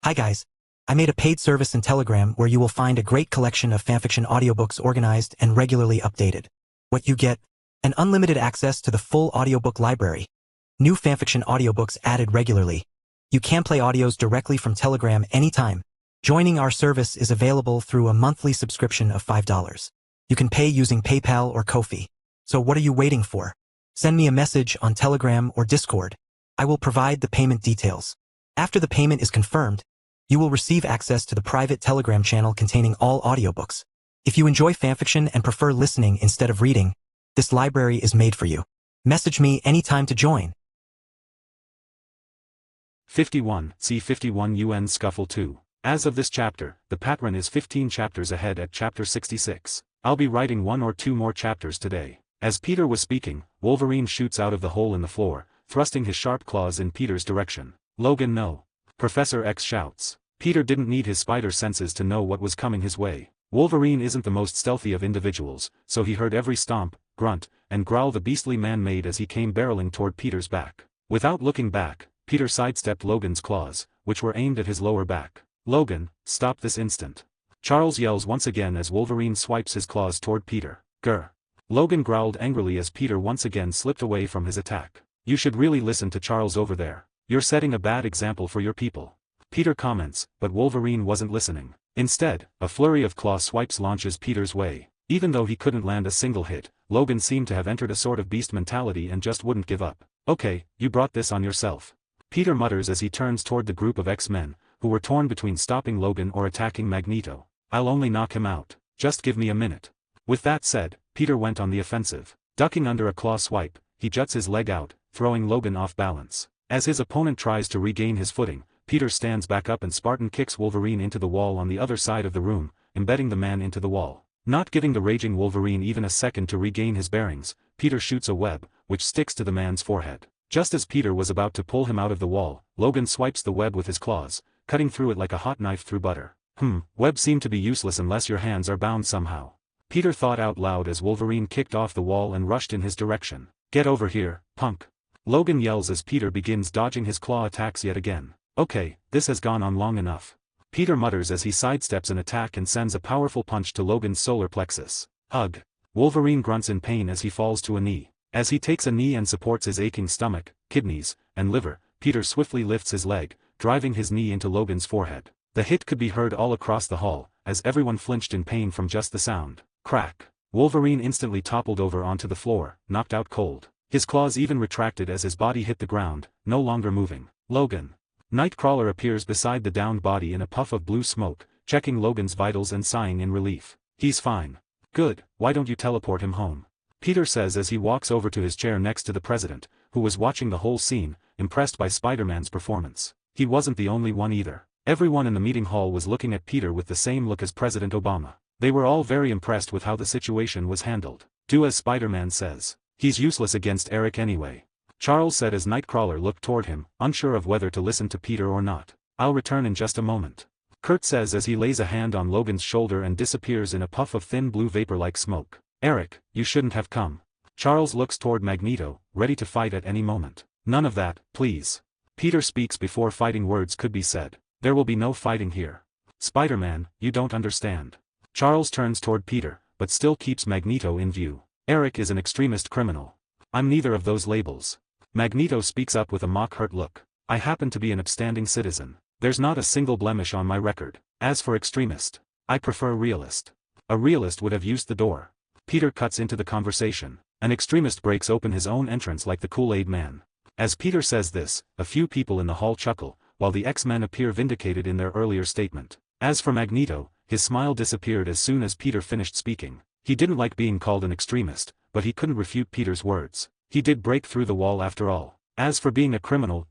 Hi guys. I made a paid service in Telegram where you will find a great collection of fanfiction audiobooks organized and regularly updated. What you get? An unlimited access to the full audiobook library. New fanfiction audiobooks added regularly. You can play audios directly from Telegram anytime. Joining our service is available through a monthly subscription of $5. You can pay using PayPal or Ko-fi. So what are you waiting for? Send me a message on Telegram or Discord. I will provide the payment details. After the payment is confirmed, you will receive access to the private Telegram channel containing all audiobooks. If you enjoy fanfiction and prefer listening instead of reading, this library is made for you. Message me anytime to join. 51. See 51 UN Scuffle 2. As of this chapter, the patron is 15 chapters ahead at chapter 66. I'll be writing 1 or 2 more chapters today. As Peter was speaking, Wolverine shoots out of the hole in the floor, thrusting his sharp claws in Peter's direction. Logan, no. Professor X shouts. Peter didn't need his spider senses to know what was coming his way. Wolverine isn't the most stealthy of individuals, so he heard every stomp, grunt, and growl the beastly man made as he came barreling toward Peter's back. Without looking back, Peter sidestepped Logan's claws, which were aimed at his lower back. Logan, stop this instant. Charles yells once again as Wolverine swipes his claws toward Peter. Grr. Logan growled angrily as Peter once again slipped away from his attack. You should really listen to Charles over there. You're setting a bad example for your people. Peter comments, but Wolverine wasn't listening. Instead, a flurry of claw swipes launches Peter's way. Even though he couldn't land a single hit, Logan seemed to have entered a sort of beast mentality and just wouldn't give up. Okay, you brought this on yourself. Peter mutters as he turns toward the group of X-Men, who were torn between stopping Logan or attacking Magneto. I'll only knock him out. Just give me a minute. With that said, Peter went on the offensive. Ducking under a claw swipe, he juts his leg out, throwing Logan off balance. As his opponent tries to regain his footing, Peter stands back up and Spartan kicks Wolverine into the wall on the other side of the room, embedding the man into the wall. Not giving the raging Wolverine even a second to regain his bearings, Peter shoots a web, which sticks to the man's forehead. Just as Peter was about to pull him out of the wall, Logan swipes the web with his claws, cutting through it like a hot knife through butter. Webs seem to be useless unless your hands are bound somehow. Peter thought out loud as Wolverine kicked off the wall and rushed in his direction. Get over here, punk. Logan yells as Peter begins dodging his claw attacks yet again. Okay, this has gone on long enough. Peter mutters as he sidesteps an attack and sends a powerful punch to Logan's solar plexus. Ugh. Wolverine grunts in pain as he falls to a knee. As he takes a knee and supports his aching stomach, kidneys, and liver, Peter swiftly lifts his leg, driving his knee into Logan's forehead. The hit could be heard all across the hall, as everyone flinched in pain from just the sound. Crack. Wolverine instantly toppled over onto the floor, knocked out cold. His claws even retracted as his body hit the ground, no longer moving. Logan. Nightcrawler appears beside the downed body in a puff of blue smoke, checking Logan's vitals and sighing in relief. He's fine. Good, why don't you teleport him home? Peter says as he walks over to his chair next to the president, who was watching the whole scene, impressed by Spider-Man's performance. He wasn't the only one either. Everyone in the meeting hall was looking at Peter with the same look as President Obama. They were all very impressed with how the situation was handled. Do as Spider-Man says. He's useless against Eric anyway. Charles said as Nightcrawler looked toward him, unsure of whether to listen to Peter or not. I'll return in just a moment. Kurt says as he lays a hand on Logan's shoulder and disappears in a puff of thin blue vapor like smoke. Eric, you shouldn't have come. Charles looks toward Magneto, ready to fight at any moment. None of that, please. Peter speaks before fighting words could be said. There will be no fighting here. Spider-Man, you don't understand. Charles turns toward Peter, but still keeps Magneto in view. Eric is an extremist criminal. I'm neither of those labels. Magneto speaks up with a mock-hurt look. I happen to be an upstanding citizen. There's not a single blemish on my record. As for extremist, I prefer realist. A realist would have used the door. Peter cuts into the conversation. An extremist breaks open his own entrance like the Kool-Aid man. As Peter says this, a few people in the hall chuckle, while the X-Men appear vindicated in their earlier statement. As for Magneto, his smile disappeared as soon as Peter finished speaking. He didn't like being called an extremist, but he couldn't refute Peter's words. He did break through the wall after all. As for being a criminal,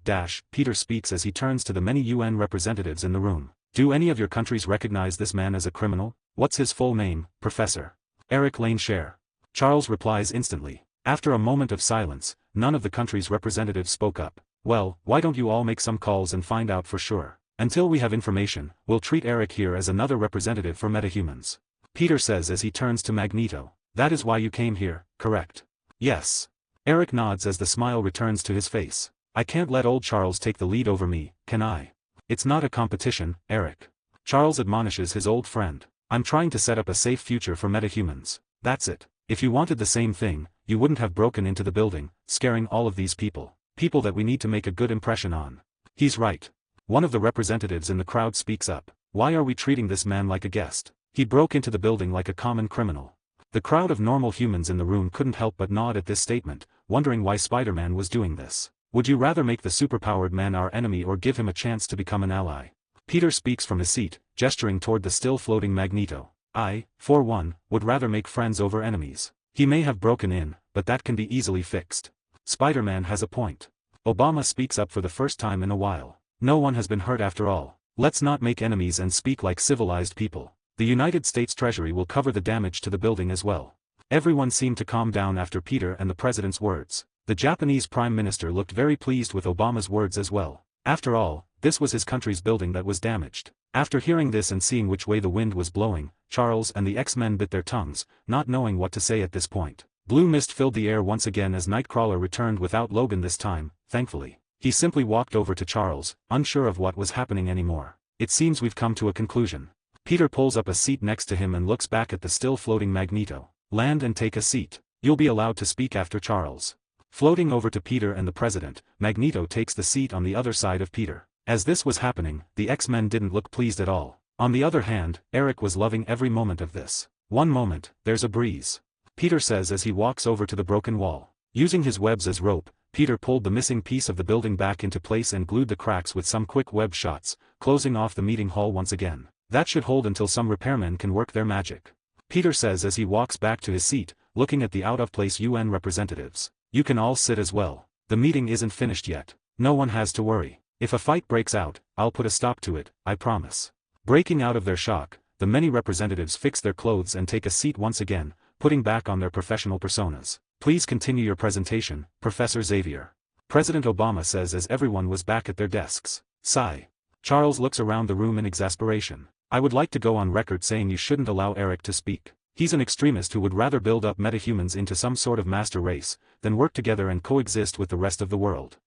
Peter speaks as he turns to the many UN representatives in the room. Do any of your countries recognize this man as a criminal? What's his full name, Professor? Eric Lane Share. Charles replies instantly. After a moment of silence, none of the country's representatives spoke up. Well, why don't you all make some calls and find out for sure? Until we have information, we'll treat Eric here as another representative for metahumans. Peter says as he turns to Magneto. That is why you came here, correct? Yes. Eric nods as the smile returns to his face. I can't let old Charles take the lead over me, can I? It's not a competition, Eric. Charles admonishes his old friend. I'm trying to set up a safe future for metahumans. That's it. If you wanted the same thing, you wouldn't have broken into the building, scaring all of these people. People that we need to make a good impression on. He's right. One of the representatives in the crowd speaks up. Why are we treating this man like a guest? He broke into the building like a common criminal. The crowd of normal humans in the room couldn't help but nod at this statement, wondering why Spider-Man was doing this. Would you rather make the superpowered man our enemy or give him a chance to become an ally? Peter speaks from his seat, gesturing toward the still floating Magneto. I, for one, would rather make friends over enemies. He may have broken in, but that can be easily fixed. Spider-Man has a point. Obama speaks up for the first time in a while. No one has been hurt after all. Let's not make enemies and speak like civilized people. The United States Treasury will cover the damage to the building as well. Everyone seemed to calm down after Peter and the president's words. The Japanese Prime Minister looked very pleased with Obama's words as well. After all, this was his country's building that was damaged. After hearing this and seeing which way the wind was blowing, Charles and the X-Men bit their tongues, not knowing what to say at this point. Blue mist filled the air once again as Nightcrawler returned without Logan this time, thankfully. He simply walked over to Charles, unsure of what was happening anymore. It seems we've come to a conclusion. Peter pulls up a seat next to him and looks back at the still floating Magneto. Land and take a seat. You'll be allowed to speak after Charles. Floating over to Peter and the president, Magneto takes the seat on the other side of Peter. As this was happening, the X-Men didn't look pleased at all. On the other hand, Eric was loving every moment of this. One moment, there's a breeze. Peter says as he walks over to the broken wall. Using his webs as rope, Peter pulled the missing piece of the building back into place and glued the cracks with some quick web shots, closing off the meeting hall once again. That should hold until some repairmen can work their magic. Peter says as he walks back to his seat, looking at the out-of-place UN representatives. You can all sit as well. The meeting isn't finished yet. No one has to worry. If a fight breaks out, I'll put a stop to it, I promise. Breaking out of their shock, the many representatives fix their clothes and take a seat once again, putting back on their professional personas. Please continue your presentation, Professor Xavier. President Obama says as everyone was back at their desks. Sigh. Charles looks around the room in exasperation. I would like to go on record saying you shouldn't allow Eric to speak. He's an extremist who would rather build up metahumans into some sort of master race, than work together and coexist with the rest of the world.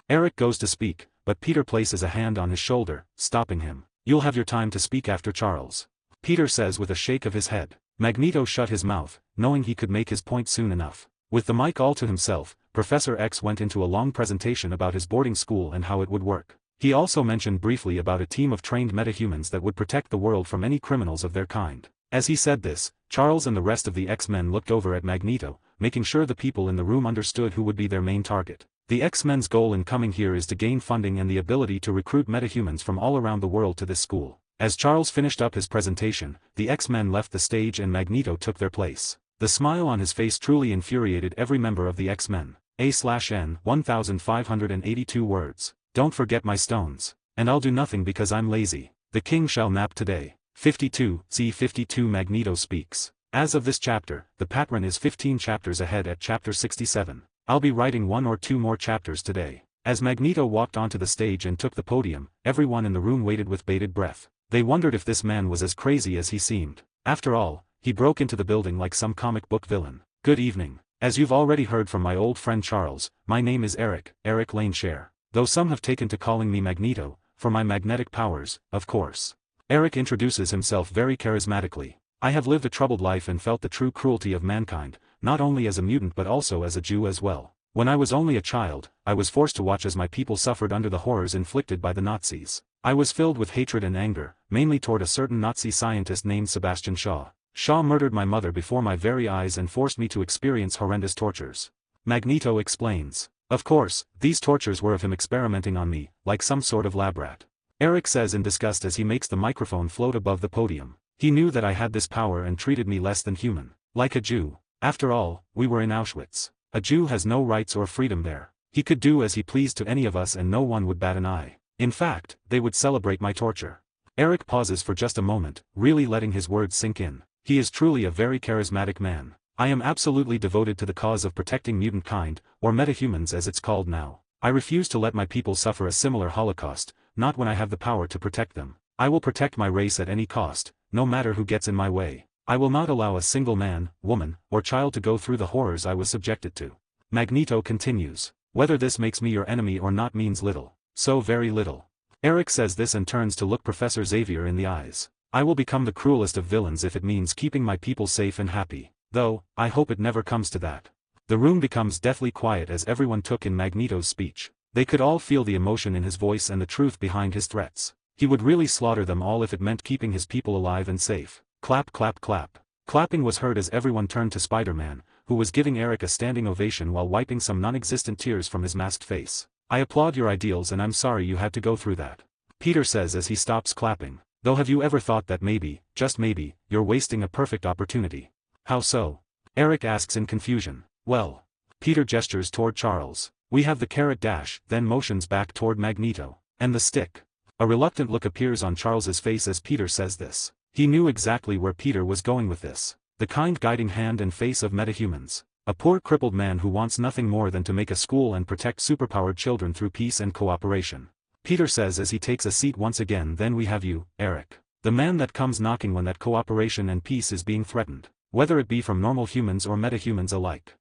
Eric goes to speak, but Peter places a hand on his shoulder, stopping him. You'll have your time to speak after Charles. Peter says with a shake of his head. Magneto shut his mouth, knowing he could make his point soon enough. With the mic all to himself, Professor X went into a long presentation about his boarding school and how it would work. He also mentioned briefly about a team of trained metahumans that would protect the world from any criminals of their kind. As he said this, Charles and the rest of the X-Men looked over at Magneto, making sure the people in the room understood who would be their main target. The X-Men's goal in coming here is to gain funding and the ability to recruit metahumans from all around the world to this school. As Charles finished up his presentation, the X-Men left the stage and Magneto took their place. The smile on his face truly infuriated every member of the X-Men. A/N 1582 words. Don't forget my stones. And I'll do nothing because I'm lazy. The king shall nap today. 52, C52 Magneto speaks. As of this chapter, the pattern is 15 chapters ahead at chapter 67. I'll be writing 1 or 2 more chapters today. As Magneto walked onto the stage and took the podium, everyone in the room waited with bated breath. They wondered if this man was as crazy as he seemed. After all, he broke into the building like some comic book villain. Good evening. As you've already heard from my old friend Charles, my name is Eric Laneshare. Though some have taken to calling me Magneto, for my magnetic powers, of course. Eric introduces himself very charismatically. I have lived a troubled life and felt the true cruelty of mankind, not only as a mutant but also as a Jew as well. When I was only a child, I was forced to watch as my people suffered under the horrors inflicted by the Nazis. I was filled with hatred and anger, mainly toward a certain Nazi scientist named Sebastian Shaw. Shaw murdered my mother before my very eyes and forced me to experience horrendous tortures. Magneto explains. Of course, these tortures were of him experimenting on me, like some sort of lab rat. Eric says in disgust as he makes the microphone float above the podium. He knew that I had this power and treated me less than human. Like a Jew. After all, we were in Auschwitz. A Jew has no rights or freedom there. He could do as he pleased to any of us and no one would bat an eye. In fact, they would celebrate my torture. Eric pauses for just a moment, really letting his words sink in. He is truly a very charismatic man. I am absolutely devoted to the cause of protecting mutant kind, or metahumans as it's called now. I refuse to let my people suffer a similar holocaust, not when I have the power to protect them. I will protect my race at any cost, no matter who gets in my way. I will not allow a single man, woman, or child to go through the horrors I was subjected to. Magneto continues. Whether this makes me your enemy or not means little. So very little. Eric says this and turns to look Professor Xavier in the eyes. I will become the cruelest of villains if it means keeping my people safe and happy, though, I hope it never comes to that. The room becomes deathly quiet as everyone took in Magneto's speech. They could all feel the emotion in his voice and the truth behind his threats. He would really slaughter them all if it meant keeping his people alive and safe. Clap clap clap. Clapping was heard as everyone turned to Spider-Man, who was giving Eric a standing ovation while wiping some non-existent tears from his masked face. I applaud your ideals and I'm sorry you had to go through that. Peter says as he stops clapping. Though have you ever thought that maybe, just maybe, you're wasting a perfect opportunity? How so? Eric asks in confusion. Well. Peter gestures toward Charles. We have the carrot dash, then motions back toward Magneto. And the stick. A reluctant look appears on Charles's face as Peter says this. He knew exactly where Peter was going with this. The kind guiding hand and face of metahumans. A poor crippled man who wants nothing more than to make a school and protect superpowered children through peace and cooperation. Peter says as he takes a seat once again, then we have you, Eric. The man that comes knocking when that cooperation and peace is being threatened. Whether it be from normal humans or metahumans alike.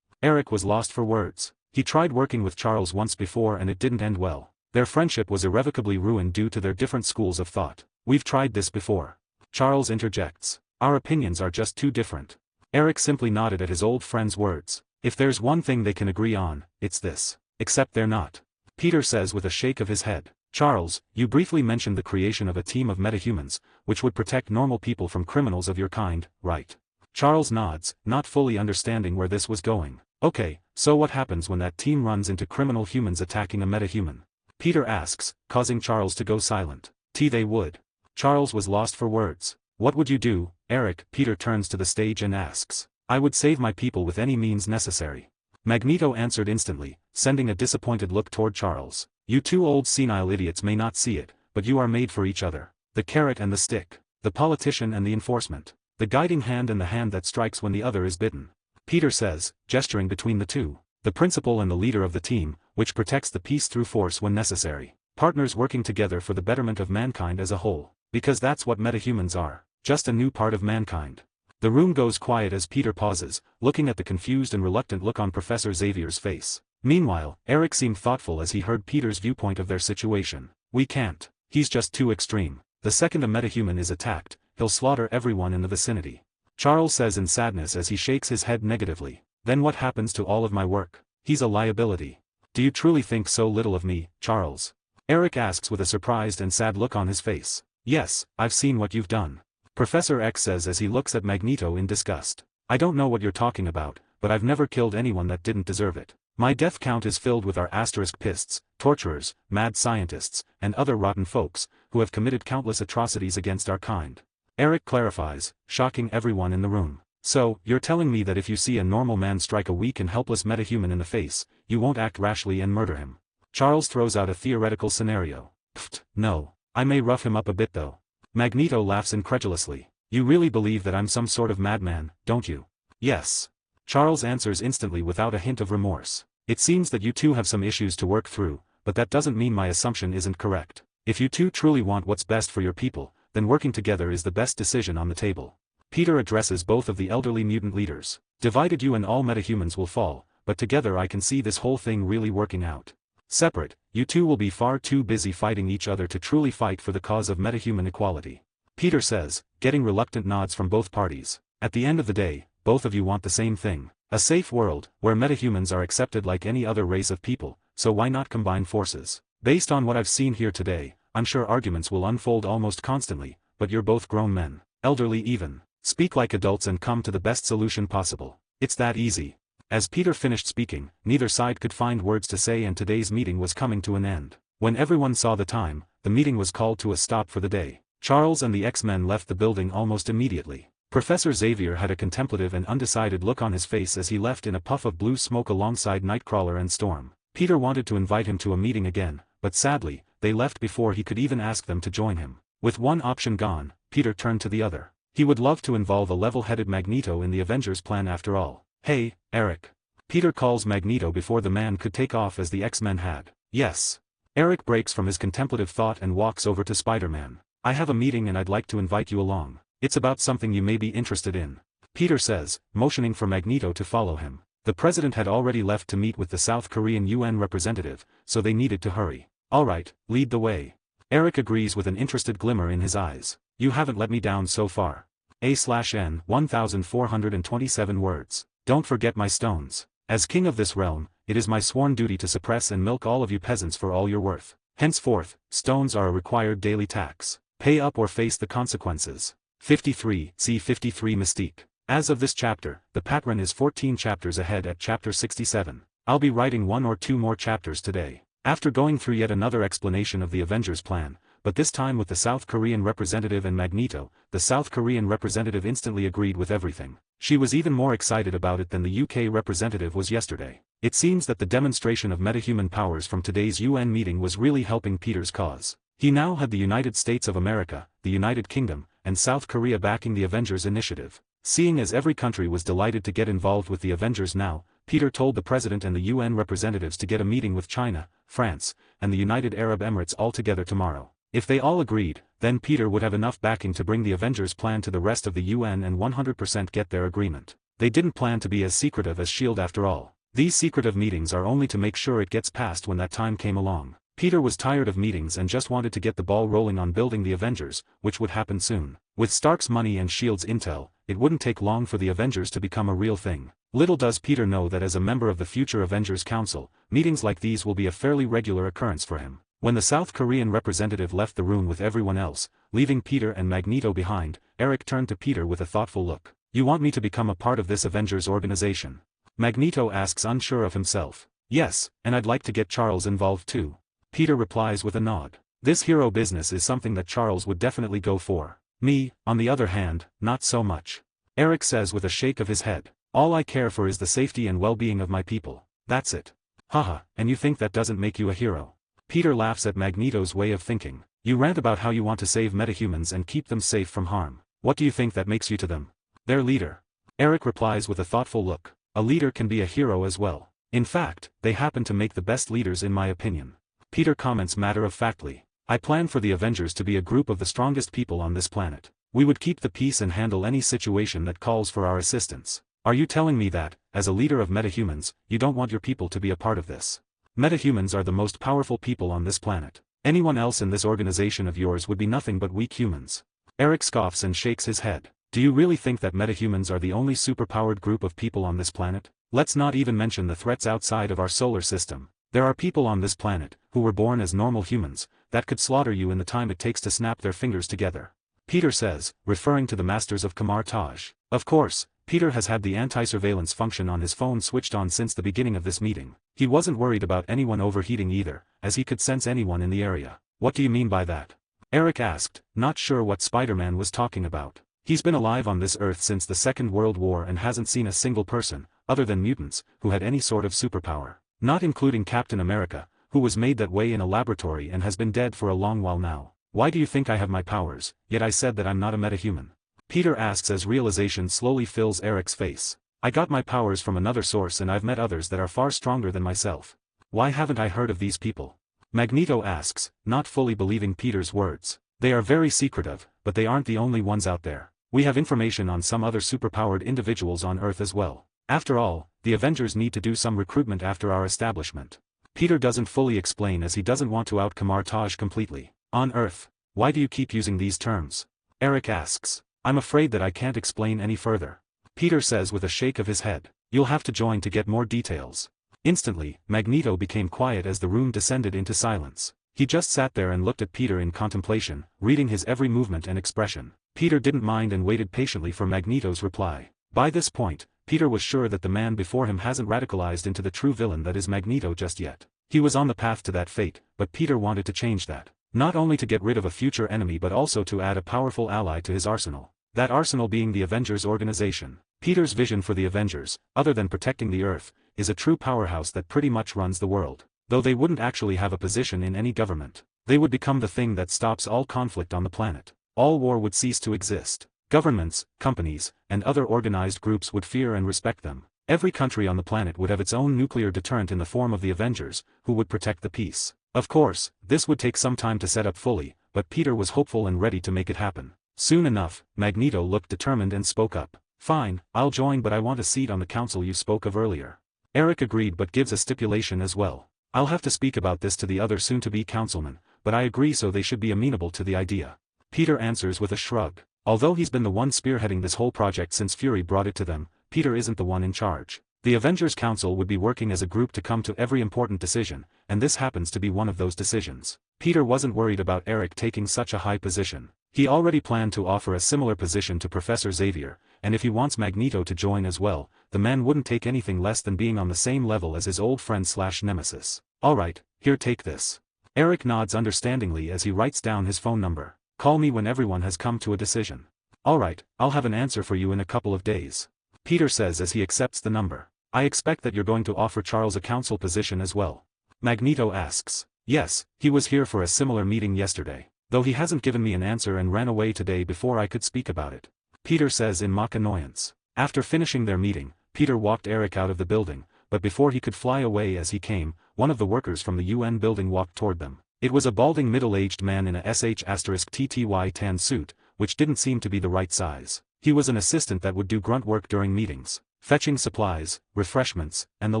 Eric was lost for words. He tried working with Charles once before and it didn't end well. Their friendship was irrevocably ruined due to their different schools of thought. We've tried this before. Charles interjects. Our opinions are just too different. Eric simply nodded at his old friend's words. If there's one thing they can agree on, it's this. Except they're not. Peter says with a shake of his head. Charles, you briefly mentioned the creation of a team of metahumans, which would protect normal people from criminals of your kind, right? Charles nods, not fully understanding where this was going. Okay, so what happens when that team runs into criminal humans attacking a metahuman? Peter asks, causing Charles to go silent. They would. Charles was lost for words. What would you do, Eric? Peter turns to the stage and asks. I would save my people with any means necessary. Magneto answered instantly, sending a disappointed look toward Charles. You two old senile idiots may not see it, but you are made for each other. The carrot and the stick. The politician and the enforcement. The guiding hand and the hand that strikes when the other is bitten. Peter says, gesturing between the two. The principal and the leader of the team, which protects the peace through force when necessary. Partners working together for the betterment of mankind as a whole. Because that's what metahumans are. Just a new part of mankind. The room goes quiet as Peter pauses, looking at the confused and reluctant look on Professor Xavier's face. Meanwhile, Eric seemed thoughtful as he heard Peter's viewpoint of their situation. We can't. He's just too extreme. The second a metahuman is attacked, he'll slaughter everyone in the vicinity. Charles says in sadness as he shakes his head negatively. Then what happens to all of my work? He's a liability. Do you truly think so little of me, Charles? Eric asks with a surprised and sad look on his face. Yes, I've seen what you've done. Professor X says as he looks at Magneto in disgust. I don't know what you're talking about, but I've never killed anyone that didn't deserve it. My death count is filled with our asterisk pists, torturers, mad scientists, and other rotten folks, who have committed countless atrocities against our kind. Eric clarifies, shocking everyone in the room. So, you're telling me that if you see a normal man strike a weak and helpless metahuman in the face, you won't act rashly and murder him? Charles throws out a theoretical scenario. Pfft, no. I may rough him up a bit though. Magneto laughs incredulously. You really believe that I'm some sort of madman, don't you? Yes. Charles answers instantly without a hint of remorse. It seems that you two have some issues to work through, but that doesn't mean my assumption isn't correct. If you two truly want what's best for your people, then working together is the best decision on the table. Peter addresses both of the elderly mutant leaders. Divided you and all metahumans will fall, but together I can see this whole thing really working out. Separate, you two will be far too busy fighting each other to truly fight for the cause of metahuman equality. Peter says, getting reluctant nods from both parties. At the end of the day, both of you want the same thing. A safe world, where metahumans are accepted like any other race of people, so why not combine forces? Based on what I've seen here today, I'm sure arguments will unfold almost constantly, but you're both grown men, elderly even. Speak like adults and come to the best solution possible. It's that easy. As Peter finished speaking, neither side could find words to say and today's meeting was coming to an end. When everyone saw the time, the meeting was called to a stop for the day. Charles and the X-Men left the building almost immediately. Professor Xavier had a contemplative and undecided look on his face as he left in a puff of blue smoke alongside Nightcrawler and Storm. Peter wanted to invite him to a meeting again, but sadly, they left before he could even ask them to join him. With one option gone, Peter turned to the other. He would love to involve a level-headed Magneto in the Avengers plan after all. Hey, Eric. Peter calls Magneto before the man could take off as the X-Men had. Yes. Eric breaks from his contemplative thought and walks over to Spider-Man. I have a meeting and I'd like to invite you along. It's about something you may be interested in. Peter says, motioning for Magneto to follow him. The president had already left to meet with the South Korean UN representative, so they needed to hurry. Alright, lead the way. Eric agrees with an interested glimmer in his eyes. You haven't let me down so far. A/N 1427 words. Don't forget my stones. As king of this realm, it is my sworn duty to suppress and milk all of you peasants for all you're worth. Henceforth, stones are a required daily tax. Pay up or face the consequences. 53, see 53 Mystique. As of this chapter, the pattern is 14 chapters ahead at chapter 67. I'll be writing 1 or 2 more chapters today. After going through yet another explanation of the Avengers plan, but this time with the South Korean representative and Magneto, the South Korean representative instantly agreed with everything. She was even more excited about it than the UK representative was yesterday. It seems that the demonstration of metahuman powers from today's UN meeting was really helping Peter's cause. He now had the United States of America, the United Kingdom, and South Korea backing the Avengers initiative. Seeing as every country was delighted to get involved with the Avengers now, Peter told the President and the UN representatives to get a meeting with China, France, and the United Arab Emirates all together tomorrow. If they all agreed, then Peter would have enough backing to bring the Avengers plan to the rest of the UN and 100% get their agreement. They didn't plan to be as secretive as S.H.I.E.L.D. after all. These secretive meetings are only to make sure it gets passed when that time came along. Peter was tired of meetings and just wanted to get the ball rolling on building the Avengers, which would happen soon. With Stark's money and S.H.I.E.L.D.'s intel, it wouldn't take long for the Avengers to become a real thing. Little does Peter know that as a member of the future Avengers Council, meetings like these will be a fairly regular occurrence for him. When the South Korean representative left the room with everyone else, leaving Peter and Magneto behind, Eric turned to Peter with a thoughtful look. You want me to become a part of this Avengers organization? Magneto asks, unsure of himself. Yes, and I'd like to get Charles involved too. Peter replies with a nod. This hero business is something that Charles would definitely go for. Me, on the other hand, not so much. Eric says with a shake of his head. All I care for is the safety and well-being of my people. That's it. Haha, and you think that doesn't make you a hero? Peter laughs at Magneto's way of thinking. You rant about how you want to save metahumans and keep them safe from harm. What do you think that makes you to them? Their leader. Eric replies with a thoughtful look. A leader can be a hero as well. In fact, they happen to make the best leaders in my opinion. Peter comments matter-of-factly. I plan for the Avengers to be a group of the strongest people on this planet. We would keep the peace and handle any situation that calls for our assistance. Are you telling me that, as a leader of metahumans, you don't want your people to be a part of this? Metahumans are the most powerful people on this planet. Anyone else in this organization of yours would be nothing but weak humans. Eric scoffs and shakes his head. Do you really think that metahumans are the only superpowered group of people on this planet? Let's not even mention the threats outside of our solar system. There are people on this planet, who were born as normal humans, that could slaughter you in the time it takes to snap their fingers together. Peter says, referring to the Masters of Kamar-Taj. Of course, Peter has had the anti-surveillance function on his phone switched on since the beginning of this meeting. He wasn't worried about anyone overheating either, as he could sense anyone in the area. What do you mean by that? Eric asked, not sure what Spider-Man was talking about. He's been alive on this Earth since the Second World War and hasn't seen a single person, other than mutants, who had any sort of superpower. Not including Captain America, who was made that way in a laboratory and has been dead for a long while now. Why do you think I have my powers, yet I said that I'm not a metahuman? Peter asks as realization slowly fills Eric's face. I got my powers from another source and I've met others that are far stronger than myself. Why haven't I heard of these people? Magneto asks, not fully believing Peter's words. They are very secretive, but they aren't the only ones out there. We have information on some other superpowered individuals on Earth as well. After all, the Avengers need to do some recruitment after our establishment. Peter doesn't fully explain as he doesn't want to out Kamar-Taj completely. On Earth. Why do you keep using these terms? Eric asks. I'm afraid that I can't explain any further. Peter says with a shake of his head. You'll have to join to get more details. Instantly, Magneto became quiet as the room descended into silence. He just sat there and looked at Peter in contemplation, reading his every movement and expression. Peter didn't mind and waited patiently for Magneto's reply. By this point, Peter was sure that the man before him hasn't radicalized into the true villain that is Magneto just yet. He was on the path to that fate, but Peter wanted to change that. Not only to get rid of a future enemy but also to add a powerful ally to his arsenal. That arsenal being the Avengers organization. Peter's vision for the Avengers, other than protecting the Earth, is a true powerhouse that pretty much runs the world. Though they wouldn't actually have a position in any government. They would become the thing that stops all conflict on the planet. All war would cease to exist. Governments, companies, and other organized groups would fear and respect them. Every country on the planet would have its own nuclear deterrent in the form of the Avengers, who would protect the peace. Of course, this would take some time to set up fully, but Peter was hopeful and ready to make it happen. Soon enough, Magneto looked determined and spoke up. Fine, I'll join but I want a seat on the council you spoke of earlier. Eric agreed but gives a stipulation as well. I'll have to speak about this to the other soon-to-be councilman, but I agree, so they should be amenable to the idea. Peter answers with a shrug. Although he's been the one spearheading this whole project since Fury brought it to them, Peter isn't the one in charge. The Avengers Council would be working as a group to come to every important decision, and this happens to be one of those decisions. Peter wasn't worried about Eric taking such a high position. He already planned to offer a similar position to Professor Xavier, and if he wants Magneto to join as well, the man wouldn't take anything less than being on the same level as his old friend/nemesis. Alright, here, take this. Eric nods understandingly as he writes down his phone number. Call me when everyone has come to a decision. Alright, I'll have an answer for you in a couple of days. Peter says as he accepts the number. I expect that you're going to offer Charles a council position as well. Magneto asks. Yes, he was here for a similar meeting yesterday, though he hasn't given me an answer and ran away today before I could speak about it. Peter says in mock annoyance. After finishing their meeting, Peter walked Eric out of the building, but before he could fly away as he came, one of the workers from the UN building walked toward them. It was a balding middle-aged man in a sh*TTY tan suit, which didn't seem to be the right size. He was an assistant that would do grunt work during meetings, fetching supplies, refreshments, and the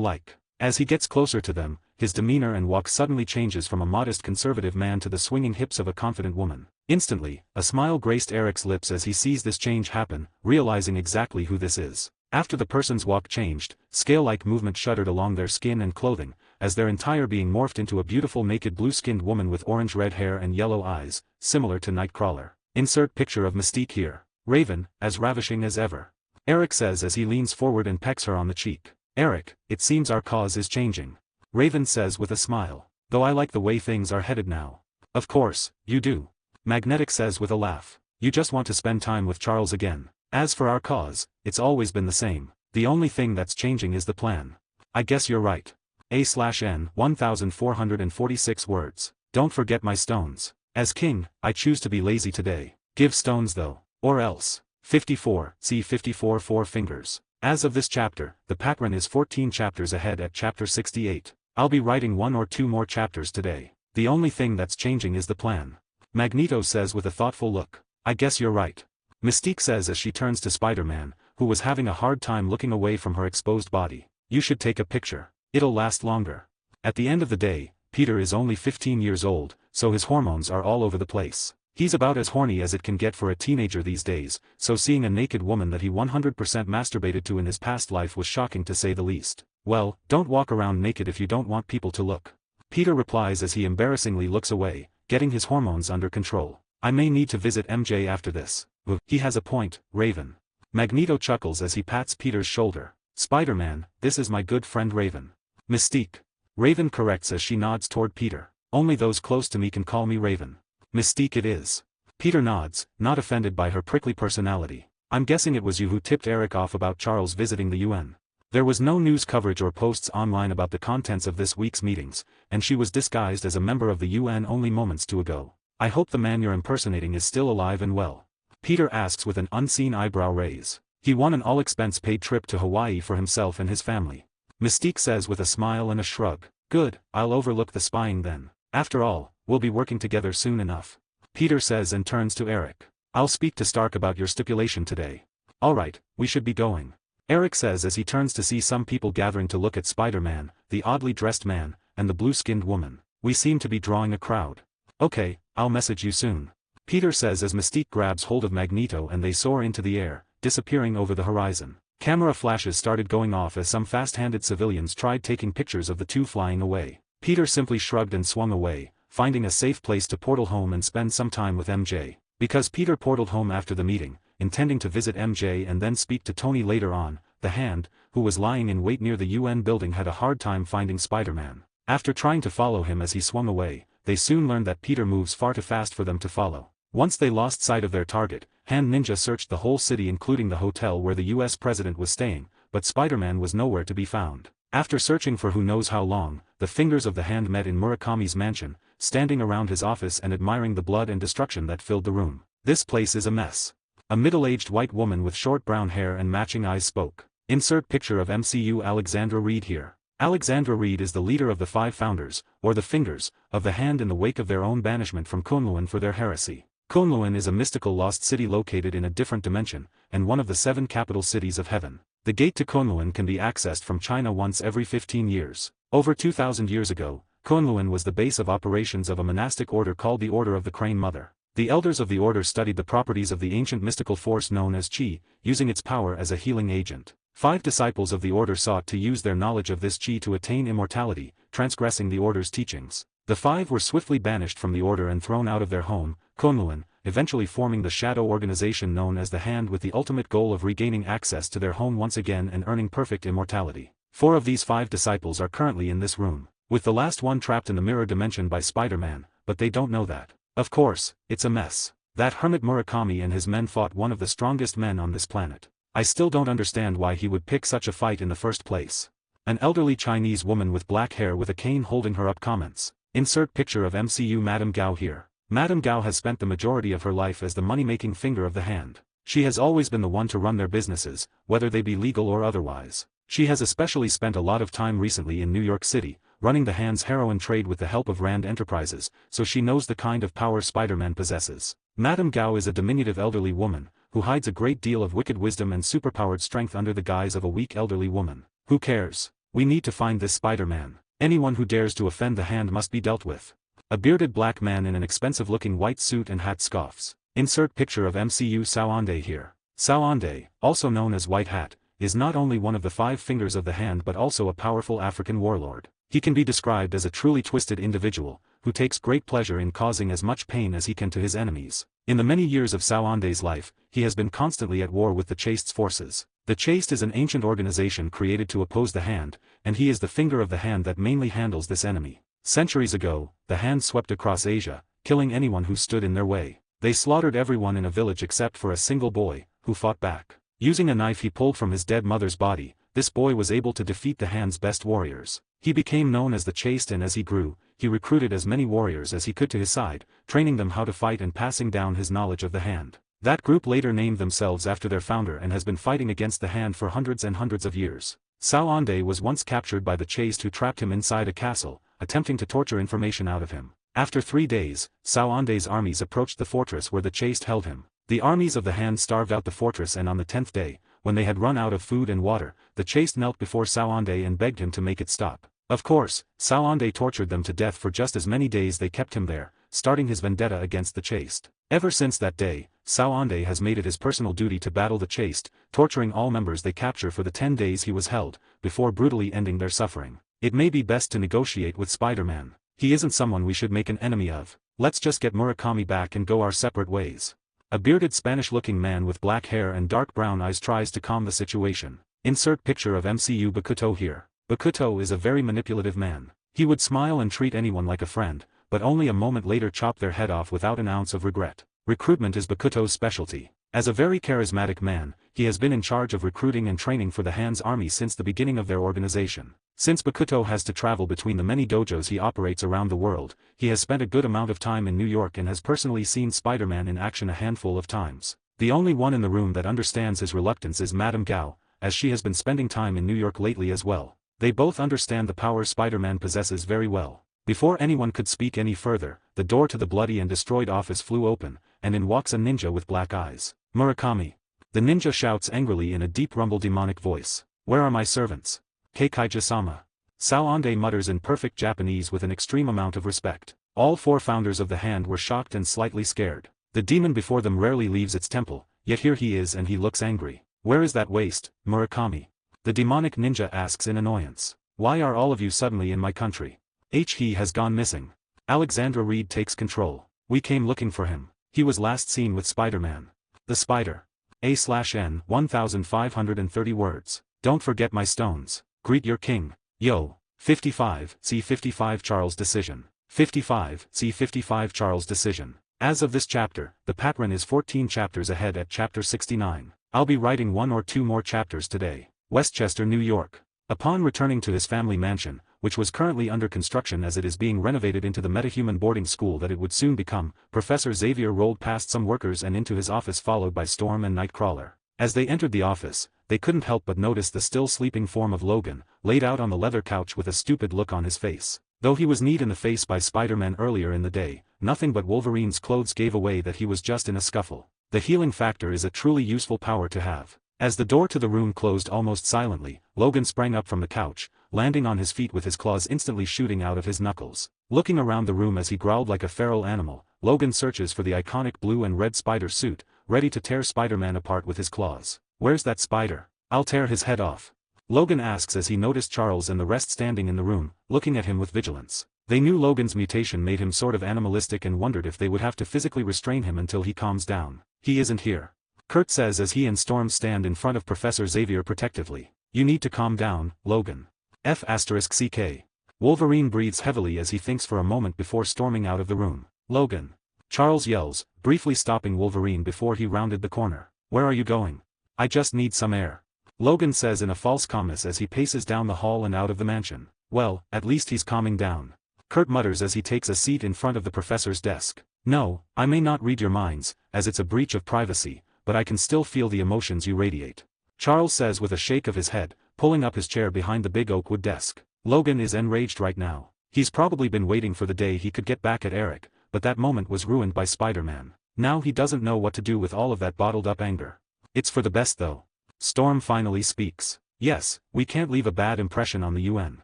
like. As he gets closer to them, his demeanor and walk suddenly changes from a modest conservative man to the swinging hips of a confident woman. Instantly, a smile graced Eric's lips as he sees this change happen, realizing exactly who this is. After the person's walk changed, scale-like movement shuddered along their skin and clothing, as their entire being morphed into a beautiful naked blue-skinned woman with orange-red hair and yellow eyes, similar to Nightcrawler. Insert picture of Mystique here. Raven, as ravishing as ever. Eric says as he leans forward and pecks her on the cheek. Eric, it seems our cause is changing. Raven says with a smile. Though I like the way things are headed now. Of course, you do. Magnetic says with a laugh. You just want to spend time with Charles again. As for our cause, it's always been the same. The only thing that's changing is the plan. I guess you're right. A/N 1446 words. Don't forget my stones. As king, I choose to be lazy today. Give stones though. Or else. 54, see 54 4 fingers. As of this chapter, the pattern is 14 chapters ahead at chapter 68. I'll be writing 1 or 2 more chapters today. The only thing that's changing is the plan. Magneto says with a thoughtful look. I guess you're right. Mystique says as she turns to Spider-Man, who was having a hard time looking away from her exposed body. You should take a picture. It'll last longer. At the end of the day, Peter is only 15 years old, so his hormones are all over the place. He's about as horny as it can get for a teenager these days, so seeing a naked woman that he 100% masturbated to in his past life was shocking to say the least. Well, don't walk around naked if you don't want people to look. Peter replies as he embarrassingly looks away, getting his hormones under control. I may need to visit MJ after this. He has a point, Raven. Magneto chuckles as he pats Peter's shoulder. Spider-Man, this is my good friend Raven. Mystique. Raven corrects as she nods toward Peter. Only those close to me can call me Raven. Mystique it is. Peter nods, not offended by her prickly personality. I'm guessing it was you who tipped Eric off about Charles visiting the UN. There was no news coverage or posts online about the contents of this week's meetings, and she was disguised as a member of the UN only moments ago. I hope the man you're impersonating is still alive and well. Peter asks with an unseen eyebrow raise. He won an all-expense-paid trip to Hawaii for himself and his family. Mystique says with a smile and a shrug. Good, I'll overlook the spying then. After all, we'll be working together soon enough. Peter says and turns to Eric. I'll speak to Stark about your stipulation today. Alright, we should be going. Eric says as he turns to see some people gathering to look at Spider-Man, the oddly dressed man, and the blue-skinned woman. We seem to be drawing a crowd. Okay, I'll message you soon. Peter says as Mystique grabs hold of Magneto and they soar into the air, disappearing over the horizon. Camera flashes started going off as some fast-handed civilians tried taking pictures of the two flying away. Peter simply shrugged and swung away, finding a safe place to portal home and spend some time with MJ. Because Peter portaled home after the meeting, intending to visit MJ and then speak to Tony later on, the Hand, who was lying in wait near the UN building, had a hard time finding Spider-Man. After trying to follow him as he swung away, they soon learned that Peter moves far too fast for them to follow. Once they lost sight of their target, Hand Ninja searched the whole city including the hotel where the US president was staying, but Spider-Man was nowhere to be found. After searching for who knows how long, the fingers of the Hand met in Murakami's mansion, standing around his office and admiring the blood and destruction that filled the room. This place is a mess. A middle-aged white woman with short brown hair and matching eyes spoke. Insert picture of MCU Alexandra Reed here. Alexandra Reed is the leader of the 5 founders, or the Fingers, of the Hand in the wake of their own banishment from Kunlun for their heresy. Kunlun is a mystical lost city located in a different dimension, and one of the 7 capital cities of heaven. The gate to Kunlun can be accessed from China once every 15 years. Over 2,000 years ago, Kunlun was the base of operations of a monastic order called the Order of the Crane Mother. The elders of the order studied the properties of the ancient mystical force known as Qi, using its power as a healing agent. 5 disciples of the order sought to use their knowledge of this Qi to attain immortality, transgressing the order's teachings. The 5 were swiftly banished from the order and thrown out of their home, Kunlun, eventually forming the shadow organization known as the Hand with the ultimate goal of regaining access to their home once again and earning perfect immortality. 4 of these 5 disciples are currently in this room, with the last one trapped in the mirror dimension by Spider-Man, but they don't know that. Of course, it's a mess. That hermit Murakami and his men fought one of the strongest men on this planet. I still don't understand why he would pick such a fight in the first place. An elderly Chinese woman with black hair with a cane holding her up comments. Insert picture of MCU Madame Gao here. Madame Gao has spent the majority of her life as the money-making finger of the Hand. She has always been the one to run their businesses, whether they be legal or otherwise. She has especially spent a lot of time recently in New York City, running the Hand's heroin trade with the help of Rand Enterprises, so she knows the kind of power Spider-Man possesses. Madame Gao is a diminutive elderly woman, who hides a great deal of wicked wisdom and superpowered strength under the guise of a weak elderly woman. Who cares? We need to find this Spider-Man. Anyone who dares to offend the Hand must be dealt with. A bearded black man in an expensive-looking white suit and hat scoffs. Insert picture of MCU Saonde here. Saonde, also known as White Hat, is not only one of the 5 fingers of the Hand but also a powerful African warlord. He can be described as a truly twisted individual, who takes great pleasure in causing as much pain as he can to his enemies. In the many years of Saonde's life, he has been constantly at war with the Chaste's forces. The Chaste is an ancient organization created to oppose the Hand, and he is the finger of the Hand that mainly handles this enemy. Centuries ago, the Hand swept across Asia, killing anyone who stood in their way. They slaughtered everyone in a village except for a single boy, who fought back. Using a knife he pulled from his dead mother's body, this boy was able to defeat the Hand's best warriors. He became known as the Chaste, and as he grew, he recruited as many warriors as he could to his side, training them how to fight and passing down his knowledge of the Hand. That group later named themselves after their founder and has been fighting against the Hand for hundreds and hundreds of years. Saonde was once captured by the Chaste, who trapped him inside a castle, attempting to torture information out of him. After 3 days, Saonde's armies approached the fortress where the Chaste held him. The armies of the Hand starved out the fortress, and on the 10th day, when they had run out of food and water, the Chaste knelt before Saonde and begged him to make it stop. Of course, Saonde tortured them to death for just as many days they kept him there, starting his vendetta against the Chaste. Ever since that day, Saonde has made it his personal duty to battle the Chaste, torturing all members they capture for the 10 days he was held, before brutally ending their suffering. It may be best to negotiate with Spider-Man. He isn't someone we should make an enemy of. Let's just get Murakami back and go our separate ways. A bearded Spanish-looking man with black hair and dark brown eyes tries to calm the situation. Insert picture of MCU Bakuto here. Bakuto is a very manipulative man. He would smile and treat anyone like a friend, but only a moment later chop their head off without an ounce of regret. Recruitment is Bakuto's specialty. As a very charismatic man, he has been in charge of recruiting and training for the Hand's army since the beginning of their organization. Since Bakuto has to travel between the many dojos he operates around the world, he has spent a good amount of time in New York and has personally seen Spider-Man in action a handful of times. The only one in the room that understands his reluctance is Madame Gao, as she has been spending time in New York lately as well. They both understand the power Spider-Man possesses very well. Before anyone could speak any further, the door to the bloody and destroyed office flew open, and in walks a ninja with black eyes. Murakami. The ninja shouts angrily in a deep rumble demonic voice. Where are my servants? Keikaija-sama. Saonde mutters in perfect Japanese with an extreme amount of respect. All 4 founders of the Hand were shocked and slightly scared. The demon before them rarely leaves its temple, yet here he is and he looks angry. Where is that waste, Murakami? The demonic ninja asks in annoyance. Why are all of you suddenly in my country? He has gone missing. Alexandra Reed takes control. We came looking for him. He was last seen with Spider-Man. The Spider. A/N 1530 words. Don't forget my stones. Greet your king. Yo. 55, C55 Charles Decision. 55, C55 Charles Decision. As of this chapter, the pattern is 14 chapters ahead at chapter 69. I'll be writing 1 or 2 more chapters today. Westchester, New York. Upon returning to his family mansion, which was currently under construction as it is being renovated into the metahuman boarding school that it would soon become, Professor Xavier rolled past some workers and into his office, followed by Storm and Nightcrawler. As they entered the office, they couldn't help but notice the still sleeping form of Logan, laid out on the leather couch with a stupid look on his face. Though he was kneed in the face by Spider-Man earlier in the day, nothing but Wolverine's clothes gave away that he was just in a scuffle. The healing factor is a truly useful power to have. As the door to the room closed almost silently, Logan sprang up from the couch, landing on his feet with his claws instantly shooting out of his knuckles. Looking around the room as he growled like a feral animal, Logan searches for the iconic blue and red spider suit, ready to tear Spider-Man apart with his claws. "Where's that spider? I'll tear his head off," Logan asks as he noticed Charles and the rest standing in the room, looking at him with vigilance. They knew Logan's mutation made him sort of animalistic and wondered if they would have to physically restrain him until he calms down. "He isn't here," Kurt says as he and Storm stand in front of Professor Xavier protectively. "You need to calm down, Logan." F***CK. Wolverine breathes heavily as he thinks for a moment before storming out of the room. "Logan!" Charles yells, briefly stopping Wolverine before he rounded the corner. "Where are you going?" "I just need some air," Logan says in a false calmness as he paces down the hall and out of the mansion. "Well, at least he's calming down," Kurt mutters as he takes a seat in front of the professor's desk. "No, I may not read your minds, as it's a breach of privacy, but I can still feel the emotions you radiate," Charles says with a shake of his head, pulling up his chair behind the big oak wood desk. Logan is enraged right now. He's probably been waiting for the day he could get back at Eric, but that moment was ruined by Spider-Man. Now he doesn't know what to do with all of that bottled up anger. "It's for the best though." Storm finally speaks. "Yes, we can't leave a bad impression on the UN.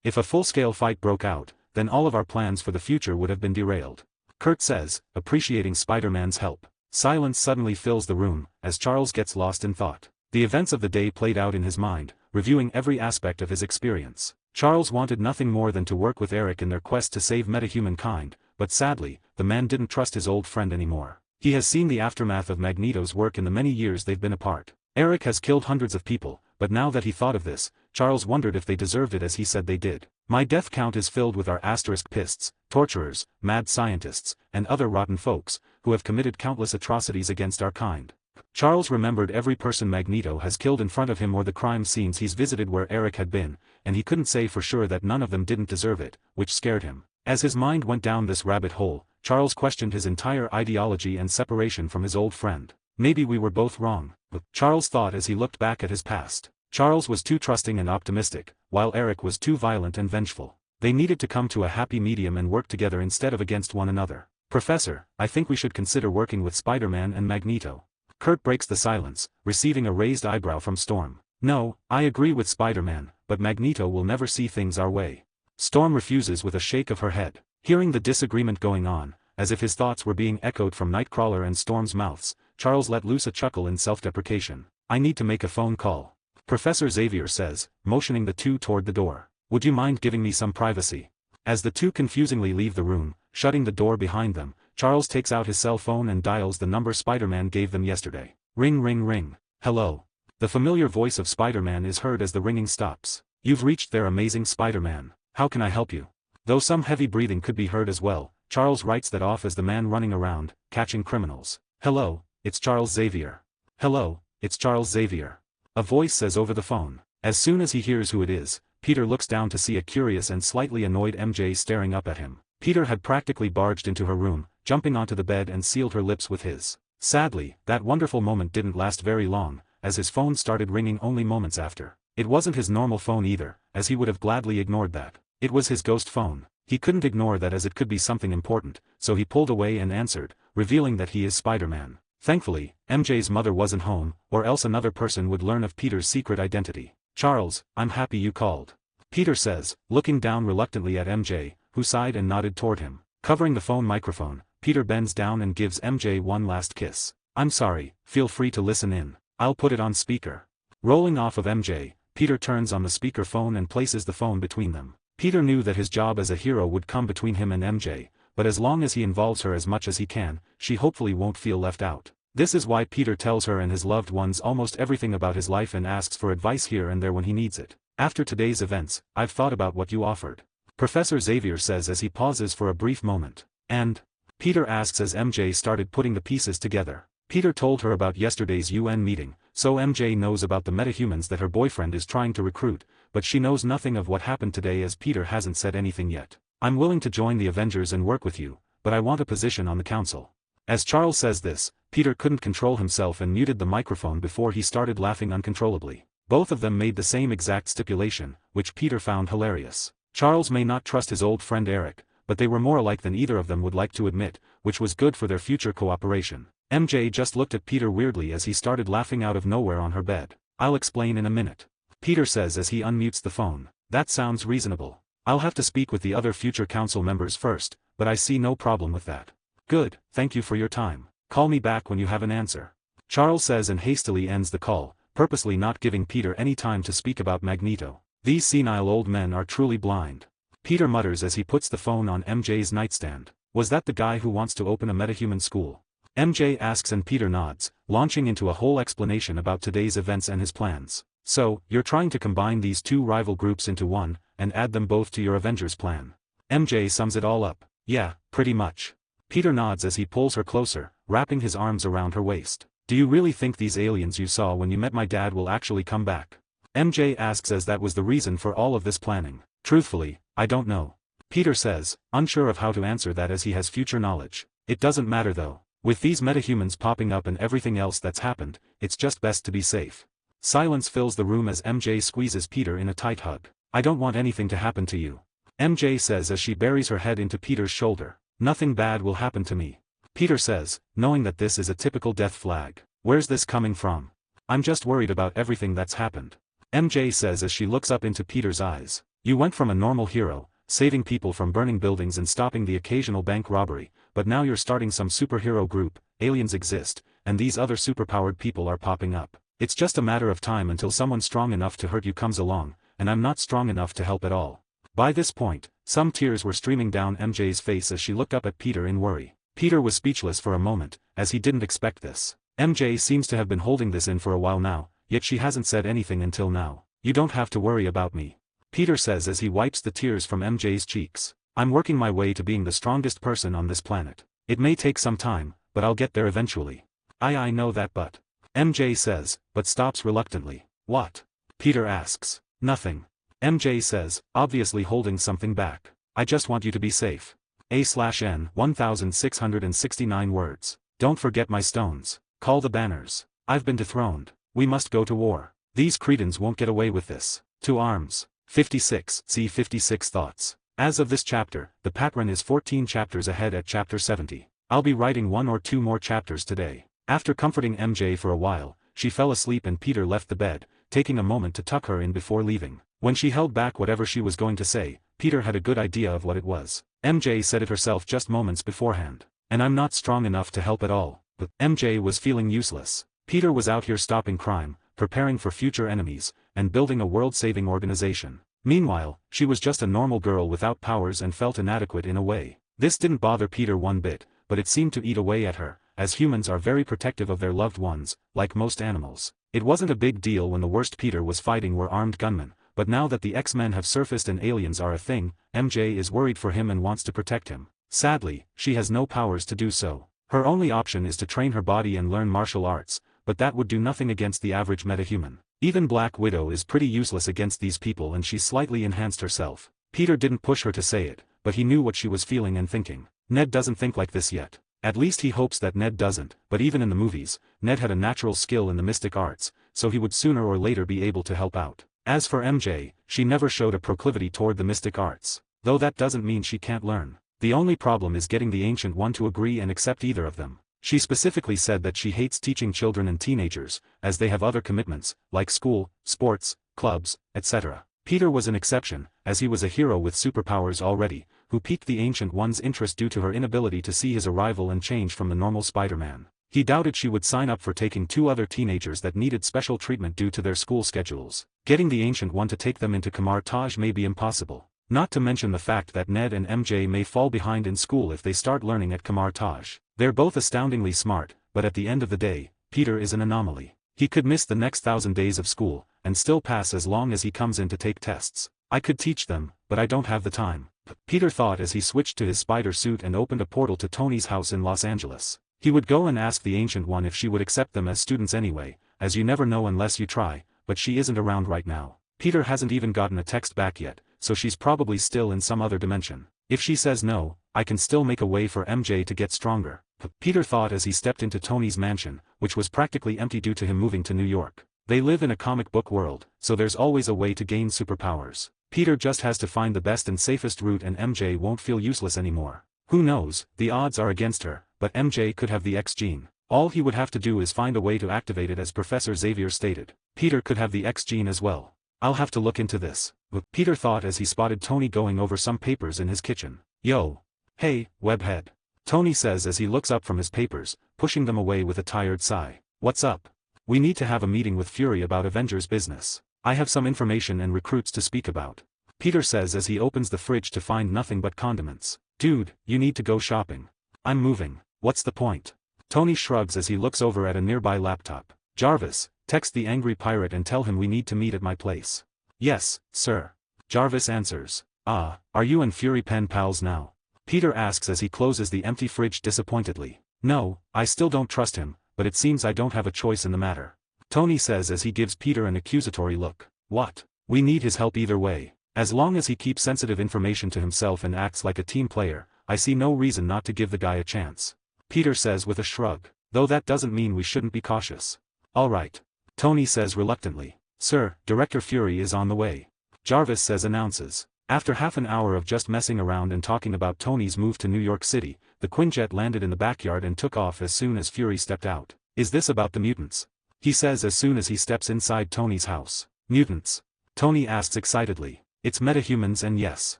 If a full-scale fight broke out, then all of our plans for the future would have been derailed," Kurt says, appreciating Spider-Man's help. Silence suddenly fills the room, as Charles gets lost in thought. The events of the day played out in his mind, reviewing every aspect of his experience. Charles wanted nothing more than to work with Eric in their quest to save metahumankind, but sadly, the man didn't trust his old friend anymore. He has seen the aftermath of Magneto's work in the many years they've been apart. Eric has killed hundreds of people, but now that he thought of this, Charles wondered if they deserved it as he said they did. "My death count is filled with our asterisk pists, torturers, mad scientists, and other rotten folks, who have committed countless atrocities against our kind." Charles remembered every person Magneto has killed in front of him or the crime scenes he's visited where Eric had been, and he couldn't say for sure that none of them didn't deserve it, which scared him. As his mind went down this rabbit hole, Charles questioned his entire ideology and separation from his old friend. "Maybe we were both wrong," Charles thought as he looked back at his past. Charles was too trusting and optimistic, while Eric was too violent and vengeful. They needed to come to a happy medium and work together instead of against one another. "Professor, I think we should consider working with Spider-Man and Magneto." Kurt breaks the silence, receiving a raised eyebrow from Storm. "No, I agree with Spider-Man, but Magneto will never see things our way." Storm refuses with a shake of her head. Hearing the disagreement going on, as if his thoughts were being echoed from Nightcrawler and Storm's mouths, Charles let loose a chuckle in self-deprecation. "I need to make a phone call," Professor Xavier says, motioning the two toward the door. "Would you mind giving me some privacy?" As the two confusingly leave the room, shutting the door behind them, Charles takes out his cell phone and dials the number Spider-Man gave them yesterday. Ring ring ring. "Hello." The familiar voice of Spider-Man is heard as the ringing stops. "You've reached there, Amazing Spider-Man. How can I help you?" Though some heavy breathing could be heard as well, Charles writes that off as the man running around, catching criminals. "Hello, it's Charles Xavier." "Hello, it's Charles Xavier," a voice says over the phone. As soon as he hears who it is, Peter looks down to see a curious and slightly annoyed MJ staring up at him. Peter had practically barged into her room, jumping onto the bed and sealed her lips with his. Sadly, that wonderful moment didn't last very long, as his phone started ringing only moments after. It wasn't his normal phone either, as he would have gladly ignored that. It was his ghost phone. He couldn't ignore that as it could be something important, so he pulled away and answered, revealing that he is Spider-Man. Thankfully, MJ's mother wasn't home, or else another person would learn of Peter's secret identity. "Charles, I'm happy you called," Peter says, looking down reluctantly at MJ, who sighed and nodded toward him. Covering the phone microphone, Peter bends down and gives MJ one last kiss. "I'm sorry, feel free to listen in. I'll put it on speaker." Rolling off of MJ, Peter turns on the speaker phone and places the phone between them. Peter knew that his job as a hero would come between him and MJ, but as long as he involves her as much as he can, she hopefully won't feel left out. This is why Peter tells her and his loved ones almost everything about his life and asks for advice here and there when he needs it. "After today's events, I've thought about what you offered," Professor Xavier says as he pauses for a brief moment. "And?" Peter asks as MJ started putting the pieces together. Peter told her about yesterday's UN meeting, so MJ knows about the metahumans that her boyfriend is trying to recruit, but she knows nothing of what happened today as Peter hasn't said anything yet. "I'm willing to join the Avengers and work with you, but I want a position on the council." As Charles says this, Peter couldn't control himself and muted the microphone before he started laughing uncontrollably. Both of them made the same exact stipulation, which Peter found hilarious. Charles may not trust his old friend Eric, but they were more alike than either of them would like to admit, which was good for their future cooperation. MJ just looked at Peter weirdly as he started laughing out of nowhere on her bed. "I'll explain in a minute," Peter says as he unmutes the phone. That sounds reasonable. I'll have to speak with the other future council members first, but I see no problem with that. Good, thank you for your time. Call me back when you have an answer. Charles says and hastily ends the call, purposely not giving Peter any time to speak about Magneto. These senile old men are truly blind. Peter mutters as he puts the phone on MJ's nightstand. Was that the guy who wants to open a metahuman school? MJ asks and Peter nods, launching into a whole explanation about today's events and his plans. So, you're trying to combine these two rival groups into one, and add them both to your Avengers plan. MJ sums it all up. Yeah, pretty much. Peter nods as he pulls her closer, wrapping his arms around her waist. Do you really think these aliens you saw when you met my dad will actually come back? MJ asks as that was the reason for all of this planning. Truthfully, I don't know. Peter says, unsure of how to answer that as he has future knowledge. It doesn't matter though. With these metahumans popping up and everything else that's happened, it's just best to be safe. Silence fills the room as MJ squeezes Peter in a tight hug. I don't want anything to happen to you. MJ says as she buries her head into Peter's shoulder. Nothing bad will happen to me. Peter says, knowing that this is a typical death flag. Where's this coming from? I'm just worried about everything that's happened. MJ says as she looks up into Peter's eyes. You went from a normal hero, saving people from burning buildings and stopping the occasional bank robbery, but now you're starting some superhero group, aliens exist, and these other superpowered people are popping up. It's just a matter of time until someone strong enough to hurt you comes along, and I'm not strong enough to help at all. By this point, some tears were streaming down MJ's face as she looked up at Peter in worry. Peter was speechless for a moment, as he didn't expect this. MJ seems to have been holding this in for a while now, yet she hasn't said anything until now. You don't have to worry about me. Peter says as he wipes the tears from MJ's cheeks. I'm working my way to being the strongest person on this planet. It may take some time, but I'll get there eventually. I know that but. MJ says, but stops reluctantly. What? Peter asks. Nothing. MJ says, obviously holding something back. I just want you to be safe. A/N 1669 words. Don't forget my stones. Call the banners. I've been dethroned. We must go to war. These cretins won't get away with this. To arms. 56. See 56 thoughts. As of this chapter, the patrun is 14 chapters ahead at chapter 70. I'll be writing 1 or 2 more chapters today. After comforting MJ for a while, she fell asleep and Peter left the bed, taking a moment to tuck her in before leaving. When she held back whatever she was going to say, Peter had a good idea of what it was. MJ said it herself just moments beforehand. And I'm not strong enough to help at all. But MJ was feeling useless. Peter was out here stopping crime, preparing for future enemies, and building a world-saving organization. Meanwhile, she was just a normal girl without powers and felt inadequate in a way. This didn't bother Peter one bit, but it seemed to eat away at her, as humans are very protective of their loved ones, like most animals. It wasn't a big deal when the worst Peter was fighting were armed gunmen, but now that the X-Men have surfaced and aliens are a thing, MJ is worried for him and wants to protect him. Sadly, she has no powers to do so. Her only option is to train her body and learn martial arts, but that would do nothing against the average metahuman. Even Black Widow is pretty useless against these people and she slightly enhanced herself. Peter didn't push her to say it, but he knew what she was feeling and thinking. Ned doesn't think like this yet. At least he hopes that Ned doesn't, but even in the movies, Ned had a natural skill in the mystic arts, so he would sooner or later be able to help out. As for MJ, she never showed a proclivity toward the mystic arts, though that doesn't mean she can't learn. The only problem is getting the Ancient One to agree and accept either of them. She specifically said that she hates teaching children and teenagers, as they have other commitments, like school, sports, clubs, etc. Peter was an exception, as he was a hero with superpowers already, who piqued the Ancient One's interest due to her inability to see his arrival and change from the normal Spider-Man. He doubted she would sign up for taking 2 other teenagers that needed special treatment due to their school schedules. Getting the Ancient One to take them into Kamar Taj may be impossible. Not to mention the fact that Ned and MJ may fall behind in school if they start learning at Kamar Taj. They're both astoundingly smart, but at the end of the day, Peter is an anomaly. He could miss the next 1,000 days of school, and still pass as long as he comes in to take tests. I could teach them, but I don't have the time. Peter thought as he switched to his spider suit and opened a portal to Tony's house in Los Angeles. He would go and ask the Ancient One if she would accept them as students anyway, as you never know unless you try, but she isn't around right now. Peter hasn't even gotten a text back yet, so she's probably still in some other dimension. If she says no, I can still make a way for MJ to get stronger. Peter thought as he stepped into Tony's mansion, which was practically empty due to him moving to New York. They live in a comic book world, so there's always a way to gain superpowers. Peter just has to find the best and safest route and MJ won't feel useless anymore. Who knows, the odds are against her, but MJ could have the X gene. All he would have to do is find a way to activate it as Professor Xavier stated. Peter could have the X gene as well. I'll have to look into this, Peter thought as he spotted Tony going over some papers in his kitchen. Yo. Hey, webhead. Tony says as he looks up from his papers, pushing them away with a tired sigh. What's up? We need to have a meeting with Fury about Avengers business. I have some information and recruits to speak about. Peter says as he opens the fridge to find nothing but condiments. Dude, you need to go shopping. I'm moving. What's the point? Tony shrugs as he looks over at a nearby laptop. Jarvis, text the angry pirate and tell him we need to meet at my place. Yes, sir. Jarvis answers. Ah, are you and Fury pen pals now? Peter asks as he closes the empty fridge disappointedly. No, I still don't trust him, but it seems I don't have a choice in the matter. Tony says as he gives Peter an accusatory look. What? We need his help either way. As long as he keeps sensitive information to himself and acts like a team player, I see no reason not to give the guy a chance. Peter says with a shrug. Though that doesn't mean we shouldn't be cautious. Alright. Tony says reluctantly. Sir, Director Fury is on the way. Jarvis says announces. After half an hour of just messing around and talking about Tony's move to New York City, the Quinjet landed in the backyard and took off as soon as Fury stepped out. Is this about the mutants? He says as soon as he steps inside Tony's house. Mutants? Tony asks excitedly. It's metahumans and yes.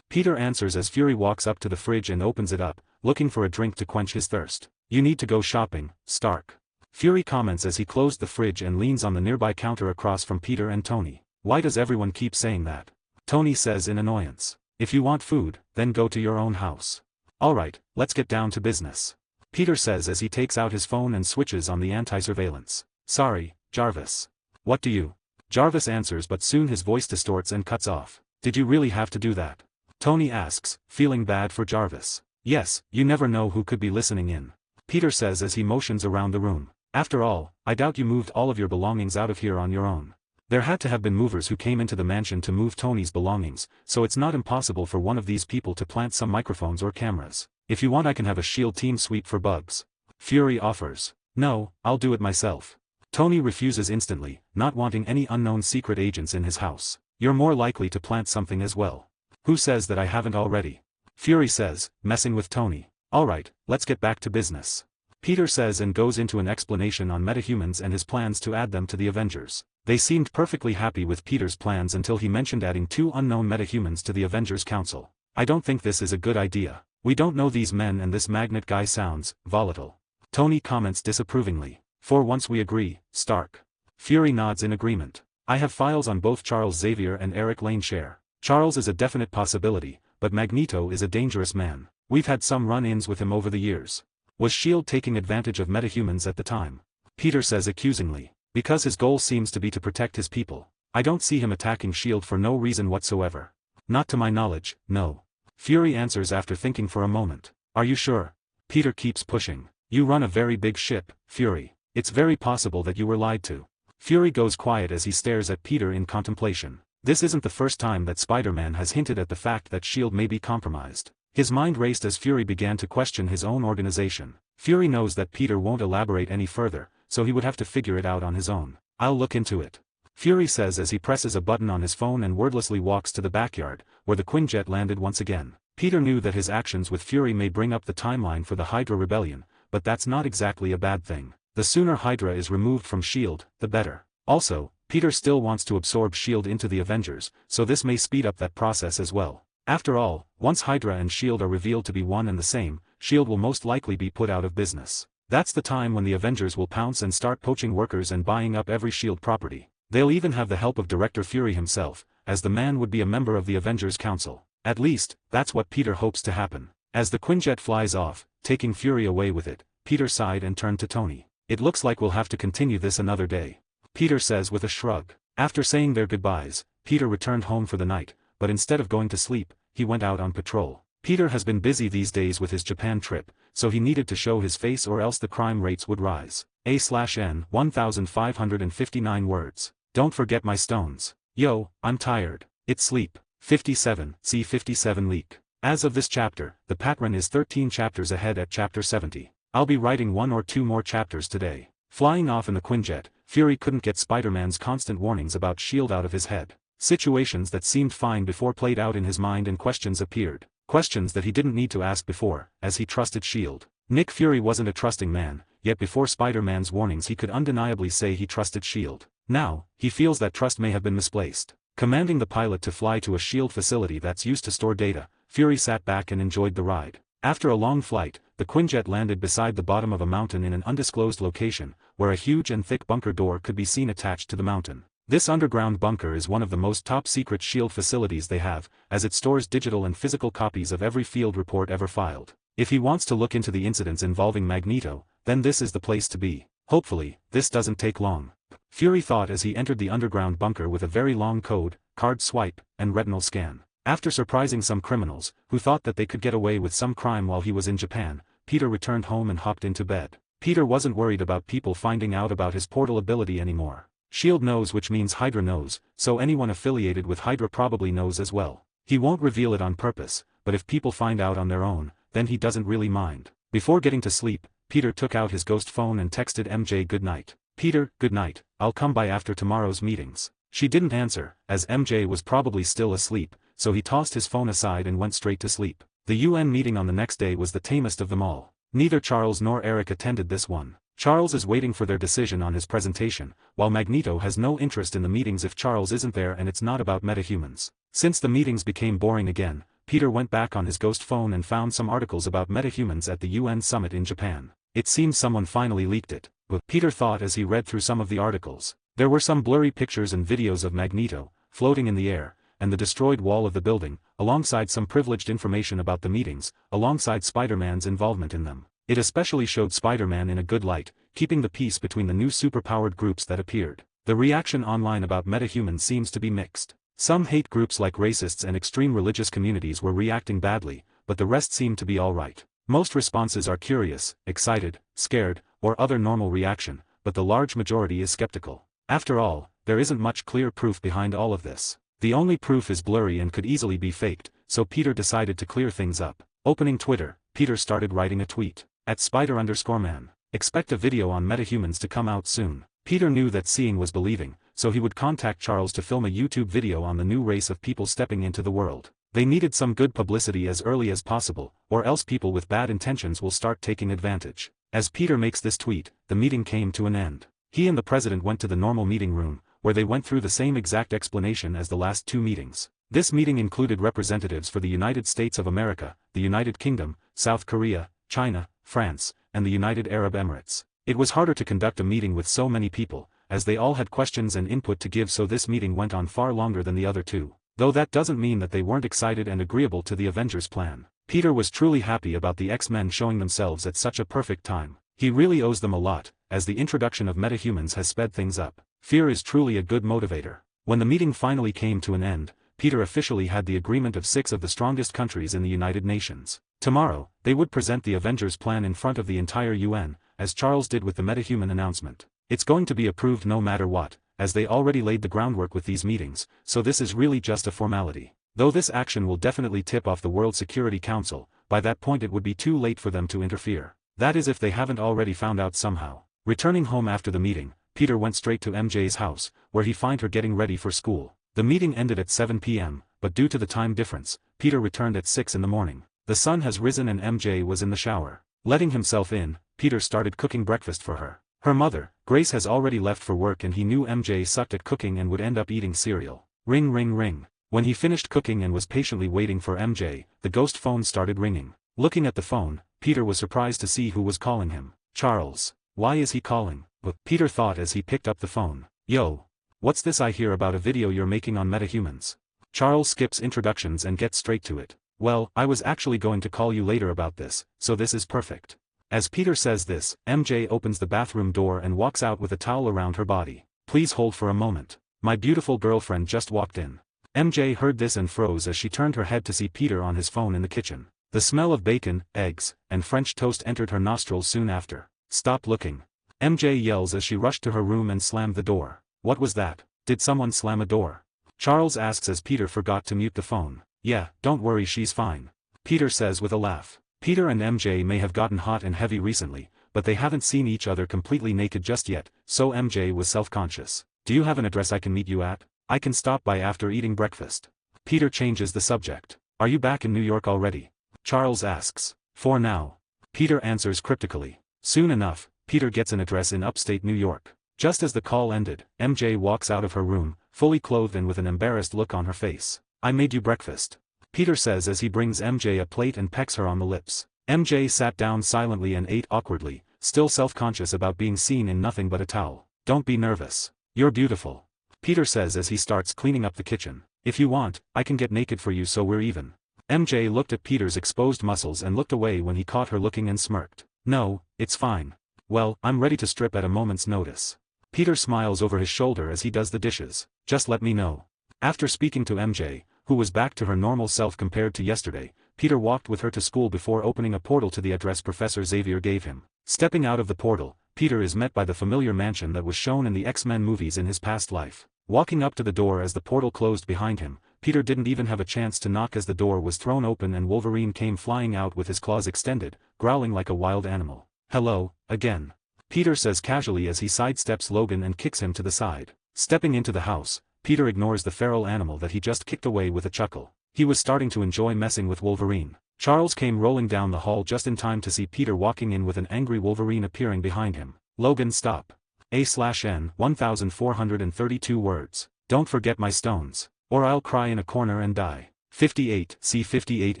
Peter answers as Fury walks up to the fridge and opens it up, looking for a drink to quench his thirst. You need to go shopping, Stark. Fury comments as he closed the fridge and leans on the nearby counter across from Peter and Tony. Why does everyone keep saying that? Tony says in annoyance. If you want food, then go to your own house. Alright, let's get down to business. Peter says as he takes out his phone and switches on the anti-surveillance. Sorry, Jarvis. What do you? Jarvis answers but soon his voice distorts and cuts off. Did you really have to do that? Tony asks, feeling bad for Jarvis. Yes, you never know who could be listening in. Peter says as he motions around the room. After all, I doubt you moved all of your belongings out of here on your own. There had to have been movers who came into the mansion to move Tony's belongings, so it's not impossible for one of these people to plant some microphones or cameras. If you want I can have a SHIELD team sweep for bugs. Fury offers. No, I'll do it myself. Tony refuses instantly, not wanting any unknown secret agents in his house. You're more likely to plant something as well. Who says that I haven't already? Fury says, messing with Tony. Alright, let's get back to business. Peter says and goes into an explanation on metahumans and his plans to add them to the Avengers. They seemed perfectly happy with Peter's plans until he mentioned adding 2 unknown metahumans to the Avengers Council. I don't think this is a good idea. We don't know these men and this Magnet guy sounds volatile. Tony comments disapprovingly. For once we agree, Stark. Fury nods in agreement. I have files on both Charles Xavier and Eric Lane Share. Charles is a definite possibility, but Magneto is a dangerous man. We've had some run-ins with him over the years. Was SHIELD taking advantage of metahumans at the time? Peter says accusingly. Because his goal seems to be to protect his people. I don't see him attacking SHIELD for no reason whatsoever. Not to my knowledge, no. Fury answers after thinking for a moment. Are you sure? Peter keeps pushing. You run a very big ship, Fury. It's very possible that you were lied to. Fury goes quiet as he stares at Peter in contemplation. This isn't the first time that Spider-Man has hinted at the fact that SHIELD may be compromised. His mind raced as Fury began to question his own organization. Fury knows that Peter won't elaborate any further, so he would have to figure it out on his own. I'll look into it. Fury says as he presses a button on his phone and wordlessly walks to the backyard, where the Quinjet landed once again. Peter knew that his actions with Fury may bring up the timeline for the Hydra rebellion, but that's not exactly a bad thing. The sooner Hydra is removed from SHIELD, the better. Also, Peter still wants to absorb SHIELD into the Avengers, so this may speed up that process as well. After all, once Hydra and SHIELD are revealed to be one and the same, SHIELD will most likely be put out of business. That's the time when the Avengers will pounce and start poaching workers and buying up every SHIELD property. They'll even have the help of Director Fury himself, as the man would be a member of the Avengers Council. At least, that's what Peter hopes to happen. As the Quinjet flies off, taking Fury away with it, Peter sighed and turned to Tony. It looks like we'll have to continue this another day. Peter says with a shrug. After saying their goodbyes, Peter returned home for the night, but instead of going to sleep, he went out on patrol. Peter has been busy these days with his Japan trip, so he needed to show his face or else the crime rates would rise. A/N 1559 words. Don't forget my stones. Yo, I'm tired. It's sleep. 57, see 57 leak. As of this chapter, the pattern is 13 chapters ahead at chapter 70. I'll be writing 1 or 2 more chapters today. Flying off in the Quinjet, Fury couldn't get Spider-Man's constant warnings about SHIELD out of his head. Situations that seemed fine before played out in his mind and questions appeared. Questions that he didn't need to ask before, as he trusted SHIELD. Nick Fury wasn't a trusting man, yet before Spider-Man's warnings he could undeniably say he trusted SHIELD. Now, he feels that trust may have been misplaced. Commanding the pilot to fly to a shield facility that's used to store data, Fury sat back and enjoyed the ride. After a long flight, the Quinjet landed beside the bottom of a mountain in an undisclosed location, where a huge and thick bunker door could be seen attached to the mountain. This underground bunker is one of the most top-secret shield facilities they have, as it stores digital and physical copies of every field report ever filed. If he wants to look into the incidents involving Magneto, then this is the place to be. Hopefully, this doesn't take long. Fury thought as he entered the underground bunker with a very long code, card swipe, and retinal scan. After surprising some criminals, who thought that they could get away with some crime while he was in Japan, Peter returned home and hopped into bed. Peter wasn't worried about people finding out about his portal ability anymore. S.H.I.E.L.D. knows, which means Hydra knows, so anyone affiliated with Hydra probably knows as well. He won't reveal it on purpose, but if people find out on their own, then he doesn't really mind. Before getting to sleep, Peter took out his ghost phone and texted MJ good night. "Peter, good night, I'll come by after tomorrow's meetings." She didn't answer, as MJ was probably still asleep, so he tossed his phone aside and went straight to sleep. The UN meeting on the next day was the tamest of them all. Neither Charles nor Eric attended this one. Charles is waiting for their decision on his presentation, while Magneto has no interest in the meetings if Charles isn't there and it's not about metahumans. Since the meetings became boring again, Peter went back on his ghost phone and found some articles about metahumans at the UN summit in Japan. It seems someone finally leaked it. But Peter thought as he read through some of the articles. There were some blurry pictures and videos of Magneto, floating in the air, and the destroyed wall of the building, alongside some privileged information about the meetings, alongside Spider-Man's involvement in them. It especially showed Spider-Man in a good light, keeping the peace between the new superpowered groups that appeared. The reaction online about metahumans seems to be mixed. Some hate groups like racists and extreme religious communities were reacting badly, but the rest seemed to be alright. Most responses are curious, excited, scared, or other normal reaction, but the large majority is skeptical. After all, there isn't much clear proof behind all of this. The only proof is blurry and could easily be faked, so Peter decided to clear things up. Opening Twitter, Peter started writing a tweet. At Spider_Man. Expect a video on metahumans to come out soon. Peter knew that seeing was believing, so he would contact Charles to film a YouTube video on the new race of people stepping into the world. They needed some good publicity as early as possible, or else people with bad intentions will start taking advantage. As Peter makes this tweet, the meeting came to an end. He and the president went to the normal meeting room, where they went through the same exact explanation as the last two meetings. This meeting included representatives for the United States of America, the United Kingdom, South Korea, China, France, and the United Arab Emirates. It was harder to conduct a meeting with so many people, as they all had questions and input to give, so this meeting went on far longer than the other two. Though that doesn't mean that they weren't excited and agreeable to the Avengers plan. Peter was truly happy about the X-Men showing themselves at such a perfect time. He really owes them a lot, as the introduction of metahumans has sped things up. Fear is truly a good motivator. When the meeting finally came to an end, Peter officially had the agreement of 6 of the strongest countries in the United Nations. Tomorrow, they would present the Avengers plan in front of the entire UN, as Charles did with the metahuman announcement. It's going to be approved no matter what, as they already laid the groundwork with these meetings, so this is really just a formality. Though this action will definitely tip off the World Security Council, by that point it would be too late for them to interfere. That is if they haven't already found out somehow. Returning home after the meeting, Peter went straight to MJ's house, where he found her getting ready for school. The meeting ended at 7 p.m., but due to the time difference, Peter returned at 6 in the morning. The sun has risen and MJ was in the shower. Letting himself in, Peter started cooking breakfast for her. Her mother, Grace, has already left for work, and he knew MJ sucked at cooking and would end up eating cereal. Ring ring ring. When he finished cooking and was patiently waiting for MJ, the ghost phone started ringing. Looking at the phone, Peter was surprised to see who was calling him. Charles. Why is he calling? But Peter thought as he picked up the phone. Yo. What's this I hear about a video you're making on metahumans? Charles skips introductions and gets straight to it. Well, I was actually going to call you later about this, so this is perfect. As Peter says this, MJ opens the bathroom door and walks out with a towel around her body. Please hold for a moment. My beautiful girlfriend just walked in. MJ heard this and froze as she turned her head to see Peter on his phone in the kitchen. The smell of bacon, eggs, and French toast entered her nostrils soon after. Stop looking. MJ yells as she rushed to her room and slammed the door. What was that? Did someone slam a door? Charles asks as Peter forgot to mute the phone. Yeah, don't worry, she's fine. Peter says with a laugh. Peter and MJ may have gotten hot and heavy recently, but they haven't seen each other completely naked just yet, so MJ was self-conscious. Do you have an address I can meet you at? I can stop by after eating breakfast. Peter changes the subject. Are you back in New York already? Charles asks. For now. Peter answers cryptically. Soon enough, Peter gets an address in upstate New York. Just as the call ended, MJ walks out of her room, fully clothed and with an embarrassed look on her face. I made you breakfast, Peter says as he brings MJ a plate and pecks her on the lips. MJ sat down silently and ate awkwardly, still self-conscious about being seen in nothing but a towel. Don't be nervous. You're beautiful, Peter says as he starts cleaning up the kitchen. If you want, I can get naked for you so we're even. MJ looked at Peter's exposed muscles and looked away when he caught her looking and smirked. No, it's fine. Well, I'm ready to strip at a moment's notice. Peter smiles over his shoulder as he does the dishes. Just let me know. After speaking to MJ, who was back to her normal self compared to yesterday, Peter walked with her to school before opening a portal to the address Professor Xavier gave him. Stepping out of the portal, Peter is met by the familiar mansion that was shown in the X-Men movies in his past life. Walking up to the door as the portal closed behind him, Peter didn't even have a chance to knock as the door was thrown open and Wolverine came flying out with his claws extended, growling like a wild animal. Hello, again, Peter says casually as he sidesteps Logan and kicks him to the side. Stepping into the house, Peter ignores the feral animal that he just kicked away with a chuckle. He was starting to enjoy messing with Wolverine. Charles came rolling down the hall just in time to see Peter walking in with an angry Wolverine appearing behind him. Logan, stop. A/N 1432 words. Don't forget my stones, or I'll cry in a corner and die. 58. See 58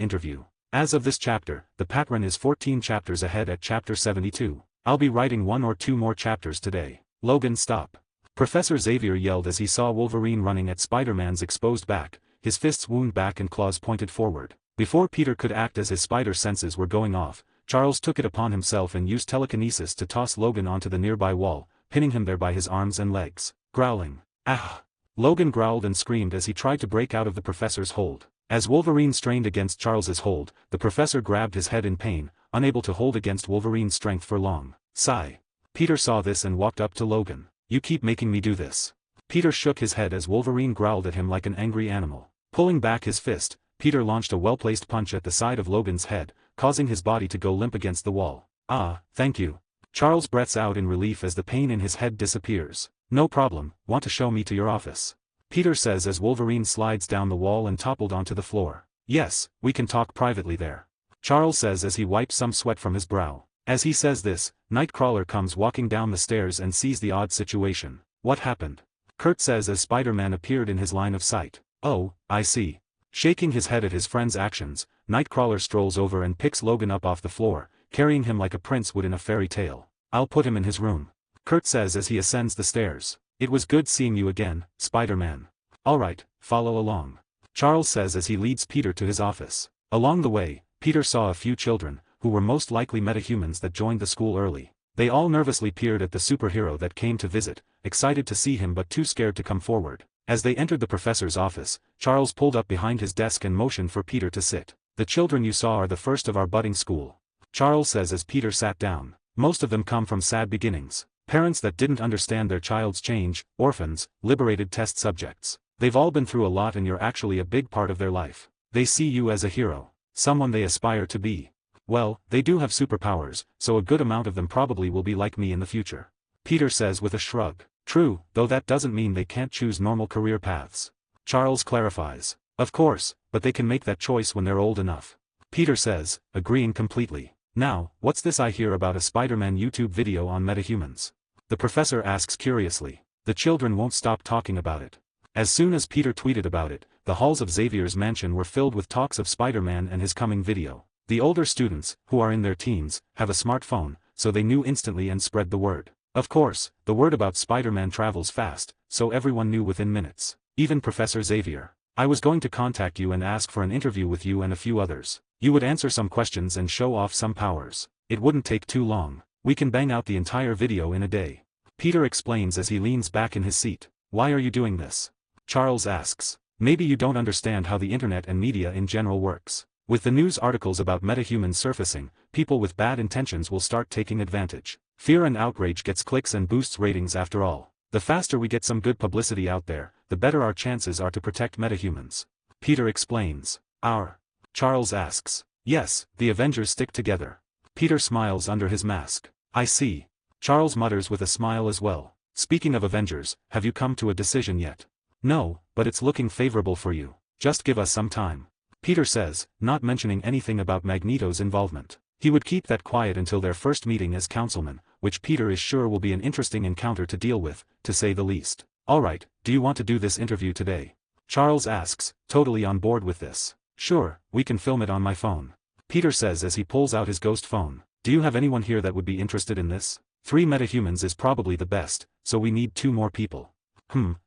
interview. As of this chapter, the pattern is 14 chapters ahead at chapter 72. I'll be writing 1 or 2 more chapters today. Logan, stop. Professor Xavier yelled as he saw Wolverine running at Spider-Man's exposed back, his fists wound back and claws pointed forward. Before Peter could act as his spider senses were going off, Charles took it upon himself and used telekinesis to toss Logan onto the nearby wall, pinning him there by his arms and legs. Growling. Ah! Logan growled and screamed as he tried to break out of the professor's hold. As Wolverine strained against Charles's hold, the professor grabbed his head in pain, unable to hold against Wolverine's strength for long. Sigh. Peter saw this and walked up to Logan. You keep making me do this. Peter shook his head as Wolverine growled at him like an angry animal. Pulling back his fist, Peter launched a well-placed punch at the side of Logan's head, causing his body to go limp against the wall. Ah, thank you. Charles breaths out in relief as the pain in his head disappears. No problem, want to show me to your office? Peter says as Wolverine slides down the wall and toppled onto the floor. Yes, we can talk privately there. Charles says as he wipes some sweat from his brow. As he says this, Nightcrawler comes walking down the stairs and sees the odd situation. What happened? Kurt says as Spider-Man appeared in his line of sight. Oh, I see. Shaking his head at his friend's actions, Nightcrawler strolls over and picks Logan up off the floor, carrying him like a prince would in a fairy tale. I'll put him in his room, Kurt says as he ascends the stairs. It was good seeing you again, Spider-Man. Alright, follow along, Charles says as he leads Peter to his office. Along the way, Peter saw a few children, who were most likely metahumans that joined the school early. They all nervously peered at the superhero that came to visit, excited to see him but too scared to come forward. As they entered the professor's office, Charles pulled up behind his desk and motioned for Peter to sit. The children you saw are the first of our budding school, Charles says as Peter sat down. Most of them come from sad beginnings. Parents that didn't understand their child's change, orphans, liberated test subjects. They've all been through a lot and you're actually a big part of their life. They see you as a hero, someone they aspire to be. Well, they do have superpowers, so a good amount of them probably will be like me in the future, Peter says with a shrug. True, though that doesn't mean they can't choose normal career paths, Charles clarifies. Of course, but they can make that choice when they're old enough, Peter says, agreeing completely. Now, what's this I hear about a Spider-Man YouTube video on metahumans? The professor asks curiously. The children won't stop talking about it. As soon as Peter tweeted about it, the halls of Xavier's mansion were filled with talks of Spider-Man and his coming video. The older students, who are in their teens, have a smartphone, so they knew instantly and spread the word. Of course, the word about Spider-Man travels fast, so everyone knew within minutes. Even Professor Xavier. I was going to contact you and ask for an interview with you and a few others. You would answer some questions and show off some powers. It wouldn't take too long. We can bang out the entire video in a day, Peter explains as he leans back in his seat. Why are you doing this? Charles asks. Maybe you don't understand how the internet and media in general works. With the news articles about metahumans surfacing, people with bad intentions will start taking advantage. Fear and outrage gets clicks and boosts ratings after all. The faster we get some good publicity out there, the better our chances are to protect metahumans, Peter explains. Charles asks. Yes, the Avengers stick together. Peter smiles under his mask. I see. Charles mutters with a smile as well. Speaking of Avengers, have you come to a decision yet? No, but it's looking favorable for you. Just give us some time, Peter says, not mentioning anything about Magneto's involvement. He would keep that quiet until their first meeting as councilmen, which Peter is sure will be an interesting encounter to deal with, to say the least. Alright, do you want to do this interview today? Charles asks, totally on board with this. Sure, we can film it on my phone. Peter says as he pulls out his ghost phone. Do you have anyone here that would be interested in this? 3 metahumans is probably the best, so we need 2 more people.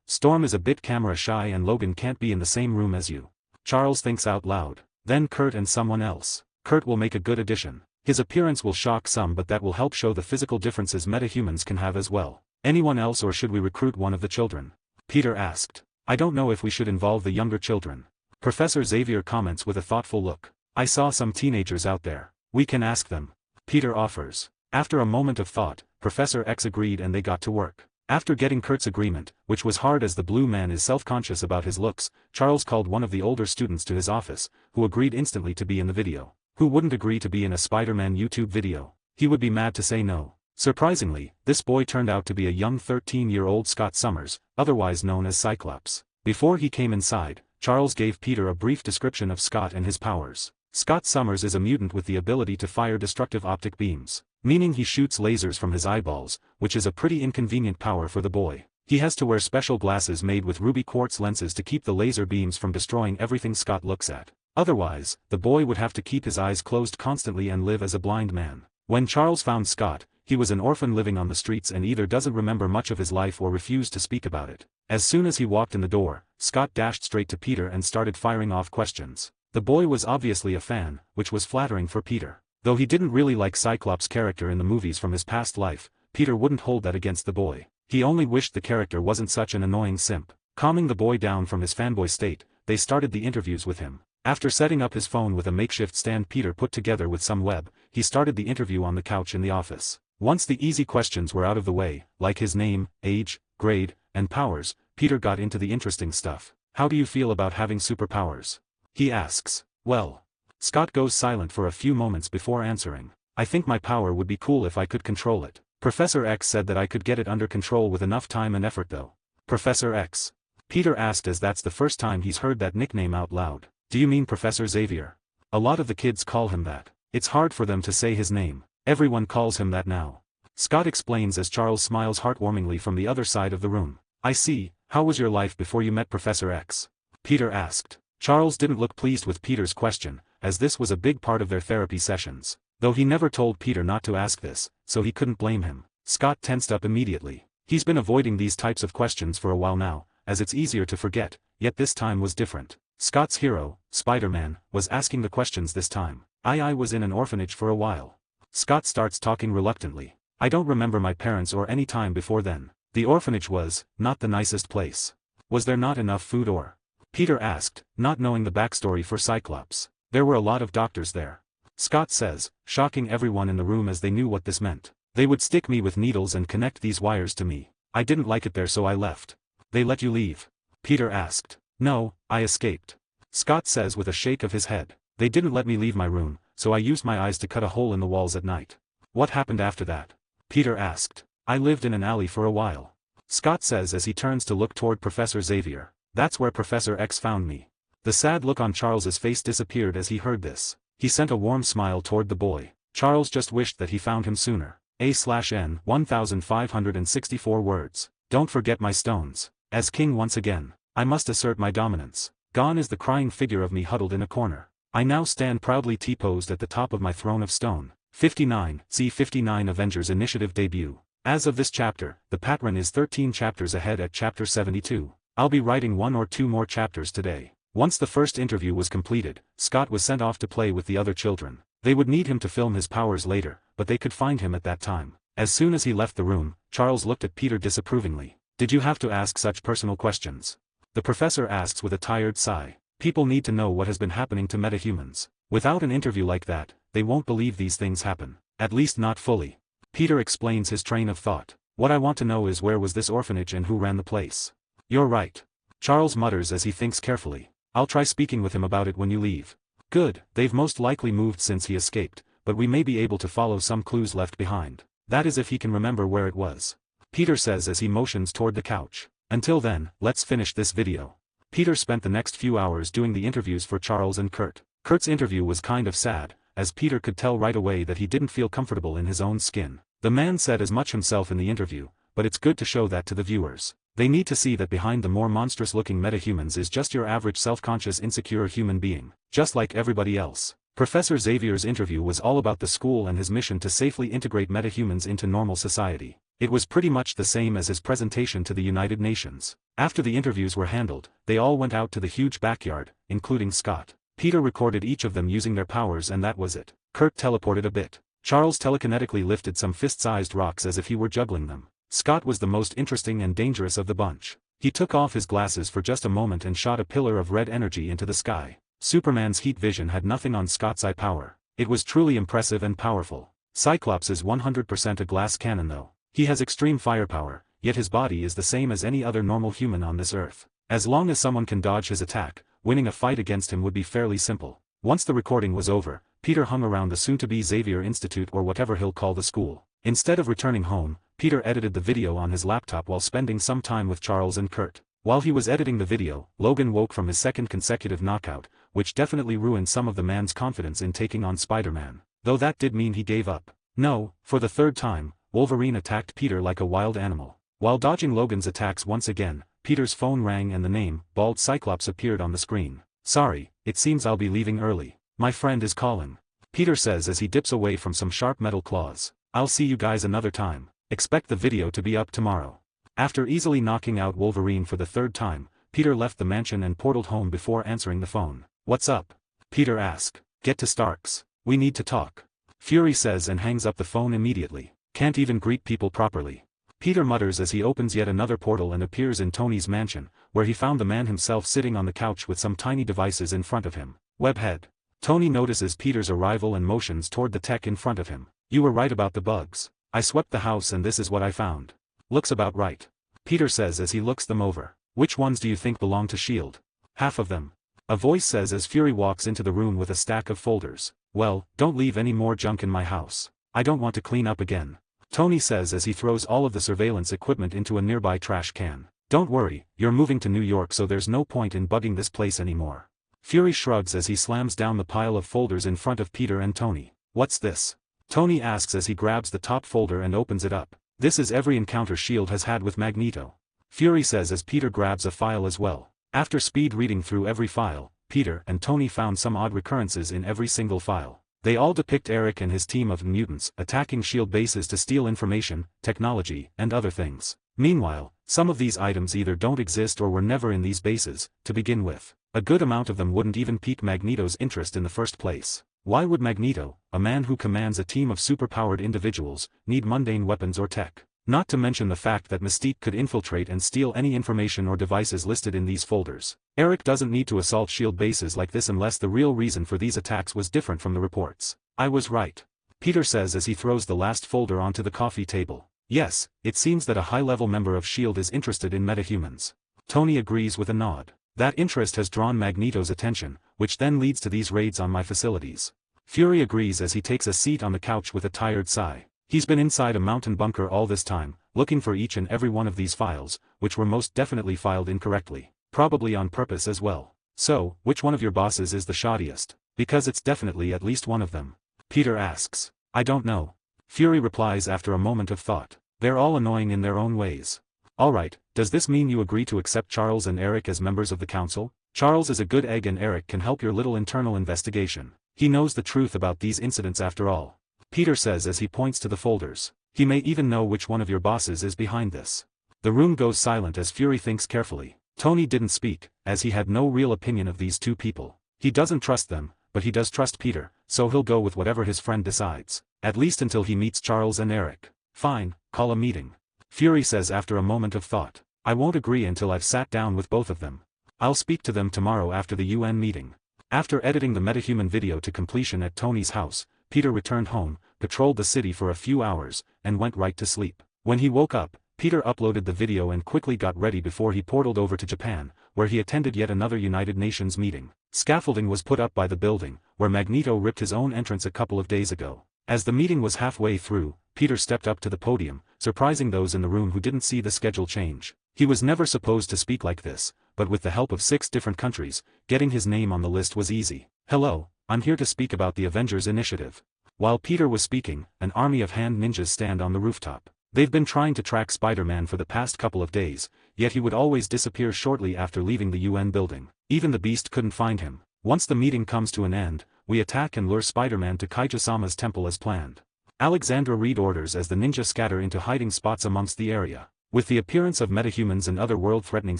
Storm is a bit camera shy and Logan can't be in the same room as you. Charles thinks out loud. Then Kurt and someone else. Kurt will make a good addition. His appearance will shock some, but that will help show the physical differences metahumans can have as well. Anyone else, or should we recruit one of the children? Peter asked. I don't know if we should involve the younger children. Professor Xavier comments with a thoughtful look. I saw some teenagers out there. We can ask them. Peter offers. After a moment of thought, Professor X agreed and they got to work. After getting Kurt's agreement, which was hard as the blue man is self-conscious about his looks, Charles called one of the older students to his office, who agreed instantly to be in the video. Who wouldn't agree to be in a Spider-Man YouTube video? He would be mad to say no. Surprisingly, this boy turned out to be a young 13-year-old Scott Summers, otherwise known as Cyclops. Before he came inside, Charles gave Peter a brief description of Scott and his powers. Scott Summers is a mutant with the ability to fire destructive optic beams, meaning he shoots lasers from his eyeballs, which is a pretty inconvenient power for the boy. He has to wear special glasses made with ruby quartz lenses to keep the laser beams from destroying everything Scott looks at. Otherwise, the boy would have to keep his eyes closed constantly and live as a blind man. When Charles found Scott, he was an orphan living on the streets and either doesn't remember much of his life or refused to speak about it. As soon as he walked in the door, Scott dashed straight to Peter and started firing off questions. The boy was obviously a fan, which was flattering for Peter. Though he didn't really like Cyclops' character in the movies from his past life, Peter wouldn't hold that against the boy. He only wished the character wasn't such an annoying simp. Calming the boy down from his fanboy state, they started the interviews with him. After setting up his phone with a makeshift stand Peter put together with some web, he started the interview on the couch in the office. Once the easy questions were out of the way, like his name, age, grade, and powers, Peter got into the interesting stuff. How do you feel about having superpowers? He asks. Well. Scott goes silent for a few moments before answering. I think my power would be cool if I could control it. Professor X said that I could get it under control with enough time and effort though. Professor X? Peter asked as that's the first time he's heard that nickname out loud. Do you mean Professor Xavier? A lot of the kids call him that. It's hard for them to say his name. Everyone calls him that now. Scott explains as Charles smiles heartwarmingly from the other side of the room. I see. How was your life before you met Professor X? Peter asked. Charles didn't look pleased with Peter's question, as this was a big part of their therapy sessions. Though he never told Peter not to ask this, so he couldn't blame him. Scott tensed up immediately. He's been avoiding these types of questions for a while now, as it's easier to forget, yet this time was different. Scott's hero, Spider-Man, was asking the questions this time. I was in an orphanage for a while. Scott starts talking reluctantly. I don't remember my parents or any time before then. The orphanage was not the nicest place. Was there not enough food or? Peter asked, not knowing the backstory for Cyclops. There were a lot of doctors there. Scott says, shocking everyone in the room as they knew what this meant. They would stick me with needles and connect these wires to me. I didn't like it there so I left. They let you leave? Peter asked. No, I escaped. Scott says with a shake of his head. They didn't let me leave my room, so I used my eyes to cut a hole in the walls at night. What happened after that? Peter asked. I lived in an alley for a while. Scott says as he turns to look toward Professor Xavier. That's where Professor X found me. The sad look on Charles's face disappeared as he heard this. He sent a warm smile toward the boy. Charles just wished that he found him sooner. A/N 1564 words. Don't forget my stones. As king once again, I must assert my dominance. Gone is the crying figure of me huddled in a corner. I now stand proudly T-posed at the top of my throne of stone. 59, C59 Avengers Initiative Debut. As of this chapter, the pattern is 13 chapters ahead at chapter 72. I'll be writing 1 or 2 more chapters today. Once the first interview was completed, Scott was sent off to play with the other children. They would need him to film his powers later, but they could find him at that time. As soon as he left the room, Charles looked at Peter disapprovingly. Did you have to ask such personal questions? The professor asks with a tired sigh. People need to know what has been happening to metahumans. Without an interview like that, they won't believe these things happen. At least not fully. Peter explains his train of thought. What I want to know is where was this orphanage and who ran the place? You're right. Charles mutters as he thinks carefully. I'll try speaking with him about it when you leave. Good, they've most likely moved since he escaped, but we may be able to follow some clues left behind. That is if he can remember where it was. Peter says as he motions toward the couch. Until then, let's finish this video. Peter spent the next few hours doing the interviews for Charles and Kurt. Kurt's interview was kind of sad, as Peter could tell right away that he didn't feel comfortable in his own skin. The man said as much himself in the interview, but it's good to show that to the viewers. They need to see that behind the more monstrous-looking metahumans is just your average self-conscious insecure human being, just like everybody else. Professor Xavier's interview was all about the school and his mission to safely integrate metahumans into normal society. It was pretty much the same as his presentation to the United Nations. After the interviews were handled, they all went out to the huge backyard, including Scott. Peter recorded each of them using their powers and that was it. Kurt teleported a bit. Charles telekinetically lifted some fist-sized rocks as if he were juggling them. Scott was the most interesting and dangerous of the bunch. He took off his glasses for just a moment and shot a pillar of red energy into the sky. Superman's heat vision had nothing on Scott's eye power. It was truly impressive and powerful. Cyclops is 100% a glass cannon though. He has extreme firepower, yet his body is the same as any other normal human on this earth. As long as someone can dodge his attack, winning a fight against him would be fairly simple. Once the recording was over, Peter hung around the soon-to-be Xavier Institute or whatever he'll call the school. Instead of returning home, Peter edited the video on his laptop while spending some time with Charles and Kurt. While he was editing the video, Logan woke from his second consecutive knockout, which definitely ruined some of the man's confidence in taking on Spider-Man. Though that did mean he gave up. No, for the third time, Wolverine attacked Peter like a wild animal. While dodging Logan's attacks once again, Peter's phone rang and the name, Bald Cyclops, appeared on the screen. "Sorry, it seems I'll be leaving early. My friend is calling," Peter says as he dips away from some sharp metal claws. "I'll see you guys another time. Expect the video to be up tomorrow." After easily knocking out Wolverine for the third time, Peter left the mansion and portaled home before answering the phone. "What's up?" Peter asks. "Get to Stark's. We need to talk," Fury says and hangs up the phone immediately. "Can't even greet people properly." Peter mutters as he opens yet another portal and appears in Tony's mansion, where he found the man himself sitting on the couch with some tiny devices in front of him. Webhead. Tony notices Peter's arrival and motions toward the tech in front of him. "You were right about the bugs. I swept the house and this is what I found." "Looks about right," Peter says as he looks them over. "Which ones do you think belong to S.H.I.E.L.D.? "Half of them," a voice says as Fury walks into the room with a stack of folders. "Well, don't leave any more junk in my house. I don't want to clean up again," Tony says as he throws all of the surveillance equipment into a nearby trash can. "Don't worry, you're moving to New York so there's no point in bugging this place anymore." Fury shrugs as he slams down the pile of folders in front of Peter and Tony. "What's this?" Tony asks as he grabs the top folder and opens it up. "This is every encounter S.H.I.E.L.D. has had with Magneto," Fury says as Peter grabs a file as well. After speed reading through every file, Peter and Tony found some odd recurrences in every single file. They all depict Eric and his team of mutants attacking S.H.I.E.L.D. bases to steal information, technology, and other things. Meanwhile, some of these items either don't exist or were never in these bases, to begin with. A good amount of them wouldn't even pique Magneto's interest in the first place. Why would Magneto, a man who commands a team of superpowered individuals, need mundane weapons or tech? Not to mention the fact that Mystique could infiltrate and steal any information or devices listed in these folders. Eric doesn't need to assault S.H.I.E.L.D. bases like this unless the real reason for these attacks was different from the reports. "I was right," Peter says as he throws the last folder onto the coffee table. "Yes, it seems that a high-level member of S.H.I.E.L.D. is interested in metahumans." Tony agrees with a nod. "That interest has drawn Magneto's attention, which then leads to these raids on my facilities." Fury agrees as he takes a seat on the couch with a tired sigh. He's been inside a mountain bunker all this time, looking for each and every one of these files, which were most definitely filed incorrectly. Probably on purpose as well. "So, which one of your bosses is the shoddiest? Because it's definitely at least one of them," Peter asks. "I don't know," Fury replies after a moment of thought. "They're all annoying in their own ways." "Alright, does this mean you agree to accept Charles and Eric as members of the council? Charles is a good egg and Eric can help your little internal investigation. He knows the truth about these incidents after all," Peter says as he points to the folders. "He may even know which one of your bosses is behind this." The room goes silent as Fury thinks carefully. Tony didn't speak, as he had no real opinion of these two people. He doesn't trust them, but he does trust Peter, so he'll go with whatever his friend decides. At least until he meets Charles and Eric. "Fine, call a meeting," Fury says after a moment of thought. "I won't agree until I've sat down with both of them. I'll speak to them tomorrow after the UN meeting." After editing the metahuman video to completion at Tony's house, Peter returned home, patrolled the city for a few hours, and went right to sleep. When he woke up, Peter uploaded the video and quickly got ready before he portaled over to Japan, where he attended yet another United Nations meeting. Scaffolding was put up by the building, where Magneto ripped his own entrance a couple of days ago. As the meeting was halfway through, Peter stepped up to the podium, surprising those in the room who didn't see the schedule change. He was never supposed to speak like this, but with the help of 6 different countries, getting his name on the list was easy. "Hello, I'm here to speak about the Avengers initiative. While Peter was speaking, an army of hand ninjas stand on the rooftop. They've been trying to track Spider-Man for the past couple of days, yet he would always disappear shortly after leaving the UN building. Even the Beast couldn't find him. Once the meeting comes to an end, we attack and lure Spider-Man to Kaiju-sama's temple as planned. Alexandra read orders as the ninja scatter into hiding spots amongst the area. With the appearance of metahumans and other world-threatening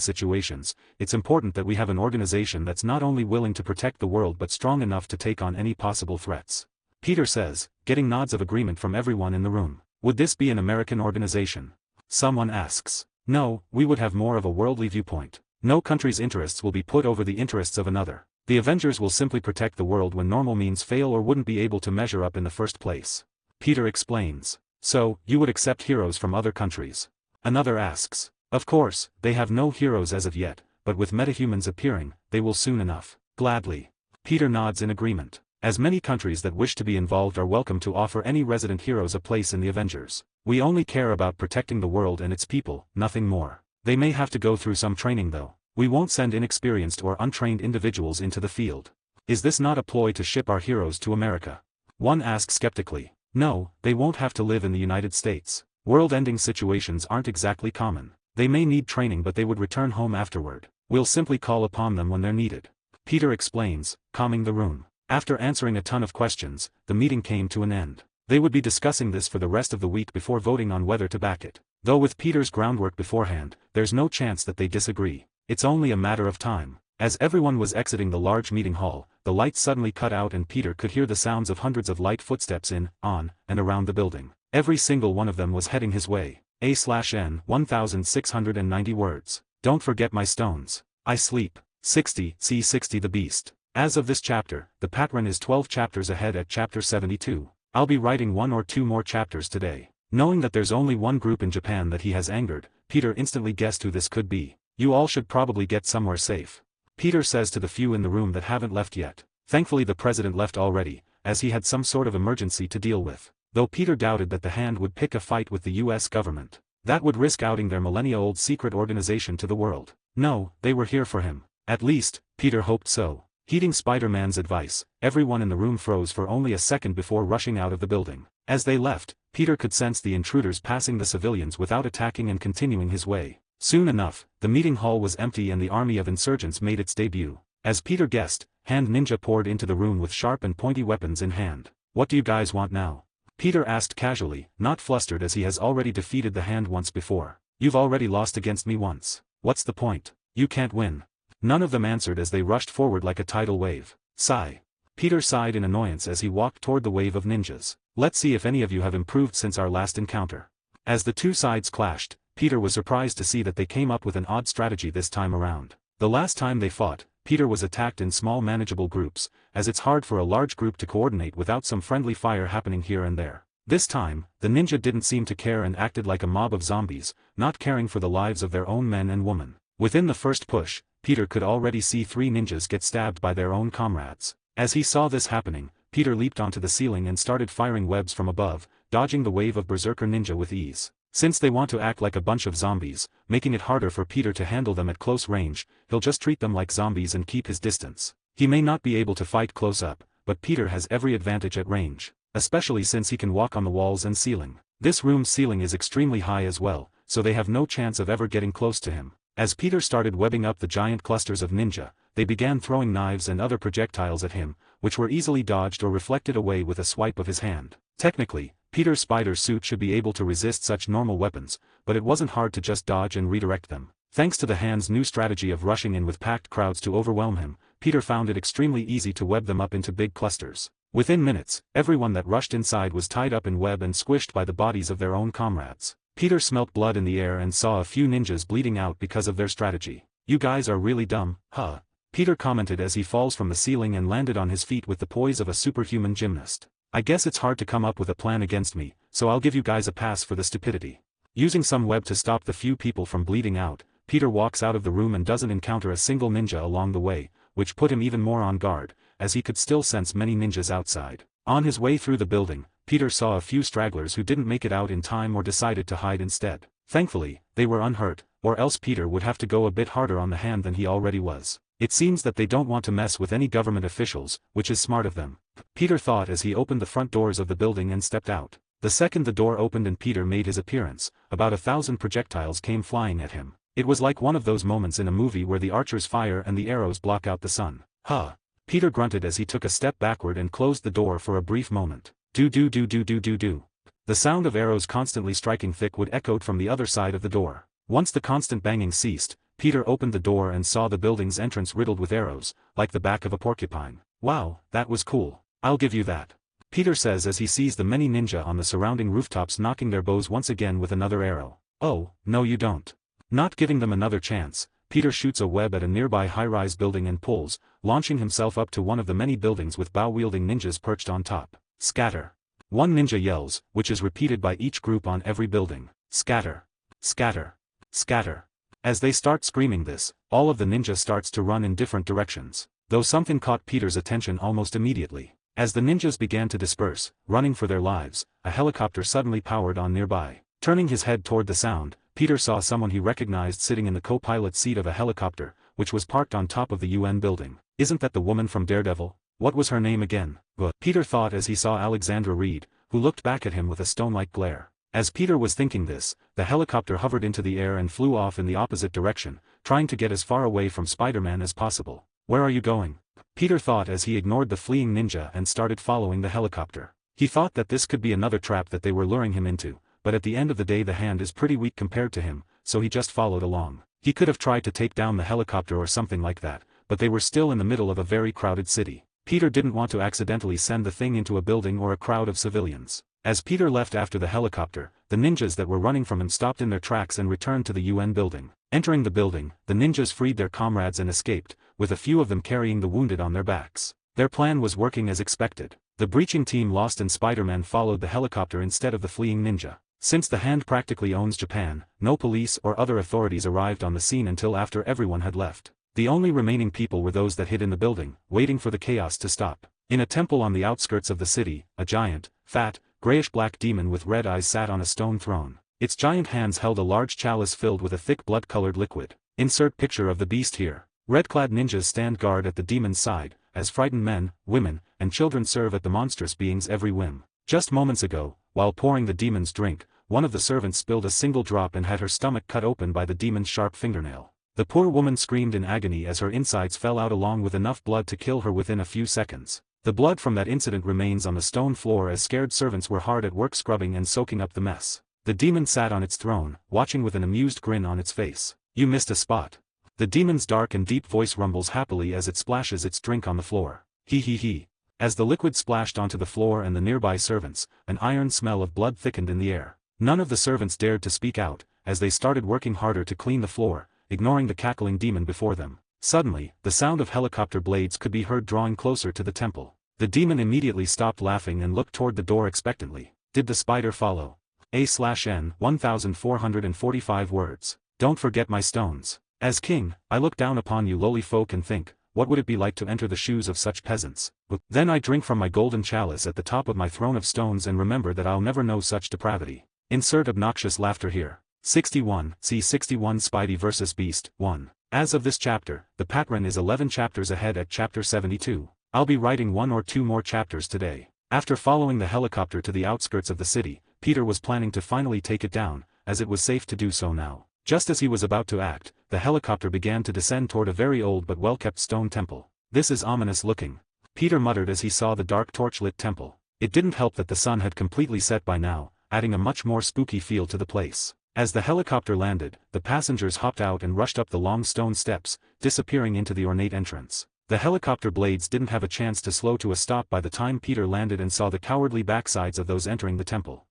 situations, it's important that we have an organization that's not only willing to protect the world but strong enough to take on any possible threats. Peter says, getting nods of agreement from everyone in the room. Would this be an American organization? Someone asks. No, we would have more of a worldly viewpoint. No country's interests will be put over the interests of another. The Avengers will simply protect the world when normal means fail or wouldn't be able to measure up in the first place. Peter explains. So, you would accept heroes from other countries? Another asks. Of course, they have no heroes as of yet, but with metahumans appearing, they will soon enough. Gladly. Peter nods in agreement. As many countries that wish to be involved are welcome to offer any resident heroes a place in the Avengers. We only care about protecting the world and its people, nothing more. They may have to go through some training though. We won't send inexperienced or untrained individuals into the field. Is this not a ploy to ship our heroes to America? One asks skeptically. No, they won't have to live in the United States. World-ending situations aren't exactly common. They may need training but they would return home afterward. We'll simply call upon them when they're needed. Peter explains, calming the room. After answering a ton of questions, the meeting came to an end. They would be discussing this for the rest of the week before voting on whether to back it. Though with Peter's groundwork beforehand, there's no chance that they disagree. It's only a matter of time. As everyone was exiting the large meeting hall, the lights suddenly cut out and Peter could hear the sounds of hundreds of light footsteps in, on, and around the building. Every single one of them was heading his way. A/N 1690 words. Don't forget my stones. I sleep. 60, C60 the Beast. As of this chapter, the pattern is 12 chapters ahead at chapter 72. I'll be writing 1 or 2 more chapters today. Knowing that there's only one group in Japan that he has angered, Peter instantly guessed who this could be. You all should probably get somewhere safe. Peter says to the few in the room that haven't left yet. Thankfully the president left already, as he had some sort of emergency to deal with. Though Peter doubted that the Hand would pick a fight with the US government. That would risk outing their millennia-old secret organization to the world. No, they were here for him. At least, Peter hoped so. Heeding Spider-Man's advice, everyone in the room froze for only a second before rushing out of the building. As they left, Peter could sense the intruders passing the civilians without attacking and continuing his way. Soon enough, the meeting hall was empty and the army of insurgents made its debut. As Peter guessed, Hand Ninja poured into the room with sharp and pointy weapons in hand. What do you guys want now? Peter asked casually, not flustered as he has already defeated the Hand once before. You've already lost against me once. What's the point? You can't win. None of them answered as they rushed forward like a tidal wave. Sigh. Peter sighed in annoyance as he walked toward the wave of ninjas. Let's see if any of you have improved since our last encounter. As the two sides clashed, Peter was surprised to see that they came up with an odd strategy this time around. The last time they fought, Peter was attacked in small manageable groups, as it's hard for a large group to coordinate without some friendly fire happening here and there. This time, the ninja didn't seem to care and acted like a mob of zombies, not caring for the lives of their own men and women. Within the first push, Peter could already see 3 ninjas get stabbed by their own comrades. As he saw this happening, Peter leaped onto the ceiling and started firing webs from above, dodging the wave of berserker ninja with ease. Since they want to act like a bunch of zombies, making it harder for Peter to handle them at close range, he'll just treat them like zombies and keep his distance. He may not be able to fight close up, but Peter has every advantage at range, especially since he can walk on the walls and ceiling. This room's ceiling is extremely high as well, so they have no chance of ever getting close to him. As Peter started webbing up the giant clusters of ninja, they began throwing knives and other projectiles at him, which were easily dodged or reflected away with a swipe of his hand. Technically, Peter's spider suit should be able to resist such normal weapons, but it wasn't hard to just dodge and redirect them. Thanks to the Hand's new strategy of rushing in with packed crowds to overwhelm him, Peter found it extremely easy to web them up into big clusters. Within minutes, everyone that rushed inside was tied up in web and squished by the bodies of their own comrades. Peter smelt blood in the air and saw a few ninjas bleeding out because of their strategy. You guys are really dumb, huh? Peter commented as he falls from the ceiling and landed on his feet with the poise of a superhuman gymnast. I guess it's hard to come up with a plan against me, so I'll give you guys a pass for the stupidity. Using some web to stop the few people from bleeding out, Peter walks out of the room and doesn't encounter a single ninja along the way, which put him even more on guard, as he could still sense many ninjas outside. On his way through the building, Peter saw a few stragglers who didn't make it out in time or decided to hide instead. Thankfully, they were unhurt, or else Peter would have to go a bit harder on the Hand than he already was. It seems that they don't want to mess with any government officials, which is smart of them. Peter thought as he opened the front doors of the building and stepped out. The second the door opened and Peter made his appearance, about 1,000 projectiles came flying at him. It was like one of those moments in a movie where the archers fire and the arrows block out the sun. Huh. Peter grunted as he took a step backward and closed the door for a brief moment. Do. The sound of arrows constantly striking thick wood echoed from the other side of the door. Once the constant banging ceased, Peter opened the door and saw the building's entrance riddled with arrows, like the back of a porcupine. Wow, that was cool. I'll give you that. Peter says as he sees the many ninja on the surrounding rooftops knocking their bows once again with another arrow. Oh, no you don't. Not giving them another chance, Peter shoots a web at a nearby high-rise building and pulls, launching himself up to one of the many buildings with bow-wielding ninjas perched on top. Scatter. One ninja yells, which is repeated by each group on every building. Scatter. Scatter. Scatter. As they start screaming this, all of the ninja starts to run in different directions, though something caught Peter's attention almost immediately. As the ninjas began to disperse, running for their lives, a helicopter suddenly powered on nearby. Turning his head toward the sound, Peter saw someone he recognized sitting in the co-pilot seat of a helicopter, which was parked on top of the UN building. Isn't that the woman from Daredevil? What was her name again? Peter thought as he saw Alexandra Reed, who looked back at him with a stone-like glare. As Peter was thinking this, the helicopter hovered into the air and flew off in the opposite direction, trying to get as far away from Spider-Man as possible. Where are you going? Peter thought as he ignored the fleeing ninja and started following the helicopter. He thought that this could be another trap that they were luring him into, but at the end of the day the hand is pretty weak compared to him, so he just followed along. He could have tried to take down the helicopter or something like that, but they were still in the middle of a very crowded city. Peter didn't want to accidentally send the thing into a building or a crowd of civilians. As Peter left after the helicopter, the ninjas that were running from him stopped in their tracks and returned to the UN building. Entering the building, the ninjas freed their comrades and escaped, with a few of them carrying the wounded on their backs. Their plan was working as expected. The breaching team lost and Spider-Man followed the helicopter instead of the fleeing ninja. Since the Hand practically owns Japan, no police or other authorities arrived on the scene until after everyone had left. The only remaining people were those that hid in the building, waiting for the chaos to stop. In a temple on the outskirts of the city, a giant, fat, grayish-black demon with red eyes sat on a stone throne. Its giant hands held a large chalice filled with a thick blood-colored liquid. Insert picture of the beast here. Red-clad ninjas stand guard at the demon's side, as frightened men, women, and children serve at the monstrous being's every whim. Just moments ago, while pouring the demon's drink, one of the servants spilled a single drop and had her stomach cut open by the demon's sharp fingernail. The poor woman screamed in agony as her insides fell out along with enough blood to kill her within a few seconds. The blood from that incident remains on the stone floor as scared servants were hard at work scrubbing and soaking up the mess. The demon sat on its throne, watching with an amused grin on its face. You missed a spot. The demon's dark and deep voice rumbles happily as it splashes its drink on the floor. He. As the liquid splashed onto the floor and the nearby servants, an iron smell of blood thickened in the air. None of the servants dared to speak out, as they started working harder to clean the floor, ignoring the cackling demon before them. Suddenly, the sound of helicopter blades could be heard drawing closer to the temple. The demon immediately stopped laughing and looked toward the door expectantly. Did the spider follow? A/N 1445 words. Don't forget my stones. As king, I look down upon you lowly folk and think, what would it be like to enter the shoes of such peasants? Then I drink from my golden chalice at the top of my throne of stones and remember that I'll never know such depravity. Insert obnoxious laughter here. 61, see 61 Spidey vs. Beast, 1. As of this chapter, the pattern is 11 chapters ahead at chapter 72. I'll be writing 1 or 2 more chapters today. After following the helicopter to the outskirts of the city, Peter was planning to finally take it down, as it was safe to do so now. Just as he was about to act, the helicopter began to descend toward a very old but well-kept stone temple. This is ominous looking. Peter muttered as he saw the dark torch-lit temple. It didn't help that the sun had completely set by now, adding a much more spooky feel to the place. As the helicopter landed, the passengers hopped out and rushed up the long stone steps, disappearing into the ornate entrance. The helicopter blades didn't have a chance to slow to a stop by the time Peter landed and saw the cowardly backsides of those entering the temple.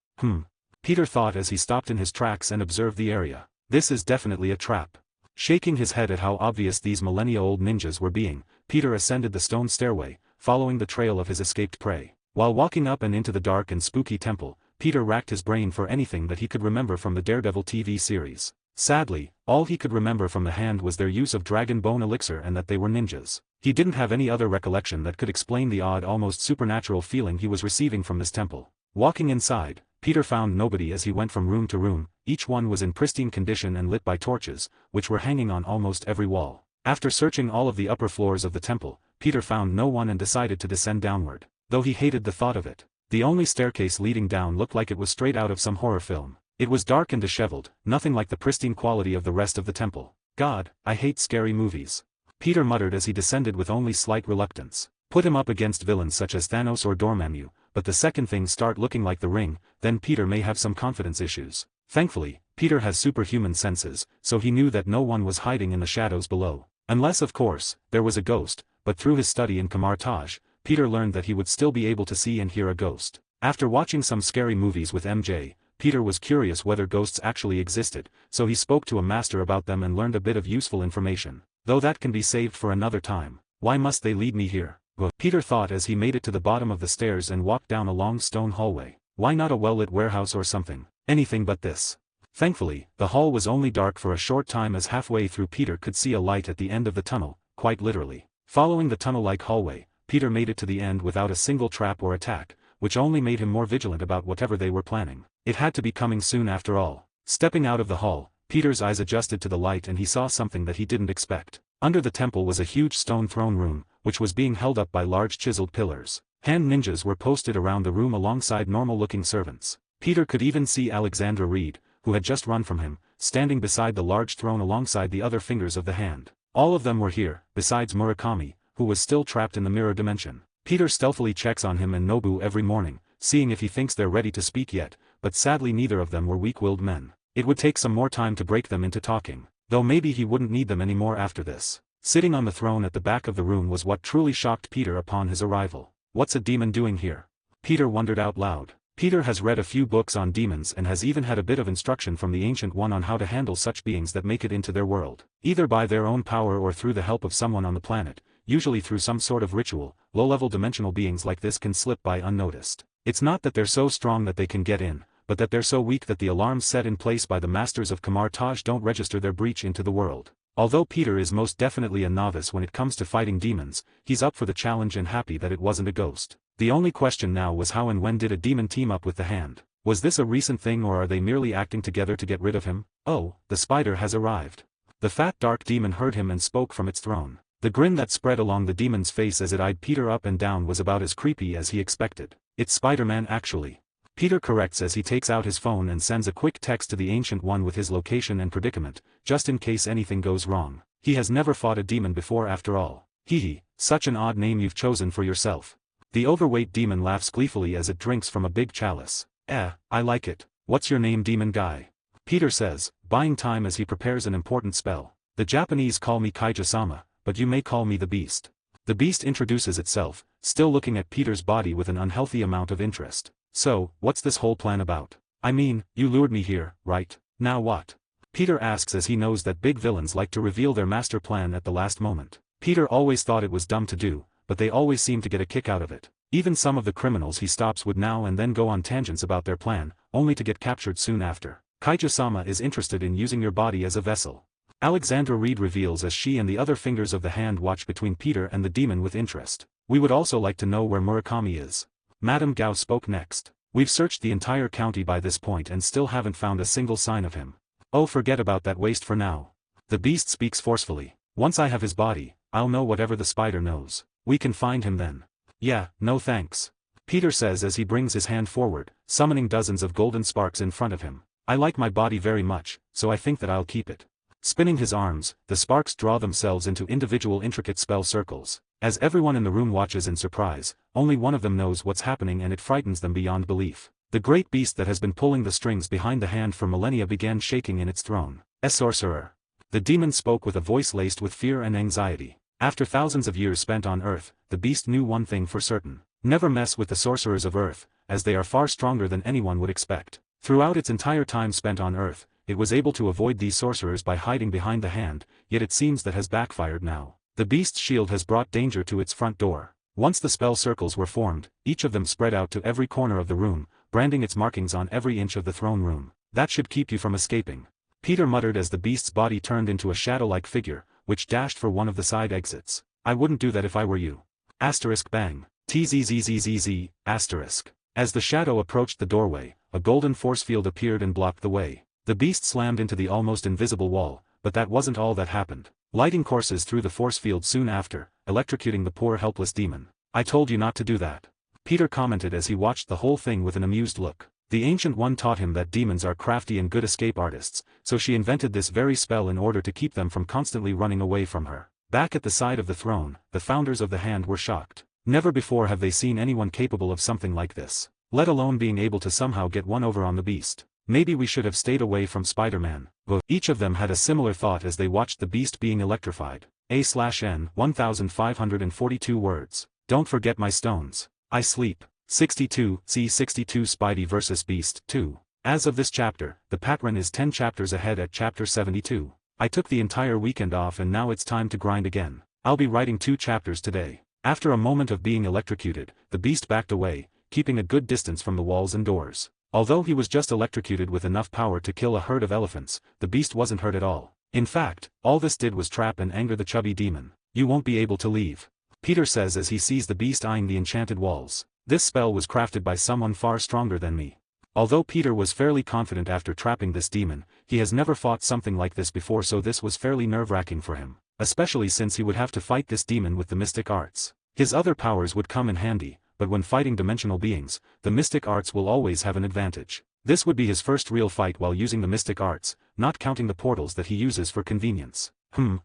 Peter thought as he stopped in his tracks and observed the area. This is definitely a trap. Shaking his head at how obvious these millennia-old ninjas were being, Peter ascended the stone stairway, following the trail of his escaped prey. While walking up and into the dark and spooky temple, Peter racked his brain for anything that he could remember from the Daredevil TV series. Sadly, all he could remember from the Hand was their use of dragon bone elixir and that they were ninjas. He didn't have any other recollection that could explain the odd almost supernatural feeling he was receiving from this temple. Walking inside, Peter found nobody as he went from room to room. Each one was in pristine condition and lit by torches, which were hanging on almost every wall. After searching all of the upper floors of the temple, Peter found no one and decided to descend downward, though he hated the thought of it. The only staircase leading down looked like it was straight out of some horror film. It was dark and disheveled, nothing like the pristine quality of the rest of the temple. God, I hate scary movies. Peter muttered as he descended with only slight reluctance. Put him up against villains such as Thanos or Dormammu, but the second things start looking like The Ring, then Peter may have some confidence issues. Thankfully, Peter has superhuman senses, so he knew that no one was hiding in the shadows below. Unless of course, there was a ghost, but through his study in Kamar-Taj, Peter learned that he would still be able to see and hear a ghost. After watching some scary movies with MJ, Peter was curious whether ghosts actually existed, so he spoke to a master about them and learned a bit of useful information. Though that can be saved for another time. Why must they lead me here? Peter thought as he made it to the bottom of the stairs and walked down a long stone hallway. Why not a well-lit warehouse or something? Anything but this. Thankfully, the hall was only dark for a short time, as halfway through Peter could see a light at the end of the tunnel, quite literally. Following the tunnel-like hallway, Peter made it to the end without a single trap or attack, which only made him more vigilant about whatever they were planning. It had to be coming soon after all. Stepping out of the hall, Peter's eyes adjusted to the light and he saw something that he didn't expect. Under the temple was a huge stone throne room, which was being held up by large chiseled pillars. Hand ninjas were posted around the room alongside normal-looking servants. Peter could even see Alexandra Reed, who had just run from him, standing beside the large throne alongside the other fingers of the hand. All of them were here, besides Murakami, who was still trapped in the mirror dimension. Peter stealthily checks on him and Nobu every morning, seeing if he thinks they're ready to speak yet, but sadly neither of them were weak-willed men. It would take some more time to break them into talking, though maybe he wouldn't need them anymore after this. Sitting on the throne at the back of the room was what truly shocked Peter upon his arrival. What's a demon doing here? Peter wondered out loud. Peter has read a few books on demons and has even had a bit of instruction from the Ancient One on how to handle such beings that make it into their world. Either by their own power or through the help of someone on the planet, usually through some sort of ritual. Low-level dimensional beings like this can slip by unnoticed. It's not that they're so strong that they can get in, but that they're so weak that the alarms set in place by the masters of Kamar-Taj don't register their breach into the world. Although Peter is most definitely a novice when it comes to fighting demons, he's up for the challenge and happy that it wasn't a ghost. The only question now was how and when did a demon team up with the Hand? Was this a recent thing or are they merely acting together to get rid of him? Oh, the spider has arrived. The fat dark demon heard him and spoke from its throne. The grin that spread along the demon's face as it eyed Peter up and down was about as creepy as he expected. It's Spider-Man actually. Peter corrects as he takes out his phone and sends a quick text to the Ancient One with his location and predicament, just in case anything goes wrong. He has never fought a demon before after all. Hee, such an odd name you've chosen for yourself. The overweight demon laughs gleefully as it drinks from a big chalice. I like it. What's your name, demon guy? Peter says, buying time as he prepares an important spell. The Japanese call me Kaija-sama, but you may call me the Beast. The Beast introduces itself, still looking at Peter's body with an unhealthy amount of interest. So, what's this whole plan about? I mean, you lured me here, right? Now what? Peter asks as he knows that big villains like to reveal their master plan at the last moment. Peter always thought it was dumb to do, but they always seem to get a kick out of it. Even some of the criminals he stops would now and then go on tangents about their plan, only to get captured soon after. Kaija-sama is interested in using your body as a vessel. Alexandra Reed reveals as she and the other fingers of the Hand watch between Peter and the demon with interest. We would also like to know where Murakami is. Madame Gao spoke next. We've searched the entire county by this point and still haven't found a single sign of him. Oh, forget about that waste for now. The Beast speaks forcefully. Once I have his body, I'll know whatever the spider knows. We can find him then. Yeah, no thanks. Peter says as he brings his hand forward, summoning dozens of golden sparks in front of him. I like my body very much, so I think that I'll keep it. Spinning his arms, the sparks draw themselves into individual intricate spell circles. As everyone in the room watches in surprise, only one of them knows what's happening and it frightens them beyond belief. The great beast that has been pulling the strings behind the Hand for millennia began shaking in its throne. A sorcerer. The demon spoke with a voice laced with fear and anxiety. After thousands of years spent on Earth, the beast knew one thing for certain. Never mess with the sorcerers of Earth, as they are far stronger than anyone would expect. Throughout its entire time spent on Earth, it was able to avoid these sorcerers by hiding behind the Hand, yet it seems that has backfired now. The beast's shield has brought danger to its front door. Once the spell circles were formed, each of them spread out to every corner of the room, branding its markings on every inch of the throne room. That should keep you from escaping. Peter muttered as the beast's body turned into a shadow-like figure, which dashed for one of the side exits. I wouldn't do that if I were you. Asterisk bang. TZZZZZ, asterisk. As the shadow approached the doorway, a golden force field appeared and blocked the way. The beast slammed into the almost invisible wall, but that wasn't all that happened. Lighting courses through the force field soon after, electrocuting the poor helpless demon. "I told you not to do that," Peter commented as he watched the whole thing with an amused look. The Ancient One taught him that demons are crafty and good escape artists, so she invented this very spell in order to keep them from constantly running away from her. Back at the side of the throne, the founders of the Hand were shocked. Never before have they seen anyone capable of something like this, let alone being able to somehow get one over on the Beast. "Maybe we should have stayed away from Spider-Man." Each of them had a similar thought as they watched the Beast being electrified. A/N 1542 words. "Don't forget my stones. I sleep." 62, C62 Spidey vs. Beast 2. As of this chapter, the pattern is 10 chapters ahead at chapter 72. I took the entire weekend off and now it's time to grind again. I'll be writing 2 chapters today. After a moment of being electrocuted, the Beast backed away, keeping a good distance from the walls and doors. Although he was just electrocuted with enough power to kill a herd of elephants, the Beast wasn't hurt at all. In fact, all this did was trap and anger the chubby demon. "You won't be able to leave," Peter says as he sees the Beast eyeing the enchanted walls. "This spell was crafted by someone far stronger than me." Although Peter was fairly confident after trapping this demon, he has never fought something like this before, so this was fairly nerve-wracking for him, especially since he would have to fight this demon with the mystic arts. His other powers would come in handy, but when fighting dimensional beings, the mystic arts will always have an advantage. This would be his first real fight while using the mystic arts, not counting the portals that he uses for convenience.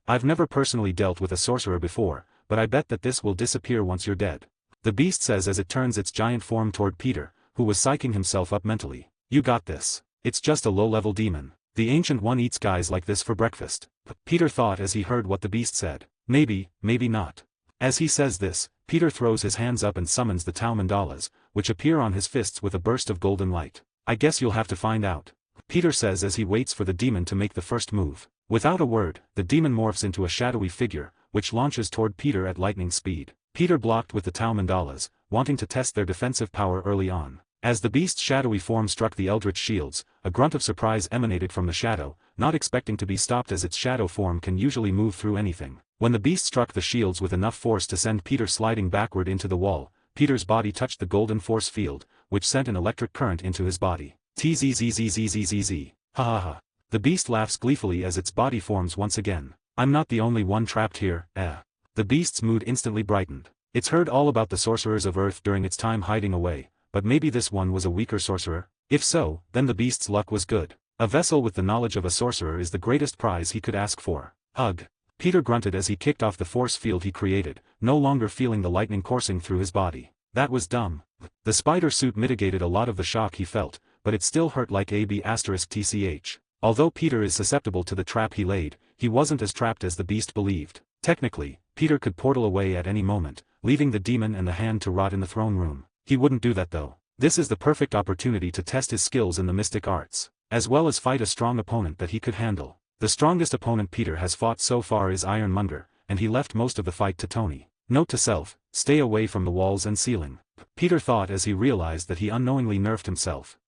I've never personally dealt with a sorcerer before, but I bet that this will disappear once you're dead," the Beast says as it turns its giant form toward Peter, who was psyching himself up mentally. "You got this. It's just a low-level demon. The Ancient One eats guys like this for breakfast." Peter thought as he heard what the Beast said. Maybe, maybe not. As he says this, Peter throws his hands up and summons the Tau Mandalas, which appear on his fists with a burst of golden light. "I guess you'll have to find out," Peter says as he waits for the demon to make the first move. Without a word, the demon morphs into a shadowy figure, which launches toward Peter at lightning speed. Peter blocked with the Tau Mandalas, wanting to test their defensive power early on. As the Beast's shadowy form struck the eldritch shields, a grunt of surprise emanated from the shadow, not expecting to be stopped as its shadow form can usually move through anything. When the Beast struck the shields with enough force to send Peter sliding backward into the wall, Peter's body touched the golden force field, which sent an electric current into his body. "Tzzzzzzzzzz. Ha ha ha." The Beast laughs gleefully as its body forms once again. "I'm not the only one trapped here, eh?" The Beast's mood instantly brightened. It's heard all about the sorcerers of Earth during its time hiding away, but maybe this one was a weaker sorcerer? If so, then the Beast's luck was good. A vessel with the knowledge of a sorcerer is the greatest prize he could ask for. Ugh. Peter grunted as he kicked off the force field he created, no longer feeling the lightning coursing through his body. That was dumb. The spider suit mitigated a lot of the shock he felt, but it still hurt like AB*TCH. Although Peter is susceptible to the trap he laid, he wasn't as trapped as the Beast believed. Technically, Peter could portal away at any moment, leaving the demon and the Hand to rot in the throne room. He wouldn't do that though. This is the perfect opportunity to test his skills in the mystic arts, as well as fight a strong opponent that he could handle. The strongest opponent Peter has fought so far is Ironmonger, and he left most of the fight to Tony. Note to self, stay away from the walls and ceiling. Peter thought as he realized that he unknowingly nerfed himself.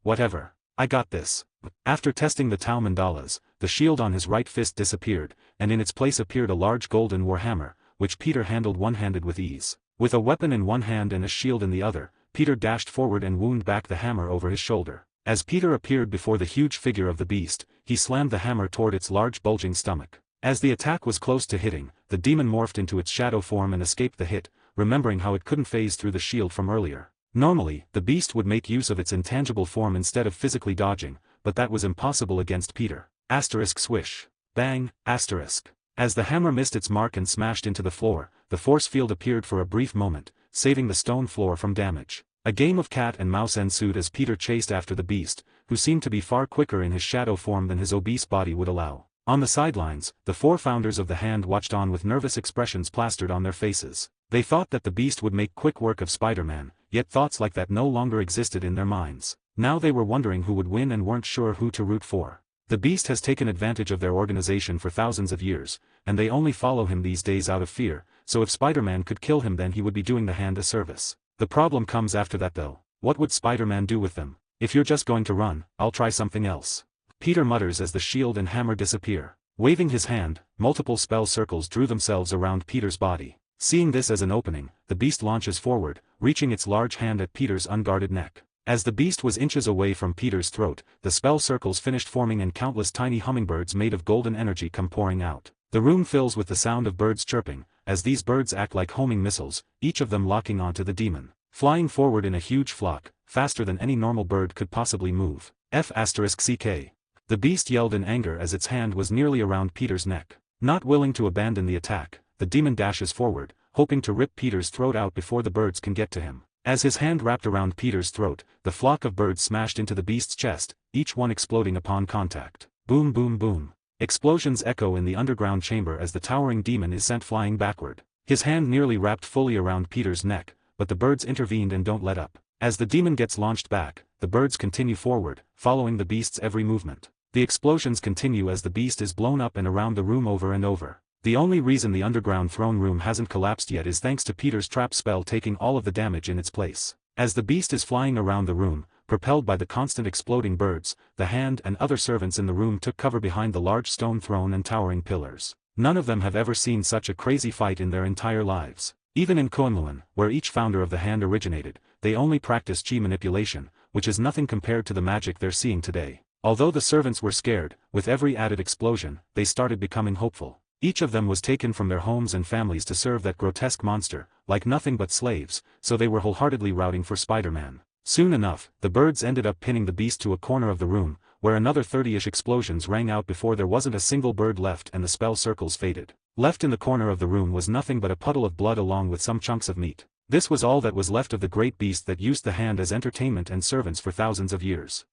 Whatever. I got this. After testing the Tau Mandalas, the shield on his right fist disappeared, and in its place appeared a large golden war hammer, which Peter handled one-handed with ease. With a weapon in one hand and a shield in the other, Peter dashed forward and wound back the hammer over his shoulder. As Peter appeared before the huge figure of the Beast, he slammed the hammer toward its large bulging stomach. As the attack was close to hitting, the demon morphed into its shadow form and escaped the hit, remembering how it couldn't phase through the shield from earlier. Normally, the Beast would make use of its intangible form instead of physically dodging, but that was impossible against Peter. Asterisk swish. Bang, asterisk. As the hammer missed its mark and smashed into the floor, the force field appeared for a brief moment, saving the stone floor from damage. A game of cat and mouse ensued as Peter chased after the Beast, who seemed to be far quicker in his shadow form than his obese body would allow. On the sidelines, the 4 founders of the Hand watched on with nervous expressions plastered on their faces. They thought that the Beast would make quick work of Spider-Man, yet thoughts like that no longer existed in their minds. Now they were wondering who would win and weren't sure who to root for. The Beast has taken advantage of their organization for thousands of years, and they only follow him these days out of fear, so if Spider-Man could kill him then he would be doing the Hand a service. The problem comes after that though. What would Spider-Man do with them? If you're just going to run, I'll try something else. Peter mutters as the shield and hammer disappear. Waving his hand, multiple spell circles drew themselves around Peter's body. Seeing this as an opening, the Beast launches forward, reaching its large hand at Peter's unguarded neck. As the beast was inches away from Peter's throat, the spell circles finished forming and countless tiny hummingbirds made of golden energy come pouring out. The room fills with the sound of birds chirping, as these birds act like homing missiles, each of them locking onto the demon. Flying forward in a huge flock, faster than any normal bird could possibly move. F***ck. The beast yelled in anger as its hand was nearly around Peter's neck. Not willing to abandon the attack, the demon dashes forward, hoping to rip Peter's throat out before the birds can get to him. As his hand wrapped around Peter's throat, the flock of birds smashed into the beast's chest, each one exploding upon contact. Boom boom boom. Explosions echo in the underground chamber as the towering demon is sent flying backward. His hand nearly wrapped fully around Peter's neck, but the birds intervened and don't let up. As the demon gets launched back, the birds continue forward, following the beast's every movement. The explosions continue as the beast is blown up and around the room over and over. The only reason the underground throne room hasn't collapsed yet is thanks to Peter's trap spell taking all of the damage in its place. As the beast is flying around the room, propelled by the constant exploding birds, the hand and other servants in the room took cover behind the large stone throne and towering pillars. None of them have ever seen such a crazy fight in their entire lives. Even in Kunlun, where each founder of the hand originated, they only practice chi manipulation, which is nothing compared to the magic they're seeing today. Although the servants were scared, with every added explosion, they started becoming hopeful. Each of them was taken from their homes and families to serve that grotesque monster, like nothing but slaves, so they were wholeheartedly rooting for Spider-Man. Soon enough, the birds ended up pinning the beast to a corner of the room, where another 30-ish explosions rang out before there wasn't a single bird left and the spell circles faded. Left in the corner of the room was nothing but a puddle of blood along with some chunks of meat. This was all that was left of the great beast that used the hand as entertainment and servants for thousands of years.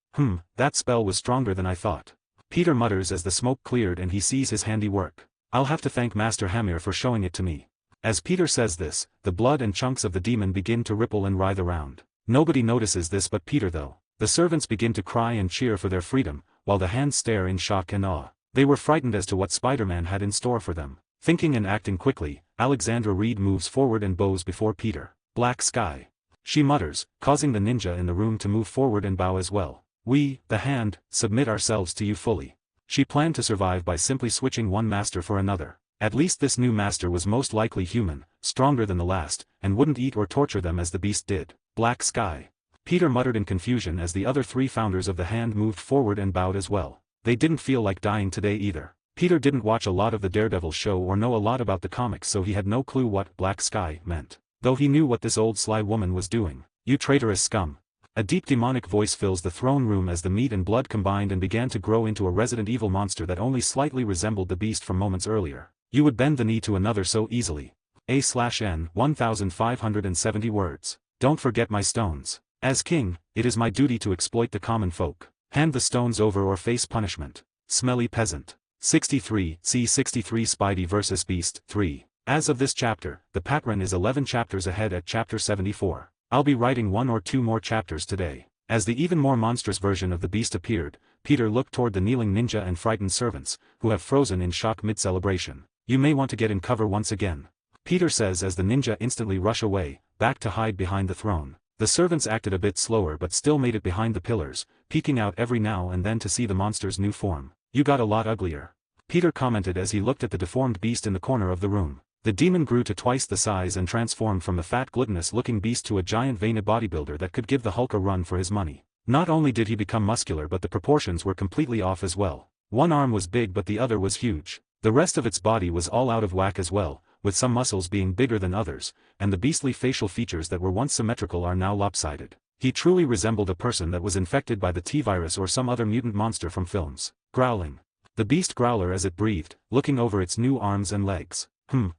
That spell was stronger than I thought. Peter mutters as the smoke cleared and he sees his handiwork. I'll have to thank Master Hamir for showing it to me. As Peter says this, the blood and chunks of the demon begin to ripple and writhe around. Nobody notices this but Peter though. The servants begin to cry and cheer for their freedom, while the hands stare in shock and awe. They were frightened as to what Spider-Man had in store for them. Thinking and acting quickly, Alexandra Reed moves forward and bows before Peter. Black sky. She mutters, causing the ninja in the room to move forward and bow as well. We, the hand, submit ourselves to you fully. She planned to survive by simply switching one master for another. At least this new master was most likely human, stronger than the last, and wouldn't eat or torture them as the beast did. Black sky. Peter muttered in confusion as the other three founders of the hand moved forward and bowed as well. They didn't feel like dying today either. Peter didn't watch a lot of the Daredevil show or know a lot about the comics, so he had no clue what black sky meant. Though he knew what this old sly woman was doing. You traitorous scum. A deep demonic voice fills the throne room as the meat and blood combined and began to grow into a Resident Evil monster that only slightly resembled the beast from moments earlier. You would bend the knee to another so easily. A/N 1570 words. Don't forget my stones. As king, it is my duty to exploit the common folk. Hand the stones over or face punishment. Smelly peasant. 63, C63 Spidey vs Beast 3. As of this chapter, the pattern is 11 chapters ahead at chapter 74. I'll be writing 1 or 2 more chapters today. As the even more monstrous version of the beast appeared, Peter looked toward the kneeling ninja and frightened servants, who have frozen in shock mid-celebration. You may want to get in cover once again. Peter says as the ninja instantly rush away, back to hide behind the throne. The servants acted a bit slower but still made it behind the pillars, peeking out every now and then to see the monster's new form. You got a lot uglier. Peter commented as he looked at the deformed beast in the corner of the room. The demon grew to twice the size and transformed from the fat gluttonous-looking beast to a giant veiny bodybuilder that could give the Hulk a run for his money. Not only did he become muscular but the proportions were completely off as well. One arm was big but the other was huge. The rest of its body was all out of whack as well, with some muscles being bigger than others, and the beastly facial features that were once symmetrical are now lopsided. He truly resembled a person that was infected by the T-virus or some other mutant monster from films. Growling. The beast growler as it breathed, looking over its new arms and legs.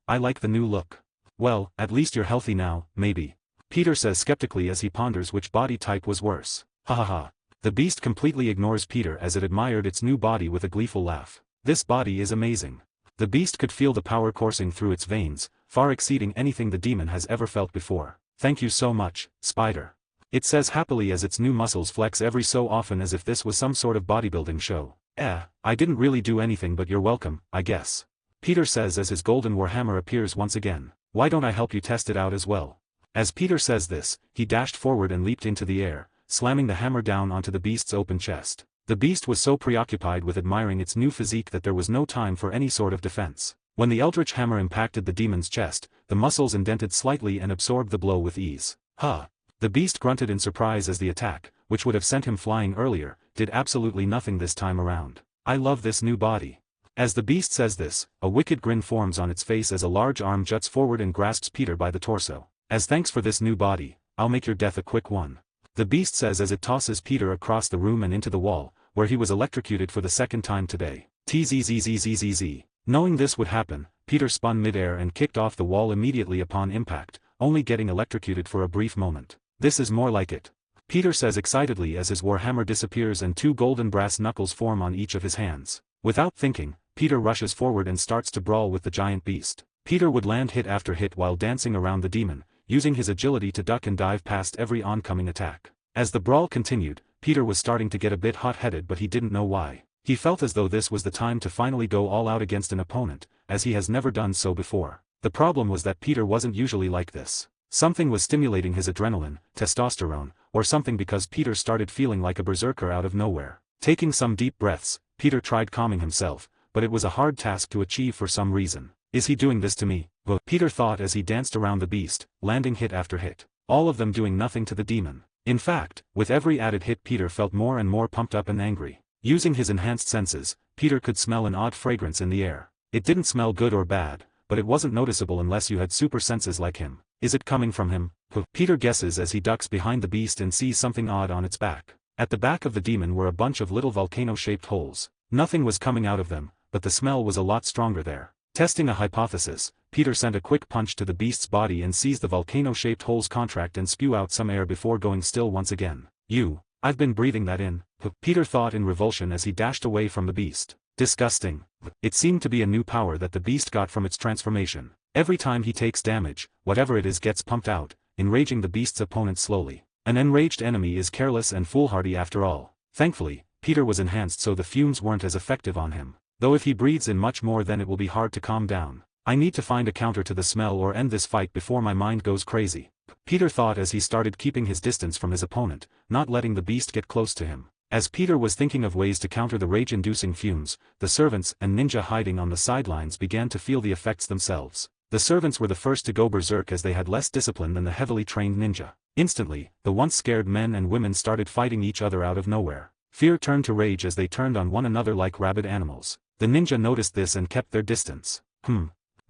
I like the new look. Well, at least you're healthy now, maybe. Peter says skeptically as he ponders which body type was worse. Ha ha ha. The beast completely ignores Peter as it admired its new body with a gleeful laugh. This body is amazing. The beast could feel the power coursing through its veins, far exceeding anything the demon has ever felt before. Thank you so much, Spider. It says happily as its new muscles flex every so often as if this was some sort of bodybuilding show. I didn't really do anything but you're welcome, I guess. Peter says as his golden warhammer appears once again. Why don't I help you test it out as well? As Peter says this, he dashed forward and leaped into the air, slamming the hammer down onto the beast's open chest. The beast was so preoccupied with admiring its new physique that there was no time for any sort of defense. When the eldritch hammer impacted the demon's chest, the muscles indented slightly and absorbed the blow with ease. The beast grunted in surprise as the attack, which would have sent him flying earlier, did absolutely nothing this time around. I love this new body. As the beast says this, a wicked grin forms on its face as a large arm juts forward and grasps Peter by the torso. As thanks for this new body, I'll make your death a quick one. The beast says as it tosses Peter across the room and into the wall, where he was electrocuted for the second time today. Tzzzzzzzz. Knowing this would happen, Peter spun midair and kicked off the wall immediately upon impact, only getting electrocuted for a brief moment. This is more like it. Peter says excitedly as his warhammer disappears and two golden brass knuckles form on each of his hands. Without thinking, Peter rushes forward and starts to brawl with the giant beast. Peter would land hit after hit while dancing around the demon, using his agility to duck and dive past every oncoming attack. As the brawl continued, Peter was starting to get a bit hot-headed, but he didn't know why. He felt as though this was the time to finally go all out against an opponent, as he has never done so before. The problem was that Peter wasn't usually like this. Something was stimulating his adrenaline, testosterone, or something, because Peter started feeling like a berserker out of nowhere. Taking some deep breaths, Peter tried calming himself, but it was a hard task to achieve for some reason. Is he doing this to me? Peter thought as he danced around the beast, landing hit after hit. All of them doing nothing to the demon. In fact, with every added hit Peter felt more and more pumped up and angry. Using his enhanced senses, Peter could smell an odd fragrance in the air. It didn't smell good or bad, but it wasn't noticeable unless you had super senses like him. Is it coming from him? Peter guesses as he ducks behind the beast and sees something odd on its back. At the back of the demon were a bunch of little volcano-shaped holes. Nothing was coming out of them, but the smell was a lot stronger there. Testing a hypothesis, Peter sent a quick punch to the beast's body and sees the volcano-shaped holes contract and spew out some air before going still once again. I've been breathing that in, Peter thought in revulsion as he dashed away from the beast. Disgusting. It seemed to be a new power that the beast got from its transformation. Every time he takes damage, whatever it is gets pumped out, enraging the beast's opponent slowly. An enraged enemy is careless and foolhardy after all. Thankfully, Peter was enhanced so the fumes weren't as effective on him. Though if he breathes in much more then it will be hard to calm down. I need to find a counter to the smell or end this fight before my mind goes crazy. Peter thought as he started keeping his distance from his opponent, not letting the beast get close to him. As Peter was thinking of ways to counter the rage-inducing fumes, the servants and ninja hiding on the sidelines began to feel the effects themselves. The servants were the first to go berserk as they had less discipline than the heavily trained ninja. Instantly, the once scared men and women started fighting each other out of nowhere. Fear turned to rage as they turned on one another like rabid animals. The ninja noticed this and kept their distance.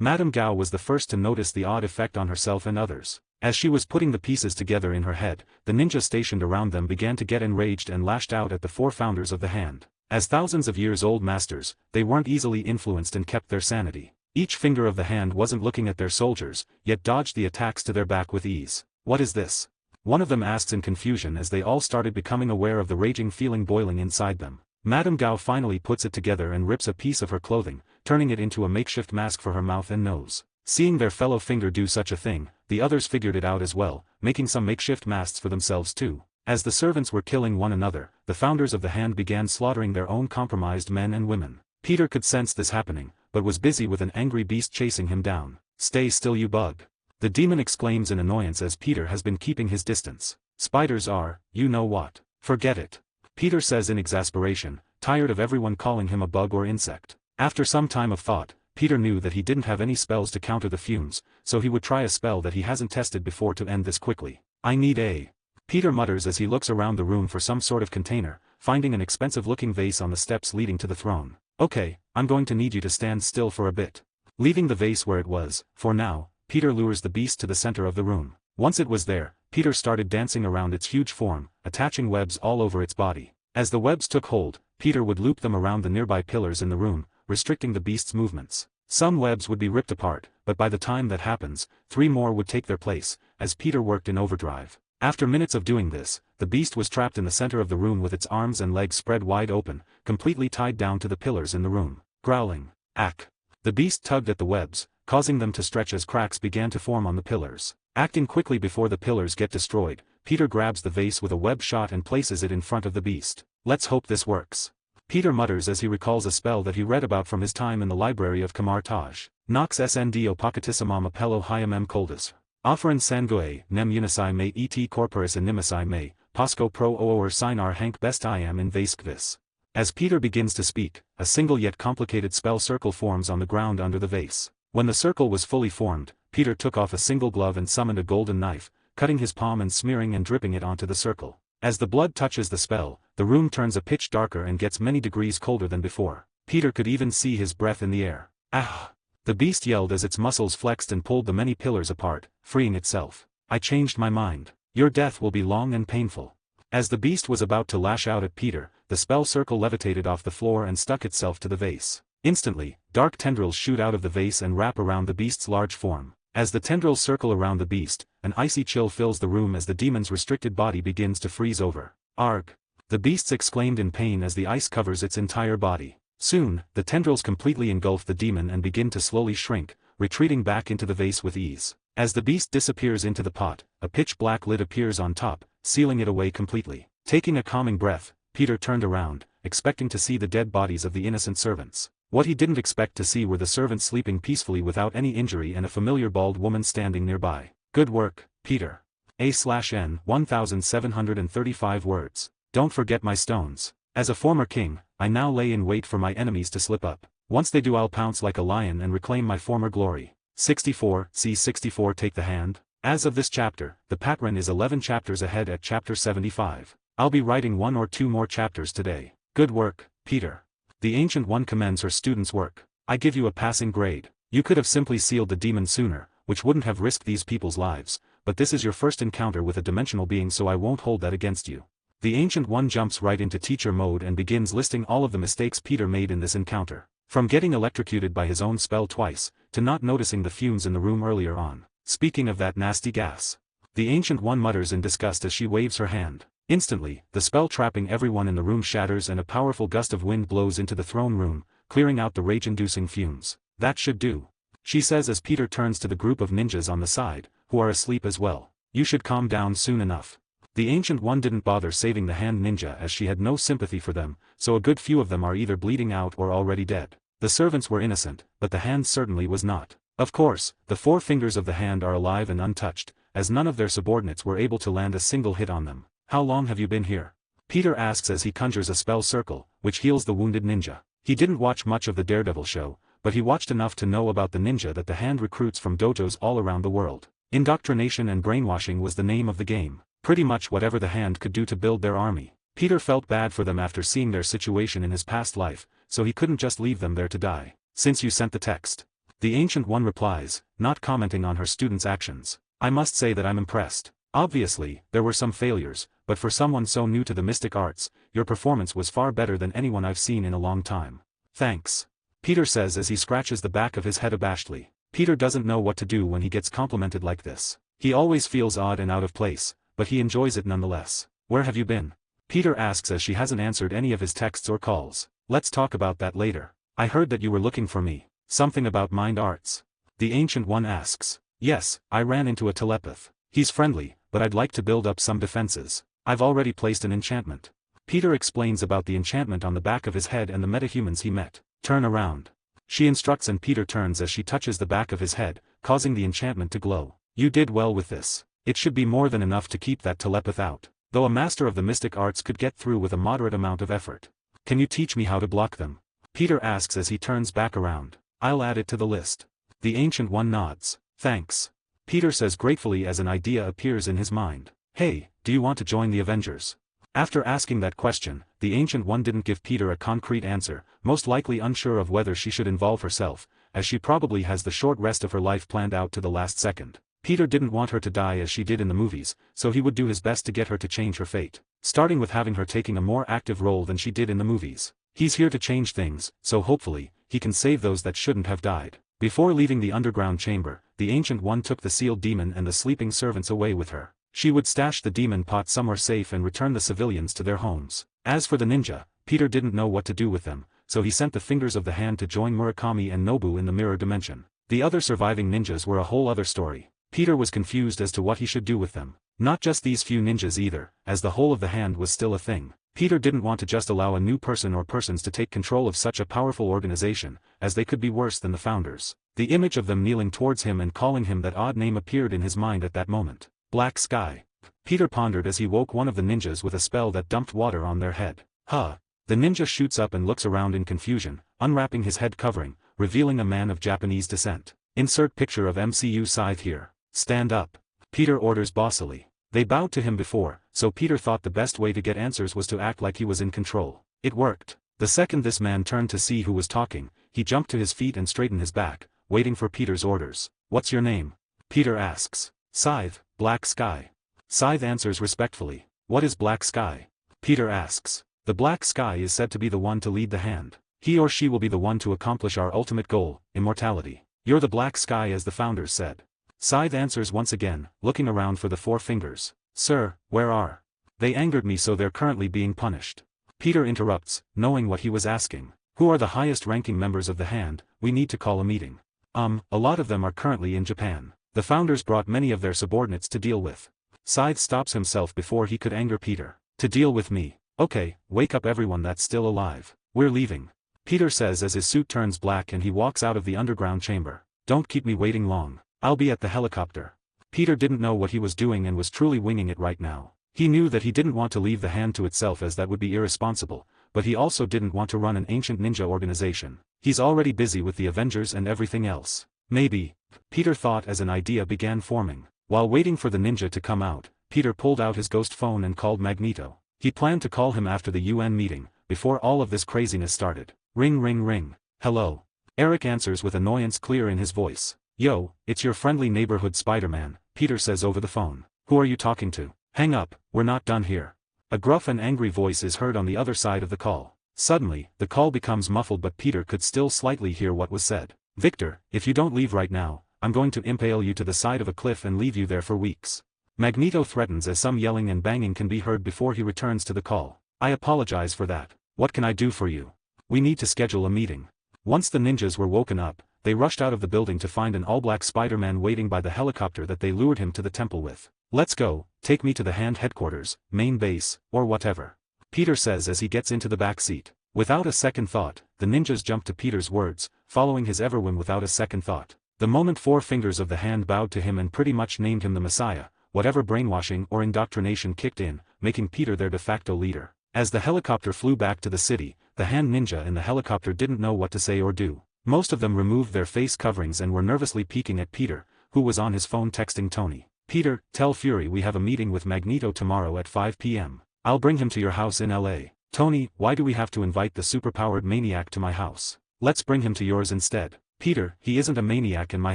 Madame Gao was the first to notice the odd effect on herself and others. As she was putting the pieces together in her head, the ninja stationed around them began to get enraged and lashed out at the four founders of the hand. As thousands of years old masters, they weren't easily influenced and kept their sanity. Each finger of the hand wasn't looking at their soldiers, yet dodged the attacks to their back with ease. What is this? One of them asks in confusion as they all started becoming aware of the raging feeling boiling inside them. Madame Gao finally puts it together and rips a piece of her clothing, turning it into a makeshift mask for her mouth and nose. Seeing their fellow finger do such a thing, the others figured it out as well, making some makeshift masks for themselves too. As the servants were killing one another, the founders of the hand began slaughtering their own compromised men and women. Peter could sense this happening, but was busy with an angry beast chasing him down. Stay still, you bug. The demon exclaims in annoyance as Peter has been keeping his distance. Spiders are, you know what. Forget it. Peter says in exasperation, tired of everyone calling him a bug or insect. After some time of thought, Peter knew that he didn't have any spells to counter the fumes, so he would try a spell that he hasn't tested before to end this quickly. I need a... Peter mutters as he looks around the room for some sort of container, finding an expensive-looking vase on the steps leading to the throne. Okay, I'm going to need you to stand still for a bit. Leaving the vase where it was, for now, Peter lures the beast to the center of the room. Once it was there, Peter started dancing around its huge form, attaching webs all over its body. As the webs took hold, Peter would loop them around the nearby pillars in the room, restricting the beast's movements. Some webs would be ripped apart, but by the time that happens, 3 more would take their place, as Peter worked in overdrive. After minutes of doing this, the beast was trapped in the center of the room with its arms and legs spread wide open, completely tied down to the pillars in the room. Growling, "Ack!" The beast tugged at the webs, causing them to stretch as cracks began to form on the pillars. Acting quickly before the pillars get destroyed, Peter grabs the vase with a web shot and places it in front of the beast. Let's hope this works. Peter mutters as he recalls a spell that he read about from his time in the library of Kamar Taj. Nox snd opakatissimam appello hiam coldus. Offeren sangue, nem unisai me et corporis animisai me, posco pro oor sinar hank best I am in vaskvis. As Peter begins to speak, a single yet complicated spell circle forms on the ground under the vase. When the circle was fully formed, Peter took off a single glove and summoned a golden knife, cutting his palm and smearing and dripping it onto the circle. As the blood touches the spell, the room turns a pitch darker and gets many degrees colder than before. Peter could even see his breath in the air. Ah! The beast yelled as its muscles flexed and pulled the many pillars apart, freeing itself. I changed my mind. Your death will be long and painful. As the beast was about to lash out at Peter, the spell circle levitated off the floor and stuck itself to the vase. Instantly, dark tendrils shoot out of the vase and wrap around the beast's large form. As the tendrils circle around the beast, an icy chill fills the room as the demon's restricted body begins to freeze over. Arg! The beast exclaimed in pain as the ice covers its entire body. Soon, the tendrils completely engulf the demon and begin to slowly shrink, retreating back into the vase with ease. As the beast disappears into the pot, a pitch-black lid appears on top, sealing it away completely. Taking a calming breath, Peter turned around, expecting to see the dead bodies of the innocent servants. What he didn't expect to see were the servants sleeping peacefully without any injury and a familiar bald woman standing nearby. Good work, Peter. A/N 1735 words. Don't forget my stones. As a former king, I now lay in wait for my enemies to slip up. Once they do, I'll pounce like a lion and reclaim my former glory. 64, see 64. Take the hand. As of this chapter, the patron is 11 chapters ahead at chapter 75. I'll be writing 1 or 2 more chapters today. Good work, Peter. The Ancient One commends her students' work. I give you a passing grade. You could have simply sealed the demon sooner, which wouldn't have risked these people's lives, but this is your first encounter with a dimensional being, so I won't hold that against you. The Ancient One jumps right into teacher mode and begins listing all of the mistakes Peter made in this encounter. From getting electrocuted by his own spell twice, to not noticing the fumes in the room earlier on. Speaking of that nasty gas. The Ancient One mutters in disgust as she waves her hand. Instantly, the spell trapping everyone in the room shatters and a powerful gust of wind blows into the throne room, clearing out the rage-inducing fumes. That should do. She says as Peter turns to the group of ninjas on the side, who are asleep as well. You should calm down soon enough. The Ancient One didn't bother saving the hand ninja as she had no sympathy for them, so a good few of them are either bleeding out or already dead. The servants were innocent, but the hand certainly was not. Of course, the 4 fingers of the hand are alive and untouched, as none of their subordinates were able to land a single hit on them. How long have you been here? Peter asks as he conjures a spell circle, which heals the wounded ninja. He didn't watch much of the Daredevil show, but he watched enough to know about the ninja that the hand recruits from dojos all around the world. Indoctrination and brainwashing was the name of the game. Pretty much whatever the hand could do to build their army. Peter felt bad for them after seeing their situation in his past life, so he couldn't just leave them there to die. Since you sent the text. The Ancient One replies, not commenting on her students' actions. I must say that I'm impressed. Obviously, there were some failures, but for someone so new to the mystic arts, your performance was far better than anyone I've seen in a long time. Thanks. Peter says as he scratches the back of his head abashedly. Peter doesn't know what to do when he gets complimented like this. He always feels odd and out of place, but he enjoys it nonetheless. Where have you been? Peter asks as she hasn't answered any of his texts or calls. Let's talk about that later. I heard that you were looking for me. Something about mind arts? The Ancient One asks. Yes, I ran into a telepath. He's friendly, but I'd like to build up some defenses. I've already placed an enchantment. Peter explains about the enchantment on the back of his head and the metahumans he met. Turn around. She instructs and Peter turns as she touches the back of his head, causing the enchantment to glow. You did well with this. It should be more than enough to keep that telepath out. Though a master of the mystic arts could get through with a moderate amount of effort. Can you teach me how to block them? Peter asks as he turns back around. I'll add it to the list. The Ancient One nods. Thanks. Peter says gratefully as an idea appears in his mind. Hey, do you want to join the Avengers? After asking that question, the Ancient One didn't give Peter a concrete answer, most likely unsure of whether she should involve herself, as she probably has the short rest of her life planned out to the last second. Peter didn't want her to die as she did in the movies, so he would do his best to get her to change her fate, starting with having her taking a more active role than she did in the movies. He's here to change things, so hopefully, he can save those that shouldn't have died. Before leaving the underground chamber, the Ancient One took the sealed demon and the sleeping servants away with her. She would stash the demon pot somewhere safe and return the civilians to their homes. As for the ninja, Peter didn't know what to do with them, so he sent the fingers of the hand to join Murakami and Nobu in the mirror dimension. The other surviving ninjas were a whole other story. Peter was confused as to what he should do with them. Not just these few ninjas either, as the whole of the hand was still a thing. Peter didn't want to just allow a new person or persons to take control of such a powerful organization, as they could be worse than the founders. The image of them kneeling towards him and calling him that odd name appeared in his mind at that moment. Black Sky. Peter pondered as he woke one of the ninjas with a spell that dumped water on their head. Huh. The ninja shoots up and looks around in confusion, unwrapping his head covering, revealing a man of Japanese descent. Insert picture of MCU scythe here. Stand up. Peter orders bossily. They bowed to him before, so Peter thought the best way to get answers was to act like he was in control. It worked. The second this man turned to see who was talking, he jumped to his feet and straightened his back, waiting for Peter's orders. "What's your name?" Peter asks. "Scythe, Black Sky." Scythe answers respectfully. "What is Black Sky?" Peter asks. "The Black Sky is said to be the one to lead the hand. He or she will be the one to accomplish our ultimate goal, immortality. You're the Black Sky as the founders said." Scythe answers once again, looking around for the four fingers. "Sir, where are they? Angered me so they're currently being punished." Peter interrupts, knowing what he was asking. "Who are the highest-ranking members of the hand? We need to call a meeting." A lot of them are currently in Japan. The founders brought many of their subordinates to deal with." Scythe stops himself before he could anger Peter. "To deal with me? Okay, wake up everyone that's still alive. We're leaving." Peter says as his suit turns black and he walks out of the underground chamber. "Don't keep me waiting long. I'll be at the helicopter." Peter didn't know what he was doing and was truly winging it right now. He knew that he didn't want to leave the hand to itself as that would be irresponsible, but he also didn't want to run an ancient ninja organization. He's already busy with the Avengers and everything else. Maybe, Peter thought as an idea began forming. While waiting for the ninja to come out, Peter pulled out his ghost phone and called Magneto. He planned to call him after the UN meeting, before all of this craziness started. Ring ring ring. "Hello." Eric answers with annoyance clear in his voice. "Yo, it's your friendly neighborhood Spider-Man," Peter says over the phone. "Who are you talking to? Hang up, we're not done here." A gruff and angry voice is heard on the other side of the call. Suddenly, the call becomes muffled but Peter could still slightly hear what was said. "Victor, if you don't leave right now, I'm going to impale you to the side of a cliff and leave you there for weeks." Magneto threatens as some yelling and banging can be heard before he returns to the call. "I apologize for that. What can I do for you? We need to schedule a meeting." Once the ninjas were woken up, they rushed out of the building to find an all-black Spider-Man waiting by the helicopter that they lured him to the temple with. "Let's go, take me to the hand headquarters, main base, or whatever," Peter says as he gets into the back seat. Without a second thought, the ninjas jump to Peter's words, following his everwhim without a second thought. The moment four fingers of the hand bowed to him and pretty much named him the Messiah, whatever brainwashing or indoctrination kicked in, making Peter their de facto leader. As the helicopter flew back to the city, the hand ninja in the helicopter didn't know what to say or do. Most of them removed their face coverings and were nervously peeking at Peter, who was on his phone texting Tony. "Peter, tell Fury we have a meeting with Magneto tomorrow at 5 p.m. I'll bring him to your house in LA. Tony, why do we have to invite the superpowered maniac to my house? Let's bring him to yours instead." "Peter, he isn't a maniac and my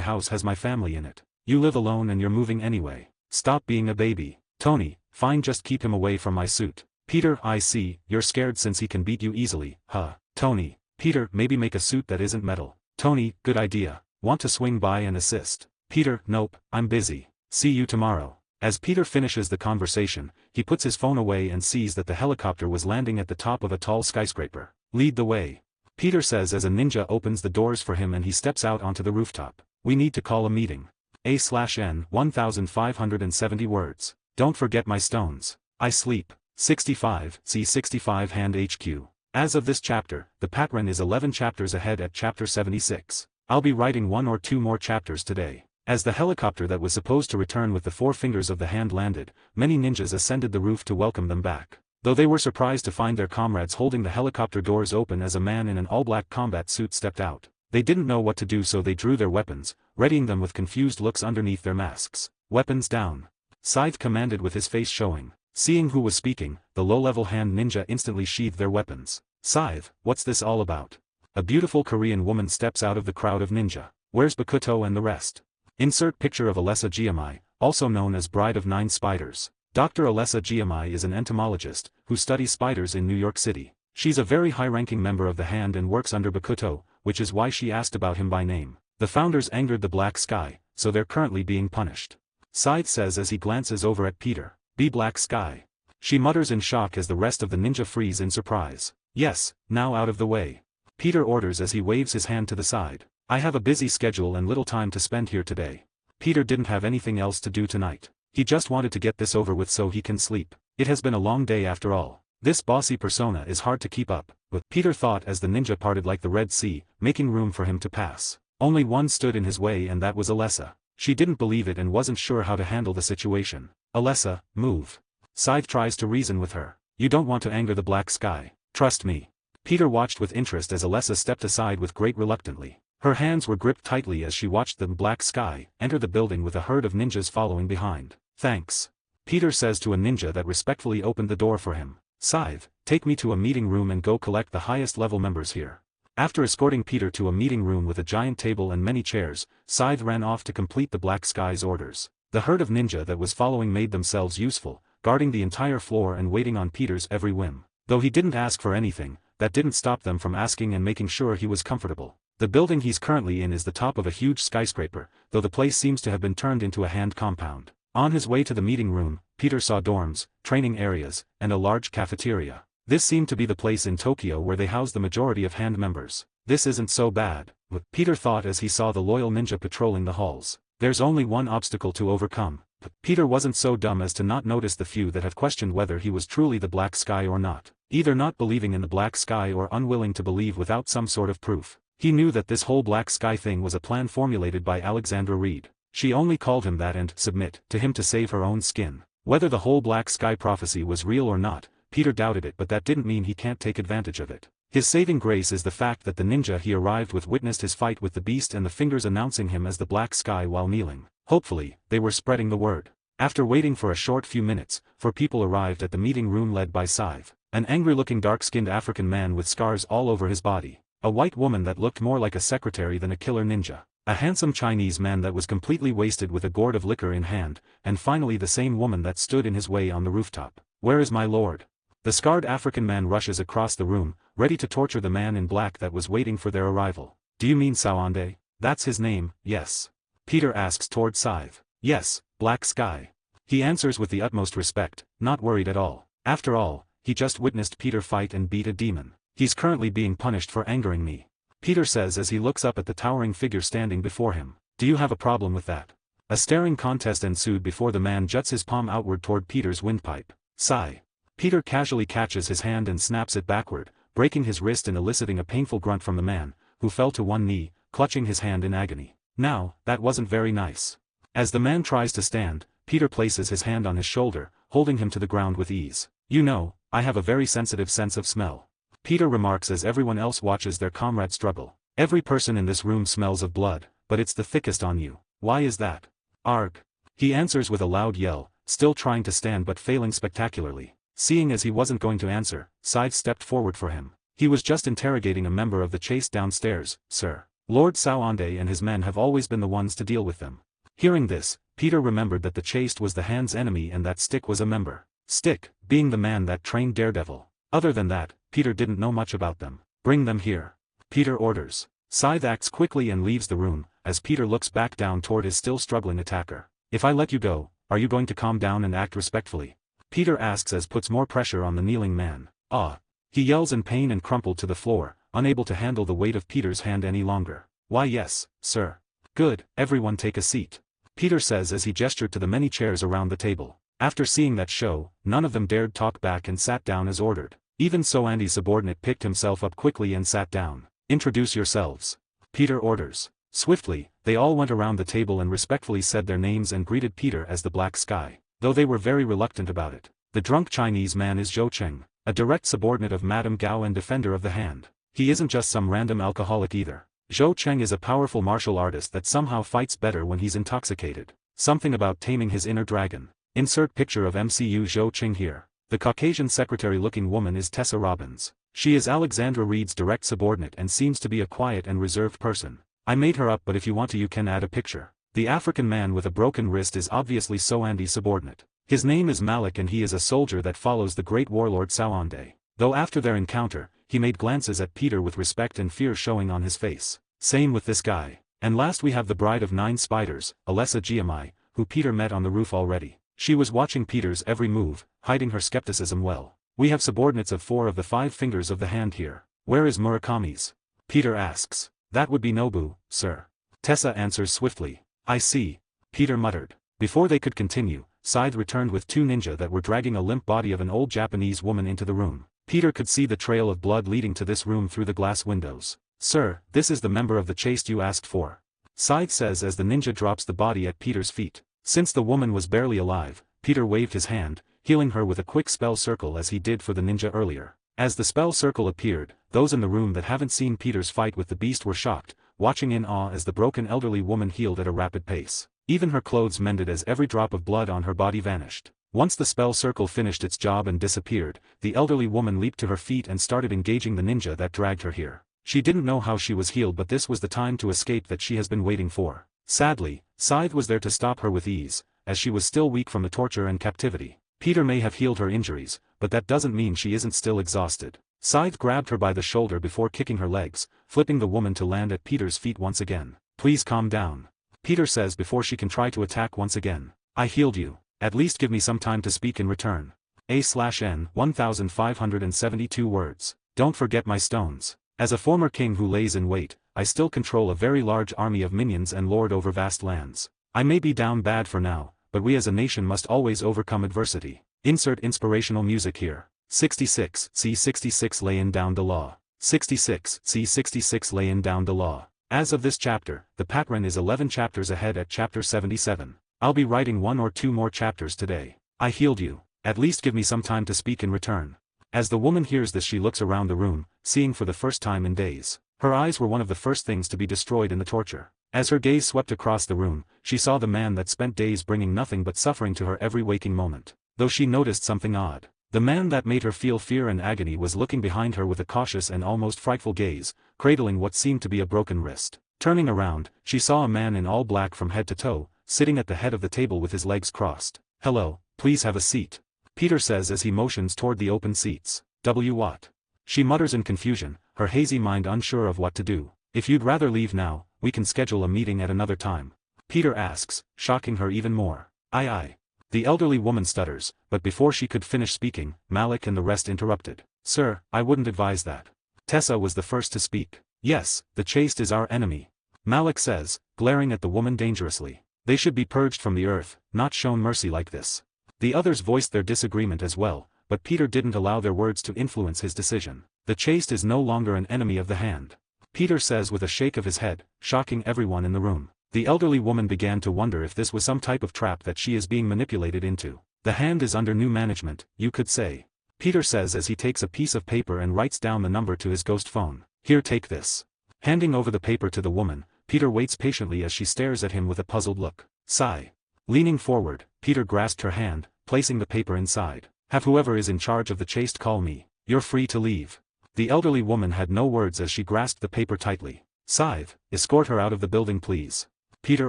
house has my family in it. You live alone and you're moving anyway. Stop being a baby." "Tony, fine, just keep him away from my suit." "Peter, I see, you're scared since he can beat you easily, huh?" "Tony." "Peter, maybe make a suit that isn't metal." "Tony, good idea. Want to swing by and assist?" "Peter, nope, I'm busy. See you tomorrow." As Peter finishes the conversation, he puts his phone away and sees that the helicopter was landing at the top of a tall skyscraper. "Lead the way," Peter says as a ninja opens the doors for him and he steps out onto the rooftop. "We need to call a meeting. A/N 1570 words. Don't forget my stones. I sleep." 65, see 65 Hand HQ. As of this chapter, the Patron is 11 chapters ahead at chapter 76. I'll be writing 1 or 2 more chapters today. As the helicopter that was supposed to return with the 4 fingers of the hand landed, many ninjas ascended the roof to welcome them back. Though they were surprised to find their comrades holding the helicopter doors open as a man in an all-black combat suit stepped out. They didn't know what to do so they drew their weapons, readying them with confused looks underneath their masks. "Weapons down," Scythe commanded with his face showing. Seeing who was speaking, the low-level hand ninja instantly sheathed their weapons. "Scythe, what's this all about?" A beautiful Korean woman steps out of the crowd of ninja. "Where's Bakuto and the rest?" Insert picture of Alessa Giamai, also known as Bride of Nine Spiders. Dr. Alessa Giamai is an entomologist, who studies spiders in New York City. She's a very high-ranking member of the hand and works under Bakuto, which is why she asked about him by name. The founders angered the Black Sky, so they're currently being punished. Scythe says as he glances over at Peter. "Be Black Sky." She mutters in shock as the rest of the ninja freeze in surprise. "Yes, now out of the way." Peter orders as he waves his hand to the side. "I have a busy schedule and little time to spend here today." Peter didn't have anything else to do tonight. He just wanted to get this over with so he can sleep. It has been a long day after all. This bossy persona is hard to keep up, but Peter thought as the ninja parted like the Red Sea, making room for him to pass. Only one stood in his way and that was Alessa. She didn't believe it and wasn't sure how to handle the situation. "Alessa, move." Scythe tries to reason with her. "You don't want to anger the Black Sky. Trust me." Peter watched with interest as Alessa stepped aside with great reluctantly. Her hands were gripped tightly as she watched the black sky enter the building with a herd of ninjas following behind. Thanks. Peter says to a ninja that respectfully opened the door for him. Scythe, take me to a meeting room and go collect the highest level members here. After escorting Peter to a meeting room with a giant table and many chairs, Scythe ran off to complete the black sky's orders. The herd of ninja that was following made themselves useful, guarding the entire floor and waiting on Peter's every whim. Though he didn't ask for anything, that didn't stop them from asking and making sure he was comfortable. The building he's currently in is the top of a huge skyscraper, though the place seems to have been turned into a hand compound. On his way to the meeting room, Peter saw dorms, training areas, and a large cafeteria. This seemed to be the place in Tokyo where they house the majority of hand members. This isn't so bad, Peter thought as he saw the loyal ninja patrolling the halls. There's only one obstacle to overcome. Peter wasn't so dumb as to not notice the few that have questioned whether he was truly the Black Sky or not, either not believing in the Black Sky or unwilling to believe without some sort of proof. He knew that this whole Black Sky thing was a plan formulated by Alexandra Reed. She only called him that and submit to him to save her own skin. Whether the whole Black Sky prophecy was real or not, Peter doubted it, but that didn't mean he can't take advantage of it. His saving grace is the fact that the ninja he arrived with witnessed his fight with the beast and the fingers announcing him as the Black Sky while kneeling. Hopefully, they were spreading the word. After waiting for a short few minutes, 4 people arrived at the meeting room led by Scythe. An angry-looking dark-skinned African man with scars all over his body. A white woman that looked more like a secretary than a killer ninja. A handsome Chinese man that was completely wasted with a gourd of liquor in hand, and finally the same woman that stood in his way on the rooftop. Where is my lord? The scarred African man rushes across the room, ready to torture the man in black that was waiting for their arrival. Do you mean Sawande? That's his name, yes. Peter asks toward Scythe. Yes, Black Sky. He answers with the utmost respect, not worried at all. After all, he just witnessed Peter fight and beat a demon. He's currently being punished for angering me. Peter says as he looks up at the towering figure standing before him. Do you have a problem with that? A staring contest ensued before the man juts his palm outward toward Peter's windpipe. Sigh. Peter casually catches his hand and snaps it backward, breaking his wrist and eliciting a painful grunt from the man, who fell to one knee, clutching his hand in agony. Now, that wasn't very nice. As the man tries to stand, Peter places his hand on his shoulder, holding him to the ground with ease. You know, I have a very sensitive sense of smell. Peter remarks as everyone else watches their comrade struggle. Every person in this room smells of blood, but it's the thickest on you. Why is that? Arg. He answers with a loud yell, still trying to stand but failing spectacularly. Seeing as he wasn't going to answer, Scythe stepped forward for him. He was just interrogating a member of the chase downstairs, sir. Lord Sawande and his men have always been the ones to deal with them. Hearing this, Peter remembered that the chased was the hand's enemy and that Stick was a member. Stick, being the man that trained Daredevil. Other than that, Peter didn't know much about them. Bring them here. Peter orders. Scythe acts quickly and leaves the room, as Peter looks back down toward his still struggling attacker. If I let you go, are you going to calm down and act respectfully? Peter asks as puts more pressure on the kneeling man. Ah! He yells in pain and crumpled to the floor, unable to handle the weight of Peter's hand any longer. Why yes, sir. Good, everyone take a seat. Peter says as he gestured to the many chairs around the table. After seeing that show, none of them dared talk back and sat down as ordered. Even so Andy's subordinate picked himself up quickly and sat down. Introduce yourselves. Peter orders. Swiftly, they all went around the table and respectfully said their names and greeted Peter as the Black Sky, though they were very reluctant about it. The drunk Chinese man is Zhou Cheng, a direct subordinate of Madame Gao and defender of the hand. He isn't just some random alcoholic either. Zhou Cheng is a powerful martial artist that somehow fights better when he's intoxicated. Something about taming his inner dragon. Insert picture of MCU Zhou Cheng here. The Caucasian secretary-looking woman is Tessa Robbins. She is Alexandra Reed's direct subordinate and seems to be a quiet and reserved person. I made her up, but if you want to you can add a picture. The African man with a broken wrist is obviously Soandi's subordinate. His name is Malik and he is a soldier that follows the great warlord Sawande. Though after their encounter, he made glances at Peter with respect and fear showing on his face. Same with this guy. And last we have the Bride of 9 Spiders, Alessa Giamai, who Peter met on the roof already. She was watching Peter's every move, hiding her skepticism well. We have subordinates of 4 of the 5 fingers of the hand here. Where is Murakami's? Peter asks. That would be Nobu, sir. Tessa answers swiftly. I see. Peter muttered. Before they could continue, Scythe returned with 2 ninja that were dragging a limp body of an old Japanese woman into the room. Peter could see the trail of blood leading to this room through the glass windows. Sir, this is the member of the chased you asked for. Scythe says as the ninja drops the body at Peter's feet. Since the woman was barely alive, Peter waved his hand, healing her with a quick spell circle as he did for the ninja earlier. As the spell circle appeared, those in the room that haven't seen Peter's fight with the beast were shocked, watching in awe as the broken elderly woman healed at a rapid pace. Even her clothes mended as every drop of blood on her body vanished. Once the spell circle finished its job and disappeared, the elderly woman leaped to her feet and started engaging the ninja that dragged her here. She didn't know how she was healed, but this was the time to escape that she has been waiting for. Sadly, Scythe was there to stop her with ease, as she was still weak from the torture and captivity. Peter may have healed her injuries, but that doesn't mean she isn't still exhausted. Scythe grabbed her by the shoulder before kicking her legs, flipping the woman to land at Peter's feet once again. "Please calm down," Peter says before she can try to attack once again. "I healed you. At least give me some time to speak in return." A/N 1572 words. "Don't forget my stones. As a former king who lays in wait, I still control a very large army of minions and lord over vast lands. I may be down bad for now, but we as a nation must always overcome adversity." Insert inspirational music here. 66 C66 laying down the law. 66 C66 laying down the law. As of this chapter, the pattern is 11 chapters ahead at chapter 77. I'll be writing 1 or 2 more chapters today. "I healed you. At least give me some time to speak in return." As the woman hears this, she looks around the room, seeing for the first time in days. Her eyes were one of the first things to be destroyed in the torture. As her gaze swept across the room, she saw the man that spent days bringing nothing but suffering to her every waking moment. Though she noticed something odd. The man that made her feel fear and agony was looking behind her with a cautious and almost frightful gaze, cradling what seemed to be a broken wrist. Turning around, she saw a man in all black from head to toe, sitting at the head of the table with his legs crossed. "Hello, please have a seat," Peter says as he motions toward the open seats. What?" She mutters in confusion, her hazy mind unsure of what to do. "If you'd rather leave now, we can schedule a meeting at another time," Peter asks, shocking her even more. Aye. The elderly woman stutters, but before she could finish speaking, Malik and the rest interrupted. "Sir, I wouldn't advise that." Tessa was the first to speak. "Yes, the chaste is our enemy," Malik says, glaring at the woman dangerously. "They should be purged from the earth, not shown mercy like this." The others voiced their disagreement as well, but Peter didn't allow their words to influence his decision. "The chaste is no longer an enemy of the hand," Peter says with a shake of his head, shocking everyone in the room. The elderly woman began to wonder if this was some type of trap that she is being manipulated into. "The hand is under new management, you could say," Peter says as he takes a piece of paper and writes down the number to his ghost phone. "Here, take this." Handing over the paper to the woman, Peter waits patiently as she stares at him with a puzzled look. Sigh. Leaning forward, Peter grasped her hand, placing the paper inside. "Have whoever is in charge of the chaste call me. You're free to leave." The elderly woman had no words as she grasped the paper tightly. "Scythe, escort her out of the building please," Peter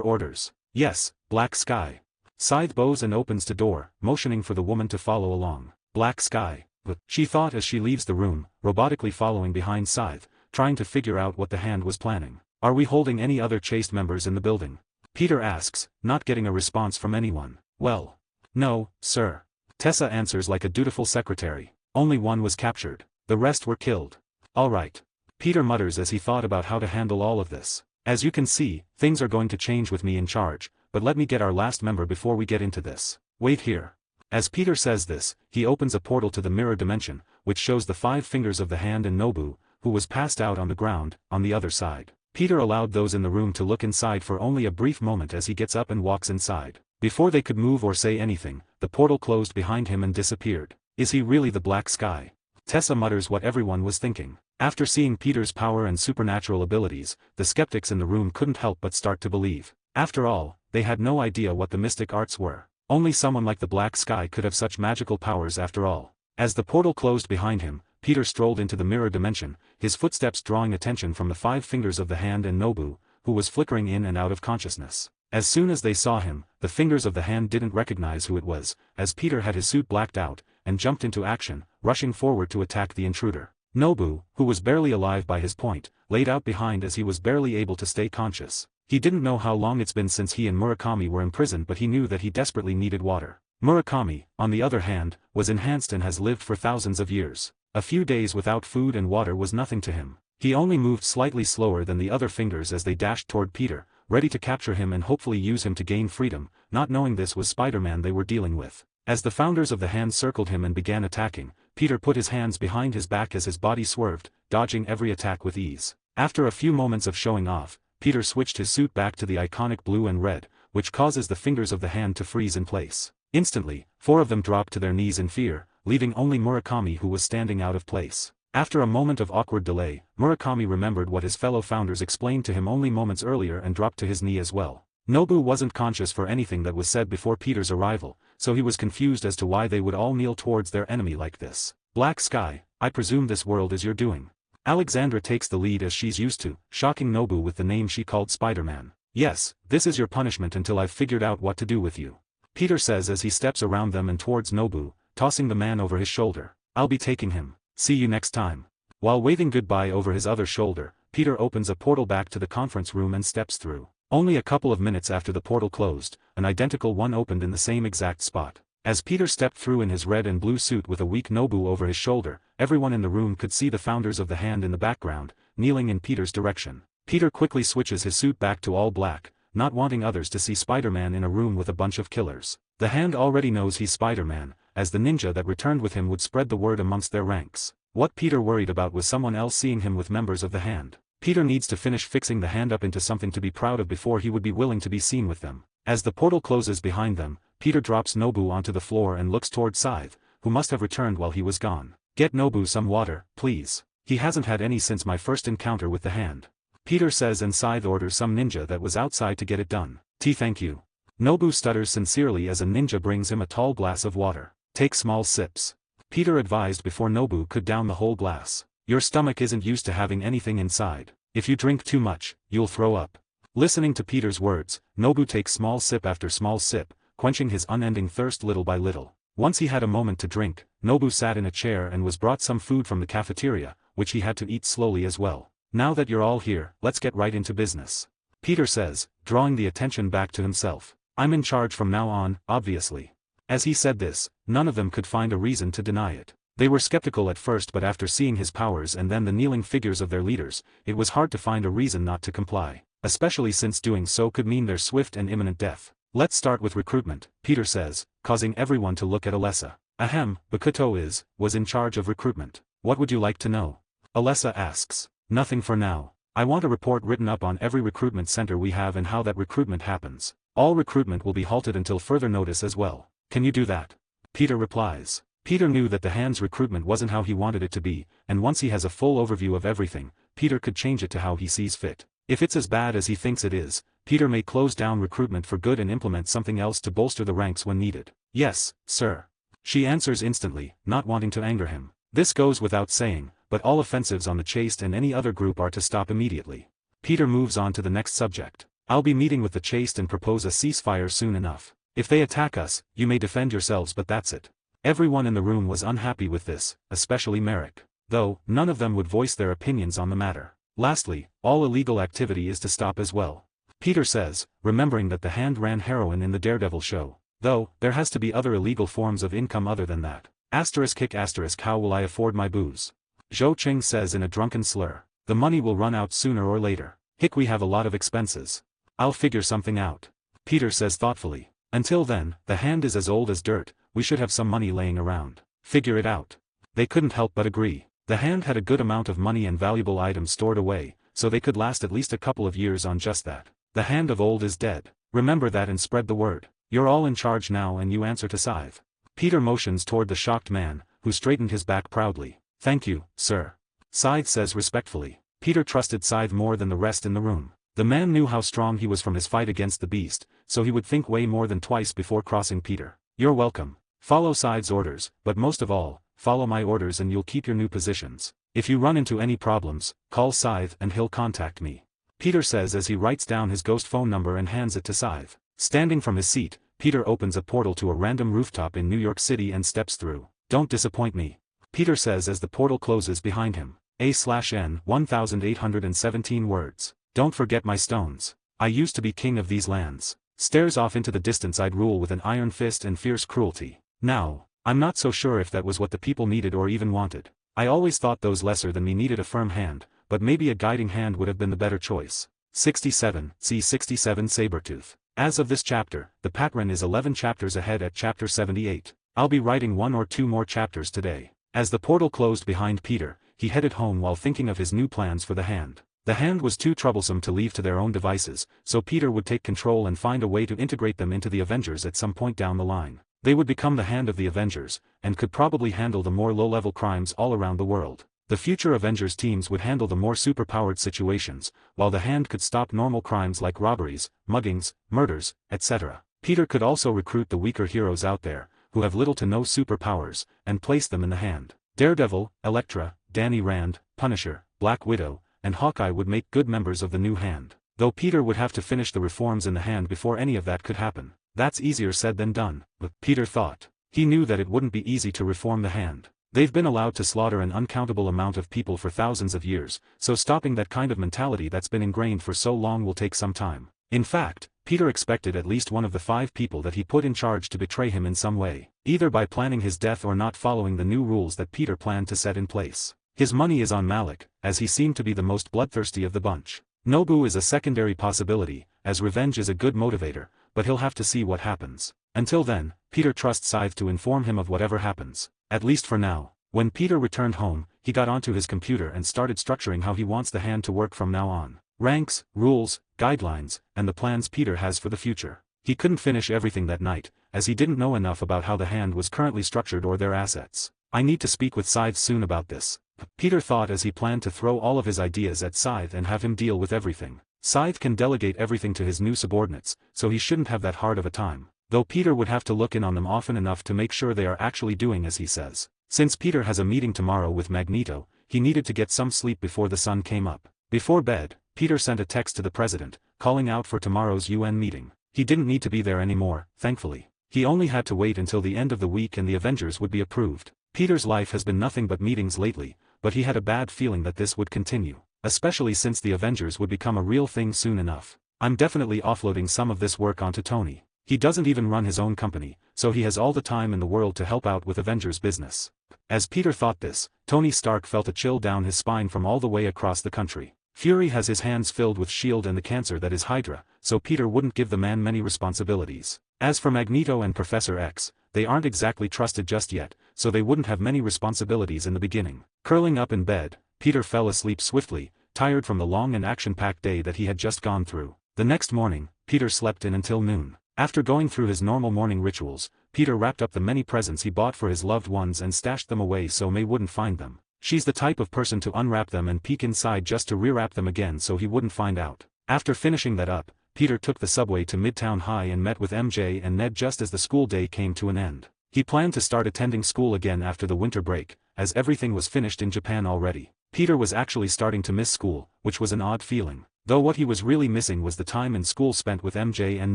orders. "Yes, Black Sky." Scythe bows and opens the door, motioning for the woman to follow along. Black Sky. But she thought as she leaves the room, robotically following behind Scythe, trying to figure out what the hand was planning. "Are we holding any other chaste members in the building?" Peter asks, not getting a response from anyone. "Well, no, sir." Tessa answers like a dutiful secretary. "Only one was captured. The rest were killed." "All right." Peter mutters as he thought about how to handle all of this. "As you can see, things are going to change with me in charge, but let me get our last member before we get into this. Wait here." As Peter says this, he opens a portal to the mirror dimension, which shows the 5 fingers of the hand and Nobu, who was passed out on the ground, on the other side. Peter allowed those in the room to look inside for only a brief moment as he gets up and walks inside. Before they could move or say anything, the portal closed behind him and disappeared. Is he really the Black Sky? Tessa mutters what everyone was thinking. After seeing Peter's power and supernatural abilities, the skeptics in the room couldn't help but start to believe. After all, they had no idea what the mystic arts were. Only someone like the Black Sky could have such magical powers after all. As the portal closed behind him, Peter strolled into the mirror dimension, his footsteps drawing attention from the 5 fingers of the hand and Nobu, who was flickering in and out of consciousness. As soon as they saw him, the fingers of the hand didn't recognize who it was, as Peter had his suit blacked out, and jumped into action, rushing forward to attack the intruder. Nobu, who was barely alive by his point, laid out behind as he was barely able to stay conscious. He didn't know how long it's been since he and Murakami were imprisoned, but he knew that he desperately needed water. Murakami, on the other hand, was enhanced and has lived for thousands of years. A few days without food and water was nothing to him. He only moved slightly slower than the other fingers as they dashed toward Peter, ready to capture him and hopefully use him to gain freedom, not knowing this was Spider-Man they were dealing with. As the founders of the hand circled him and began attacking, Peter put his hands behind his back as his body swerved, dodging every attack with ease. After a few moments of showing off, Peter switched his suit back to the iconic blue and red, which causes the fingers of the hand to freeze in place. Instantly, 4 of them dropped to their knees in fear, leaving only Murakami who was standing out of place. After a moment of awkward delay, Murakami remembered what his fellow founders explained to him only moments earlier and dropped to his knee as well. Nobu wasn't conscious for anything that was said before Peter's arrival, so he was confused as to why they would all kneel towards their enemy like this. Black Sky, I presume this world is your doing. Alexandra takes the lead as she's used to, shocking Nobu with the name she called Spider-Man. Yes, this is your punishment until I've figured out what to do with you. Peter says as he steps around them and towards Nobu, tossing the man over his shoulder. I'll be taking him. See you next time. While waving goodbye over his other shoulder, Peter opens a portal back to the conference room and steps through. Only a couple of minutes after the portal closed, an identical one opened in the same exact spot. As Peter stepped through in his red and blue suit with a weak Nobu over his shoulder, everyone in the room could see the founders of the Hand in the background, kneeling in Peter's direction. Peter quickly switches his suit back to all black, not wanting others to see Spider-Man in a room with a bunch of killers. The Hand already knows he's Spider-Man, as the ninja that returned with him would spread the word amongst their ranks. What Peter worried about was someone else seeing him with members of the Hand. Peter needs to finish fixing the Hand up into something to be proud of before he would be willing to be seen with them. As the portal closes behind them, Peter drops Nobu onto the floor and looks toward Scythe, who must have returned while he was gone. Get Nobu some water, please. He hasn't had any since my first encounter with the Hand. Peter says and Scythe orders some ninja that was outside to get it done. Thank you. Nobu stutters sincerely as a ninja brings him a tall glass of water. Take small sips. Peter advised before Nobu could down the whole glass. Your stomach isn't used to having anything inside. If you drink too much, you'll throw up. Listening to Peter's words, Nobu takes small sip after small sip, quenching his unending thirst little by little. Once he had a moment to drink, Nobu sat in a chair and was brought some food from the cafeteria, which he had to eat slowly as well. Now that you're all here, let's get right into business. Peter says, drawing the attention back to himself. I'm in charge from now on, obviously. As he said this, none of them could find a reason to deny it. They were skeptical at first, but after seeing his powers and then the kneeling figures of their leaders, it was hard to find a reason not to comply, especially since doing so could mean their swift and imminent death. Let's start with recruitment, Peter says, causing everyone to look at Alessa. Ahem, Bakuto was in charge of recruitment. What would you like to know? Alessa asks. Nothing for now. I want a report written up on every recruitment center we have and how that recruitment happens. All recruitment will be halted until further notice as well. Can you do that? Peter replies. Peter knew that the Hand's recruitment wasn't how he wanted it to be, and once he has a full overview of everything, Peter could change it to how he sees fit. If it's as bad as he thinks it is, Peter may close down recruitment for good and implement something else to bolster the ranks when needed. Yes, sir. She answers instantly, not wanting to anger him. This goes without saying, but all offensives on the Chaste and any other group are to stop immediately. Peter moves on to the next subject. I'll be meeting with the Chaste and propose a ceasefire soon enough. If they attack us, you may defend yourselves, but that's it. Everyone in the room was unhappy with this, especially Merrick. Though, none of them would voice their opinions on the matter. Lastly, all illegal activity is to stop as well. Peter says, remembering that the Hand ran heroin in the Daredevil show. Though, there has to be other illegal forms of income other than that. How will I afford my booze? Zhou Qing says in a drunken slur. The money will run out sooner or later. We have a lot of expenses. I'll figure something out. Peter says thoughtfully. Until then, the Hand is as old as dirt, we should have some money laying around. Figure it out. They couldn't help but agree. The Hand had a good amount of money and valuable items stored away, so they could last at least a couple of years on just that. The Hand of old is dead. Remember that and spread the word. You're all in charge now and you answer to Scythe. Peter motions toward the shocked man, who straightened his back proudly. Thank you, sir. Scythe says respectfully. Peter trusted Scythe more than the rest in the room. The man knew how strong he was from his fight against the beast, so he would think way more than twice before crossing Peter. You're welcome. Follow Scythe's orders, but most of all, follow my orders and you'll keep your new positions. If you run into any problems, call Scythe and he'll contact me. Peter says as he writes down his ghost phone number and hands it to Scythe. Standing from his seat, Peter opens a portal to a random rooftop in New York City and steps through. Don't disappoint me. Peter says as the portal closes behind him. A/N 1817 words. Don't forget my stones. I used to be king of these lands. Stares off into the distance. I'd rule with an iron fist and fierce cruelty. Now, I'm not so sure if that was what the people needed or even wanted. I always thought those lesser than me needed a firm hand, but maybe a guiding hand would have been the better choice. 67, see 67 Sabretooth. As of this chapter, the pattern is 11 chapters ahead at chapter 78. I'll be writing 1 or 2 more chapters today. As the portal closed behind Peter, he headed home while thinking of his new plans for the Hand. The Hand was too troublesome to leave to their own devices, so Peter would take control and find a way to integrate them into the Avengers at some point down the line. They would become the Hand of the Avengers, and could probably handle the more low-level crimes all around the world. The future Avengers teams would handle the more superpowered situations, while the Hand could stop normal crimes like robberies, muggings, murders, etc. Peter could also recruit the weaker heroes out there, who have little to no superpowers, and place them in the Hand. Daredevil, Elektra, Danny Rand, Punisher, Black Widow, and Hawkeye would make good members of the new Hand. Though Peter would have to finish the reforms in the Hand before any of that could happen. That's easier said than done, but Peter thought. He knew that it wouldn't be easy to reform the Hand. They've been allowed to slaughter an uncountable amount of people for thousands of years, so stopping that kind of mentality that's been ingrained for so long will take some time. In fact, Peter expected at least one of the 5 people that he put in charge to betray him in some way, either by planning his death or not following the new rules that Peter planned to set in place. His money is on Malik, as he seemed to be the most bloodthirsty of the bunch. Nobu is a secondary possibility, as revenge is a good motivator, but he'll have to see what happens. Until then, Peter trusts Scythe to inform him of whatever happens. At least for now. When Peter returned home, he got onto his computer and started structuring how he wants the Hand to work from now on. Ranks, rules, guidelines, and the plans Peter has for the future. He couldn't finish everything that night, as he didn't know enough about how the Hand was currently structured or their assets. I need to speak with Scythe soon about this. Peter thought as he planned to throw all of his ideas at Scythe and have him deal with everything. Scythe can delegate everything to his new subordinates, so he shouldn't have that hard of a time. Though Peter would have to look in on them often enough to make sure they are actually doing as he says. Since Peter has a meeting tomorrow with Magneto, he needed to get some sleep before the sun came up. Before bed, Peter sent a text to the president, calling out for tomorrow's UN meeting. He didn't need to be there anymore, thankfully. He only had to wait until the end of the week and the Avengers would be approved. Peter's life has been nothing but meetings lately, but he had a bad feeling that this would continue, especially since the Avengers would become a real thing soon enough. I'm definitely offloading some of this work onto Tony. He doesn't even run his own company, so he has all the time in the world to help out with Avengers business. As Peter thought this, Tony Stark felt a chill down his spine from all the way across the country. Fury has his hands filled with S.H.I.E.L.D. and the cancer that is Hydra, so Peter wouldn't give the man many responsibilities. As for Magneto and Professor X, they aren't exactly trusted just yet, so they wouldn't have many responsibilities in the beginning. Curling up in bed, Peter fell asleep swiftly, tired from the long and action-packed day that he had just gone through. The next morning, Peter slept in until noon. After going through his normal morning rituals, Peter wrapped up the many presents he bought for his loved ones and stashed them away so May wouldn't find them. She's the type of person to unwrap them and peek inside just to rewrap them again so he wouldn't find out. After finishing that up, Peter took the subway to Midtown High and met with MJ and Ned just as the school day came to an end. He planned to start attending school again after the winter break, as everything was finished in Japan already. Peter was actually starting to miss school, which was an odd feeling, though what he was really missing was the time in school spent with MJ and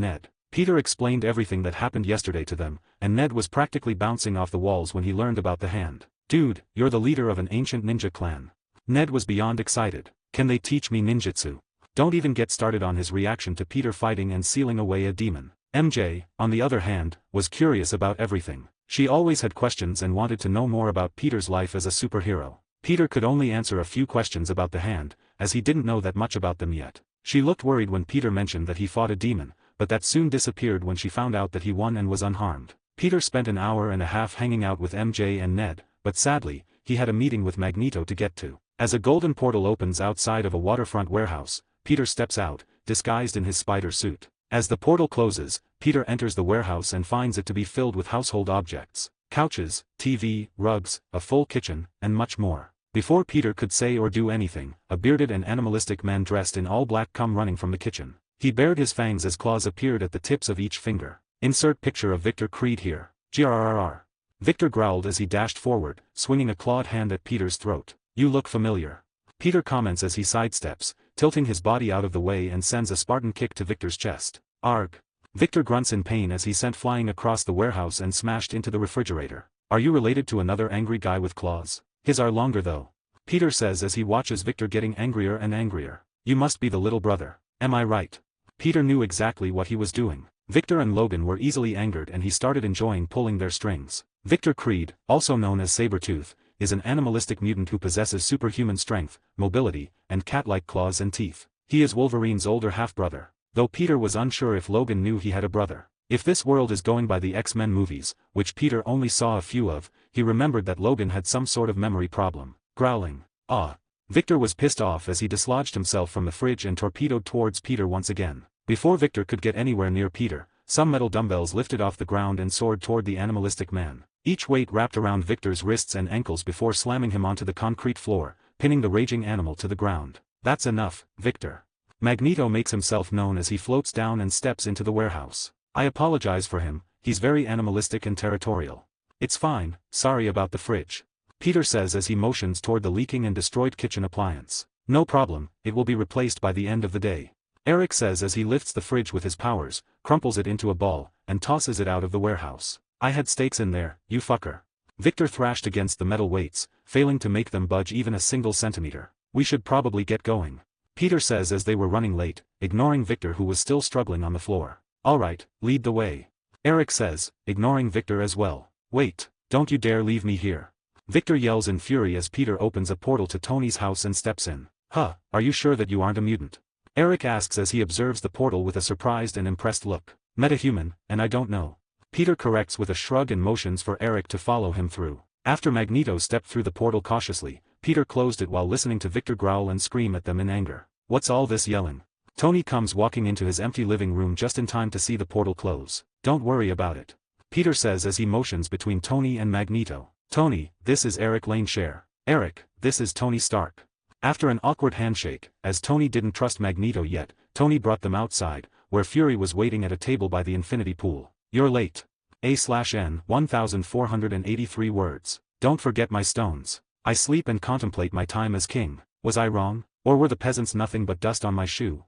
Ned. Peter explained everything that happened yesterday to them, and Ned was practically bouncing off the walls when he learned about the Hand. Dude, you're the leader of an ancient ninja clan. Ned was beyond excited. Can they teach me ninjutsu? Don't even get started on his reaction to Peter fighting and sealing away a demon. MJ, on the other hand, was curious about everything. She always had questions and wanted to know more about Peter's life as a superhero. Peter could only answer a few questions about the Hand, as he didn't know that much about them yet. She looked worried when Peter mentioned that he fought a demon, but that soon disappeared when she found out that he won and was unharmed. Peter spent an hour and a half hanging out with MJ and Ned, but sadly, he had a meeting with Magneto to get to. As a golden portal opens outside of a waterfront warehouse, Peter steps out, disguised in his spider suit. As the portal closes, Peter enters the warehouse and finds it to be filled with household objects, couches, TV, rugs, a full kitchen, and much more. Before Peter could say or do anything, a bearded and animalistic man dressed in all black come running from the kitchen. He bared his fangs as claws appeared at the tips of each finger. Insert picture of Victor Creed here. GRRR. Victor growled as he dashed forward, swinging a clawed hand at Peter's throat. You look familiar. Peter comments as he sidesteps, tilting his body out of the way and sends a Spartan kick to Victor's chest. Arg. Victor grunts in pain as he's sent flying across the warehouse and smashed into the refrigerator. Are you related to another angry guy with claws? His are longer though. Peter says as he watches Victor getting angrier and angrier. You must be the little brother. Am I right? Peter knew exactly what he was doing. Victor and Logan were easily angered and he started enjoying pulling their strings. Victor Creed, also known as Sabretooth, is an animalistic mutant who possesses superhuman strength, mobility, and cat-like claws and teeth. He is Wolverine's older half-brother, though Peter was unsure if Logan knew he had a brother. If this world is going by the X-Men movies, which Peter only saw a few of, he remembered that Logan had some sort of memory problem. Growling. Ah. Victor was pissed off as he dislodged himself from the fridge and torpedoed towards Peter once again. Before Victor could get anywhere near Peter, some metal dumbbells lifted off the ground and soared toward the animalistic man. each weight wrapped around Victor's wrists and ankles before slamming him onto the concrete floor, pinning the raging animal to the ground. "That's enough, Victor." Magneto makes himself known as he floats down and steps into the warehouse. "I apologize for him, he's very animalistic and territorial." "It's fine, sorry about the fridge," Peter says as he motions toward the leaking and destroyed kitchen appliance. "No problem, it will be replaced by the end of the day," Eric says as he lifts the fridge with his powers, crumples it into a ball, and tosses it out of the warehouse. "I had steaks in there, you fucker." Victor thrashed against the metal weights, failing to make them budge even a single centimeter. "We should probably get going," Peter says as they were running late, ignoring Victor who was still struggling on the floor. "Alright, lead the way," Eric says, ignoring Victor as well. "Wait, don't you dare leave me here." Victor yells in fury as Peter opens a portal to Tony's house and steps in. "Huh, are you sure that you aren't a mutant?" Eric asks as he observes the portal with a surprised and impressed look. "Metahuman, and I don't know." Peter corrects with a shrug and motions for Eric to follow him through. After Magneto stepped through the portal cautiously, Peter closed it while listening to Victor growl and scream at them in anger. "What's all this yelling?" Tony comes walking into his empty living room just in time to see the portal close. "Don't worry about it," Peter says as he motions between Tony and Magneto. "Tony, this is Eric Laneshare. Eric, this is Tony Stark." After an awkward handshake, as Tony didn't trust Magneto yet, Tony brought them outside, where Fury was waiting at a table by the infinity pool. "You're late. A/N 1483 words. Don't forget my stones. I sleep and contemplate my time as king. Was I wrong? Or were the peasants nothing but dust on my shoe?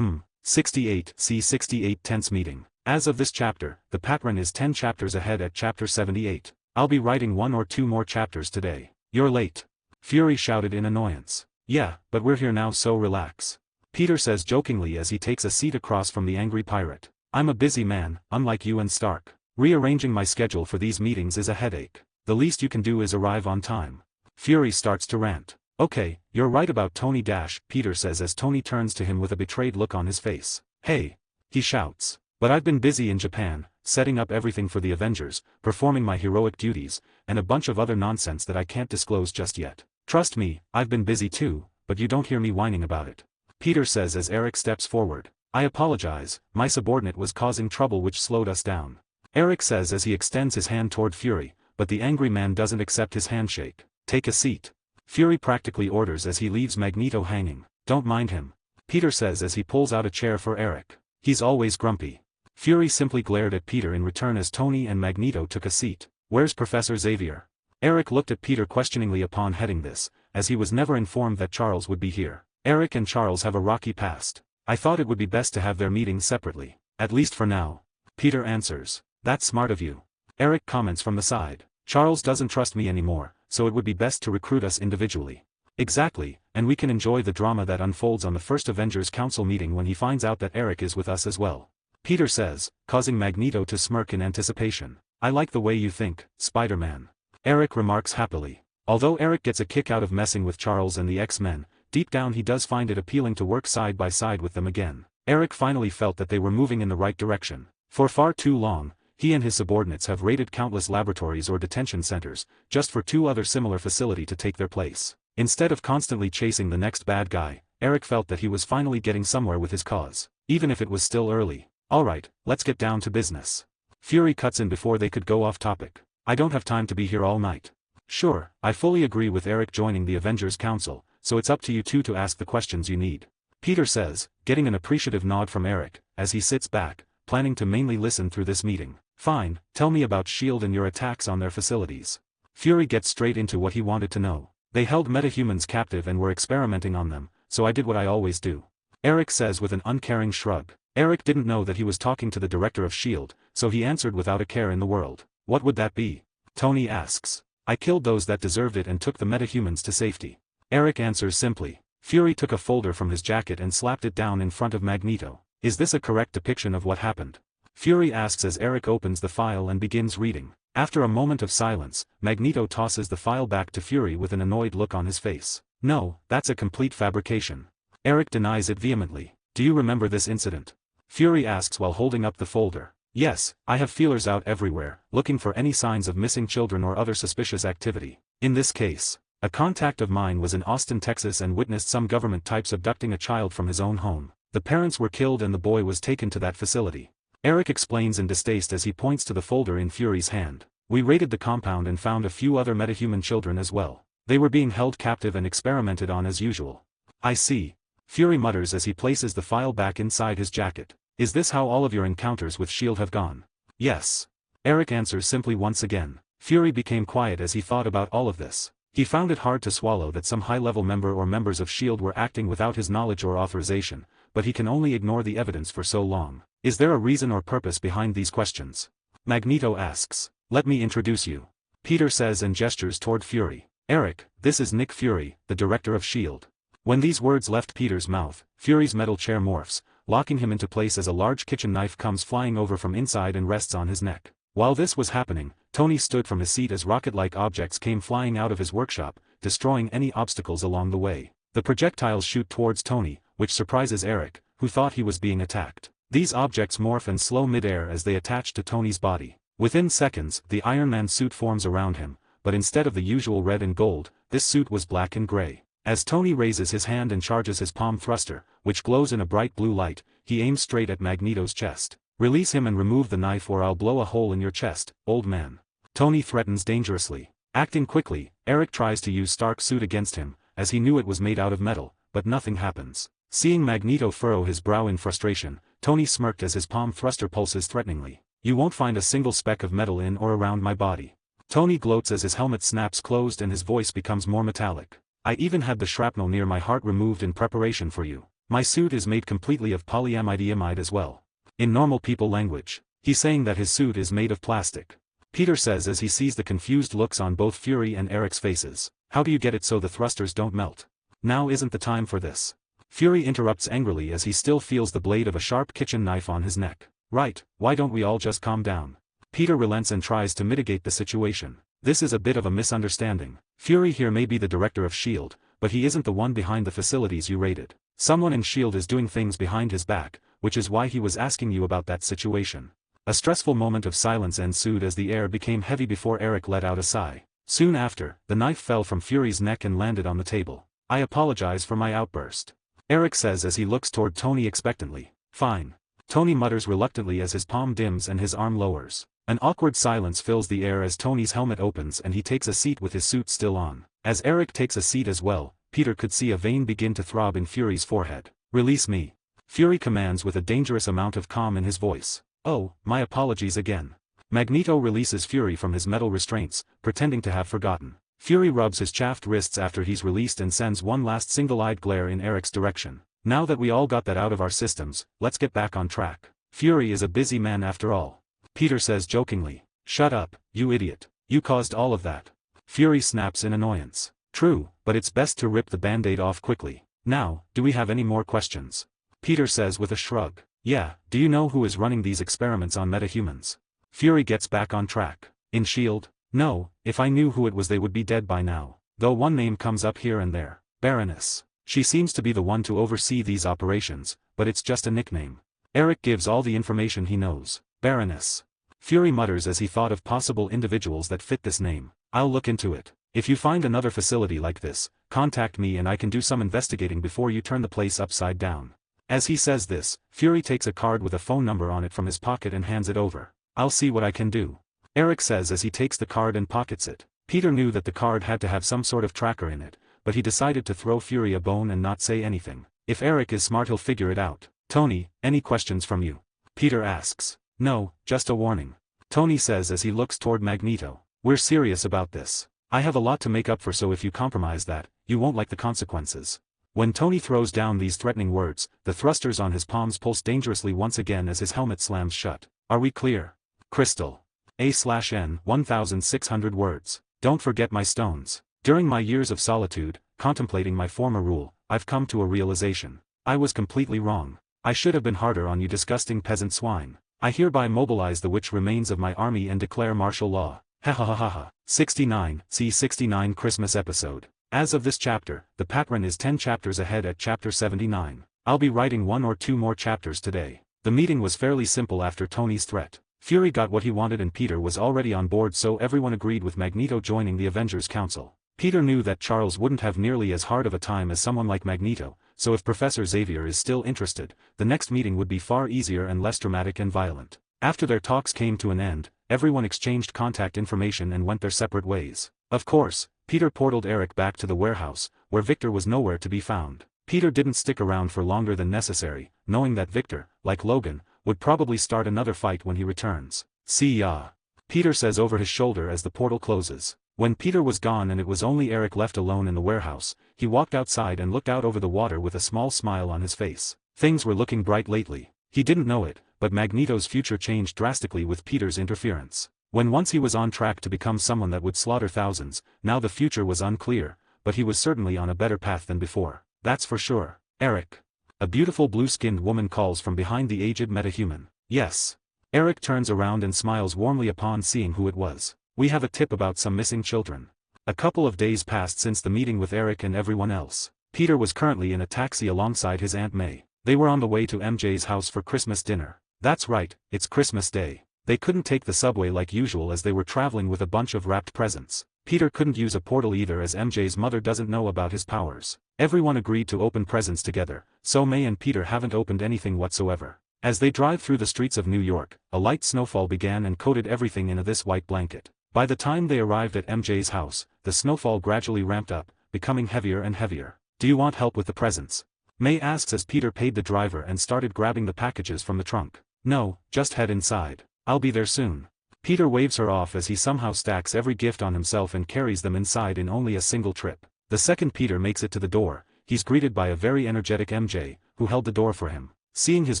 68. See 68 tense meeting. As of this chapter, the pattern is 10 chapters ahead at chapter 78. I'll be writing 1 or 2 more chapters today. You're late. Fury shouted in annoyance. "Yeah, but we're here now, so relax," Peter says jokingly as he takes a seat across from the angry pirate. "I'm a busy man, unlike you and Stark. Rearranging my schedule for these meetings is a headache. The least you can do is arrive on time." Fury starts to rant. "Okay, you're right about Tony Dash," Peter says as Tony turns to him with a betrayed look on his face. "Hey," he shouts. "But I've been busy in Japan, setting up everything for the Avengers, performing my heroic duties, and a bunch of other nonsense that I can't disclose just yet. Trust me, I've been busy too, but you don't hear me whining about it," Peter says as Eric steps forward. "I apologize, my subordinate was causing trouble which slowed us down," Eric says as he extends his hand toward Fury, but the angry man doesn't accept his handshake. "Take a seat," Fury practically orders as he leaves Magneto hanging. "Don't mind him," Peter says as he pulls out a chair for Eric. "He's always grumpy." Fury simply glared at Peter in return as Tony and Magneto took a seat. "Where's Professor Xavier?" Eric looked at Peter questioningly upon heading this, as he was never informed that Charles would be here. Eric and Charles have a rocky past. "I thought it would be best to have their meetings separately. At least for now," Peter answers. "That's smart of you," Eric comments from the side. "Charles doesn't trust me anymore, so it would be best to recruit us individually." "Exactly, and we can enjoy the drama that unfolds on the first Avengers Council meeting when he finds out that Eric is with us as well," Peter says, causing Magneto to smirk in anticipation. "I like the way you think, Spider-Man," Eric remarks happily. Although Eric gets a kick out of messing with Charles and the X-Men, deep down he does find it appealing to work side by side with them again. Eric finally felt that they were moving in the right direction. For far too long, he and his subordinates have raided countless laboratories or detention centers, just for 2 other similar facilities to take their place. Instead of constantly chasing the next bad guy, Eric felt that he was finally getting somewhere with his cause, even if it was still early. "Alright, let's get down to business." Fury cuts in before they could go off topic. "I don't have time to be here all night." "Sure, I fully agree with Eric joining the Avengers Council, so it's up to you two to ask the questions you need," Peter says, getting an appreciative nod from Eric, as he sits back, planning to mainly listen through this meeting. "Fine, tell me about S.H.I.E.L.D. and your attacks on their facilities." Fury gets straight into what he wanted to know. "They held metahumans captive and were experimenting on them, so I did what I always do," Eric says with an uncaring shrug. Eric didn't know that he was talking to the director of S.H.I.E.L.D., so he answered without a care in the world. "What would that be?" Tony asks. "I killed those that deserved it and took the metahumans to safety," Eric answers simply. Fury took a folder from his jacket and slapped it down in front of Magneto. "Is this a correct depiction of what happened?" Fury asks as Eric opens the file and begins reading. After a moment of silence, Magneto tosses the file back to Fury with an annoyed look on his face. "No, that's a complete fabrication." Eric denies it vehemently. "Do you remember this incident?" Fury asks while holding up the folder. "Yes, I have feelers out everywhere, looking for any signs of missing children or other suspicious activity. In this case, a contact of mine was in Austin, Texas and witnessed some government types abducting a child from his own home. The parents were killed and the boy was taken to that facility." Eric explains in distaste as he points to the folder in Fury's hand. We raided the compound and found a few other metahuman children as well. They were being held captive and experimented on as usual. I see. Fury mutters as he places the file back inside his jacket. Is this how all of your encounters with S.H.I.E.L.D. have gone? Yes. Eric answers simply once again. Fury became quiet as he thought about all of this. He found it hard to swallow that some high-level member or members of S.H.I.E.L.D. were acting without his knowledge or authorization, but he can only ignore the evidence for so long. Is there a reason or purpose behind these questions? Magneto asks. Let me introduce you. Peter says and gestures toward Fury. Eric, this is Nick Fury, the director of S.H.I.E.L.D. When these words left Peter's mouth, Fury's metal chair morphs, locking him into place as a large kitchen knife comes flying over from inside and rests on his neck. While this was happening, Tony stood from his seat as rocket-like objects came flying out of his workshop, destroying any obstacles along the way. The projectiles shoot towards Tony, which surprises Eric, who thought he was being attacked. These objects morph and slow mid-air as they attach to Tony's body. Within seconds, the Iron Man suit forms around him, but instead of the usual red and gold, this suit was black and gray. As Tony raises his hand and charges his palm thruster, which glows in a bright blue light, he aims straight at Magneto's chest. Release him and remove the knife or I'll blow a hole in your chest, old man. Tony threatens dangerously. Acting quickly, Eric tries to use Stark's suit against him, as he knew it was made out of metal, but nothing happens. Seeing Magneto furrow his brow in frustration, Tony smirked as his palm thruster pulses threateningly. You won't find a single speck of metal in or around my body. Tony gloats as his helmet snaps closed and his voice becomes more metallic. I even had the shrapnel near my heart removed in preparation for you. My suit is made completely of polyamide as well. In normal people language, he's saying that his suit is made of plastic. Peter says as he sees the confused looks on both Fury and Eric's faces. How do you get it so the thrusters don't melt? Now isn't the time for this. Fury interrupts angrily as he still feels the blade of a sharp kitchen knife on his neck. Right, why don't we all just calm down? Peter relents and tries to mitigate the situation. This is a bit of a misunderstanding. Fury here may be the director of S.H.I.E.L.D., but he isn't the one behind the facilities you raided. Someone in S.H.I.E.L.D. is doing things behind his back, which is why he was asking you about that situation. A stressful moment of silence ensued as the air became heavy before Eric let out a sigh. Soon after, the knife fell from Fury's neck and landed on the table. I apologize for my outburst. Eric says as he looks toward Tony expectantly. Fine. Tony mutters reluctantly as his palm dims and his arm lowers. An awkward silence fills the air as Tony's helmet opens and he takes a seat with his suit still on. As Eric takes a seat as well, Peter could see a vein begin to throb in Fury's forehead. Release me. Fury commands with a dangerous amount of calm in his voice. Oh, my apologies again. Magneto releases Fury from his metal restraints, pretending to have forgotten. Fury rubs his chafed wrists after he's released and sends one last single-eyed glare in Eric's direction. Now that we all got that out of our systems, let's get back on track. Fury is a busy man after all. Peter says jokingly. Shut up, you idiot. You caused all of that. Fury snaps in annoyance. True, but it's best to rip the band-aid off quickly. Now, do we have any more questions? Peter says with a shrug. Yeah, do you know who is running these experiments on metahumans? Fury gets back on track. In S.H.I.E.L.D.? No, if I knew who it was they would be dead by now. Though one name comes up here and there. Baroness. She seems to be the one to oversee these operations, but it's just a nickname. Eric gives all the information he knows. Baroness. Fury mutters as he thought of possible individuals that fit this name. I'll look into it. If you find another facility like this, contact me and I can do some investigating before you turn the place upside down. As he says this, Fury takes a card with a phone number on it from his pocket and hands it over. I'll see what I can do. Eric says as he takes the card and pockets it. Peter knew that the card had to have some sort of tracker in it, but he decided to throw Fury a bone and not say anything. If Eric is smart he'll figure it out. Tony, any questions from you? Peter asks. No, just a warning. Tony says as he looks toward Magneto. We're serious about this. I have a lot to make up for, so if you compromise that, you won't like the consequences. When Tony throws down these threatening words, the thrusters on his palms pulse dangerously once again as his helmet slams shut. Are we clear? Crystal. A/N 1600 words. Don't forget my stones. During my years of solitude, contemplating my former rule, I've come to a realization. I was completely wrong. I should have been harder on you disgusting peasant swine. I hereby mobilize the which remains of my army and declare martial law. Ha ha ha ha ha. 69, see 69 Christmas episode. As of this chapter, the patron is 10 chapters ahead at chapter 79. I'll be writing 1 or 2 more chapters today. The meeting was fairly simple after Tony's threat. Fury got what he wanted and Peter was already on board, so everyone agreed with Magneto joining the Avengers Council. Peter knew that Charles wouldn't have nearly as hard of a time as someone like Magneto, so if Professor Xavier is still interested, the next meeting would be far easier and less dramatic and violent. After their talks came to an end, everyone exchanged contact information and went their separate ways. Of course, Peter portaled Eric back to the warehouse, where Victor was nowhere to be found. Peter didn't stick around for longer than necessary, knowing that Victor, like Logan, would probably start another fight when he returns. "See ya," Peter says over his shoulder as the portal closes. When Peter was gone and it was only Eric left alone in the warehouse, he walked outside and looked out over the water with a small smile on his face. Things were looking bright lately. He didn't know it, but Magneto's future changed drastically with Peter's interference. When once he was on track to become someone that would slaughter thousands, now the future was unclear, but he was certainly on a better path than before. That's for sure. "Eric." A beautiful blue-skinned woman calls from behind the aged metahuman. "Yes." Eric turns around and smiles warmly upon seeing who it was. "We have a tip about some missing children." A couple of days passed since the meeting with Eric and everyone else. Peter was currently in a taxi alongside his Aunt May. They were on the way to MJ's house for Christmas dinner. That's right, it's Christmas Day. They couldn't take the subway like usual as they were traveling with a bunch of wrapped presents. Peter couldn't use a portal either as MJ's mother doesn't know about his powers. Everyone agreed to open presents together, so May and Peter haven't opened anything whatsoever. As they drive through the streets of New York, a light snowfall began and coated everything in this white blanket. By the time they arrived at MJ's house, the snowfall gradually ramped up, becoming heavier and heavier. "Do you want help with the presents?" May asks as Peter paid the driver and started grabbing the packages from the trunk. "No, just head inside. I'll be there soon." Peter waves her off as he somehow stacks every gift on himself and carries them inside in only a single trip. The second Peter makes it to the door, he's greeted by a very energetic MJ, who held the door for him. Seeing his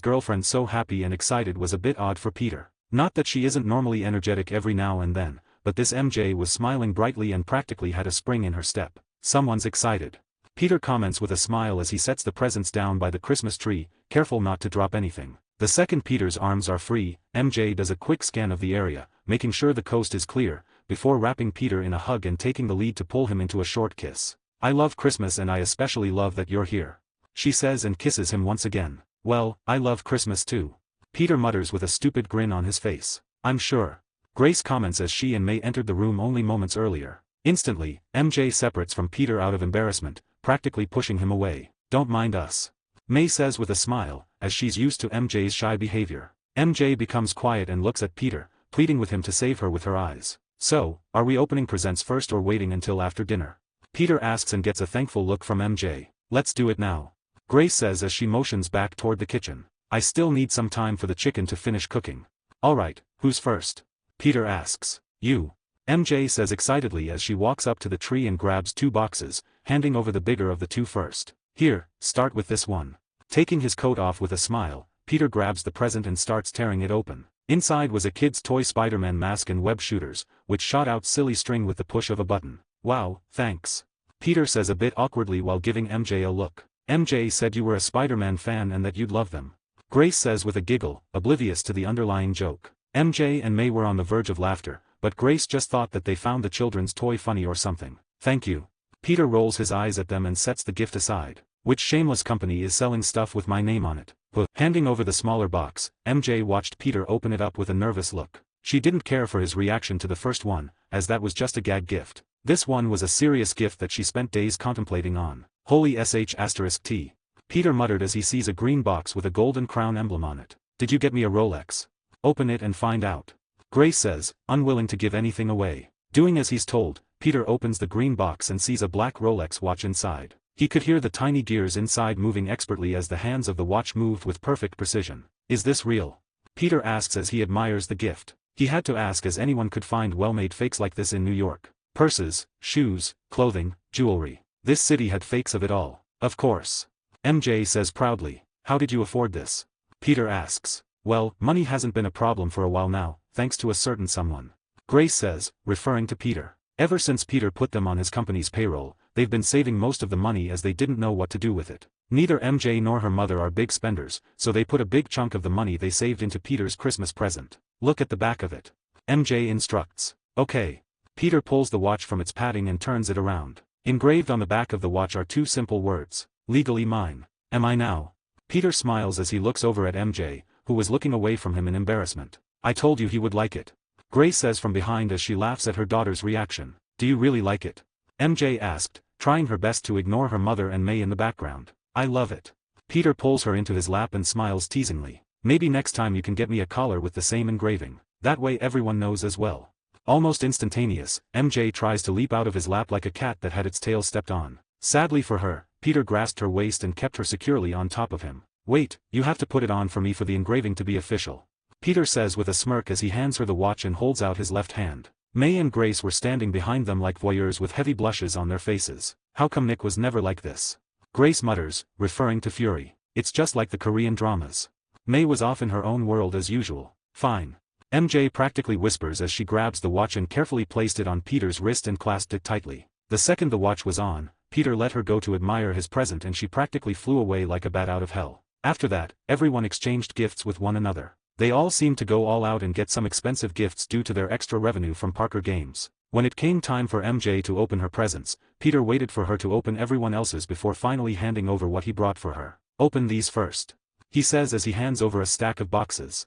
girlfriend so happy and excited was a bit odd for Peter. Not that she isn't normally energetic every now and then, but this MJ was smiling brightly and practically had a spring in her step. "Someone's excited." Peter comments with a smile as he sets the presents down by the Christmas tree, careful not to drop anything. The second Peter's arms are free, MJ does a quick scan of the area, making sure the coast is clear, before wrapping Peter in a hug and taking the lead to pull him into a short kiss. "I love Christmas and I especially love that you're here," she says and kisses him once again. "Well, I love Christmas too," Peter mutters with a stupid grin on his face. "I'm sure." Grace comments as she and May entered the room only moments earlier. Instantly, MJ separates from Peter out of embarrassment, practically pushing him away. "Don't mind us," May says with a smile, as she's used to MJ's shy behavior. MJ becomes quiet and looks at Peter, pleading with him to save her with her eyes. "So, are we opening presents first or waiting until after dinner?" Peter asks and gets a thankful look from MJ. "Let's do it now," Grace says as she motions back toward the kitchen. "I still need some time for the chicken to finish cooking." "Alright, who's first?" Peter asks. "You," MJ says excitedly as she walks up to the tree and grabs 2 boxes, handing over the bigger of the 2 first. "Here, start with this one." Taking his coat off with a smile, Peter grabs the present and starts tearing it open. Inside was a kid's toy Spider-Man mask and web shooters, which shot out silly string with the push of a button. "Wow, thanks," Peter says a bit awkwardly while giving MJ a look. "MJ said you were a Spider-Man fan and that you'd love them," Grace says with a giggle, oblivious to the underlying joke. MJ and May were on the verge of laughter, but Grace just thought that they found the children's toy funny or something. "Thank you." Peter rolls his eyes at them and sets the gift aside. "Which shameless company is selling stuff with my name on it?" Handing over the smaller box, MJ watched Peter open it up with a nervous look. She didn't care for his reaction to the first one, as that was just a gag gift. This one was a serious gift that she spent days contemplating on. "Holy sh*T. Peter muttered as he sees a green box with a golden crown emblem on it. "Did you get me a Rolex?" "Open it and find out," Grace says, unwilling to give anything away. Doing as he's told, Peter opens the green box and sees a black Rolex watch inside. He could hear the tiny gears inside moving expertly as the hands of the watch moved with perfect precision. "Is this real?" Peter asks as he admires the gift. He had to ask as anyone could find well-made fakes like this in New York. Purses, shoes, clothing, jewelry. This city had fakes of it all. "Of course," MJ says proudly. "How did you afford this?" Peter asks. "Well, money hasn't been a problem for a while now, thanks to a certain someone," Grace says, referring to Peter. Ever since Peter put them on his company's payroll, they've been saving most of the money as they didn't know what to do with it. Neither MJ nor her mother are big spenders, so they put a big chunk of the money they saved into Peter's Christmas present. "Look at the back of it," MJ instructs. "Okay." Peter pulls the watch from its padding and turns it around. Engraved on the back of the watch are 2 simple words. "Legally mine. Am I now?" Peter smiles as he looks over at MJ, who was looking away from him in embarrassment. "I told you he would like it," Grace says from behind as she laughs at her daughter's reaction. "Do you really like it?" MJ asked, trying her best to ignore her mother and May in the background. "I love it." Peter pulls her into his lap and smiles teasingly. "Maybe next time you can get me a collar with the same engraving." That way everyone knows as well. Almost instantaneous, MJ tries to leap out of his lap like a cat that had its tail stepped on. Sadly for her, Peter grasped her waist and kept her securely on top of him. "Wait, you have to put it on for me for the engraving to be official," Peter says with a smirk as he hands her the watch and holds out his left hand. May and Grace were standing behind them like voyeurs with heavy blushes on their faces. How come Nick was never like this? Grace mutters, referring to Fury. It's just like the Korean dramas. May was off in her own world as usual. Fine. MJ practically whispers as she grabs the watch and carefully placed it on Peter's wrist and clasped it tightly. The second the watch was on, Peter let her go to admire his present and she practically flew away like a bat out of hell. After that, everyone exchanged gifts with one another. They all seemed to go all out and get some expensive gifts due to their extra revenue from Parker Games. When it came time for MJ to open her presents, Peter waited for her to open everyone else's before finally handing over what he brought for her. "Open these first," he says as he hands over a stack of boxes.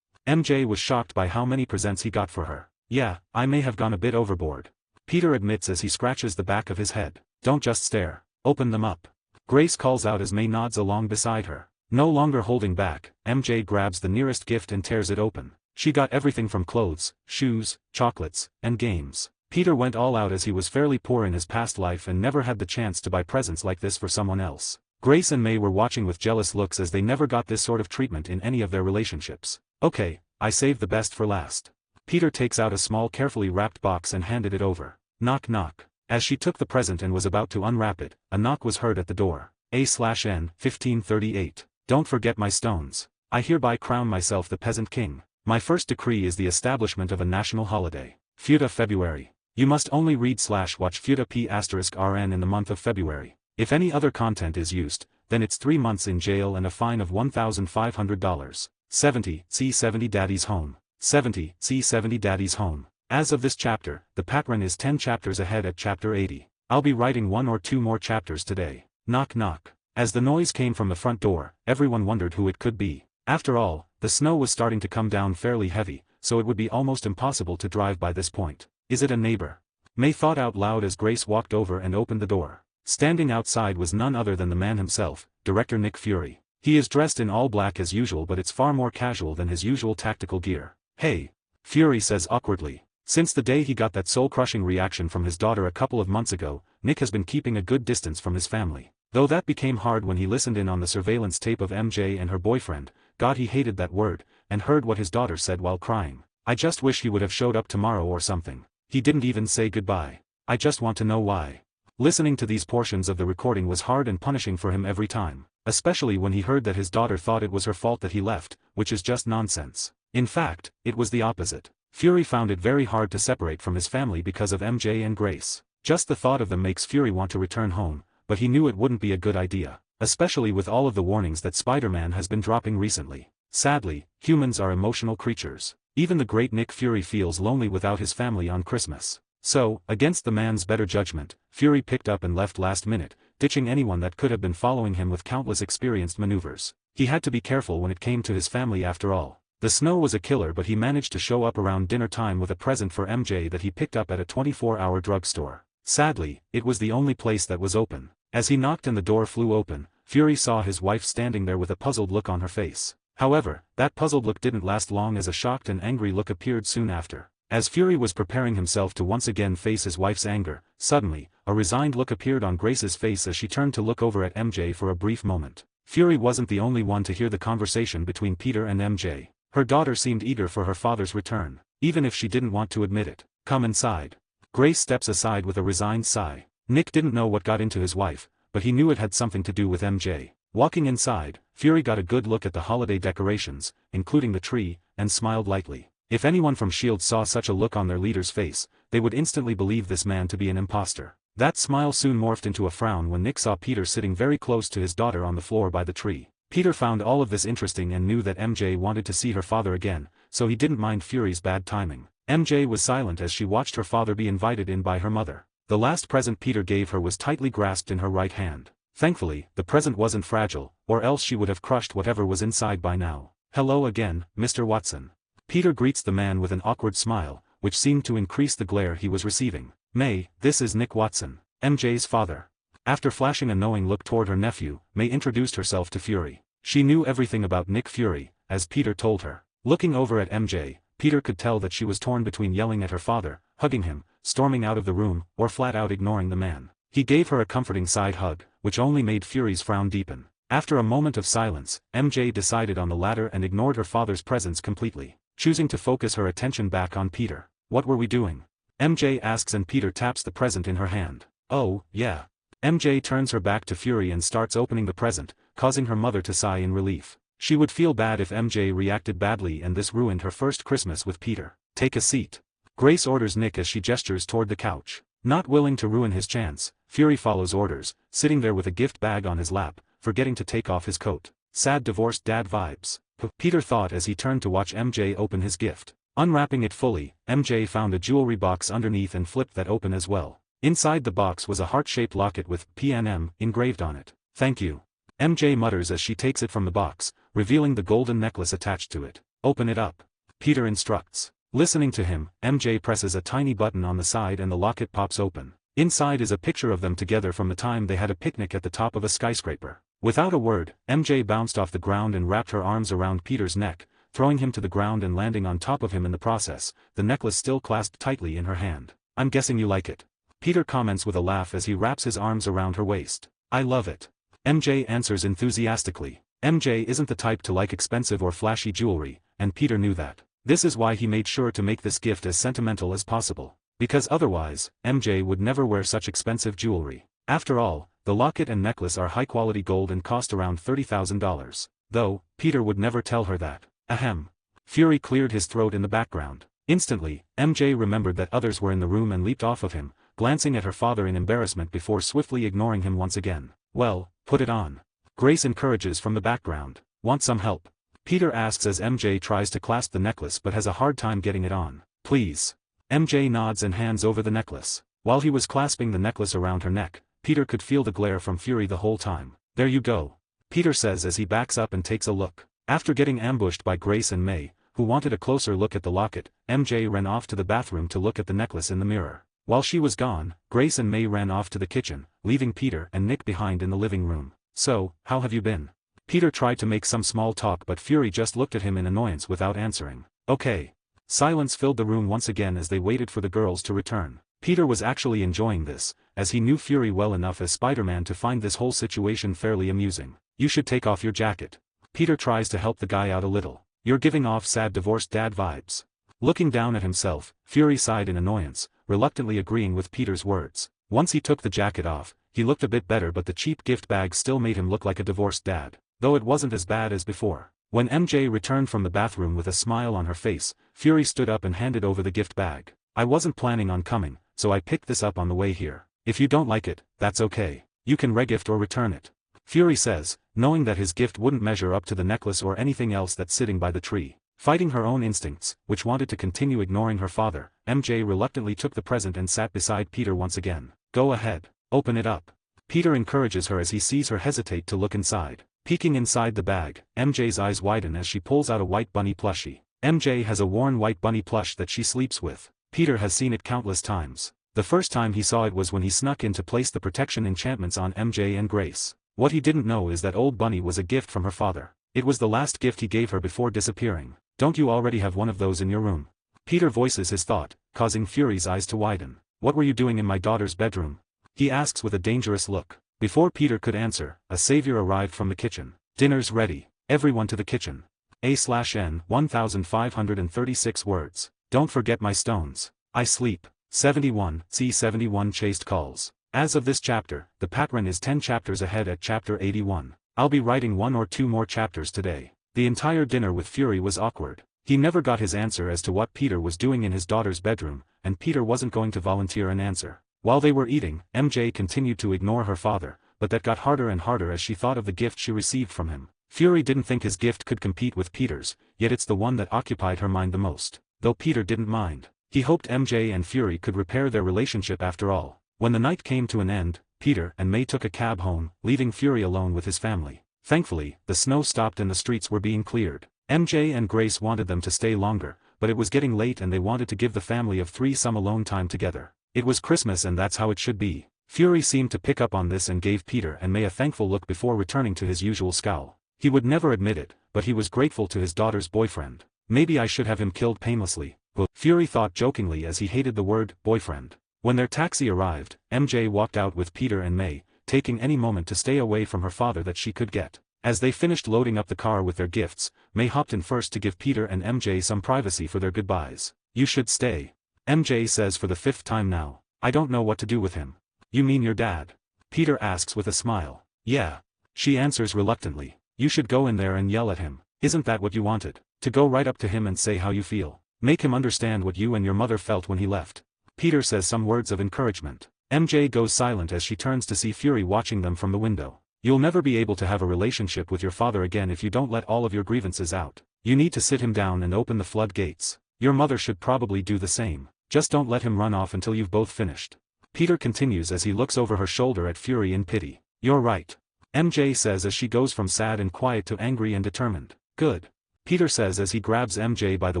MJ was shocked by how many presents he got for her. "Yeah, I may have gone a bit overboard," Peter admits as he scratches the back of his head. "Don't just stare. Open them up," Grace calls out as May nods along beside her. No longer holding back, MJ grabs the nearest gift and tears it open. She got everything from clothes, shoes, chocolates, and games. Peter went all out as he was fairly poor in his past life and never had the chance to buy presents like this for someone else. Grace and May were watching with jealous looks as they never got this sort of treatment in any of their relationships. "Okay, I saved the best for last." Peter takes out a small carefully wrapped box and handed it over. Knock knock. As she took the present and was about to unwrap it, a knock was heard at the door. A/N 1538. "Don't forget my stones. I hereby crown myself the peasant king. My first decree is the establishment of a national holiday. Futa February. You must only read/watch Futa P*RN in the month of February. If any other content is used, then it's 3 months in jail and a fine of $1,500. 70, C70 Daddy's Home. 70, C70 Daddy's Home. As of this chapter, the patron is 10 chapters ahead at chapter 80. I'll be writing 1 or 2 more chapters today. Knock knock. As the noise came from the front door, everyone wondered who it could be. After all, the snow was starting to come down fairly heavy, so it would be almost impossible to drive by this point. Is it a neighbor? May thought out loud as Grace walked over and opened the door. Standing outside was none other than the man himself, director Nick Fury. He is dressed in all black as usual, but it's far more casual than his usual tactical gear. "Hey," Fury says awkwardly. Since the day he got that soul-crushing reaction from his daughter a couple of months ago, Nick has been keeping a good distance from his family. Though that became hard when he listened in on the surveillance tape of MJ and her boyfriend, God he hated that word, and heard what his daughter said while crying. "I just wish he would have showed up tomorrow or something. He didn't even say goodbye. I just want to know why." Listening to these portions of the recording was hard and punishing for him every time, especially when he heard that his daughter thought it was her fault that he left, which is just nonsense. In fact, it was the opposite. Fury found it very hard to separate from his family because of MJ and Grace. Just the thought of them makes Fury want to return home, but he knew it wouldn't be a good idea, especially with all of the warnings that Spider-Man has been dropping recently. Sadly, humans are emotional creatures. Even the great Nick Fury feels lonely without his family on Christmas. So, against the man's better judgment, Fury picked up and left last minute, ditching anyone that could have been following him with countless experienced maneuvers. He had to be careful when it came to his family after all. The snow was a killer, but he managed to show up around dinner time with a present for MJ that he picked up at a 24-hour drugstore. Sadly, it was the only place that was open. As he knocked and the door flew open, Fury saw his wife standing there with a puzzled look on her face. However, that puzzled look didn't last long as a shocked and angry look appeared soon after. As Fury was preparing himself to once again face his wife's anger, suddenly, a resigned look appeared on Grace's face as she turned to look over at MJ for a brief moment. Fury wasn't the only one to hear the conversation between Peter and MJ. Her daughter seemed eager for her father's return, even if she didn't want to admit it. "Come inside." Grace steps aside with a resigned sigh. Nick didn't know what got into his wife, but he knew it had something to do with MJ. Walking inside, Fury got a good look at the holiday decorations, including the tree, and smiled lightly. If anyone from S.H.I.E.L.D. saw such a look on their leader's face, they would instantly believe this man to be an imposter. That smile soon morphed into a frown when Nick saw Peter sitting very close to his daughter on the floor by the tree. Peter found all of this interesting and knew that MJ wanted to see her father again, so he didn't mind Fury's bad timing. MJ was silent as she watched her father be invited in by her mother. The last present Peter gave her was tightly grasped in her right hand. Thankfully, the present wasn't fragile, or else she would have crushed whatever was inside by now. "Hello again, Mr. Watson." Peter greets the man with an awkward smile, which seemed to increase the glare he was receiving. "May, this is Nick Watson, MJ's father." After flashing a knowing look toward her nephew, May introduced herself to Fury. She knew everything about Nick Fury, as Peter told her. Looking over at MJ, Peter could tell that she was torn between yelling at her father, hugging him, storming out of the room, or flat out ignoring the man. He gave her a comforting side hug, which only made Fury's frown deepen. After a moment of silence, MJ decided on the latter and ignored her father's presence completely, choosing to focus her attention back on Peter. What were we doing? MJ asks and Peter taps the present in her hand. Oh, yeah. MJ turns her back to Fury and starts opening the present, causing her mother to sigh in relief. She would feel bad if MJ reacted badly and this ruined her first Christmas with Peter. Take a seat. Grace orders Nick as she gestures toward the couch. Not willing to ruin his chance, Fury follows orders, sitting there with a gift bag on his lap, forgetting to take off his coat. Sad divorced dad vibes. Peter thought as he turned to watch MJ open his gift. Unwrapping it fully, MJ found a jewelry box underneath and flipped that open as well. Inside the box was a heart-shaped locket with PNM engraved on it. Thank you. MJ mutters as she takes it from the box, revealing the golden necklace attached to it. Open it up. Peter instructs. Listening to him, MJ presses a tiny button on the side and the locket pops open. Inside is a picture of them together from the time they had a picnic at the top of a skyscraper. Without a word, MJ bounced off the ground and wrapped her arms around Peter's neck, throwing him to the ground and landing on top of him in the process, the necklace still clasped tightly in her hand. I'm guessing you like it. Peter comments with a laugh as he wraps his arms around her waist. I love it. MJ answers enthusiastically. MJ isn't the type to like expensive or flashy jewelry, and Peter knew that. This is why he made sure to make this gift as sentimental as possible. Because otherwise, MJ would never wear such expensive jewelry. After all, the locket and necklace are high-quality gold and cost around $30,000. Though, Peter would never tell her that. Ahem. Fury cleared his throat in the background. Instantly, MJ remembered that others were in the room and leaped off of him, glancing at her father in embarrassment before swiftly ignoring him once again. Well, put it on. Grace encourages from the background. Want some help? Peter asks as MJ tries to clasp the necklace but has a hard time getting it on. Please. MJ nods and hands over the necklace. While he was clasping the necklace around her neck, Peter could feel the glare from Fury the whole time. There you go. Peter says as he backs up and takes a look. After getting ambushed by Grace and May, who wanted a closer look at the locket, MJ ran off to the bathroom to look at the necklace in the mirror. While she was gone, Grace and May ran off to the kitchen, leaving Peter and Nick behind in the living room. So, how have you been? Peter tried to make some small talk but Fury just looked at him in annoyance without answering. Okay. Silence filled the room once again as they waited for the girls to return. Peter was actually enjoying this, as he knew Fury well enough as Spider-Man to find this whole situation fairly amusing. You should take off your jacket. Peter tries to help the guy out a little. You're giving off sad divorced dad vibes. Looking down at himself, Fury sighed in annoyance, reluctantly agreeing with Peter's words. Once he took the jacket off, he looked a bit better but the cheap gift bag still made him look like a divorced dad, though it wasn't as bad as before. When MJ returned from the bathroom with a smile on her face, Fury stood up and handed over the gift bag. I wasn't planning on coming, so I picked this up on the way here. If you don't like it, that's okay. You can regift or return it. Fury says, knowing that his gift wouldn't measure up to the necklace or anything else that's sitting by the tree. Fighting her own instincts, which wanted to continue ignoring her father, MJ reluctantly took the present and sat beside Peter once again. Go ahead. Open it up. Peter encourages her as he sees her hesitate to look inside. Peeking inside the bag, MJ's eyes widen as she pulls out a white bunny plushie. MJ has a worn white bunny plush that she sleeps with. Peter has seen it countless times. The first time he saw it was when he snuck in to place the protection enchantments on MJ and Grace. What he didn't know is that old bunny was a gift from her father. It was the last gift he gave her before disappearing. Don't you already have one of those in your room? Peter voices his thought, causing Fury's eyes to widen. What were you doing in my daughter's bedroom? He asks with a dangerous look. Before Peter could answer, a Xavier arrived from the kitchen. Dinner's ready. Everyone to the kitchen. A/N 1536 words. Don't forget my stones. I sleep. 71, C71 chased calls. As of this chapter, the pattern is 10 chapters ahead at chapter 81. I'll be writing 1 or 2 more chapters today. The entire dinner with Fury was awkward. He never got his answer as to what Peter was doing in his daughter's bedroom, and Peter wasn't going to volunteer an answer. While they were eating, MJ continued to ignore her father, but that got harder and harder as she thought of the gift she received from him. Fury didn't think his gift could compete with Peter's, yet it's the one that occupied her mind the most. Though Peter didn't mind. He hoped MJ and Fury could repair their relationship after all. When the night came to an end, Peter and May took a cab home, leaving Fury alone with his family. Thankfully, the snow stopped and the streets were being cleared. MJ and Grace wanted them to stay longer, but it was getting late and they wanted to give the family of 3 some alone time together. It was Christmas and that's how it should be. Fury seemed to pick up on this and gave Peter and May a thankful look before returning to his usual scowl. He would never admit it, but he was grateful to his daughter's boyfriend. Maybe I should have him killed painlessly. Fury thought jokingly as he hated the word boyfriend. When their taxi arrived, MJ walked out with Peter and May, taking any moment to stay away from her father that she could get. As they finished loading up the car with their gifts, May hopped in first to give Peter and MJ some privacy for their goodbyes. You should stay. MJ says for the 5th time now. I don't know what to do with him. You mean your dad? Peter asks with a smile. Yeah. She answers reluctantly. You should go in there and yell at him. Isn't that what you wanted? To go right up to him and say how you feel. Make him understand what you and your mother felt when he left. Peter says some words of encouragement. MJ goes silent as she turns to see Fury watching them from the window. You'll never be able to have a relationship with your father again if you don't let all of your grievances out. You need to sit him down and open the floodgates. Your mother should probably do the same. Just don't let him run off until you've both finished. Peter continues as he looks over her shoulder at Fury in pity. You're right. MJ says as she goes from sad and quiet to angry and determined. Good. Peter says as he grabs MJ by the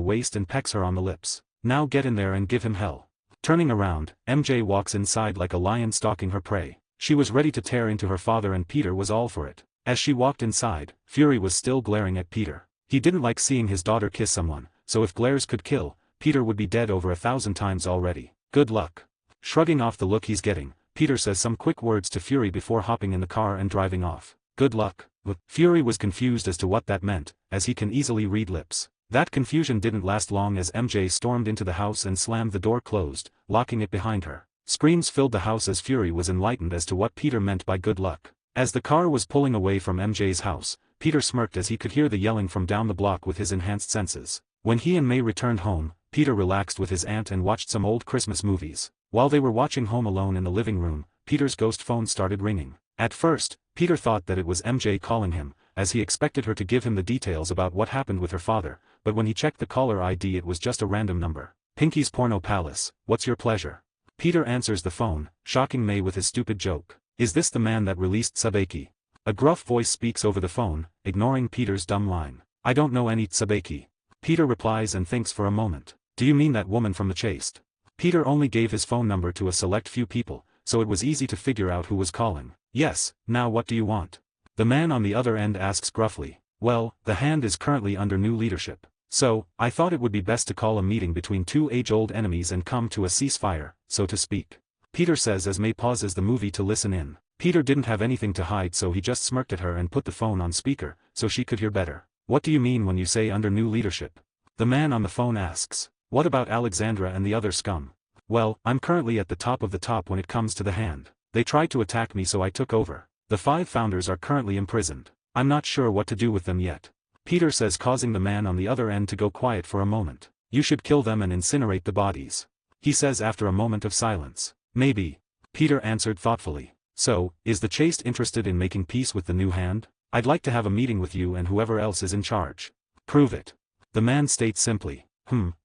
waist and pecks her on the lips. Now get in there and give him hell. Turning around, MJ walks inside like a lion stalking her prey. She was ready to tear into her father and Peter was all for it. As she walked inside, Fury was still glaring at Peter. He didn't like seeing his daughter kiss someone, so if glares could kill, Peter would be dead over 1,000 times already. Good luck. Shrugging off the look he's getting, Peter says some quick words to Fury before hopping in the car and driving off. Good luck. Fury was confused as to what that meant, as he can easily read lips. That confusion didn't last long as MJ stormed into the house and slammed the door closed, locking it behind her. Screams filled the house as Fury was enlightened as to what Peter meant by good luck. As the car was pulling away from MJ's house, Peter smirked as he could hear the yelling from down the block with his enhanced senses. When he and May returned home, Peter relaxed with his aunt and watched some old Christmas movies. While they were watching Home Alone in the living room, Peter's ghost phone started ringing. At first, Peter thought that it was MJ calling him, as he expected her to give him the details about what happened with her father, but when he checked the caller ID it was just a random number. Pinky's Porno Palace, what's your pleasure? Peter answers the phone, shocking May with his stupid joke. Is this the man that released Sabeki? A gruff voice speaks over the phone, ignoring Peter's dumb line. I don't know any Sabeki. Peter replies and thinks for a moment. Do you mean that woman from the Chaste? Peter only gave his phone number to a select few people, so it was easy to figure out who was calling. Yes, now what do you want? The man on the other end asks gruffly. Well, the Hand is currently under new leadership. So, I thought it would be best to call a meeting between two age-old enemies and come to a ceasefire, so to speak. Peter says as May pauses the movie to listen in. Peter didn't have anything to hide so he just smirked at her and put the phone on speaker, so she could hear better. What do you mean when you say under new leadership? The man on the phone asks. What about Alexandra and the other scum? Well, I'm currently at the top of the top when it comes to the Hand. They tried to attack me so I took over. The 5 founders are currently imprisoned. I'm not sure what to do with them yet. Peter says, causing the man on the other end to go quiet for a moment. You should kill them and incinerate the bodies. He says after a moment of silence. Maybe. Peter answered thoughtfully. So, is the Chaste interested in making peace with the new Hand? I'd like to have a meeting with you and whoever else is in charge. Prove it. The man states simply.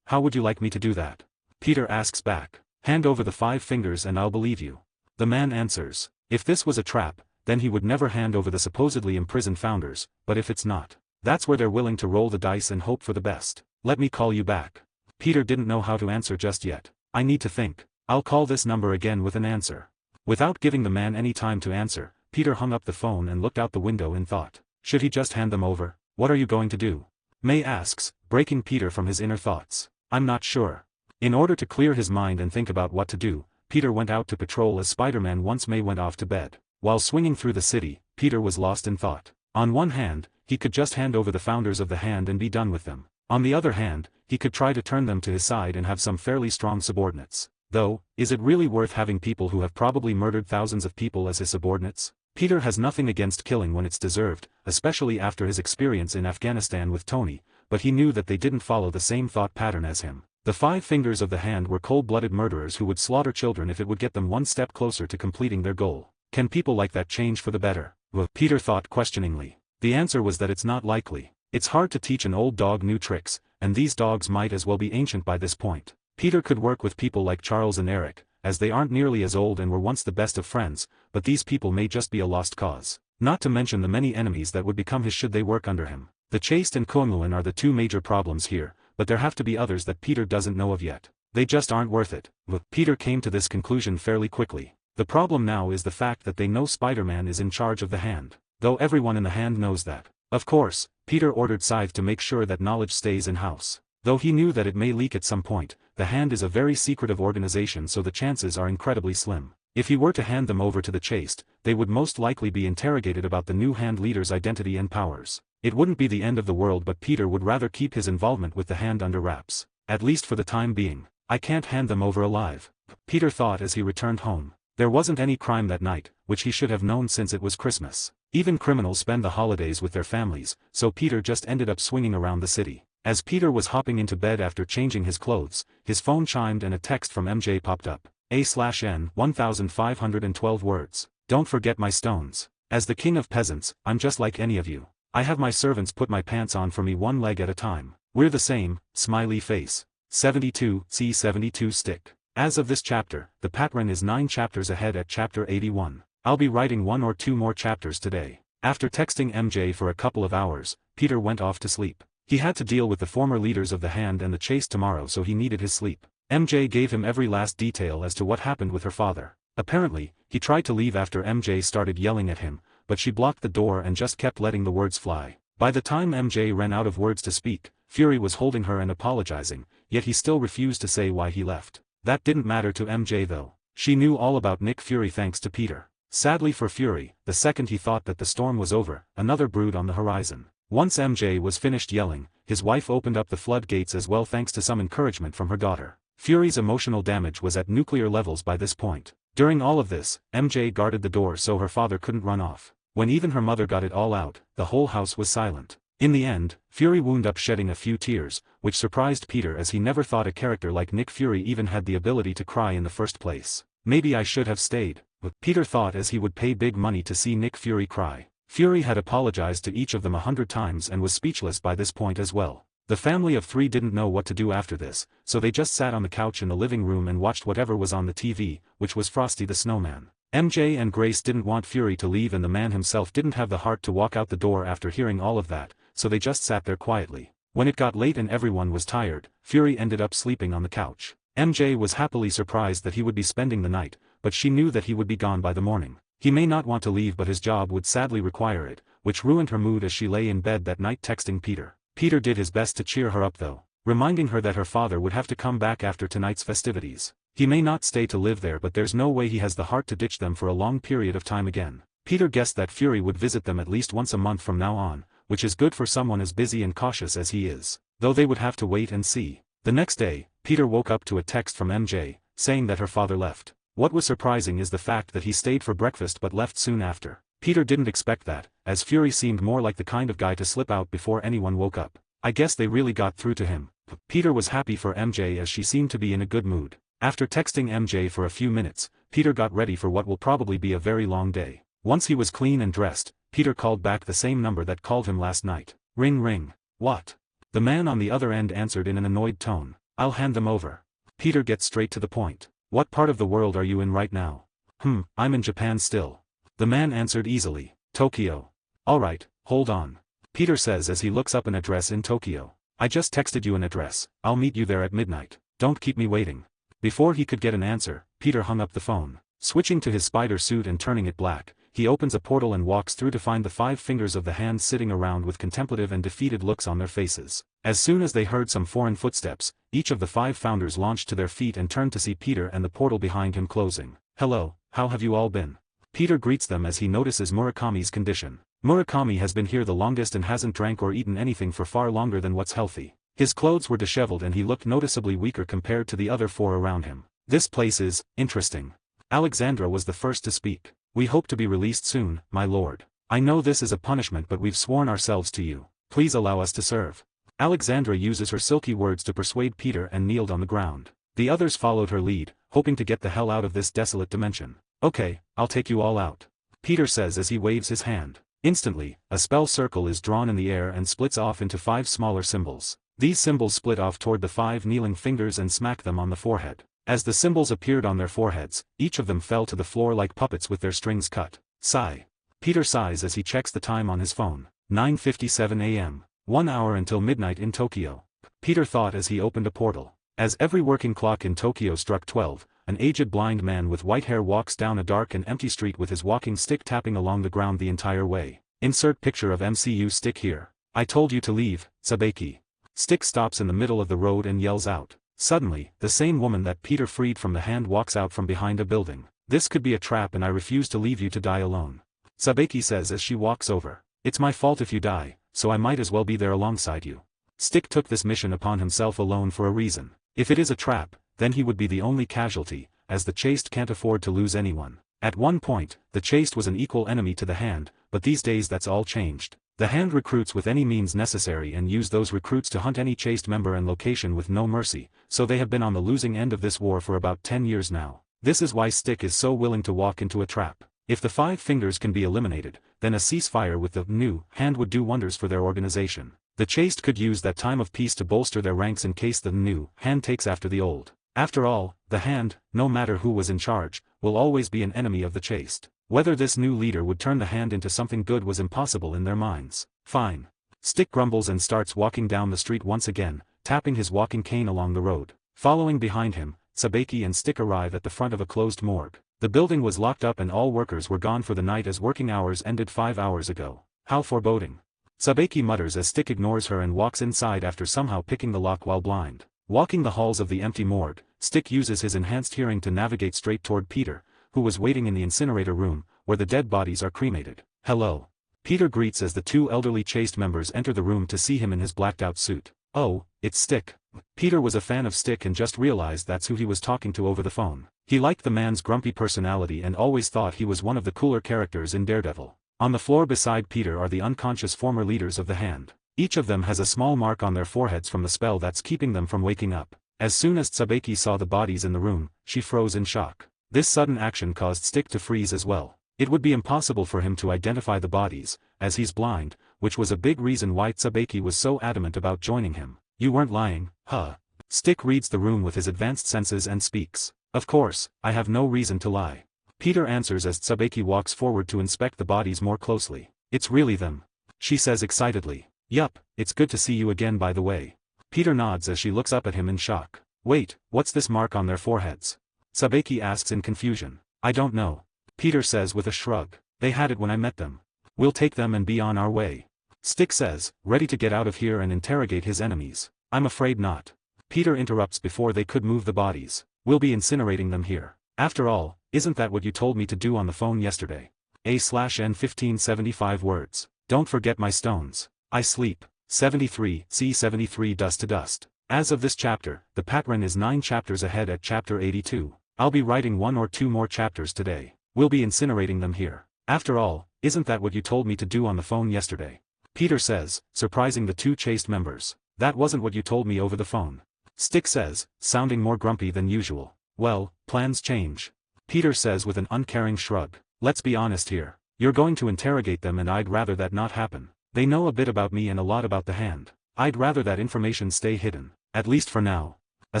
How would you like me to do that? Peter asks back. Hand over the 5 fingers and I'll believe you. The man answers. If this was a trap, then he would never hand over the supposedly imprisoned founders, but if it's not, that's where they're willing to roll the dice and hope for the best. Let me call you back. Peter didn't know how to answer just yet. I need to think. I'll call this number again with an answer. Without giving the man any time to answer, Peter hung up the phone and looked out the window in thought. Should he just hand them over? What are you going to do? May asks, breaking Peter from his inner thoughts. I'm not sure. In order to clear his mind and think about what to do, Peter went out to patrol as Spider-Man once May went off to bed. While swinging through the city, Peter was lost in thought. On one hand, he could just hand over the founders of the Hand and be done with them. On the other hand, he could try to turn them to his side and have some fairly strong subordinates. Though, is it really worth having people who have probably murdered thousands of people as his subordinates? Peter has nothing against killing when it's deserved, especially after his experience in Afghanistan with Tony, but he knew that they didn't follow the same thought pattern as him. The 5 fingers of the Hand were cold-blooded murderers who would slaughter children if it would get them one step closer to completing their goal. Can people like that change for the better? Well, Peter thought questioningly. The answer was that it's not likely. It's hard to teach an old dog new tricks, and these dogs might as well be ancient by this point. Peter could work with people like Charles and Eric, as they aren't nearly as old and were once the best of friends, but these people may just be a lost cause. Not to mention the many enemies that would become his should they work under him. The Chaste and Kunlun are the 2 major problems here, but there have to be others that Peter doesn't know of yet. They just aren't worth it. But Peter came to this conclusion fairly quickly. The problem now is the fact that they know Spider-Man is in charge of the Hand. Though everyone in the Hand knows that. Of course, Peter ordered Scythe to make sure that knowledge stays in-house. Though he knew that it may leak at some point, the Hand is a very secretive organization, so the chances are incredibly slim. If he were to hand them over to the Chaste, they would most likely be interrogated about the new Hand leader's identity and powers. It wouldn't be the end of the world, but Peter would rather keep his involvement with the Hand under wraps, at least for the time being. I can't hand them over alive, Peter thought as he returned home. There wasn't any crime that night, which he should have known since it was Christmas. Even criminals spend the holidays with their families, so Peter just ended up swinging around the city. As Peter was hopping into bed after changing his clothes, his phone chimed and a text from MJ popped up. A/N 1512 words. Don't forget my stones. As the king of peasants, I'm just like any of you. I have my servants put my pants on for me one leg at a time. We're the same, smiley face. 72, C72 stick. As of this chapter, the pattern is 9 chapters ahead at chapter 81. I'll be writing 1 or 2 more chapters today. After texting MJ for a couple of hours, Peter went off to sleep. He had to deal with the former leaders of the Hand and the Chase tomorrow, so he needed his sleep. MJ gave him every last detail as to what happened with her father. Apparently, he tried to leave after MJ started yelling at him, but she blocked the door and just kept letting the words fly. By the time MJ ran out of words to speak, Fury was holding her and apologizing, yet he still refused to say why he left. That didn't matter to MJ though. She knew all about Nick Fury thanks to Peter. Sadly for Fury, the second he thought that the storm was over, another brewed on the horizon. Once MJ was finished yelling, his wife opened up the floodgates as well thanks to some encouragement from her daughter. Fury's emotional damage was at nuclear levels by this point. During all of this, MJ guarded the door so her father couldn't run off. When even her mother got it all out, the whole house was silent. In the end, Fury wound up shedding a few tears, which surprised Peter as he never thought a character like Nick Fury even had the ability to cry in the first place. Maybe I should have stayed, Peter thought as he would pay big money to see Nick Fury cry. Fury had apologized to each of them 100 times and was speechless by this point as well. The family of 3 didn't know what to do after this, so they just sat on the couch in the living room and watched whatever was on the TV, which was Frosty the Snowman. MJ and Grace didn't want Fury to leave and the man himself didn't have the heart to walk out the door after hearing all of that, so they just sat there quietly. When it got late and everyone was tired, Fury ended up sleeping on the couch. MJ was happily surprised that he would be spending the night, but she knew that he would be gone by the morning. He may not want to leave, but his job would sadly require it, which ruined her mood as she lay in bed that night texting Peter. Peter did his best to cheer her up though, reminding her that her father would have to come back after tonight's festivities. He may not stay to live there, but there's no way he has the heart to ditch them for a long period of time again. Peter guessed that Fury would visit them at least once a month from now on, which is good for someone as busy and cautious as he is, though they would have to wait and see. The next day, Peter woke up to a text from MJ, saying that her father left. What was surprising is the fact that he stayed for breakfast but left soon after. Peter didn't expect that, as Fury seemed more like the kind of guy to slip out before anyone woke up. I guess they really got through to him. Peter was happy for MJ as she seemed to be in a good mood. After texting MJ for a few minutes, Peter got ready for what will probably be a very long day. Once he was clean and dressed, Peter called back the same number that called him last night. Ring ring. What? The man on the other end answered in an annoyed tone. I'll hand them over. Peter gets straight to the point. What part of the world are you in right now? I'm in Japan still. The man answered easily. Tokyo. Alright, hold on. Peter says as he looks up an address in Tokyo. I just texted you an address. I'll meet you there at midnight. Don't keep me waiting. Before he could get an answer, Peter hung up the phone. Switching to his spider suit and turning it black, he opens a portal and walks through to find the 5 fingers of the Hand sitting around with contemplative and defeated looks on their faces. As soon as they heard some foreign footsteps, each of the 5 founders launched to their feet and turned to see Peter and the portal behind him closing. Hello, how have you all been? Peter greets them as he notices Murakami's condition. Murakami has been here the longest and hasn't drank or eaten anything for far longer than what's healthy. His clothes were disheveled and he looked noticeably weaker compared to the other 4 around him. This place is interesting. Alexandra was the first to speak. We hope to be released soon, my lord. I know this is a punishment, but we've sworn ourselves to you. Please allow us to serve. Alexandra uses her silky words to persuade Peter and kneeled on the ground. The others followed her lead, hoping to get the hell out of this desolate dimension. Okay, I'll take you all out. Peter says as he waves his hand. Instantly, a spell circle is drawn in the air and splits off into 5 smaller symbols. These symbols split off toward the 5 kneeling fingers and smack them on the forehead. As the symbols appeared on their foreheads, each of them fell to the floor like puppets with their strings cut. Sigh. Peter sighs as he checks the time on his phone. 9:57 a.m. 1 hour until midnight in Tokyo. Peter thought as he opened a portal. As every working clock in Tokyo struck 12, an aged blind man with white hair walks down a dark and empty street with his walking stick tapping along the ground the entire way. Insert picture of MCU stick here. I told you to leave, Sabeki. Stick stops in the middle of the road and yells out. Suddenly, the same woman that Peter freed from the hand walks out from behind a building. This could be a trap and I refuse to leave you to die alone. Sabeki says as she walks over. It's my fault if you die, so I might as well be there alongside you. Stick took this mission upon himself alone for a reason. If it is a trap, then he would be the only casualty, as the Chaste can't afford to lose anyone. At one point, the Chaste was an equal enemy to the Hand, but these days that's all changed. The Hand recruits with any means necessary and use those recruits to hunt any Chaste member and location with no mercy, so they have been on the losing end of this war for about 10 years now. This is why Stick is so willing to walk into a trap. If the 5 fingers can be eliminated, then a ceasefire with the new Hand would do wonders for their organization. The Chaste could use that time of peace to bolster their ranks in case the new Hand takes after the old. After all, the Hand, no matter who was in charge, will always be an enemy of the Chaste. Whether this new leader would turn the Hand into something good was impossible in their minds. Fine. Stick grumbles and starts walking down the street once again, tapping his walking cane along the road. Following behind him, Sabeki and Stick arrive at the front of a closed morgue. The building was locked up and all workers were gone for the night as working hours ended 5 hours ago. How foreboding. Sabeki mutters as Stick ignores her and walks inside after somehow picking the lock while blind. Walking the halls of the empty morgue, Stick uses his enhanced hearing to navigate straight toward Peter, who was waiting in the incinerator room, where the dead bodies are cremated. Hello. Peter greets as the 2 elderly Chaste members enter the room to see him in his blacked-out suit. Oh, it's Stick. Peter was a fan of Stick and just realized that's who he was talking to over the phone. He liked the man's grumpy personality and always thought he was one of the cooler characters in Daredevil. On the floor beside Peter are the unconscious former leaders of the Hand. Each of them has a small mark on their foreheads from the spell that's keeping them from waking up. As soon as Sabeki saw the bodies in the room, she froze in shock. This sudden action caused Stick to freeze as well. It would be impossible for him to identify the bodies, as he's blind, which was a big reason why Sabeki was so adamant about joining him. You weren't lying, huh? Stick reads the room with his advanced senses and speaks. Of course, I have no reason to lie. Peter answers as Sabeki walks forward to inspect the bodies more closely. It's really them. She says excitedly. Yup, it's good to see you again by the way. Peter nods as she looks up at him in shock. Wait, what's this mark on their foreheads? Sabeki asks in confusion. I don't know. Peter says with a shrug. They had it when I met them. We'll take them and be on our way. Stick says, ready to get out of here and interrogate his enemies. I'm afraid not. Peter interrupts before they could move the bodies. We'll be incinerating them here. After all, isn't that what you told me to do on the phone yesterday? A/N1575 words. Don't forget my stones. I sleep. 73, C73 dust to dust. As of this chapter, the pattern is 9 chapters ahead at chapter 82. I'll be writing 1 or 2 more chapters today. We'll be incinerating them here. After all, isn't that what you told me to do on the phone yesterday? Peter says, surprising the 2 Chaste members. That wasn't what you told me over the phone. Stick says, sounding more grumpy than usual. Well, plans change. Peter says with an uncaring shrug. Let's be honest here. You're going to interrogate them and I'd rather that not happen. They know a bit about me and a lot about the Hand. I'd rather that information stay hidden, at least for now. A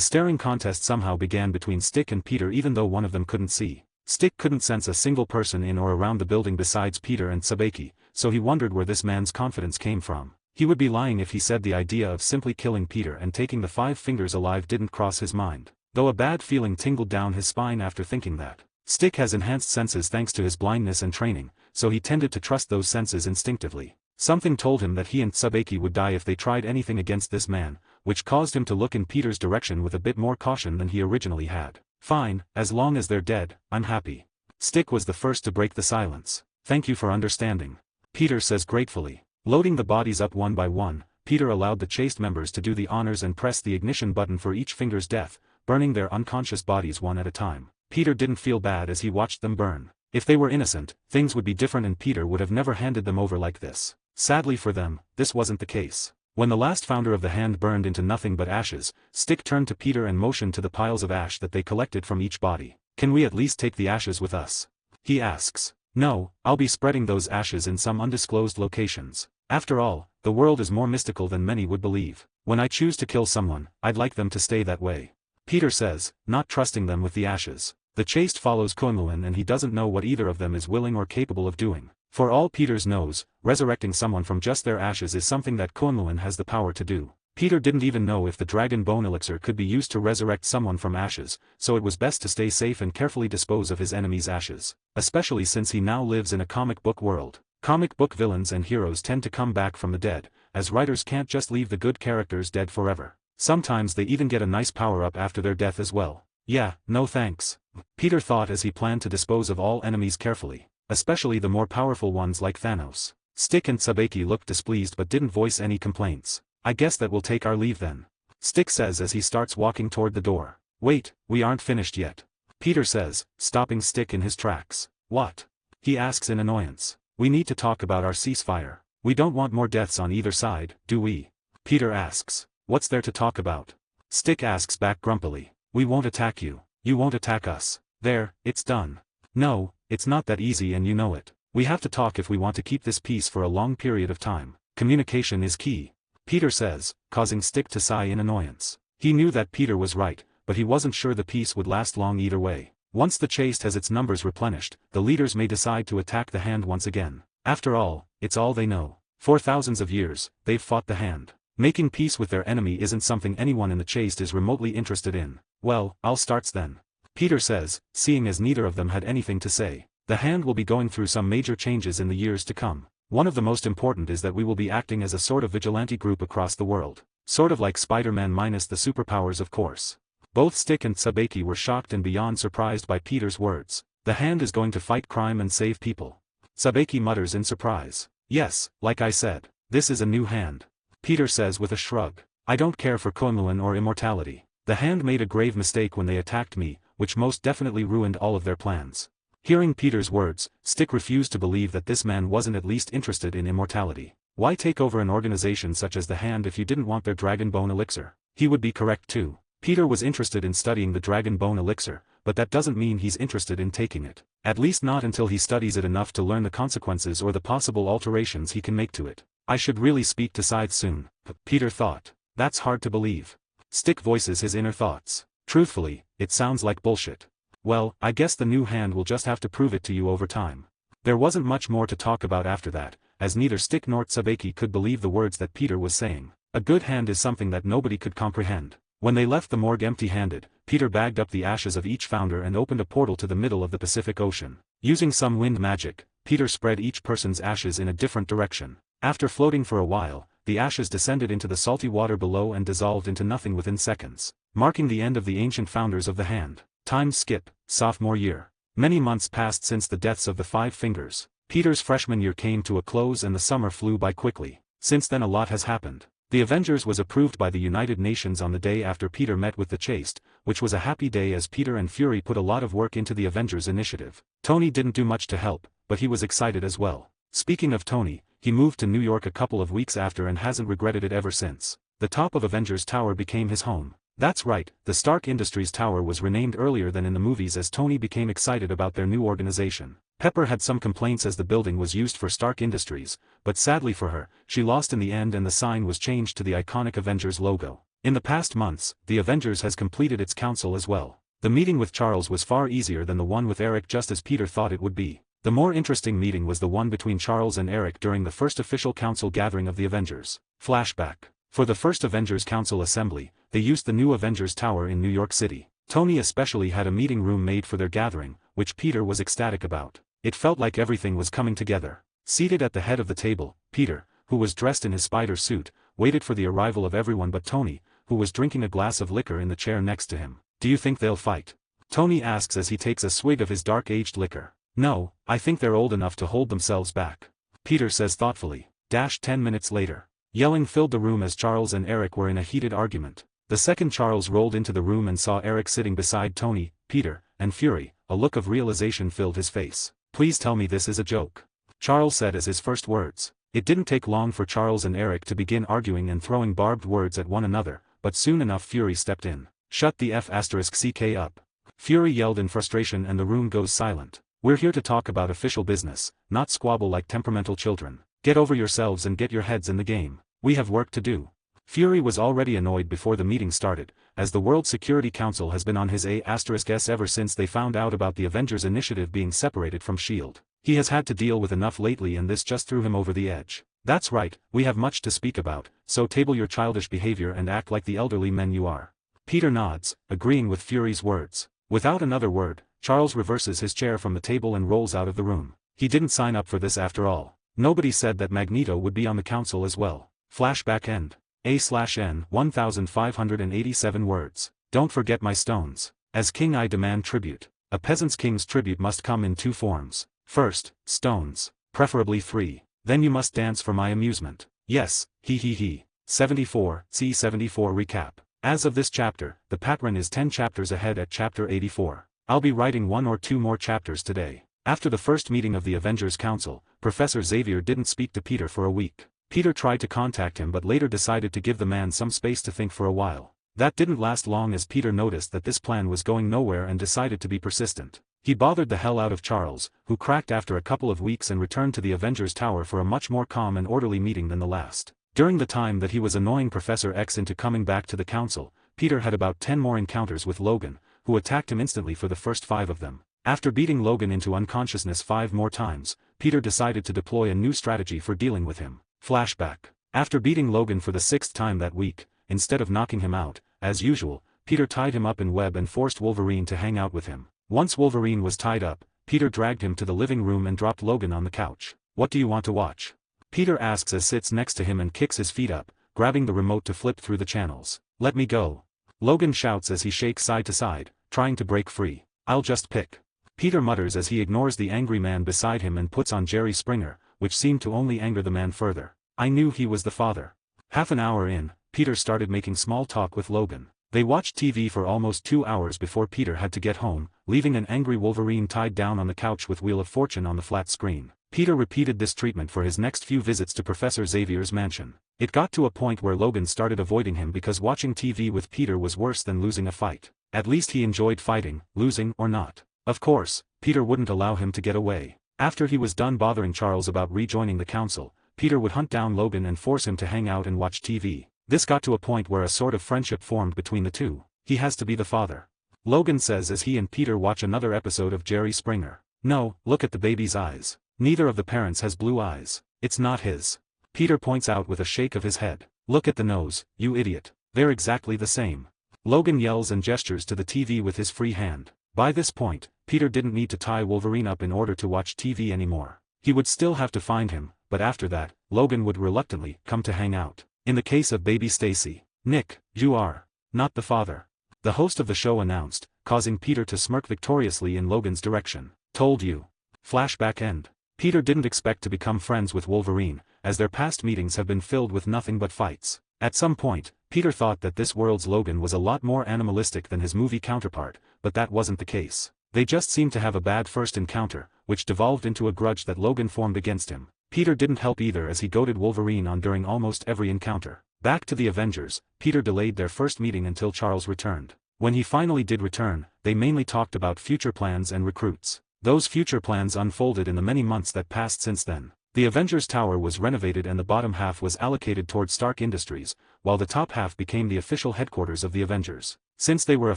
staring contest somehow began between Stick and Peter even though one of them couldn't see. Stick couldn't sense a single person in or around the building besides Peter and Sabeki, so he wondered where this man's confidence came from. He would be lying if he said the idea of simply killing Peter and taking the 5 fingers alive didn't cross his mind, though a bad feeling tingled down his spine after thinking that. Stick has enhanced senses thanks to his blindness and training, so he tended to trust those senses instinctively. Something told him that he and Sabeki would die if they tried anything against this man, which caused him to look in Peter's direction with a bit more caution than he originally had. Fine, as long as they're dead, I'm happy. Stick was the first to break the silence. Thank you for understanding. Peter says gratefully. Loading the bodies up one by one, Peter allowed the Chaste members to do the honors and press the ignition button for each finger's death, burning their unconscious bodies one at a time. Peter didn't feel bad as he watched them burn. If they were innocent, things would be different and Peter would have never handed them over like this. Sadly for them, this wasn't the case. When the last founder of the Hand burned into nothing but ashes, Stick turned to Peter and motioned to the piles of ash that they collected from each body. Can we at least take the ashes with us? He asks. No, I'll be spreading those ashes in some undisclosed locations. After all, the world is more mystical than many would believe. When I choose to kill someone, I'd like them to stay that way. Peter says, not trusting them with the ashes. The Chaste follows Kunlun and he doesn't know what either of them is willing or capable of doing. For all Peter's knows, resurrecting someone from just their ashes is something that Kunlun has the power to do. Peter didn't even know if the dragon bone elixir could be used to resurrect someone from ashes, so it was best to stay safe and carefully dispose of his enemy's ashes, especially since he now lives in a comic book world. Comic book villains and heroes tend to come back from the dead, as writers can't just leave the good characters dead forever. Sometimes they even get a nice power-up after their death as well. Yeah, no thanks, Peter thought as he planned to dispose of all enemies carefully, especially the more powerful ones like Thanos. Stick and Sabeki looked displeased but didn't voice any complaints. I guess that we'll take our leave then, Stick says as he starts walking toward the door. Wait, we aren't finished yet, Peter says, stopping Stick in his tracks. What? He asks in annoyance. We need to talk about our ceasefire. We don't want more deaths on either side, do we? Peter asks. What's there to talk about? Stick asks back grumpily. We won't attack you. You won't attack us. There, it's done. No, it's not that easy and you know it. We have to talk if we want to keep this peace for a long period of time. Communication is key, Peter says, causing Stick to sigh in annoyance. He knew that Peter was right, but he wasn't sure the peace would last long either way. Once the chase has its numbers replenished, the leaders may decide to attack the Hand once again. After all, it's all they know. For thousands of years, they've fought the Hand. Making peace with their enemy isn't something anyone in the chase is remotely interested in. Well, I'll starts then, Peter says, seeing as neither of them had anything to say. The Hand will be going through some major changes in the years to come. One of the most important is that we will be acting as a sort of vigilante group across the world. Sort of like Spider-Man minus the superpowers, of course. Both Stick and Sabeki were shocked and beyond surprised by Peter's words. The Hand is going to fight crime and save people. Sabeki mutters in surprise. Yes, like I said, this is a new Hand, Peter says with a shrug. I don't care for Kunlun or immortality. The Hand made a grave mistake when they attacked me, which most definitely ruined all of their plans. Hearing Peter's words, Stick refused to believe that this man wasn't at least interested in immortality. Why take over an organization such as the Hand if you didn't want their Dragon Bone Elixir? He would be correct too. Peter was interested in studying the Dragon Bone Elixir, but that doesn't mean he's interested in taking it. At least not until he studies it enough to learn the consequences or the possible alterations he can make to it. I should really speak to Scythe soon, Peter thought. That's hard to believe. Stick voices his inner thoughts. Truthfully, it sounds like bullshit. Well, I guess the new Hand will just have to prove it to you over time. There wasn't much more to talk about after that, as neither Stick nor Sabeki could believe the words that Peter was saying. A good Hand is something that nobody could comprehend. When they left the morgue empty-handed, Peter bagged up the ashes of each founder and opened a portal to the middle of the Pacific Ocean. Using some wind magic, Peter spread each person's ashes in a different direction. After floating for a while, the ashes descended into the salty water below and dissolved into nothing within seconds, marking the end of the ancient founders of the Hand. Time skip, sophomore year. Many months passed since the deaths of the Five Fingers. Peter's freshman year came to a close and the summer flew by quickly. Since then a lot has happened. The Avengers was approved by the United Nations on the day after Peter met with the Chaste, which was a happy day as Peter and Fury put a lot of work into the Avengers initiative. Tony didn't do much to help, but he was excited as well. Speaking of Tony, he moved to New York a couple of weeks after and hasn't regretted it ever since. The top of Avengers Tower became his home. That's right, the Stark Industries Tower was renamed earlier than in the movies as Tony became excited about their new organization. Pepper had some complaints as the building was used for Stark Industries, but sadly for her, she lost in the end and the sign was changed to the iconic Avengers logo. In the past months, the Avengers has completed its council as well. The meeting with Charles was far easier than the one with Eric, just as Peter thought it would be. The more interesting meeting was the one between Charles and Eric during the first official council gathering of the Avengers. Flashback. For the first Avengers Council assembly, they used the new Avengers Tower in New York City. Tony especially had a meeting room made for their gathering, which Peter was ecstatic about. It felt like everything was coming together. Seated at the head of the table, Peter, who was dressed in his spider suit, waited for the arrival of everyone but Tony, who was drinking a glass of liquor in the chair next to him. Do you think they'll fight? Tony asks as he takes a swig of his dark-aged liquor. No, I think they're old enough to hold themselves back, Peter says thoughtfully. 10 minutes later. Yelling filled the room as Charles and Eric were in a heated argument. The second Charles rolled into the room and saw Eric sitting beside Tony, Peter, and Fury. A look of realization filled his face. Please tell me this is a joke, Charles said as his first words. It didn't take long for Charles and Eric to begin arguing and throwing barbed words at one another, but soon enough Fury stepped in. Shut the F***ck up. Fury yelled in frustration and the room goes silent. We're here to talk about official business, not squabble like temperamental children. Get over yourselves and get your heads in the game. We have work to do. Fury was already annoyed before the meeting started, as the World Security Council has been on his A**s ever since they found out about the Avengers initiative being separated from S.H.I.E.L.D. He has had to deal with enough lately and this just threw him over the edge. That's right, we have much to speak about, so table your childish behavior and act like the elderly men you are. Peter nods, agreeing with Fury's words. Without another word, Charles reverses his chair from the table and rolls out of the room. He didn't sign up for this after all. Nobody said that Magneto would be on the council as well. Flashback end. A/N 1587 words. Don't forget my stones. As king I demand tribute. A peasant's king's tribute must come in two forms. First, stones. Preferably 3. Then you must dance for my amusement. Yes, he. 74, C74 recap. As of this chapter, the pattern is 10 chapters ahead at chapter 84. I'll be writing 1 or 2 more chapters today. After the first meeting of the Avengers Council, Professor Xavier didn't speak to Peter for a week. Peter tried to contact him but later decided to give the man some space to think for a while. That didn't last long as Peter noticed that this plan was going nowhere and decided to be persistent. He bothered the hell out of Charles, who cracked after a couple of weeks and returned to the Avengers Tower for a much more calm and orderly meeting than the last. During the time that he was annoying Professor X into coming back to the council, Peter had about 10 more encounters with Logan, who attacked him instantly for the first 5 of them. After beating Logan into unconsciousness 5 more times, Peter decided to deploy a new strategy for dealing with him. Flashback. After beating Logan for the 6th time that week, instead of knocking him out, as usual, Peter tied him up in web and forced Wolverine to hang out with him. Once Wolverine was tied up, Peter dragged him to the living room and dropped Logan on the couch. "What do you want to watch?" Peter asks as sits next to him and kicks his feet up, grabbing the remote to flip through the channels. "Let me go." Logan shouts as he shakes side to side, trying to break free. "I'll just pick." Peter mutters as he ignores the angry man beside him and puts on Jerry Springer, which seemed to only anger the man further. "I knew he was the father." Half an hour in, Peter started making small talk with Logan. They watched TV for almost 2 hours before Peter had to get home, leaving an angry Wolverine tied down on the couch with Wheel of Fortune on the flat screen. Peter repeated this treatment for his next few visits to Professor Xavier's mansion. It got to a point where Logan started avoiding him because watching TV with Peter was worse than losing a fight. At least he enjoyed fighting, losing or not. Of course, Peter wouldn't allow him to get away. After he was done bothering Charles about rejoining the council, Peter would hunt down Logan and force him to hang out and watch TV. This got to a point where a sort of friendship formed between the two. "He has to be the father," Logan says as he and Peter watch another episode of Jerry Springer. "No, look at the baby's eyes. Neither of the parents has blue eyes. It's not his." Peter points out with a shake of his head. "Look at the nose, you idiot. They're exactly the same." Logan yells and gestures to the TV with his free hand. By this point, Peter didn't need to tie Wolverine up in order to watch TV anymore. He would still have to find him, but after that, Logan would reluctantly come to hang out. In the case of baby Stacy, "Nick, you are not the father," the host of the show announced, causing Peter to smirk victoriously in Logan's direction. "Told you." Flashback end. Peter didn't expect to become friends with Wolverine, as their past meetings have been filled with nothing but fights. At some point, Peter thought that this world's Logan was a lot more animalistic than his movie counterpart, but that wasn't the case. They just seemed to have a bad first encounter, which devolved into a grudge that Logan formed against him. Peter didn't help either as he goaded Wolverine on during almost every encounter. Back to the Avengers, Peter delayed their first meeting until Charles returned. When he finally did return, they mainly talked about future plans and recruits. Those future plans unfolded in the many months that passed since then. The Avengers Tower was renovated and the bottom half was allocated toward Stark Industries, while the top half became the official headquarters of the Avengers. Since they were a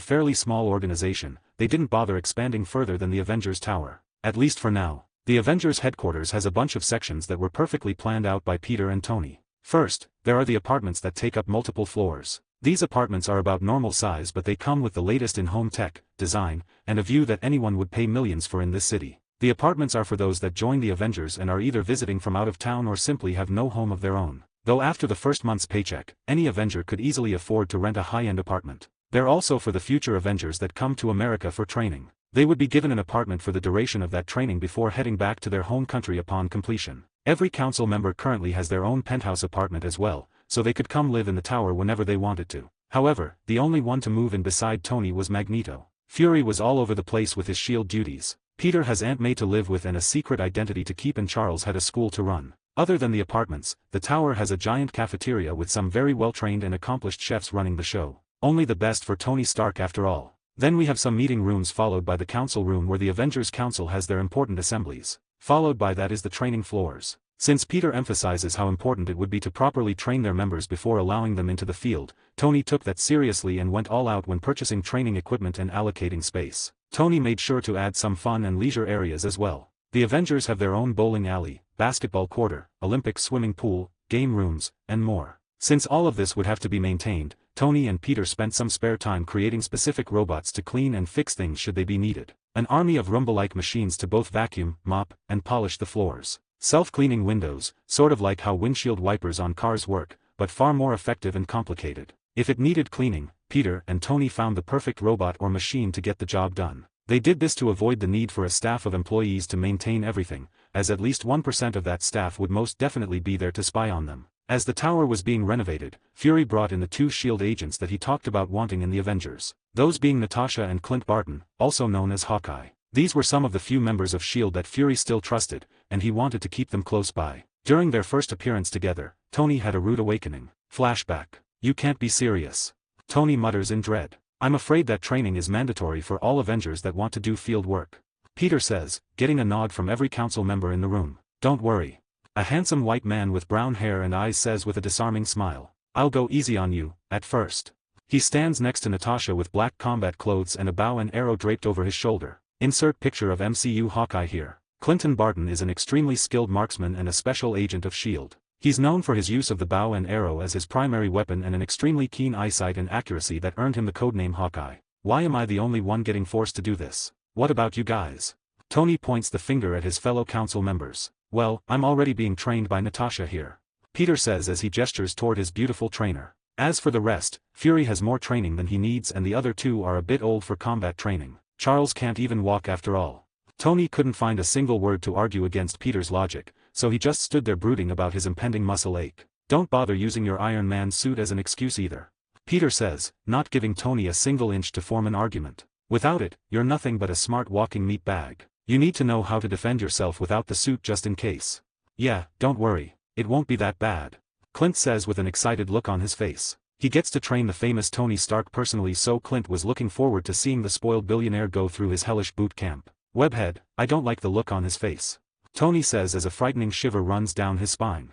fairly small organization, they didn't bother expanding further than the Avengers Tower. At least for now. The Avengers headquarters has a bunch of sections that were perfectly planned out by Peter and Tony. First, there are the apartments that take up multiple floors. These apartments are about normal size but they come with the latest in home tech, design, and a view that anyone would pay millions for in this city. The apartments are for those that join the Avengers and are either visiting from out of town or simply have no home of their own. Though after the first month's paycheck, any Avenger could easily afford to rent a high-end apartment. They're also for the future Avengers that come to America for training. They would be given an apartment for the duration of that training before heading back to their home country upon completion. Every council member currently has their own penthouse apartment as well, so they could come live in the tower whenever they wanted to. However, the only one to move in beside Tony was Magneto. Fury was all over the place with his shield duties. Peter has Aunt May to live with and a secret identity to keep, and Charles had a school to run. Other than the apartments, the tower has a giant cafeteria with some very well-trained and accomplished chefs running the show. Only the best for Tony Stark after all. Then we have some meeting rooms followed by the council room where the Avengers Council has their important assemblies. Followed by that is the training floors. Since Peter emphasizes how important it would be to properly train their members before allowing them into the field, Tony took that seriously and went all out when purchasing training equipment and allocating space. Tony made sure to add some fun and leisure areas as well. The Avengers have their own bowling alley, basketball quarter, Olympic swimming pool, game rooms, and more. Since all of this would have to be maintained, Tony and Peter spent some spare time creating specific robots to clean and fix things should they be needed. An army of Roomba-like machines to both vacuum, mop, and polish the floors. Self-cleaning windows, sort of like how windshield wipers on cars work, but far more effective and complicated. If it needed cleaning, Peter and Tony found the perfect robot or machine to get the job done. They did this to avoid the need for a staff of employees to maintain everything, as at least 1% of that staff would most definitely be there to spy on them. As the tower was being renovated, Fury brought in the 2 S.H.I.E.L.D. agents that he talked about wanting in the Avengers. Those being Natasha and Clint Barton, also known as Hawkeye. These were some of the few members of S.H.I.E.L.D. that Fury still trusted, and he wanted to keep them close by. During their first appearance together, Tony had a rude awakening. Flashback. You can't be serious. Tony mutters in dread. I'm afraid that training is mandatory for all Avengers that want to do field work. Peter says, getting a nod from every council member in the room. Don't worry. A handsome white man with brown hair and eyes says with a disarming smile. I'll go easy on you, at first. He stands next to Natasha with black combat clothes and a bow and arrow draped over his shoulder. Insert picture of MCU Hawkeye here. Clinton Barton is an extremely skilled marksman and a special agent of S.H.I.E.L.D. He's known for his use of the bow and arrow as his primary weapon and an extremely keen eyesight and accuracy that earned him the codename Hawkeye. Why am I the only one getting forced to do this? What about you guys? Tony points the finger at his fellow council members. Well, I'm already being trained by Natasha here. Peter says as he gestures toward his beautiful trainer. As for the rest, Fury has more training than he needs and the other 2 are a bit old for combat training. Charles can't even walk after all. Tony couldn't find a single word to argue against Peter's logic, so he just stood there brooding about his impending muscle ache. Don't bother using your Iron Man suit as an excuse either. Peter says, not giving Tony a single inch to form an argument. Without it, you're nothing but a smart walking meat bag. You need to know how to defend yourself without the suit just in case. Yeah, don't worry. It won't be that bad. Clint says with an excited look on his face. He gets to train the famous Tony Stark personally, so Clint was looking forward to seeing the spoiled billionaire go through his hellish boot camp. Webhead, I don't like the look on his face. Tony says as a frightening shiver runs down his spine.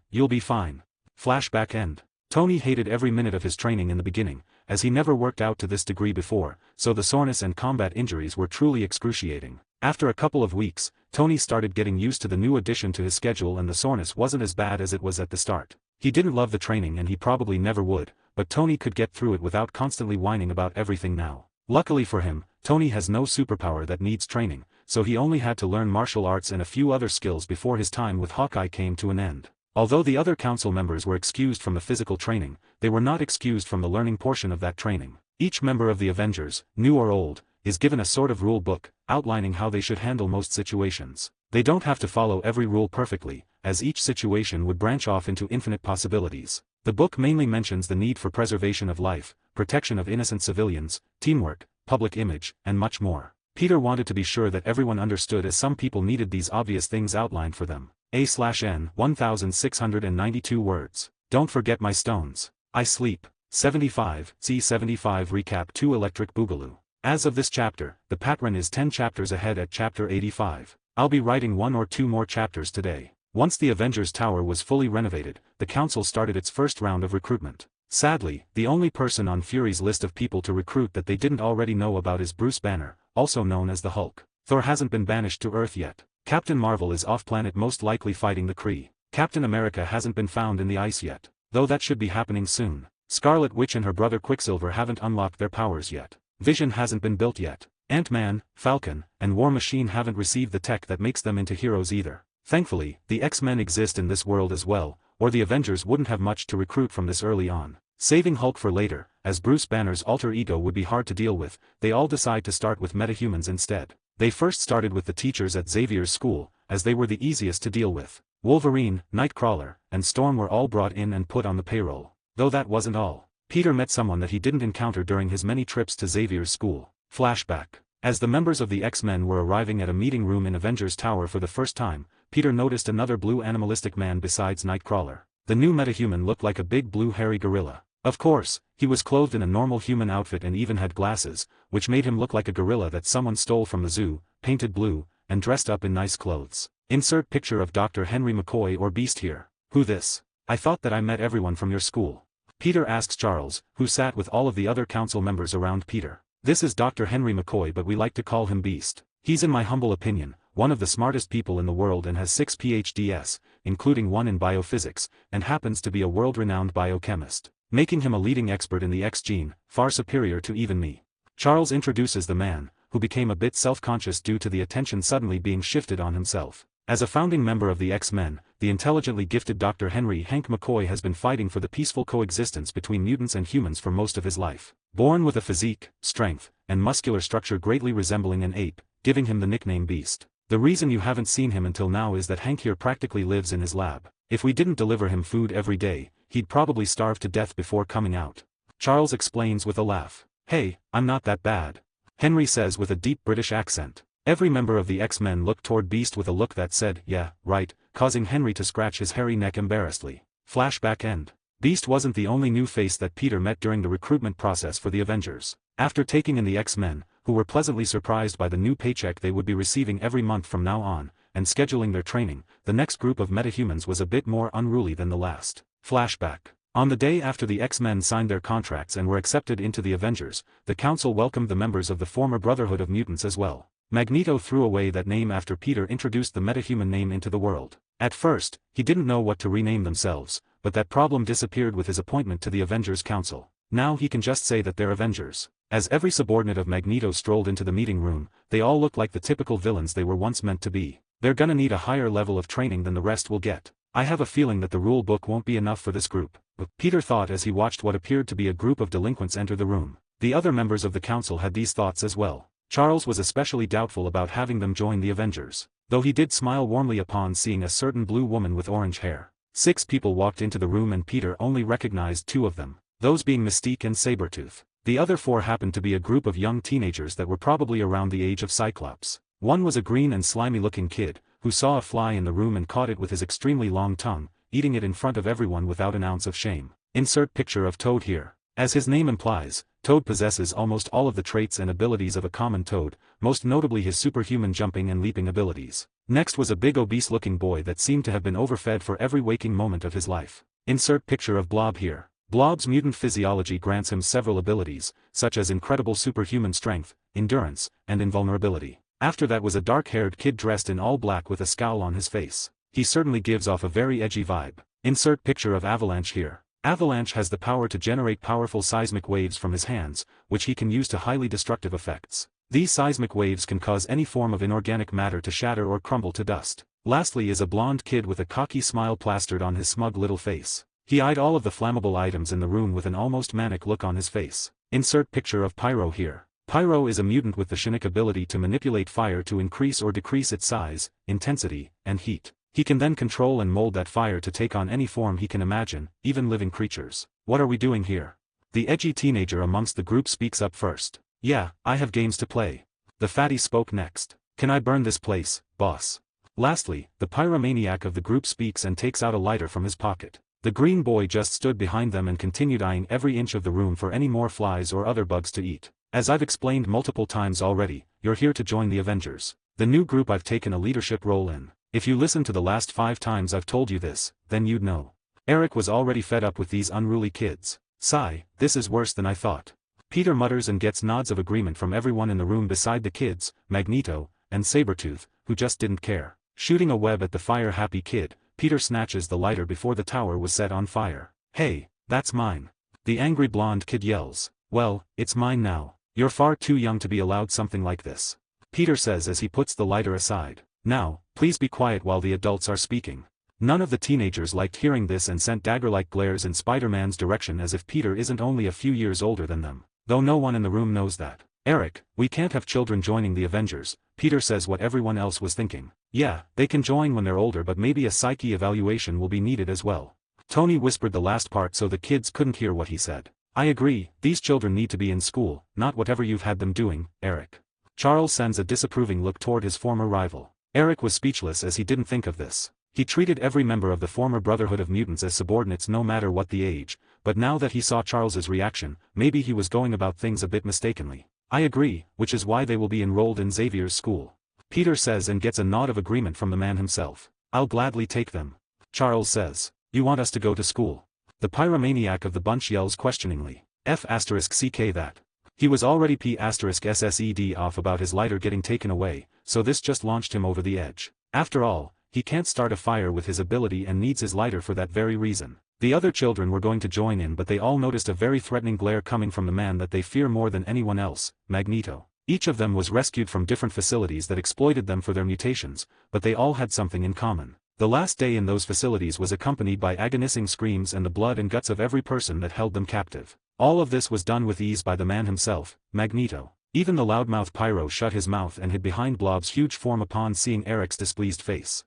You'll be fine. Flashback end. Tony hated every minute of his training in the beginning, as he never worked out to this degree before, so the soreness and combat injuries were truly excruciating. After a couple of weeks, Tony started getting used to the new addition to his schedule and the soreness wasn't as bad as it was at the start. He didn't love the training and he probably never would, but Tony could get through it without constantly whining about everything now. Luckily for him, Tony has no superpower that needs training, so he only had to learn martial arts and a few other skills before his time with Hawkeye came to an end. Although the other council members were excused from the physical training, they were not excused from the learning portion of that training. Each member of the Avengers, new or old, is given a sort of rule book, outlining how they should handle most situations. They don't have to follow every rule perfectly, as each situation would branch off into infinite possibilities. The book mainly mentions the need for preservation of life, protection of innocent civilians, teamwork, public image, and much more. Peter wanted to be sure that everyone understood, as some people needed these obvious things outlined for them. A/N 1692 words. Don't forget my stones. I sleep. 75, C75 Recap 2 Electric Boogaloo. As of this chapter, the Patron is 10 chapters ahead at chapter 85. I'll be writing 1 or 2 more chapters today. Once the Avengers Tower was fully renovated, the council started its first round of recruitment. Sadly, the only person on Fury's list of people to recruit that they didn't already know about is Bruce Banner, also known as the Hulk. Thor hasn't been banished to Earth yet. Captain Marvel is off-planet, most likely fighting the Kree. Captain America hasn't been found in the ice yet, though that should be happening soon. Scarlet Witch and her brother Quicksilver haven't unlocked their powers yet. Vision hasn't been built yet. Ant-Man, Falcon, and War Machine haven't received the tech that makes them into heroes either. Thankfully, the X-Men exist in this world as well, or the Avengers wouldn't have much to recruit from this early on. Saving Hulk for later, as Bruce Banner's alter ego would be hard to deal with, they all decide to start with metahumans instead. They first started with the teachers at Xavier's school, as they were the easiest to deal with. Wolverine, Nightcrawler, and Storm were all brought in and put on the payroll. Though that wasn't all. Peter met someone that he didn't encounter during his many trips to Xavier's school. Flashback. As the members of the X-Men were arriving at a meeting room in Avengers Tower for the first time, Peter noticed another blue animalistic man besides Nightcrawler. The new metahuman looked like a big blue hairy gorilla. Of course, he was clothed in a normal human outfit and even had glasses, which made him look like a gorilla that someone stole from the zoo, painted blue, and dressed up in nice clothes. Insert picture of Dr. Henry McCoy or Beast here. Who this? I thought that I met everyone from your school. Peter asks Charles, who sat with all of the other council members around Peter. This is Dr. Henry McCoy, but we like to call him Beast. He's, in my humble opinion, one of the smartest people in the world and has 6 PhDs, including 1 in biophysics, and happens to be a world-renowned biochemist, making him a leading expert in the X gene, far superior to even me. Charles introduces the man, who became a bit self-conscious due to the attention suddenly being shifted on himself. As a founding member of the X-Men, the intelligently gifted Dr. Henry Hank McCoy has been fighting for the peaceful coexistence between mutants and humans for most of his life. Born with a physique, strength, and muscular structure greatly resembling an ape, giving him the nickname Beast. The reason you haven't seen him until now is that Hank here practically lives in his lab. If we didn't deliver him food every day, he'd probably starve to death before coming out. Charles explains with a laugh. Hey, I'm not that bad. Henry says with a deep British accent. Every member of the X-Men looked toward Beast with a look that said, yeah, right, causing Henry to scratch his hairy neck embarrassedly. Flashback end. Beast wasn't the only new face that Peter met during the recruitment process for the Avengers. After taking in the X-Men, who were pleasantly surprised by the new paycheck they would be receiving every month from now on, and scheduling their training, the next group of metahumans was a bit more unruly than the last. Flashback. On the day after the X-Men signed their contracts and were accepted into the Avengers, the Council welcomed the members of the former Brotherhood of Mutants as well. Magneto threw away that name after Peter introduced the metahuman name into the world. At first, he didn't know what to rename themselves, but that problem disappeared with his appointment to the Avengers Council. Now he can just say that they're Avengers. As every subordinate of Magneto strolled into the meeting room, they all looked like the typical villains they were once meant to be. They're gonna need a higher level of training than the rest will get. I have a feeling that the rule book won't be enough for this group. Peter thought as he watched what appeared to be a group of delinquents enter the room. The other members of the council had these thoughts as well. Charles was especially doubtful about having them join the Avengers, though he did smile warmly upon seeing a certain blue woman with orange hair. 6 people walked into the room and Peter only recognized 2 of them, those being Mystique and Sabretooth. The other 4 happened to be a group of young teenagers that were probably around the age of Cyclops. One was a green and slimy-looking kid, who saw a fly in the room and caught it with his extremely long tongue, eating it in front of everyone without an ounce of shame. Insert picture of Toad here. As his name implies, Toad possesses almost all of the traits and abilities of a common toad, most notably his superhuman jumping and leaping abilities. Next was a big obese-looking boy that seemed to have been overfed for every waking moment of his life. Insert picture of Blob here. Blob's mutant physiology grants him several abilities, such as incredible superhuman strength, endurance, and invulnerability. After that was a dark-haired kid dressed in all black with a scowl on his face. He certainly gives off a very edgy vibe. Insert picture of Avalanche here. Avalanche has the power to generate powerful seismic waves from his hands, which he can use to highly destructive effects. These seismic waves can cause any form of inorganic matter to shatter or crumble to dust. Lastly is a blonde kid with a cocky smile plastered on his smug little face. He eyed all of the flammable items in the room with an almost manic look on his face. Insert picture of Pyro here. Pyro is a mutant with the Chinook ability to manipulate fire to increase or decrease its size, intensity, and heat. He can then control and mold that fire to take on any form he can imagine, even living creatures. What are we doing here? The edgy teenager amongst the group speaks up first. Yeah, I have games to play. The fatty spoke next. Can I burn this place, boss? Lastly, the pyromaniac of the group speaks and takes out a lighter from his pocket. The green boy just stood behind them and continued eyeing every inch of the room for any more flies or other bugs to eat. As I've explained multiple times already, you're here to join the Avengers. The new group I've taken a leadership role in. If you listen to the last 5 times I've told you this, then you'd know. Eric was already fed up with these unruly kids. Sigh, this is worse than I thought. Peter mutters and gets nods of agreement from everyone in the room beside the kids, Magneto, and Sabretooth, who just didn't care. Shooting a web at the fire-happy kid, Peter snatches the lighter before the tower was set on fire. Hey, that's mine. The angry blonde kid yells. Well, it's mine now. You're far too young to be allowed something like this. Peter says as he puts the lighter aside. Now, please be quiet while the adults are speaking. None of the teenagers liked hearing this and sent dagger-like glares in Spider-Man's direction as if Peter isn't only a few years older than them, though no one in the room knows that. Eric, we can't have children joining the Avengers, Peter says what everyone else was thinking. Yeah, they can join when they're older but maybe a psyche evaluation will be needed as well. Tony whispered the last part so the kids couldn't hear what he said. I agree, these children need to be in school, not whatever you've had them doing, Eric. Charles sends a disapproving look toward his former rival. Eric was speechless as he didn't think of this. He treated every member of the former Brotherhood of Mutants as subordinates no matter what the age, but now that he saw Charles's reaction, maybe he was going about things a bit mistakenly. I agree, which is why they will be enrolled in Xavier's school. Peter says and gets a nod of agreement from the man himself. I'll gladly take them. Charles says. You want us to go to school? The pyromaniac of the bunch yells questioningly. F***ck that. He was already P***SSED off about his lighter getting taken away, so this just launched him over the edge. After all, he can't start a fire with his ability and needs his lighter for that very reason. The other children were going to join in but they all noticed a very threatening glare coming from the man that they fear more than anyone else, Magneto. Each of them was rescued from different facilities that exploited them for their mutations, but they all had something in common. The last day in those facilities was accompanied by agonizing screams and the blood and guts of every person that held them captive. All of this was done with ease by the man himself, Magneto. Even the loudmouth Pyro shut his mouth and hid behind Blob's huge form upon seeing Eric's displeased face.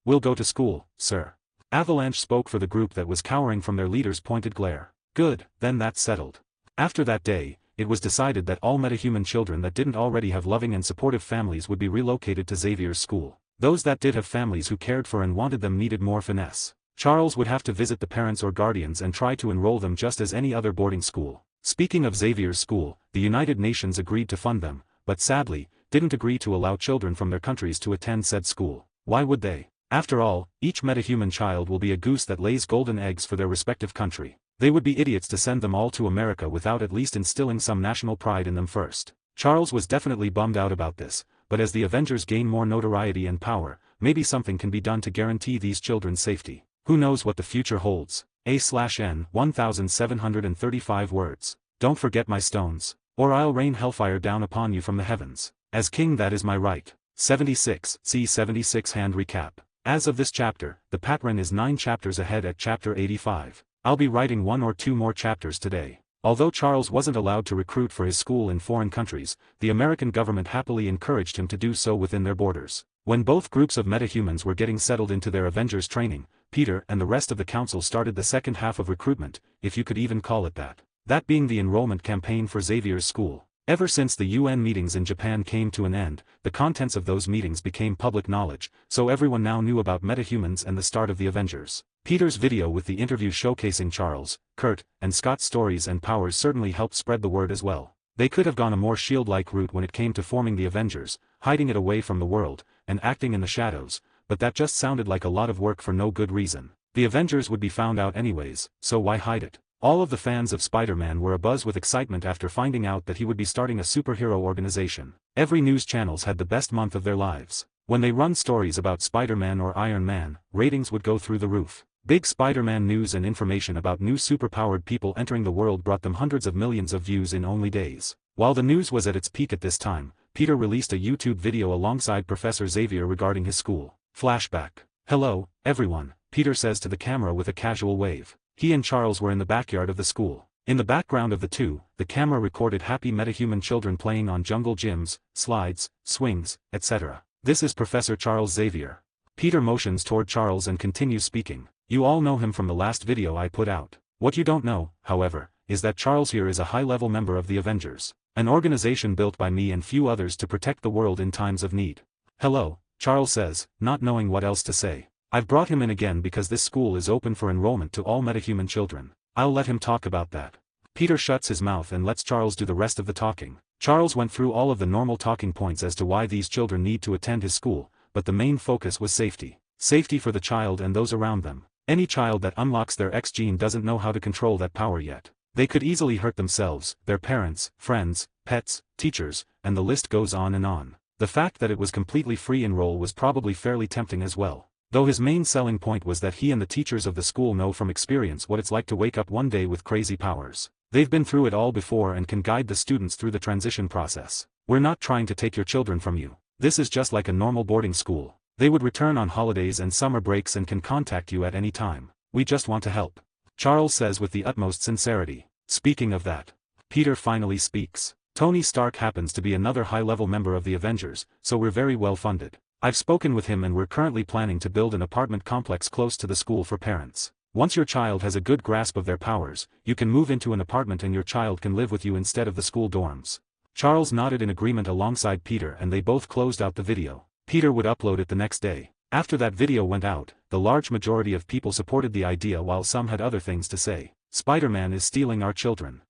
We'll go to school, sir. Avalanche spoke for the group that was cowering from their leader's pointed glare. Good, then that's settled. After that day, it was decided that all metahuman children that didn't already have loving and supportive families would be relocated to Xavier's school. Those that did have families who cared for and wanted them needed more finesse. Charles would have to visit the parents or guardians and try to enroll them just as any other boarding school. Speaking of Xavier's school, the United Nations agreed to fund them, but sadly, didn't agree to allow children from their countries to attend said school. Why would they? After all, each metahuman child will be a goose that lays golden eggs for their respective country. They would be idiots to send them all to America without at least instilling some national pride in them first. Charles was definitely bummed out about this, but as the Avengers gain more notoriety and power, maybe something can be done to guarantee these children's safety. Who knows what the future holds? A/N 1735 words. Don't forget my stones, or I'll rain hellfire down upon you from the heavens. As king that is my right. 76. See 76 hand recap. As of this chapter, the Patron is 9 chapters ahead at chapter 85. I'll be writing 1 or 2 more chapters today. Although Charles wasn't allowed to recruit for his school in foreign countries, the American government happily encouraged him to do so within their borders. When both groups of metahumans were getting settled into their Avengers training, Peter and the rest of the council started the second half of recruitment, if you could even call it that. That being the enrollment campaign for Xavier's school. Ever since the UN meetings in Japan came to an end, the contents of those meetings became public knowledge, so everyone now knew about metahumans and the start of the Avengers. Peter's video with the interview showcasing Charles, Kurt, and Scott's stories and powers certainly helped spread the word as well. They could have gone a more SHIELD-like route when it came to forming the Avengers, hiding it away from the world, and acting in the shadows, but that just sounded like a lot of work for no good reason. The Avengers would be found out anyways, so why hide it? All of the fans of Spider-Man were abuzz with excitement after finding out that he would be starting a superhero organization. Every news channels had the best month of their lives. When they run stories about Spider-Man or Iron Man, ratings would go through the roof. Big Spider-Man news and information about new superpowered people entering the world brought them hundreds of millions of views in only days. While the news was at its peak at this time, Peter released a YouTube video alongside Professor Xavier regarding his school. Flashback. Hello, everyone, Peter says to the camera with a casual wave. He and Charles were in the backyard of the school. In the background of the two, the camera recorded happy metahuman children playing on jungle gyms, slides, swings, etc. This is Professor Charles Xavier. Peter motions toward Charles and continues speaking. You all know him from the last video I put out. What you don't know, however, is that Charles here is a high-level member of the Avengers, an organization built by me and few others to protect the world in times of need. Hello, Charles says, not knowing what else to say. I've brought him in again because this school is open for enrollment to all metahuman children. I'll let him talk about that. Peter shuts his mouth and lets Charles do the rest of the talking. Charles went through all of the normal talking points as to why these children need to attend his school, but the main focus was safety. Safety for the child and those around them. Any child that unlocks their X gene doesn't know how to control that power yet. They could easily hurt themselves, their parents, friends, pets, teachers, and the list goes on and on. The fact that it was completely free enroll was probably fairly tempting as well. Though his main selling point was that he and the teachers of the school know from experience what it's like to wake up one day with crazy powers. They've been through it all before and can guide the students through the transition process. We're not trying to take your children from you. This is just like a normal boarding school. They would return on holidays and summer breaks and can contact you at any time. We just want to help. Charles says with the utmost sincerity. Speaking of that, Peter finally speaks. Tony Stark happens to be another high-level member of the Avengers, so we're very well funded. I've spoken with him and we're currently planning to build an apartment complex close to the school for parents. Once your child has a good grasp of their powers, you can move into an apartment and your child can live with you instead of the school dorms. Charles nodded in agreement alongside Peter and they both closed out the video. Peter would upload it the next day. After that video went out, the large majority of people supported the idea while some had other things to say. Spider-Man is stealing our children.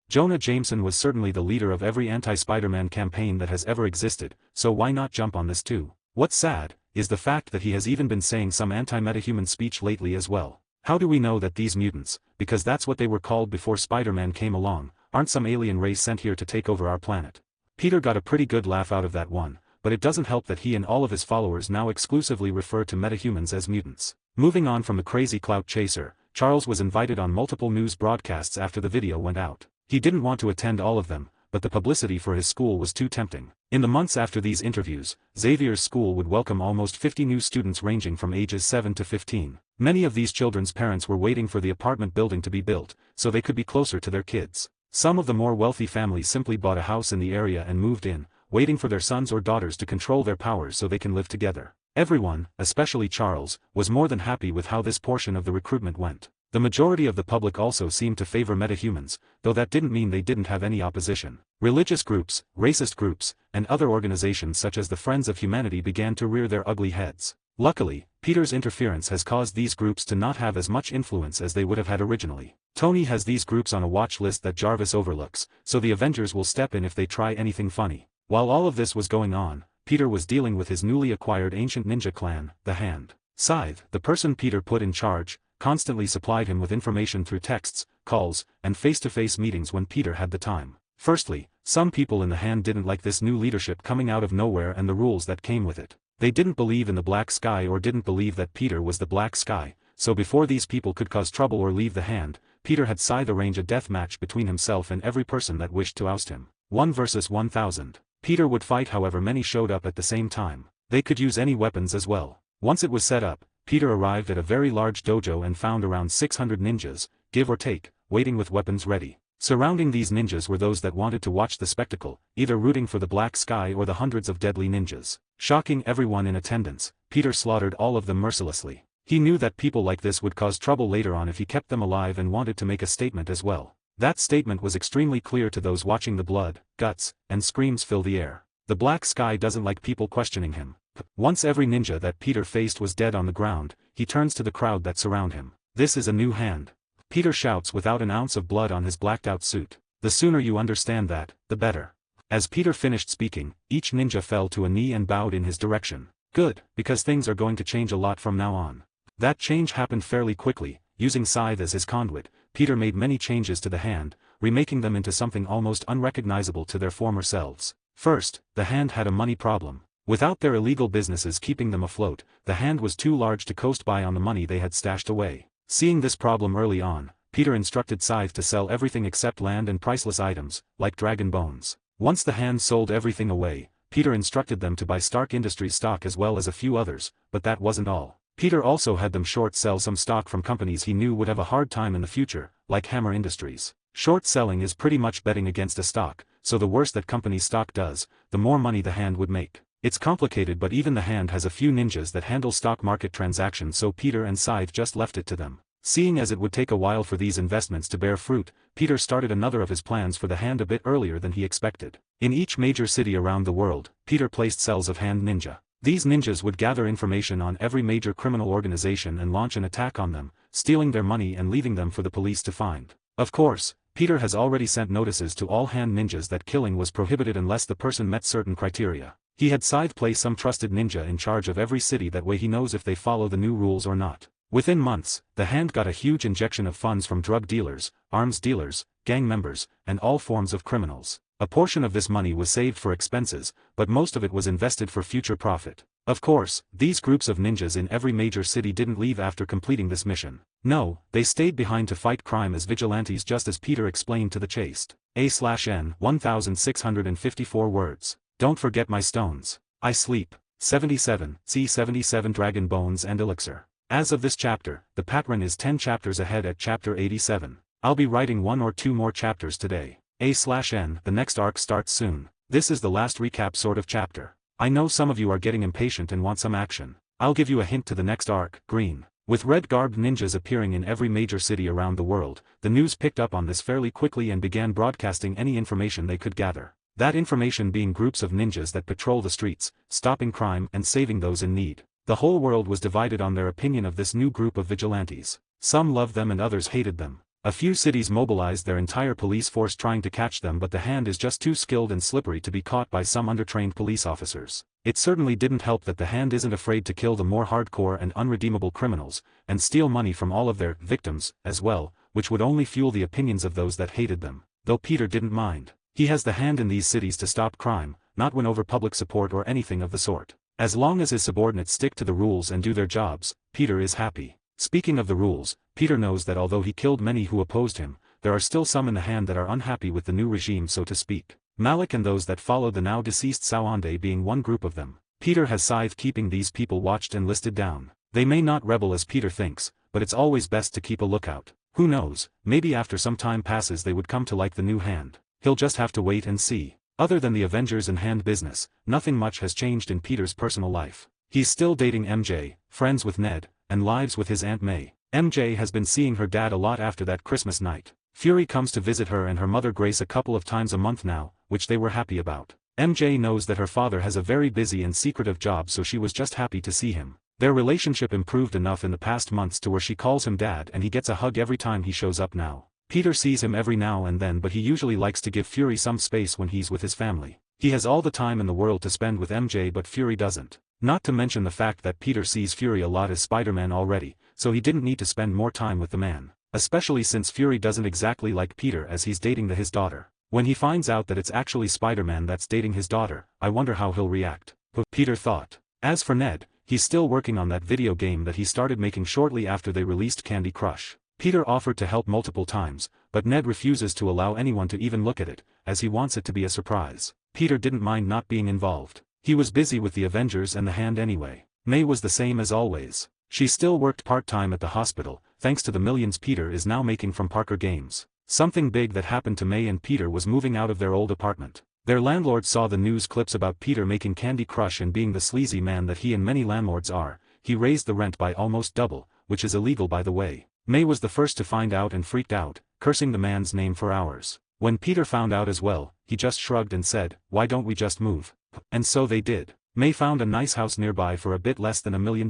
Jonah Jameson was certainly the leader of every anti-Spider-Man campaign that has ever existed, so why not jump on this too? What's sad, is the fact that he has even been saying some anti-metahuman speech lately as well. How do we know that these mutants, because that's what they were called before Spider-Man came along, aren't some alien race sent here to take over our planet? Peter got a pretty good laugh out of that one, but it doesn't help that he and all of his followers now exclusively refer to metahumans as mutants. Moving on from the crazy clout chaser, Charles was invited on multiple news broadcasts after the video went out. He didn't want to attend all of them, but the publicity for his school was too tempting. In the months after these interviews, Xavier's school would welcome almost 50 new students ranging from ages 7 to 15. Many of these children's parents were waiting for the apartment building to be built, so they could be closer to their kids. Some of the more wealthy families simply bought a house in the area and moved in, waiting for their sons or daughters to control their powers so they can live together. Everyone, especially Charles, was more than happy with how this portion of the recruitment went. The majority of the public also seemed to favor metahumans, though that didn't mean they didn't have any opposition. Religious groups, racist groups, and other organizations such as the Friends of Humanity began to rear their ugly heads. Luckily, Peter's interference has caused these groups to not have as much influence as they would have had originally. Tony has these groups on a watch list that Jarvis overlooks, so the Avengers will step in if they try anything funny. While all of this was going on, Peter was dealing with his newly acquired ancient ninja clan, the Hand. Scythe, the person Peter put in charge, constantly supplied him with information through texts, calls, and face-to-face meetings when Peter had the time. Firstly, some people in the Hand didn't like this new leadership coming out of nowhere and the rules that came with it. They didn't believe in the Black Sky or didn't believe that Peter was the Black Sky, so before these people could cause trouble or leave the Hand, Peter had Scythe arrange a death match between himself and every person that wished to oust him. 1 versus 1,000. Peter would fight however many showed up at the same time. They could use any weapons as well. Once it was set up, Peter arrived at a very large dojo and found around 600 ninjas, give or take, waiting with weapons ready. Surrounding these ninjas were those that wanted to watch the spectacle, either rooting for the Black Sky or the hundreds of deadly ninjas. Shocking everyone in attendance, Peter slaughtered all of them mercilessly. He knew that people like this would cause trouble later on if he kept them alive and wanted to make a statement as well. That statement was extremely clear to those watching. The blood, guts, and screams fill the air. The Black Sky doesn't like people questioning him. Once every ninja that Peter faced was dead on the ground, he turns to the crowd that surround him. This is a new Hand. Peter shouts without an ounce of blood on his blacked-out suit. The sooner you understand that, the better. As Peter finished speaking, each ninja fell to a knee and bowed in his direction. Good, because things are going to change a lot from now on. That change happened fairly quickly. Using Scythe as his conduit, Peter made many changes to the Hand, remaking them into something almost unrecognizable to their former selves. First, the Hand had a money problem. Without their illegal businesses keeping them afloat, the Hand was too large to coast by on the money they had stashed away. Seeing this problem early on, Peter instructed Scythe to sell everything except land and priceless items, like dragon bones. Once the Hand sold everything away, Peter instructed them to buy Stark Industries stock as well as a few others, but that wasn't all. Peter also had them short sell some stock from companies he knew would have a hard time in the future, like Hammer Industries. Short selling is pretty much betting against a stock, so the worse that company's stock does, the more money the Hand would make. It's complicated, but even the Hand has a few ninjas that handle stock market transactions, so Peter and Scythe just left it to them. Seeing as it would take a while for these investments to bear fruit, Peter started another of his plans for the Hand a bit earlier than he expected. In each major city around the world, Peter placed cells of Hand ninja. These ninjas would gather information on every major criminal organization and launch an attack on them, stealing their money and leaving them for the police to find. Of course, Peter has already sent notices to all Hand ninjas that killing was prohibited unless the person met certain criteria. He had Scythe place some trusted ninja in charge of every city, that way he knows if they follow the new rules or not. Within months, the Hand got a huge injection of funds from drug dealers, arms dealers, gang members, and all forms of criminals. A portion of this money was saved for expenses, but most of it was invested for future profit. Of course, these groups of ninjas in every major city didn't leave after completing this mission. No, they stayed behind to fight crime as vigilantes, just as Peter explained to the chaste. A/N 1654 words. Don't forget my stones. I sleep. 77, see 77 dragon bones and elixir. As of this chapter, the patron is 10 chapters ahead at chapter 87. I'll be writing 1 or 2 more chapters today. A/N, the next arc starts soon. This is the last recap sort of chapter. I know some of you are getting impatient and want some action. I'll give you a hint to the next arc, Green. With red-garbed ninjas appearing in every major city around the world, the news picked up on this fairly quickly and began broadcasting any information they could gather. That information being groups of ninjas that patrol the streets, stopping crime and saving those in need. The whole world was divided on their opinion of this new group of vigilantes. Some loved them and others hated them. A few cities mobilized their entire police force trying to catch them, but the Hand is just too skilled and slippery to be caught by some undertrained police officers. It certainly didn't help that the Hand isn't afraid to kill the more hardcore and unredeemable criminals, and steal money from all of their victims, as well, which would only fuel the opinions of those that hated them, though Peter didn't mind. He has the Hand in these cities to stop crime, not win over public support or anything of the sort. As long as his subordinates stick to the rules and do their jobs, Peter is happy. Speaking of the rules, Peter knows that although he killed many who opposed him, there are still some in the Hand that are unhappy with the new regime, so to speak. Malik and those that followed the now deceased Sawande being one group of them. Peter has scythe keeping these people watched and listed down. They may not rebel as Peter thinks, but it's always best to keep a lookout. Who knows, maybe after some time passes they would come to like the new hand. He'll just have to wait and see. Other than the Avengers and hand business, nothing much has changed in Peter's personal life. He's still dating MJ, friends with Ned, and lives with his Aunt May. MJ has been seeing her dad a lot after that Christmas night. Fury comes to visit her and her mother Grace a couple of times a month now, which they were happy about. MJ knows that her father has a very busy and secretive job, so she was just happy to see him. Their relationship improved enough in the past months to where she calls him dad and he gets a hug every time he shows up now. Peter sees him every now and then, but he usually likes to give Fury some space when he's with his family. He has all the time in the world to spend with MJ, but Fury doesn't. Not to mention the fact that Peter sees Fury a lot as Spider-Man already, so he didn't need to spend more time with the man. Especially since Fury doesn't exactly like Peter as he's dating his daughter. When he finds out that it's actually Spider-Man that's dating his daughter, I wonder how he'll react. Peter thought. As for Ned, he's still working on that video game that he started making shortly after they released Candy Crush. Peter offered to help multiple times, but Ned refuses to allow anyone to even look at it, as he wants it to be a surprise. Peter didn't mind not being involved. He was busy with the Avengers and the hand anyway. May was the same as always. She still worked part-time at the hospital, thanks to the millions Peter is now making from Parker Games. Something big that happened to May and Peter was moving out of their old apartment. Their landlord saw the news clips about Peter making Candy Crush and being the sleazy man that he and many landlords are. He raised the rent by almost double, which is illegal by the way. May was the first to find out and freaked out, cursing the man's name for hours. When Peter found out as well, he just shrugged and said, "Why don't we just move?" And so they did. May found a nice house nearby for a bit less than $1 million.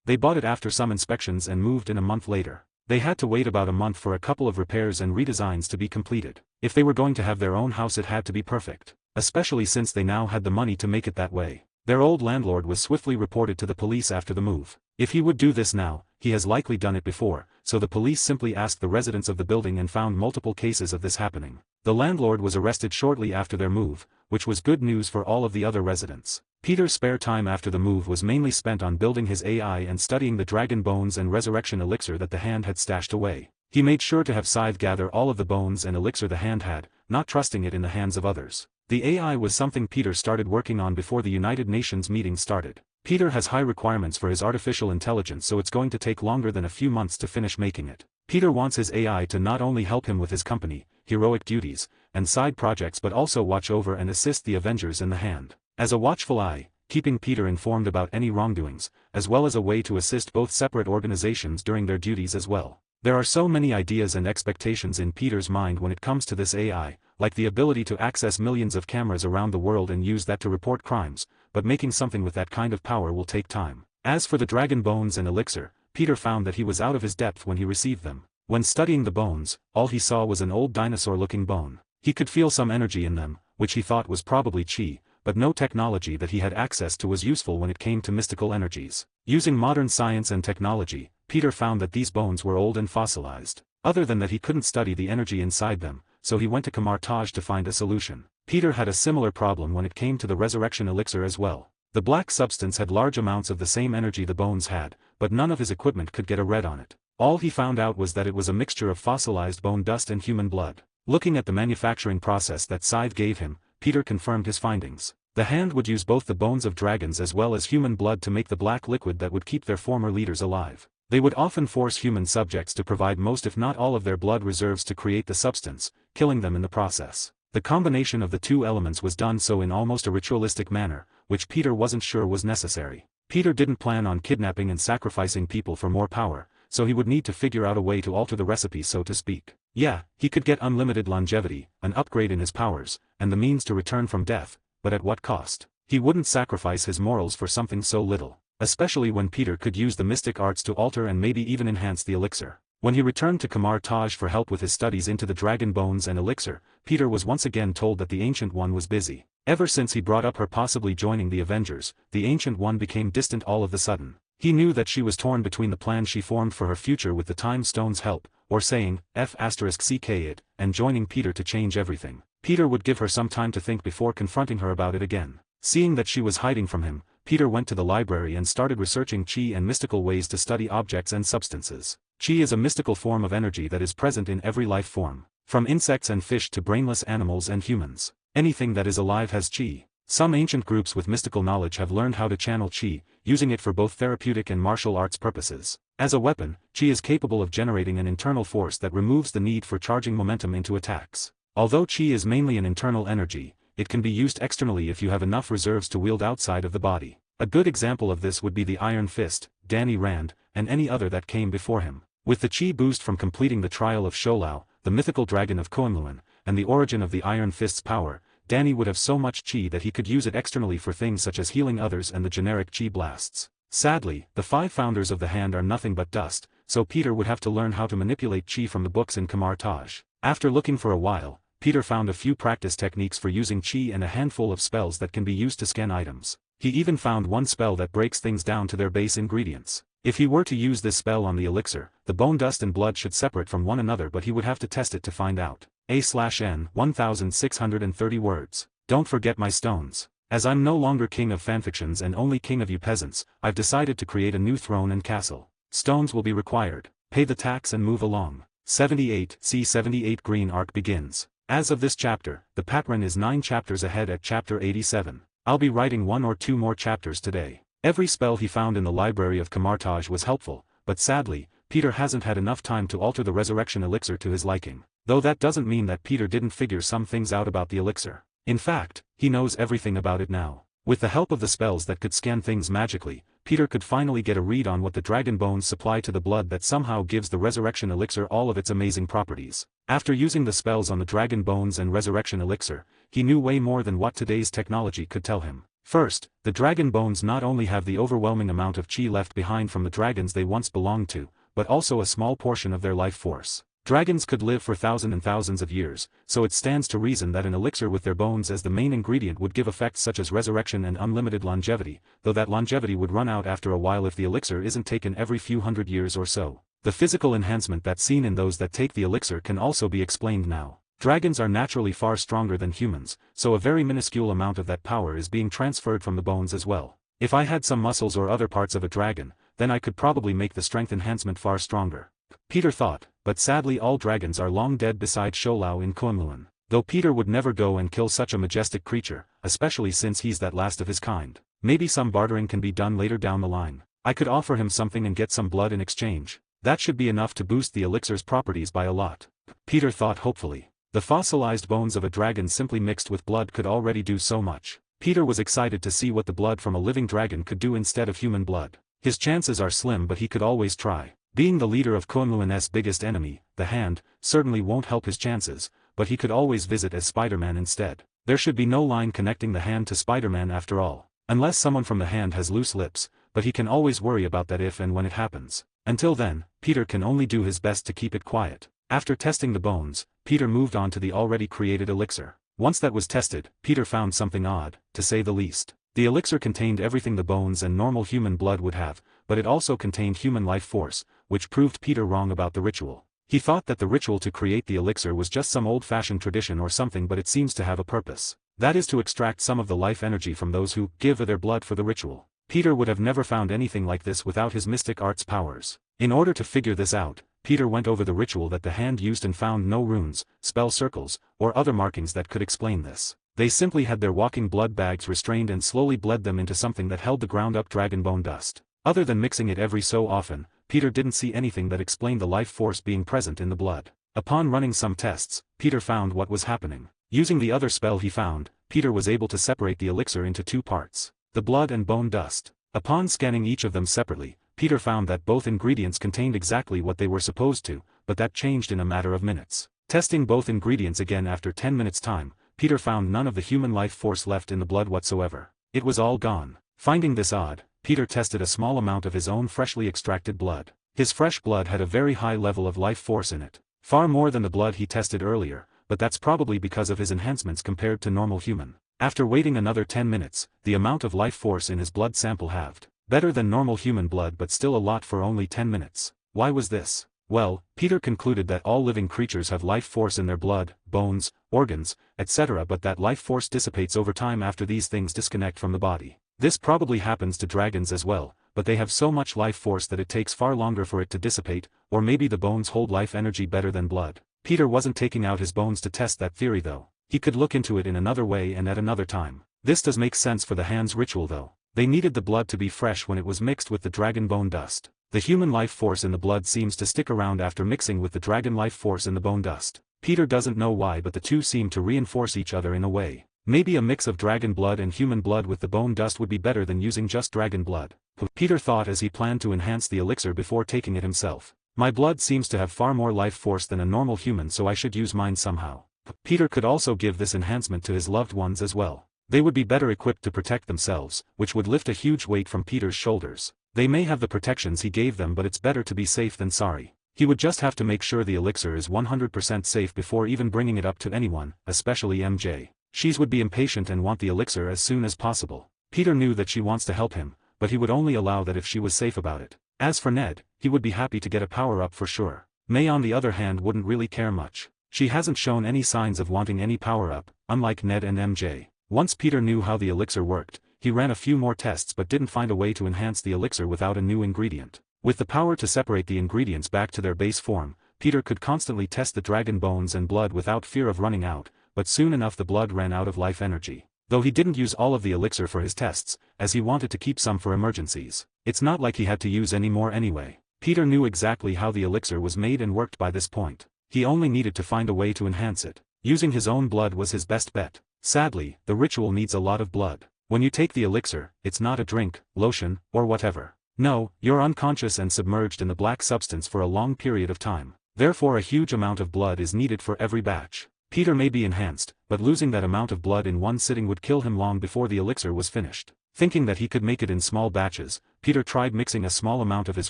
They bought it after some inspections and moved in a month later. They had to wait about a month for a couple of repairs and redesigns to be completed. If they were going to have their own house, it had to be perfect. Especially since they now had the money to make it that way. Their old landlord was swiftly reported to the police after the move. If he would do this now, he has likely done it before, so the police simply asked the residents of the building and found multiple cases of this happening. The landlord was arrested shortly after their move, which was good news for all of the other residents. Peter's spare time after the move was mainly spent on building his AI and studying the dragon bones and resurrection elixir that the hand had stashed away. He made sure to have Scythe gather all of the bones and elixir the hand had, not trusting it in the hands of others. The AI was something Peter started working on before the United Nations meeting started. Peter has high requirements for his artificial intelligence, so it's going to take longer than a few months to finish making it. Peter wants his AI to not only help him with his company, heroic duties, and side projects, but also watch over and assist the Avengers in the hand. As a watchful eye, keeping Peter informed about any wrongdoings, as well as a way to assist both separate organizations during their duties as well. There are so many ideas and expectations in Peter's mind when it comes to this AI, like the ability to access millions of cameras around the world and use that to report crimes, but making something with that kind of power will take time. As for the dragon bones and elixir, Peter found that he was out of his depth when he received them. When studying the bones, all he saw was an old dinosaur-looking bone. He could feel some energy in them, which he thought was probably chi, but no technology that he had access to was useful when it came to mystical energies. Using modern science and technology, Peter found that these bones were old and fossilized. Other than that, he couldn't study the energy inside them, so he went to Kamartaj to find a solution. Peter had a similar problem when it came to the resurrection elixir as well. The black substance had large amounts of the same energy the bones had, but none of his equipment could get a read on it. All he found out was that it was a mixture of fossilized bone dust and human blood. Looking at the manufacturing process that Scythe gave him, Peter confirmed his findings. The hand would use both the bones of dragons as well as human blood to make the black liquid that would keep their former leaders alive. They would often force human subjects to provide most if not all of their blood reserves to create the substance, killing them in the process. The combination of the two elements was done so in almost a ritualistic manner, which Peter wasn't sure was necessary. Peter didn't plan on kidnapping and sacrificing people for more power, so he would need to figure out a way to alter the recipe, so to speak. Yeah, he could get unlimited longevity, an upgrade in his powers, and the means to return from death, but at what cost? He wouldn't sacrifice his morals for something so little, especially when Peter could use the mystic arts to alter and maybe even enhance the elixir. When he returned to Kamartaj for help with his studies into the dragon bones and elixir, Peter was once again told that the Ancient One was busy. Ever since he brought up her possibly joining the Avengers, the Ancient One became distant all of a sudden. He knew that she was torn between the plan she formed for her future with the Time Stone's help, or saying, F***ck it, and joining Peter to change everything. Peter would give her some time to think before confronting her about it again. Seeing that she was hiding from him, Peter went to the library and started researching chi and mystical ways to study objects and substances. Chi is a mystical form of energy that is present in every life form, from insects and fish to brainless animals and humans. Anything that is alive has chi. Some ancient groups with mystical knowledge have learned how to channel chi, using it for both therapeutic and martial arts purposes. As a weapon, chi is capable of generating an internal force that removes the need for charging momentum into attacks. Although chi is mainly an internal energy, it can be used externally if you have enough reserves to wield outside of the body. A good example of this would be the Iron Fist, Danny Rand, and any other that came before him. With the chi boost from completing the trial of Sholau, the mythical dragon of Kunlun, and the origin of the Iron Fist's power, Danny would have so much chi that he could use it externally for things such as healing others and the generic chi blasts. Sadly, the 5 founders of the hand are nothing but dust, so Peter would have to learn how to manipulate chi from the books in Kamar Taj. After looking for a while, Peter found a few practice techniques for using chi and a handful of spells that can be used to scan items. He even found one spell that breaks things down to their base ingredients. If he were to use this spell on the elixir, the bone dust and blood should separate from one another, but he would have to test it to find out. A/N 1630 words. Don't forget my stones. As I'm no longer king of fanfictions and only king of you peasants, I've decided to create a new throne and castle. Stones will be required. Pay the tax and move along. 78 C78 Green Arc begins. As of this chapter, the pattern is 9 chapters ahead at chapter 87. I'll be writing 1 or 2 more chapters today. Every spell he found in the library of Kamartaj was helpful, but sadly, Peter hasn't had enough time to alter the resurrection elixir to his liking. Though that doesn't mean that Peter didn't figure some things out about the elixir. In fact, he knows everything about it now. With the help of the spells that could scan things magically, Peter could finally get a read on what the dragon bones supply to the blood that somehow gives the resurrection elixir all of its amazing properties. After using the spells on the dragon bones and resurrection elixir, he knew way more than what today's technology could tell him. First, the dragon bones not only have the overwhelming amount of chi left behind from the dragons they once belonged to, but also a small portion of their life force. Dragons could live for thousands and thousands of years, so it stands to reason that an elixir with their bones as the main ingredient would give effects such as resurrection and unlimited longevity, though that longevity would run out after a while if the elixir isn't taken every few hundred years or so. The physical enhancement that's seen in those that take the elixir can also be explained now. Dragons are naturally far stronger than humans, so a very minuscule amount of that power is being transferred from the bones as well. If I had some muscles or other parts of a dragon, then I could probably make the strength enhancement far stronger. Peter thought, but sadly all dragons are long dead beside Sholau in Kunlun. Though Peter would never go and kill such a majestic creature, especially since he's that last of his kind. Maybe some bartering can be done later down the line. I could offer him something and get some blood in exchange. That should be enough to boost the elixir's properties by a lot. Peter thought hopefully. The fossilized bones of a dragon simply mixed with blood could already do so much. Peter was excited to see what the blood from a living dragon could do instead of human blood. His chances are slim, but he could always try. Being the leader of Kunlun's biggest enemy, the Hand, certainly won't help his chances, but he could always visit as Spider-Man instead. There should be no line connecting the Hand to Spider-Man after all. Unless someone from the Hand has loose lips, but he can always worry about that if and when it happens. Until then, Peter can only do his best to keep it quiet. After testing the bones, Peter moved on to the already created elixir. Once that was tested, Peter found something odd, to say the least. The elixir contained everything the bones and normal human blood would have, but it also contained human life force, which proved Peter wrong about the ritual. He thought that the ritual to create the elixir was just some old-fashioned tradition or something, but it seems to have a purpose. That is to extract some of the life energy from those who give their blood for the ritual. Peter would have never found anything like this without his mystic arts powers. In order to figure this out, Peter went over the ritual that the Hand used and found no runes, spell circles, or other markings that could explain this. They simply had their walking blood bags restrained and slowly bled them into something that held the ground-up dragon bone dust. Other than mixing it every so often, Peter didn't see anything that explained the life force being present in the blood. Upon running some tests, Peter found what was happening. Using the other spell he found, Peter was able to separate the elixir into 2 parts: the blood and bone dust. Upon scanning each of them separately, Peter found that both ingredients contained exactly what they were supposed to, but that changed in a matter of minutes. Testing both ingredients again after 10 minutes time, Peter found none of the human life force left in the blood whatsoever. It was all gone. Finding this odd, Peter tested a small amount of his own freshly extracted blood. His fresh blood had a very high level of life force in it. Far more than the blood he tested earlier, but that's probably because of his enhancements compared to normal human. After waiting another 10 minutes, the amount of life force in his blood sample halved. Better than normal human blood, but still a lot for only 10 minutes. Why was this? Well, Peter concluded that all living creatures have life force in their blood, bones, organs, etc., but that life force dissipates over time after these things disconnect from the body. This probably happens to dragons as well, but they have so much life force that it takes far longer for it to dissipate, or maybe the bones hold life energy better than blood. Peter wasn't taking out his bones to test that theory though. He could look into it in another way and at another time. This does make sense for the hands ritual though. They needed the blood to be fresh when it was mixed with the dragon bone dust. The human life force in the blood seems to stick around after mixing with the dragon life force in the bone dust. Peter doesn't know why, but the two seem to reinforce each other in a way. Maybe a mix of dragon blood and human blood with the bone dust would be better than using just dragon blood. Peter thought as he planned to enhance the elixir before taking it himself. My blood seems to have far more life force than a normal human, so I should use mine somehow. Peter could also give this enhancement to his loved ones as well. They would be better equipped to protect themselves, which would lift a huge weight from Peter's shoulders. They may have the protections he gave them, but it's better to be safe than sorry. He would just have to make sure the elixir is 100% safe before even bringing it up to anyone, especially MJ. She would be impatient and want the elixir as soon as possible. Peter knew that she wants to help him, but he would only allow that if she was safe about it. As for Ned, he would be happy to get a power-up for sure. May on the other hand wouldn't really care much. She hasn't shown any signs of wanting any power-up, unlike Ned and MJ. Once Peter knew how the elixir worked, he ran a few more tests but didn't find a way to enhance the elixir without a new ingredient. With the power to separate the ingredients back to their base form, Peter could constantly test the dragon bones and blood without fear of running out, but soon enough the blood ran out of life energy. Though he didn't use all of the elixir for his tests, as he wanted to keep some for emergencies. It's not like he had to use any more anyway. Peter knew exactly how the elixir was made and worked by this point. He only needed to find a way to enhance it. Using his own blood was his best bet. Sadly, the ritual needs a lot of blood. When you take the elixir, it's not a drink, lotion, or whatever. No, you're unconscious and submerged in the black substance for a long period of time. Therefore a huge amount of blood is needed for every batch. Peter may be enhanced, but losing that amount of blood in one sitting would kill him long before the elixir was finished. Thinking that he could make it in small batches, Peter tried mixing a small amount of his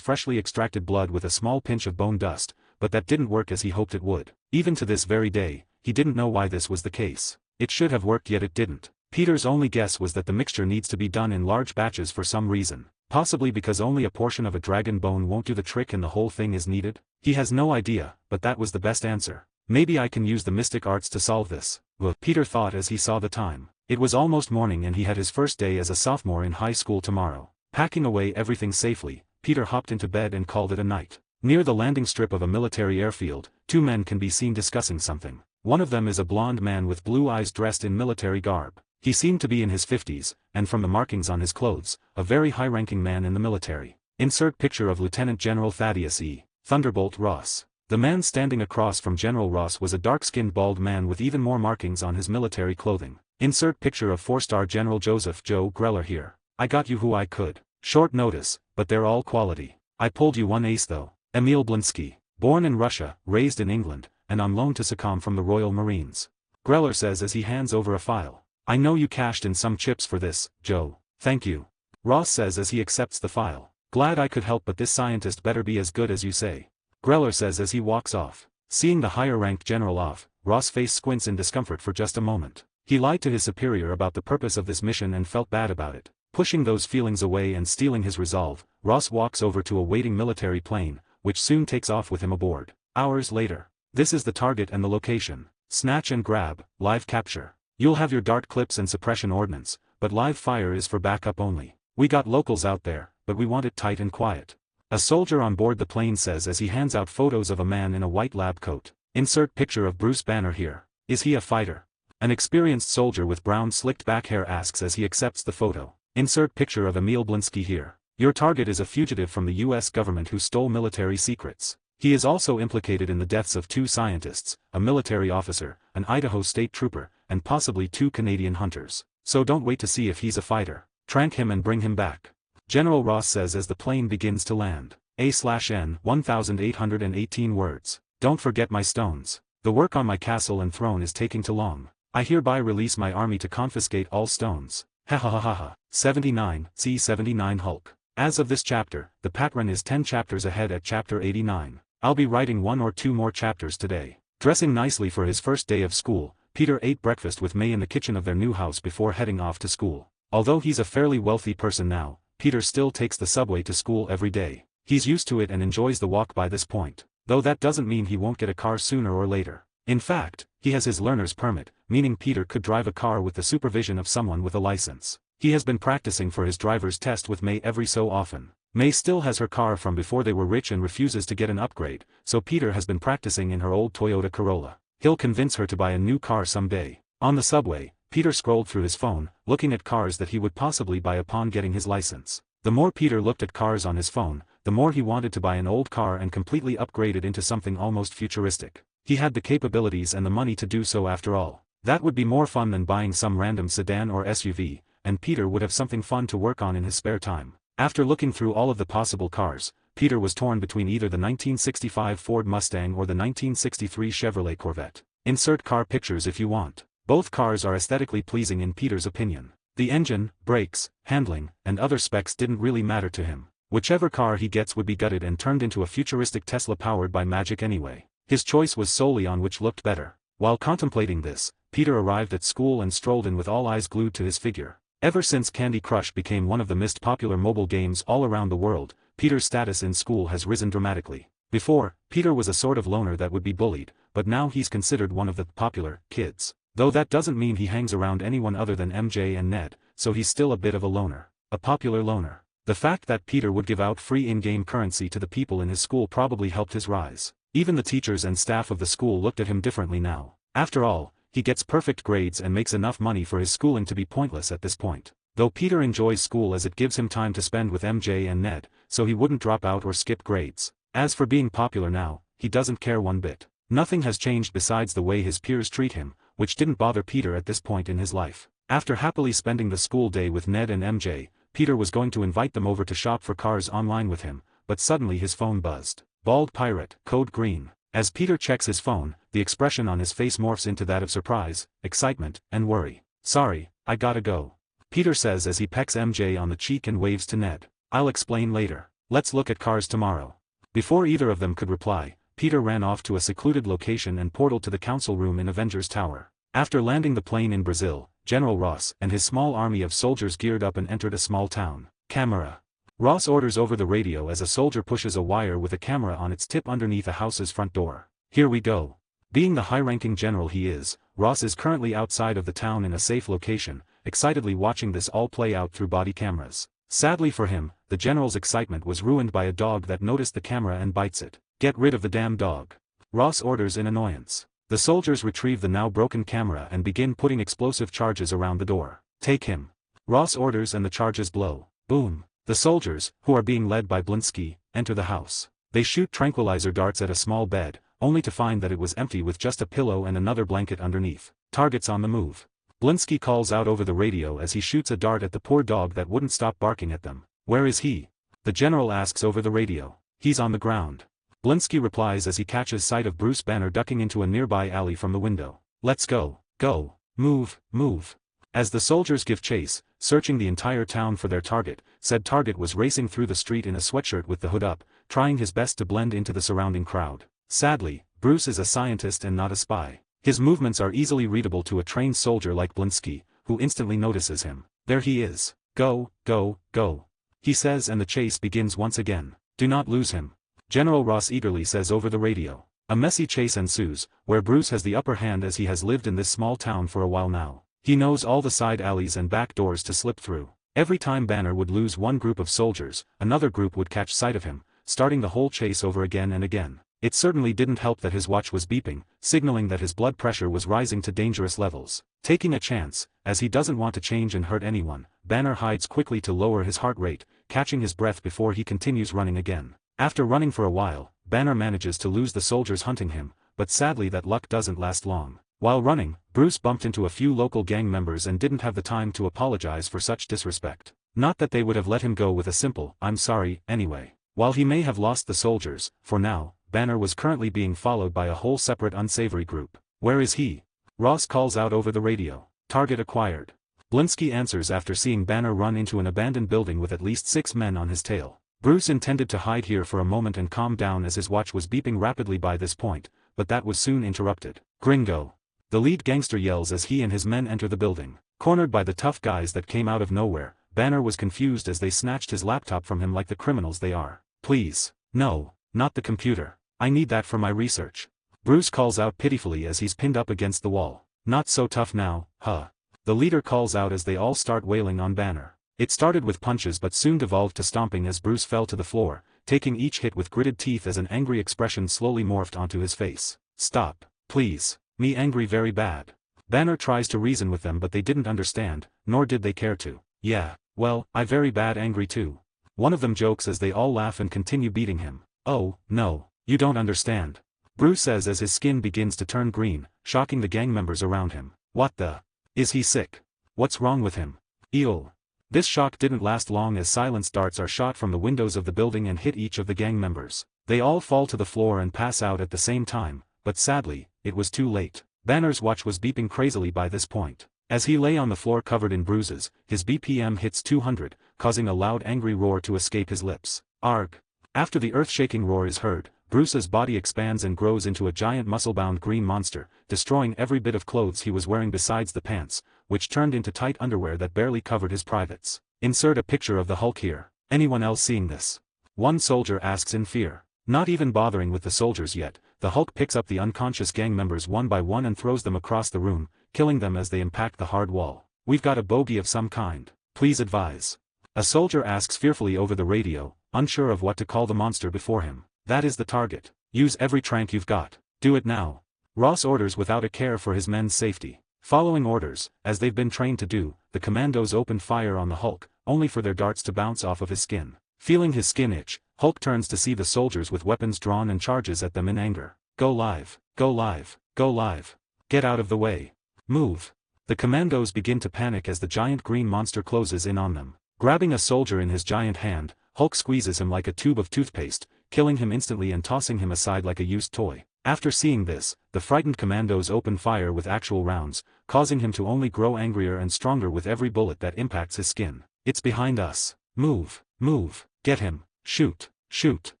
freshly extracted blood with a small pinch of bone dust, but that didn't work as he hoped it would. Even to this very day, he didn't know why this was the case. It should have worked, yet it didn't. Peter's only guess was that the mixture needs to be done in large batches for some reason. Possibly because only a portion of a dragon bone won't do the trick and the whole thing is needed? He has no idea, but that was the best answer. Maybe I can use the mystic arts to solve this. Well, Peter thought as he saw the time. It was almost morning and he had his first day as a sophomore in high school tomorrow. Packing away everything safely, Peter hopped into bed and called it a night. Near the landing strip of a military airfield, two men can be seen discussing something. One of them is a blond man with blue eyes dressed in military garb. He seemed to be in his 50s, and from the markings on his clothes, a very high-ranking man in the military. Insert picture of Lieutenant General Thaddeus E. Thunderbolt Ross. The man standing across from General Ross was a dark-skinned bald man with even more markings on his military clothing. Insert picture of 4-star General Joseph Joe Greller here. I got you who I could. Short notice, but they're all quality. I pulled you one ace though. Emil Blinsky. Born in Russia, raised in England, and on loan to Sakam from the Royal Marines. Greller says as he hands over a file. I know you cashed in some chips for this, Joe. Thank you. Ross says as he accepts the file. Glad I could help, but this scientist better be as good as you say. Greller says as he walks off. Seeing the higher-ranked general off, Ross' face squints in discomfort for just a moment. He lied to his superior about the purpose of this mission and felt bad about it. Pushing those feelings away and steeling his resolve, Ross walks over to a waiting military plane, which soon takes off with him aboard. Hours later. This is the target and the location. Snatch and grab, live capture. You'll have your dart clips and suppression ordnance, but live fire is for backup only. We got locals out there, but we want it tight and quiet. A soldier on board the plane says as he hands out photos of a man in a white lab coat. Insert picture of Bruce Banner here. Is he a fighter? An experienced soldier with brown slicked back hair asks as he accepts the photo. Insert picture of Emil Blinsky here. Your target is a fugitive from the US government who stole military secrets. He is also implicated in the deaths of 2 scientists, a military officer, an Idaho state trooper, and possibly 2 Canadian hunters. So don't wait to see if he's a fighter. Trank him and bring him back. General Ross says as the plane begins to land. A/N 1818 words. Don't forget my stones. The work on my castle and throne is taking too long. I hereby release my army to confiscate all stones. Ha ha ha ha ha. 79, C79 Hulk. As of this chapter, the Patron is 10 chapters ahead at chapter 89. I'll be writing 1 or 2 more chapters today. Dressing nicely for his first day of school, Peter ate breakfast with May in the kitchen of their new house before heading off to school. Although he's a fairly wealthy person now, Peter still takes the subway to school every day. He's used to it and enjoys the walk by this point, though that doesn't mean he won't get a car sooner or later. In fact, he has his learner's permit, meaning Peter could drive a car with the supervision of someone with a license. He has been practicing for his driver's test with May every so often. May still has her car from before they were rich and refuses to get an upgrade, so Peter has been practicing in her old Toyota Corolla. He'll convince her to buy a new car someday. On the subway, Peter scrolled through his phone, looking at cars that he would possibly buy upon getting his license. The more Peter looked at cars on his phone, the more he wanted to buy an old car and completely upgrade it into something almost futuristic. He had the capabilities and the money to do so after all. That would be more fun than buying some random sedan or SUV, and Peter would have something fun to work on in his spare time. After looking through all of the possible cars, Peter was torn between either the 1965 Ford Mustang or the 1963 Chevrolet Corvette. Insert car pictures if you want. Both cars are aesthetically pleasing in Peter's opinion. The engine, brakes, handling, and other specs didn't really matter to him. Whichever car he gets would be gutted and turned into a futuristic Tesla powered by magic anyway. His choice was solely on which looked better. While contemplating this, Peter arrived at school and strolled in with all eyes glued to his figure. Ever since Candy Crush became one of the most popular mobile games all around the world, Peter's status in school has risen dramatically. Before, Peter was a sort of loner that would be bullied, but now he's considered one of the popular kids. Though that doesn't mean he hangs around anyone other than MJ and Ned, so he's still a bit of a loner. A popular loner. The fact that Peter would give out free in-game currency to the people in his school probably helped his rise. Even the teachers and staff of the school looked at him differently now. After all, he gets perfect grades and makes enough money for his schooling to be pointless at this point. Though Peter enjoys school as it gives him time to spend with MJ and Ned, so he wouldn't drop out or skip grades. As for being popular now, he doesn't care one bit. Nothing has changed besides the way his peers treat him, which didn't bother Peter at this point in his life. After happily spending the school day with Ned and MJ, Peter was going to invite them over to shop for cars online with him, but suddenly his phone buzzed. Bald Pirate, code green. As Peter checks his phone, the expression on his face morphs into that of surprise, excitement, and worry. Sorry, I gotta go. Peter says as he pecks MJ on the cheek and waves to Ned. I'll explain later. Let's look at cars tomorrow. Before either of them could reply, Peter ran off to a secluded location and portaled to the council room in Avengers Tower. After landing the plane in Brazil, General Ross and his small army of soldiers geared up and entered a small town. Camera. Ross orders over the radio as a soldier pushes a wire with a camera on its tip underneath a house's front door. Here we go. Being the high-ranking general he is, Ross is currently outside of the town in a safe location, excitedly watching this all play out through body cameras. Sadly for him, the general's excitement was ruined by a dog that noticed the camera and bites it. Get rid of the damn dog. Ross orders in annoyance. The soldiers retrieve the now broken camera and begin putting explosive charges around the door. Take him. Ross orders and the charges blow. Boom. The soldiers, who are being led by Blinsky, enter the house. They shoot tranquilizer darts at a small bed, only to find that it was empty with just a pillow and another blanket underneath. Targets on the move. Blinsky calls out over the radio as he shoots a dart at the poor dog that wouldn't stop barking at them. Where is he? The general asks over the radio. He's on the ground. Blinsky replies as he catches sight of Bruce Banner ducking into a nearby alley from the window. Let's go. Go. Move, move. As the soldiers give chase, searching the entire town for their target, said target was racing through the street in a sweatshirt with the hood up, trying his best to blend into the surrounding crowd. Sadly, Bruce is a scientist and not a spy. His movements are easily readable to a trained soldier like Blinsky, who instantly notices him. There he is. Go, go, go. He says and the chase begins once again. Do not lose him. General Ross eagerly says over the radio. A messy chase ensues, where Bruce has the upper hand as he has lived in this small town for a while now. He knows all the side alleys and back doors to slip through. Every time Banner would lose one group of soldiers, another group would catch sight of him, starting the whole chase over again and again. It certainly didn't help that his watch was beeping, signaling that his blood pressure was rising to dangerous levels. Taking a chance, as he doesn't want to change and hurt anyone, Banner hides quickly to lower his heart rate, catching his breath before he continues running again. After running for a while, Banner manages to lose the soldiers hunting him, but sadly that luck doesn't last long. While running, Bruce bumped into a few local gang members and didn't have the time to apologize for such disrespect. Not that they would have let him go with a simple, "I'm sorry," anyway. While he may have lost the soldiers, for now, Banner was currently being followed by a whole separate unsavory group. Where is he? Ross calls out over the radio. Target acquired. Blinsky answers after seeing Banner run into an abandoned building with at least 6 men on his tail. Bruce intended to hide here for a moment and calm down as his watch was beeping rapidly by this point, but that was soon interrupted. Gringo. The lead gangster yells as he and his men enter the building. Cornered by the tough guys that came out of nowhere, Banner was confused as they snatched his laptop from him like the criminals they are. Please. No, not the computer. I need that for my research. Bruce calls out pitifully as he's pinned up against the wall. Not so tough now, huh? The leader calls out as they all start wailing on Banner. It started with punches but soon devolved to stomping as Bruce fell to the floor, taking each hit with gritted teeth as an angry expression slowly morphed onto his face. Stop, please. Me angry very bad. Banner tries to reason with them but they didn't understand, nor did they care to. Yeah, well, I very bad angry too. One of them jokes as they all laugh and continue beating him. Oh, no, you don't understand. Bruce says as his skin begins to turn green, shocking the gang members around him. What the? Is he sick? What's wrong with him? Eeyore. This shock didn't last long as silence darts are shot from the windows of the building and hit each of the gang members. They all fall to the floor and pass out at the same time, but sadly, it was too late. Banner's watch was beeping crazily by this point. As he lay on the floor covered in bruises, his BPM hits 200, causing a loud angry roar to escape his lips. Arg. After the earth-shaking roar is heard, Bruce's body expands and grows into a giant muscle-bound green monster, destroying every bit of clothes he was wearing besides the pants, which turned into tight underwear that barely covered his privates. Insert a picture of the Hulk here. Anyone else seeing this? One soldier asks in fear. Not even bothering with the soldiers yet, the Hulk picks up the unconscious gang members one by one and throws them across the room, killing them as they impact the hard wall. We've got a bogey of some kind. Please advise. A soldier asks fearfully over the radio, unsure of what to call the monster before him. That is the target. Use every trank you've got. Do it now. Ross orders without a care for his men's safety. Following orders, as they've been trained to do, the commandos opened fire on the Hulk, only for their darts to bounce off of his skin. Feeling his skin itch, Hulk turns to see the soldiers with weapons drawn and charges at them in anger. Go live, go live, go live. Get out of the way. Move. The commandos begin to panic as the giant green monster closes in on them. Grabbing a soldier in his giant hand, Hulk squeezes him like a tube of toothpaste, killing him instantly and tossing him aside like a used toy. After seeing this, the frightened commandos open fire with actual rounds, causing him to only grow angrier and stronger with every bullet that impacts his skin. It's behind us. Move, move, get him, shoot, shoot.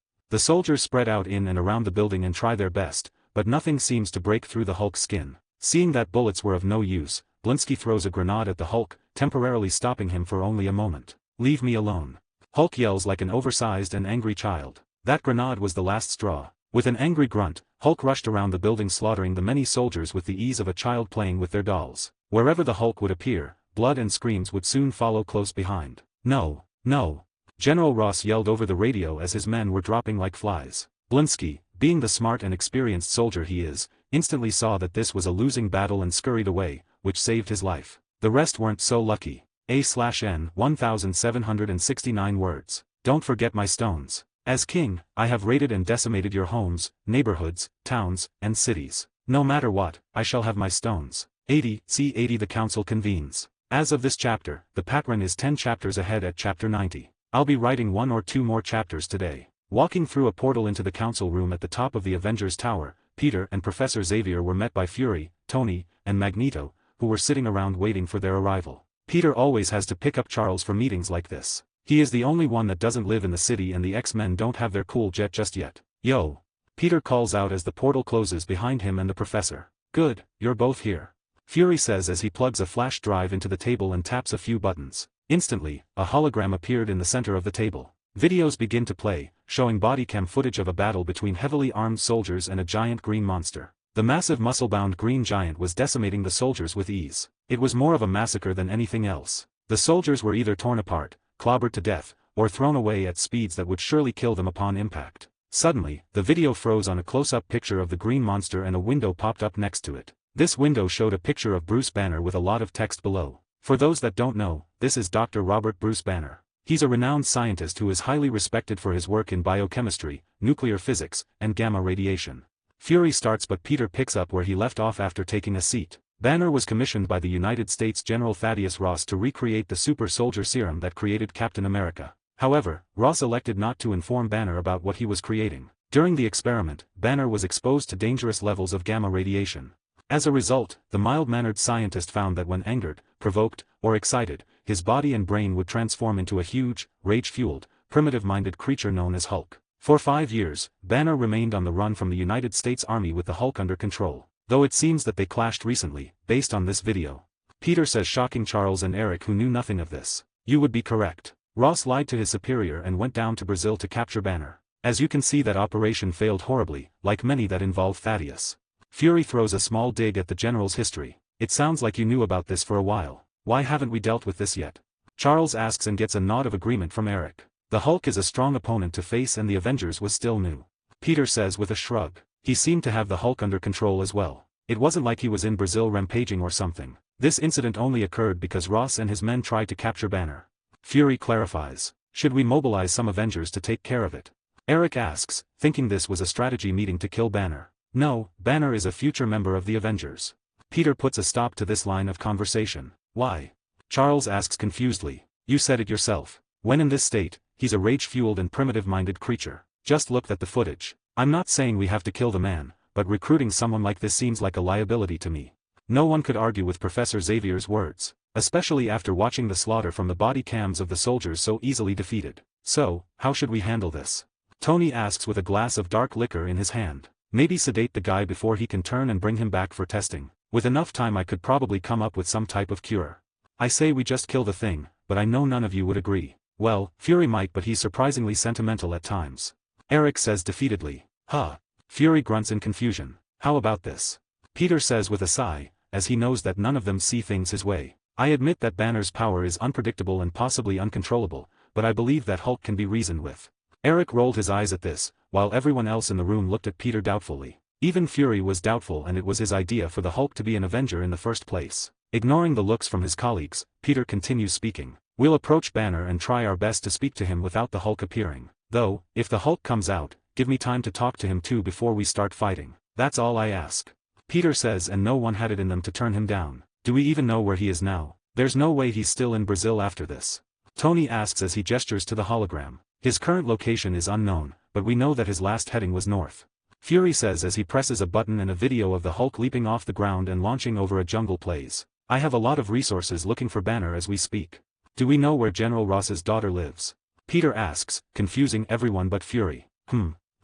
The soldiers spread out in and around the building and try their best, but nothing seems to break through the Hulk's skin. Seeing that bullets were of no use, Blinsky throws a grenade at the Hulk, temporarily stopping him for only a moment. Leave me alone. Hulk yells like an oversized and angry child. That grenade was the last straw. With an angry grunt, Hulk rushed around the building slaughtering the many soldiers with the ease of a child playing with their dolls. Wherever the Hulk would appear, blood and screams would soon follow close behind. No, no. General Ross yelled over the radio as his men were dropping like flies. Blinsky, being the smart and experienced soldier he is, instantly saw that this was a losing battle and scurried away, which saved his life. The rest weren't so lucky. A/N 1769 words. Don't forget my stones. As king, I have raided and decimated your homes, neighborhoods, towns, and cities. No matter what, I shall have my stones. 80, C80 The council convenes. As of this chapter, the pattern is 10 chapters ahead at chapter 90. I'll be writing 1 or 2 more chapters today. Walking through a portal into the council room at the top of the Avengers Tower, Peter and Professor Xavier were met by Fury, Tony, and Magneto, who were sitting around waiting for their arrival. Peter always has to pick up Charles for meetings like this. He is the only one that doesn't live in the city and the X-Men don't have their cool jet just yet. Yo! Peter calls out as the portal closes behind him and the professor. Good, you're both here. Fury says as he plugs a flash drive into the table and taps a few buttons. Instantly, a hologram appeared in the center of the table. Videos begin to play, showing bodycam footage of a battle between heavily armed soldiers and a giant green monster. The massive muscle-bound green giant was decimating the soldiers with ease. It was more of a massacre than anything else. The soldiers were either torn apart, clobbered to death, or thrown away at speeds that would surely kill them upon impact. Suddenly, the video froze on a close-up picture of the green monster and a window popped up next to it. This window showed a picture of Bruce Banner with a lot of text below. For those that don't know, this is Dr. Robert Bruce Banner. He's a renowned scientist who is highly respected for his work in biochemistry, nuclear physics, and gamma radiation. Fury starts but Peter picks up where he left off after taking a seat. Banner was commissioned by the United States General Thaddeus Ross to recreate the super soldier serum that created Captain America. However, Ross elected not to inform Banner about what he was creating. During the experiment, Banner was exposed to dangerous levels of gamma radiation. As a result, the mild-mannered scientist found that when angered, provoked, or excited, his body and brain would transform into a huge, rage-fueled, primitive-minded creature known as Hulk. For 5 years, Banner remained on the run from the United States Army with the Hulk under control, though it seems that they clashed recently, based on this video. Peter says shocking Charles and Eric who knew nothing of this. You would be correct. Ross lied to his superior and went down to Brazil to capture Banner. As you can see that operation failed horribly, like many that involve Thaddeus. Fury throws a small dig at the general's history. It sounds like you knew about this for a while. Why haven't we dealt with this yet? Charles asks and gets a nod of agreement from Eric. The Hulk is a strong opponent to face and the Avengers was still new. Peter says with a shrug. He seemed to have the Hulk under control as well. It wasn't like he was in Brazil rampaging or something. This incident only occurred because Ross and his men tried to capture Banner. Fury clarifies. Should we mobilize some Avengers to take care of it? Eric asks, thinking this was a strategy meeting to kill Banner. No, Banner is a future member of the Avengers. Peter puts a stop to this line of conversation. Why? Charles asks confusedly. You said it yourself. When in this state, he's a rage-fueled and primitive-minded creature. Just look at the footage. I'm not saying we have to kill the man, but recruiting someone like this seems like a liability to me. No one could argue with Professor Xavier's words, especially after watching the slaughter from the body cams of the soldiers so easily defeated. So, how should we handle this? Tony asks with a glass of dark liquor in his hand. Maybe sedate the guy before he can turn and bring him back for testing. With enough time I could probably come up with some type of cure. I say we just kill the thing, but I know none of you would agree. Well, Fury might, but he's surprisingly sentimental at times. Eric says defeatedly. Huh. Fury grunts in confusion. How about this? Peter says with a sigh, as he knows that none of them see things his way. I admit that Banner's power is unpredictable and possibly uncontrollable, but I believe that Hulk can be reasoned with. Eric rolled his eyes at this, while everyone else in the room looked at Peter doubtfully. Even Fury was doubtful, and it was his idea for the Hulk to be an Avenger in the first place. Ignoring the looks from his colleagues, Peter continues speaking. We'll approach Banner and try our best to speak to him without the Hulk appearing. Though, if the Hulk comes out, give me time to talk to him too before we start fighting. That's all I ask. Peter says, and no one had it in them to turn him down. Do we even know where he is now? There's no way he's still in Brazil after this. Tony asks as he gestures to the hologram. His current location is unknown, but we know that his last heading was north. Fury says as he presses a button and a video of the Hulk leaping off the ground and launching over a jungle plays. I have a lot of resources looking for Banner as we speak. Do we know where General Ross's daughter lives? Peter asks, confusing everyone but Fury.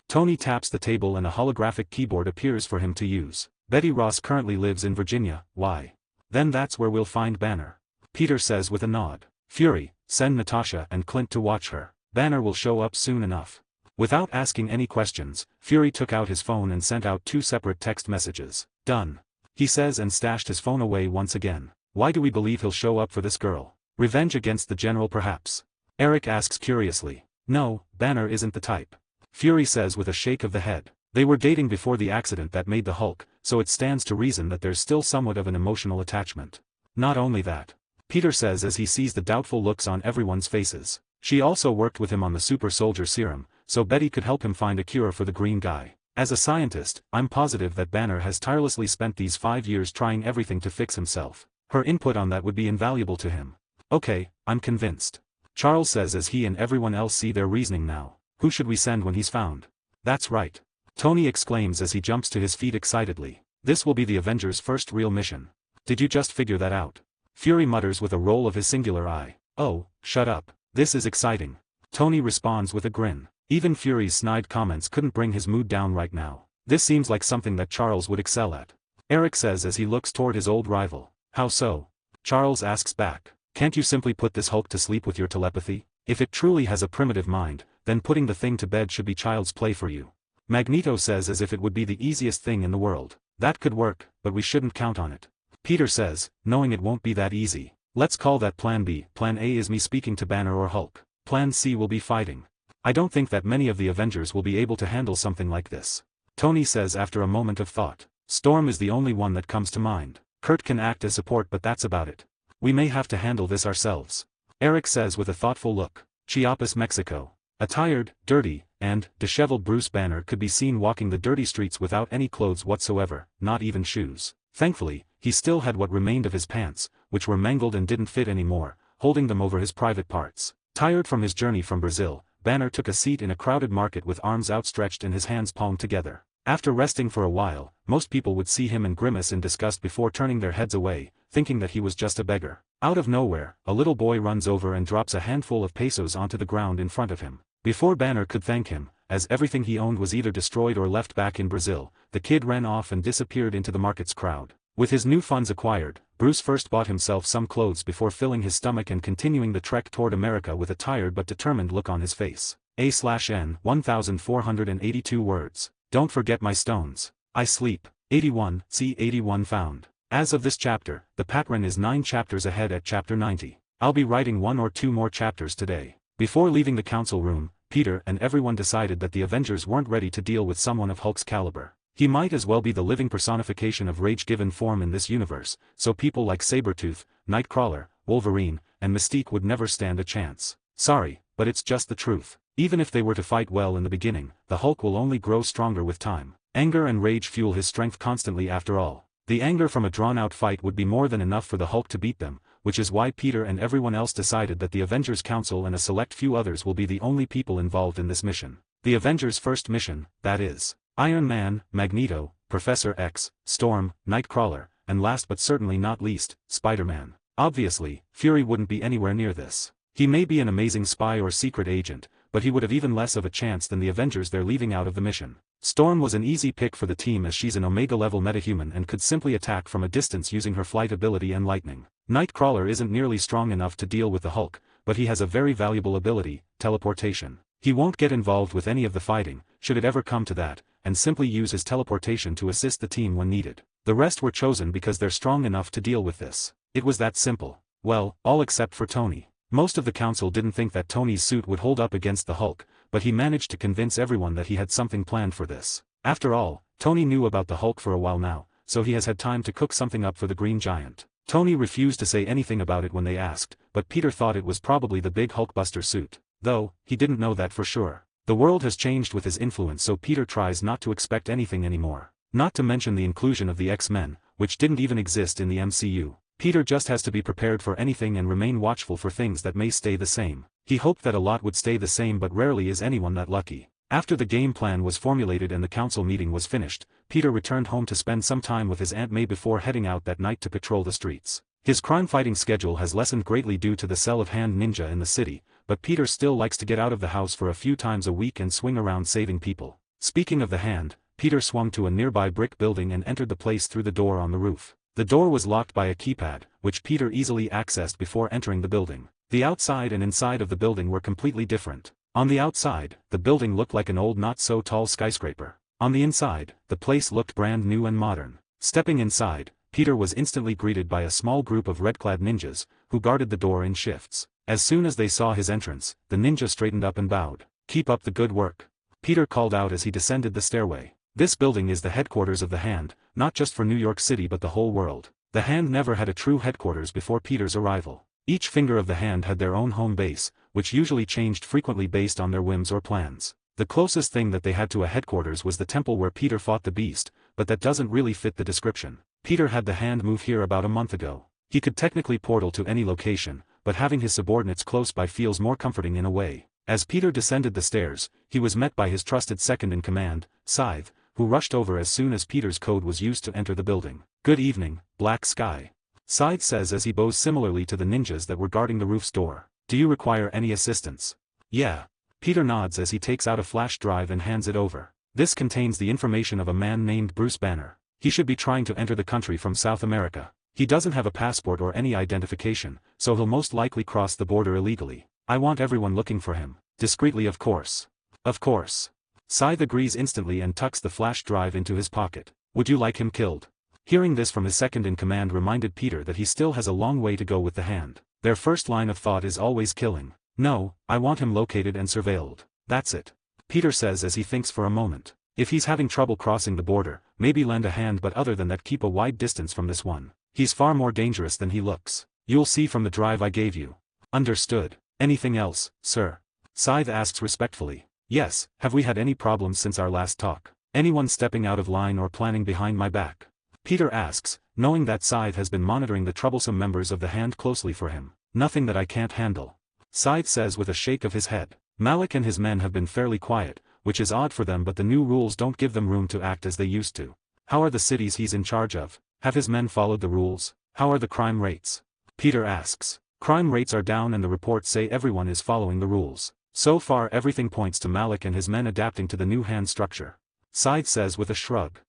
Tony taps the table and a holographic keyboard appears for him to use. Betty Ross currently lives in Virginia. Why? Then that's where we'll find Banner. Peter says with a nod. Fury, send Natasha and Clint to watch her. Banner will show up soon enough. Without asking any questions, Fury took out his phone and sent out 2 separate text messages. Done. He says and stashed his phone away once again. Why do we believe he'll show up for this girl? Revenge against the general perhaps? Eric asks curiously. No, Banner isn't the type. Fury says with a shake of the head. They were dating before the accident that made the Hulk, so it stands to reason that there's still somewhat of an emotional attachment. Not only that. Peter says as he sees the doubtful looks on everyone's faces. She also worked with him on the super soldier serum, so Betty could help him find a cure for the green guy. As a scientist, I'm positive that Banner has tirelessly spent these 5 years trying everything to fix himself. Her input on that would be invaluable to him. Okay, I'm convinced. Charles says as he and everyone else see their reasoning now. Who should we send when he's found? That's right. Tony exclaims as he jumps to his feet excitedly. This will be the Avengers' first real mission. Did you just figure that out? Fury mutters with a roll of his singular eye. Oh, shut up. This is exciting. Tony responds with a grin. Even Fury's snide comments couldn't bring his mood down right now. This seems like something that Charles would excel at. Eric says as he looks toward his old rival. How so? Charles asks back. Can't you simply put this Hulk to sleep with your telepathy? If it truly has a primitive mind, then putting the thing to bed should be child's play for you. Magneto says as if it would be the easiest thing in the world. That could work, but we shouldn't count on it. Peter says, knowing it won't be that easy. Let's call that Plan B. Plan A is me speaking to Banner or Hulk. Plan C will be fighting. I don't think that many of the Avengers will be able to handle something like this. Tony says after a moment of thought. Storm is the only one that comes to mind. Kurt can act as support, but that's about it. We may have to handle this ourselves. Eric says with a thoughtful look. Chiapas, Mexico. A tired, dirty, and disheveled Bruce Banner could be seen walking the dirty streets without any clothes whatsoever, not even shoes. Thankfully, he still had what remained of his pants, which were mangled and didn't fit anymore, holding them over his private parts. Tired from his journey from Brazil, Banner took a seat in a crowded market with arms outstretched and his hands palmed together. After resting for a while, most people would see him and grimace in disgust before turning their heads away, thinking that he was just a beggar. Out of nowhere, a little boy runs over and drops a handful of pesos onto the ground in front of him. Before Banner could thank him, as everything he owned was either destroyed or left back in Brazil, the kid ran off and disappeared into the market's crowd. With his new funds acquired, Bruce first bought himself some clothes before filling his stomach and continuing the trek toward America with a tired but determined look on his face. A/N 1482 words. Don't forget my stones. I sleep. 81, see 81 found. As of this chapter, the pattern is 9 chapters ahead at chapter 90. I'll be writing 1 or 2 more chapters today. Before leaving the council room, Peter and everyone decided that the Avengers weren't ready to deal with someone of Hulk's caliber. He might as well be the living personification of rage given form in this universe, so people like Sabretooth, Nightcrawler, Wolverine, and Mystique would never stand a chance. Sorry, but it's just the truth. Even if they were to fight well in the beginning, the Hulk will only grow stronger with time. Anger and rage fuel his strength constantly after all. The anger from a drawn-out fight would be more than enough for the Hulk to beat them, which is why Peter and everyone else decided that the Avengers Council and a select few others will be the only people involved in this mission. The Avengers' first mission, that is. Iron Man, Magneto, Professor X, Storm, Nightcrawler, and last but certainly not least, Spider-Man. Obviously, Fury wouldn't be anywhere near this. He may be an amazing spy or secret agent, but he would have even less of a chance than the Avengers they're leaving out of the mission. Storm was an easy pick for the team as she's an Omega-level metahuman and could simply attack from a distance using her flight ability and lightning. Nightcrawler isn't nearly strong enough to deal with the Hulk, but he has a very valuable ability, teleportation. He won't get involved with any of the fighting, should it ever come to that, and simply use his teleportation to assist the team when needed. The rest were chosen because they're strong enough to deal with this. It was that simple. Well, all except for Tony. Most of the council didn't think that Tony's suit would hold up against the Hulk, but he managed to convince everyone that he had something planned for this. After all, Tony knew about the Hulk for a while now, so he has had time to cook something up for the Green Giant. Tony refused to say anything about it when they asked, but Peter thought it was probably the big Hulkbuster suit. Though, he didn't know that for sure. The world has changed with his influence, so Peter tries not to expect anything anymore. Not to mention the inclusion of the X-Men, which didn't even exist in the MCU. Peter just has to be prepared for anything and remain watchful for things that may stay the same. He hoped that a lot would stay the same, but rarely is anyone that lucky. After the game plan was formulated and the council meeting was finished, Peter returned home to spend some time with his Aunt May before heading out that night to patrol the streets. His crime-fighting schedule has lessened greatly due to the cell of Hand Ninja in the city, but Peter still likes to get out of the house for a few times a week and swing around saving people. Speaking of the Hand, Peter swung to a nearby brick building and entered the place through the door on the roof. The door was locked by a keypad, which Peter easily accessed before entering the building. The outside and inside of the building were completely different. On the outside, the building looked like an old not-so-tall skyscraper. On the inside, the place looked brand new and modern. Stepping inside, Peter was instantly greeted by a small group of red-clad ninjas, who guarded the door in shifts. As soon as they saw his entrance, the ninja straightened up and bowed. "Keep up the good work," Peter called out as he descended the stairway. This building is the headquarters of the Hand, not just for New York City but the whole world. The Hand never had a true headquarters before Peter's arrival. Each finger of the Hand had their own home base, which usually changed frequently based on their whims or plans. The closest thing that they had to a headquarters was the temple where Peter fought the Beast, but that doesn't really fit the description. Peter had the Hand move here about a month ago. He could technically portal to any location, but having his subordinates close by feels more comforting in a way. As Peter descended the stairs, he was met by his trusted second-in-command, Scythe, who rushed over as soon as Peter's code was used to enter the building. "Good evening, Black Sky," Scythe says as he bows similarly to the ninjas that were guarding the roof's door. "Do you require any assistance?" "Yeah." Peter nods as he takes out a flash drive and hands it over. This contains the information of a man named Bruce Banner. He should be trying to enter the country from South America. He doesn't have a passport or any identification, so he'll most likely cross the border illegally. "I want everyone looking for him. Discreetly, of course." "Of course." Scythe agrees instantly and tucks the flash drive into his pocket. "Would you like him killed?" Hearing this from his second-in-command reminded Peter that he still has a long way to go with the Hand. Their first line of thought is always killing. "No, I want him located and surveilled. That's it," Peter says as he thinks for a moment. If he's having trouble crossing the border, maybe lend a hand, but other than that keep a wide distance from this one. He's far more dangerous than he looks. "You'll see from the drive I gave you." "Understood. Anything else, sir?" Scythe asks respectfully. "Yes, have we had any problems since our last talk? Anyone stepping out of line or planning behind my back?" Peter asks, knowing that Scythe has been monitoring the troublesome members of the Hand closely for him. "Nothing that I can't handle," Scythe says with a shake of his head. Malik and his men have been fairly quiet, which is odd for them, but the new rules don't give them room to act as they used to. "How are the cities he's in charge of? Have his men followed the rules? How are the crime rates?" Peter asks. "Crime rates are down and the reports say everyone is following the rules. So far everything points to Malik and his men adapting to the new Hand structure," Scythe says with a shrug.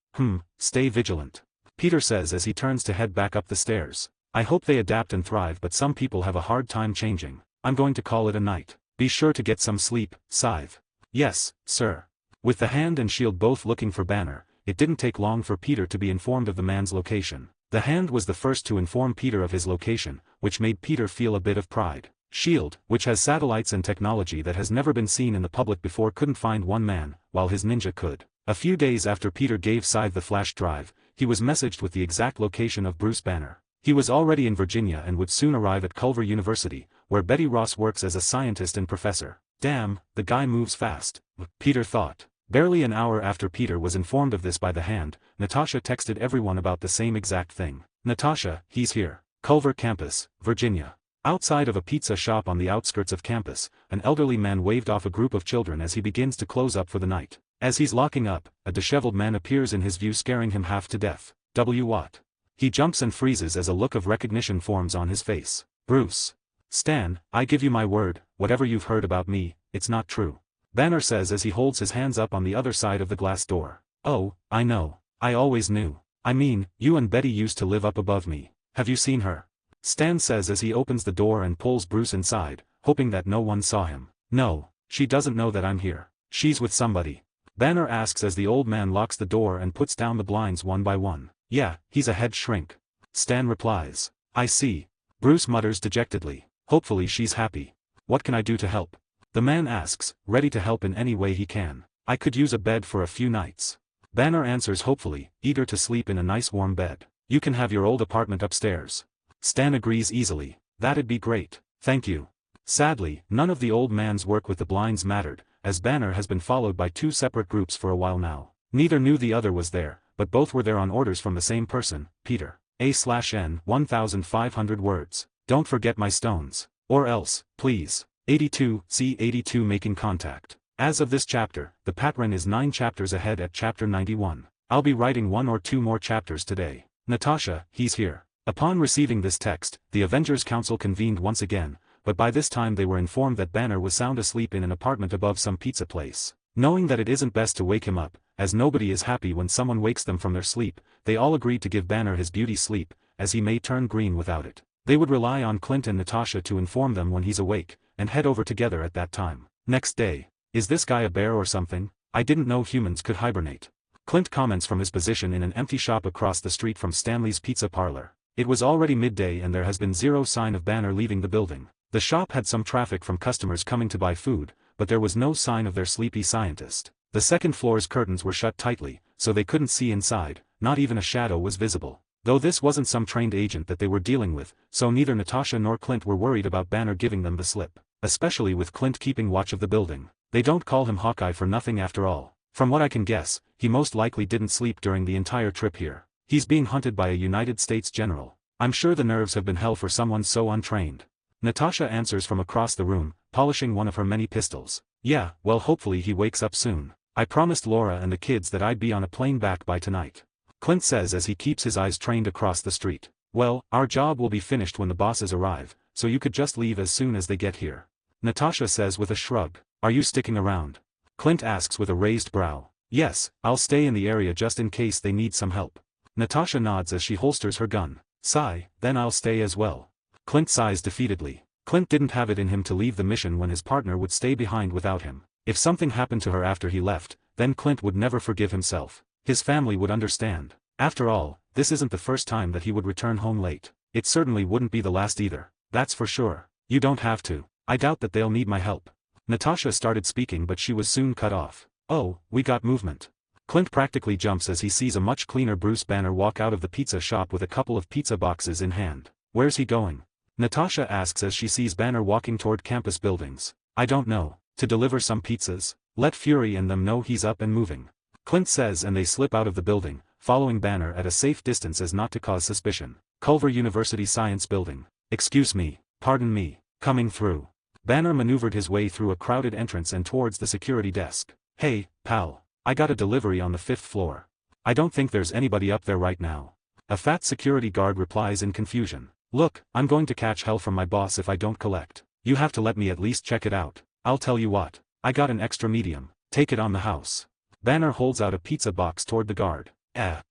Stay vigilant," Peter says as he turns to head back up the stairs. "I hope they adapt and thrive, but some people have a hard time changing. I'm going to call it a night. Be sure to get some sleep, Scythe." "Yes, sir." With the Hand and Shield both looking for Banner, it didn't take long for Peter to be informed of the man's location. The Hand was the first to inform Peter of his location, which made Peter feel a bit of pride. Shield, which has satellites and technology that has never been seen in the public before, couldn't find one man, while his ninja could. A few days after Peter gave Scythe the flash drive, he was messaged with the exact location of Bruce Banner. He was already in Virginia and would soon arrive at Culver University, where Betty Ross works as a scientist and professor. Damn, the guy moves fast, Peter thought. Barely an hour after Peter was informed of this by the Hand, Natasha texted everyone about the same exact thing. Natasha, he's here. Culver Campus, Virginia. Outside of a pizza shop on the outskirts of campus, an elderly man waved off a group of children as he begins to close up for the night. As he's locking up, a disheveled man appears in his view, scaring him half to death. What? He jumps and freezes as a look of recognition forms on his face. Bruce. Stan, I give you my word, whatever you've heard about me, it's not true. Banner says as he holds his hands up on the other side of the glass door. Oh, I know. I always knew. I mean, you and Betty used to live up above me. Have you seen her? Stan says as he opens the door and pulls Bruce inside, hoping that no one saw him. No, she doesn't know that I'm here. She's with somebody. Banner asks as the old man locks the door and puts down the blinds one by one. Yeah, he's a head shrink. Stan replies. I see. Bruce mutters dejectedly. Hopefully she's happy. What can I do to help? The man asks, ready to help in any way he can. I could use a bed for a few nights. Banner answers hopefully, eager to sleep in a nice warm bed. You can have your old apartment upstairs. Stan agrees easily. That'd be great, thank you. Sadly, none of the old man's work with the blinds mattered, as Banner has been followed by two separate groups for a while now. Neither knew the other was there, but both were there on orders from the same person, Peter. A/N 1500 words. Don't forget my stones. Or else, please. 82, C 82 making contact. As of this chapter, the Patron is 9 chapters ahead at chapter 91. I'll be writing 1 or 2 more chapters today. Natasha, he's here. Upon receiving this text, the Avengers Council convened once again, but by this time they were informed that Banner was sound asleep in an apartment above some pizza place. Knowing that it isn't best to wake him up, as nobody is happy when someone wakes them from their sleep, they all agreed to give Banner his beauty sleep, as he may turn green without it. They would rely on Clint and Natasha to inform them when he's awake, and head over together at that time. Next day. Is this guy a bear or something? I didn't know humans could hibernate. Clint comments from his position in an empty shop across the street from Stanley's Pizza Parlor. It was already midday and there has been zero sign of Banner leaving the building. The shop had some traffic from customers coming to buy food, but there was no sign of their sleepy scientist. The second floor's curtains were shut tightly, so they couldn't see inside, not even a shadow was visible. Though this wasn't some trained agent that they were dealing with, so neither Natasha nor Clint were worried about Banner giving them the slip. Especially with Clint keeping watch of the building. They don't call him Hawkeye for nothing after all. From what I can guess, he most likely didn't sleep during the entire trip here. He's being hunted by a United States general. I'm sure the nerves have been hell for someone so untrained. Natasha answers from across the room, polishing one of her many pistols. Yeah, well hopefully he wakes up soon. I promised Laura and the kids that I'd be on a plane back by tonight. Clint says as he keeps his eyes trained across the street. Well, our job will be finished when the bosses arrive, so you could just leave as soon as they get here. Natasha says with a shrug. Are you sticking around? Clint asks with a raised brow. Yes, I'll stay in the area just in case they need some help. Natasha nods as she holsters her gun. Sigh, then I'll stay as well. Clint sighs defeatedly. Clint didn't have it in him to leave the mission when his partner would stay behind without him. If something happened to her after he left, then Clint would never forgive himself. His family would understand. After all, this isn't the first time that he would return home late. It certainly wouldn't be the last either. That's for sure. You don't have to. I doubt that they'll need my help. Natasha started speaking but she was soon cut off. Oh, we got movement. Clint practically jumps as he sees a much cleaner Bruce Banner walk out of the pizza shop with a couple of pizza boxes in hand. Where's he going? Natasha asks as she sees Banner walking toward campus buildings. I don't know. To deliver some pizzas? Let Fury and them know he's up and moving. Clint says and they slip out of the building, following Banner at a safe distance as not to cause suspicion. Culver University Science Building. Excuse me, pardon me, coming through. Banner maneuvered his way through a crowded entrance and towards the security desk. Hey, pal, I got a delivery on the 5th floor. I don't think there's anybody up there right now. A fat security guard replies in confusion. Look, I'm going to catch hell from my boss if I don't collect. You have to let me at least check it out. I'll tell you what, I got an extra medium, take it on the house. Banner holds out a pizza box toward the guard.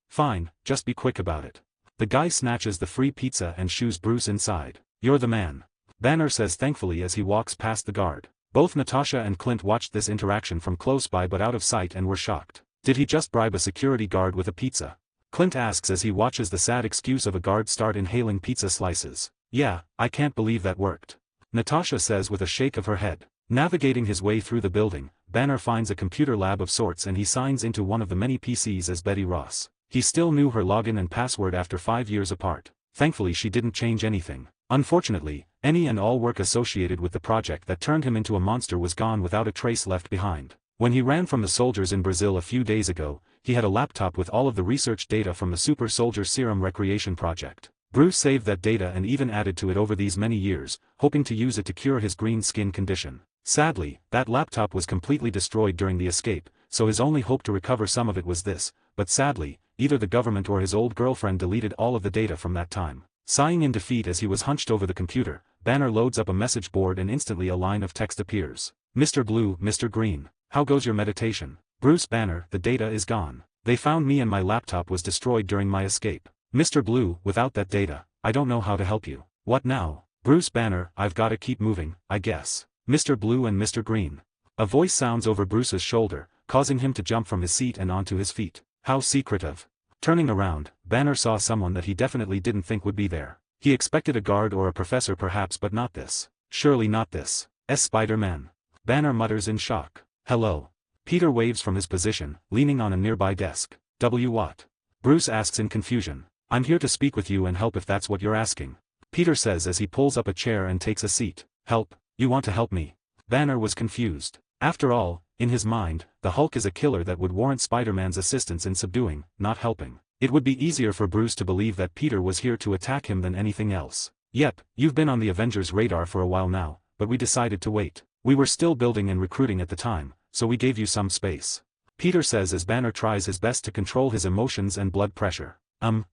Fine, just be quick about it. The guy snatches the free pizza and shoos Bruce inside. You're the man. Banner says thankfully as he walks past the guard. Both Natasha and Clint watched this interaction from close by but out of sight and were shocked. Did he just bribe a security guard with a pizza? Clint asks as he watches the sad excuse of a guard start inhaling pizza slices. Yeah, I can't believe that worked. Natasha says with a shake of her head. Navigating his way through the building, Banner finds a computer lab of sorts and he signs into one of the many PCs as Betty Ross. He still knew her login and password after 5 years apart. Thankfully she didn't change anything. Unfortunately, any and all work associated with the project that turned him into a monster was gone without a trace left behind. When he ran from the soldiers in Brazil a few days ago, he had a laptop with all of the research data from the Super Soldier Serum Recreation Project. Bruce saved that data and even added to it over these many years, hoping to use it to cure his green skin condition. Sadly, that laptop was completely destroyed during the escape, so his only hope to recover some of it was this, but sadly, either the government or his old girlfriend deleted all of the data from that time. Sighing in defeat as he was hunched over the computer, Banner loads up a message board and instantly a line of text appears. Mr. Blue, Mr. Green, how goes your meditation? Bruce Banner, the data is gone. They found me and my laptop was destroyed during my escape. Mr. Blue, without that data, I don't know how to help you. What now? Bruce Banner, I've gotta keep moving, I guess. Mr. Blue and Mr. Green. A voice sounds over Bruce's shoulder, causing him to jump from his seat and onto his feet. How secretive. Turning around, Banner saw someone that he definitely didn't think would be there. He expected a guard or a professor perhaps, but not this. Surely not this. Spider-Man. Banner mutters in shock. Hello. Peter waves from his position, leaning on a nearby desk. What? Bruce asks in confusion. I'm here to speak with you and help if that's what you're asking. Peter says as he pulls up a chair and takes a seat. Help? You want to help me? Banner was confused. After all, in his mind, the Hulk is a killer that would warrant Spider-Man's assistance in subduing, not helping. It would be easier for Bruce to believe that Peter was here to attack him than anything else. Yep, you've been on the Avengers' radar for a while now, but we decided to wait. We were still building and recruiting at the time, so we gave you some space. Peter says as Banner tries his best to control his emotions and blood pressure.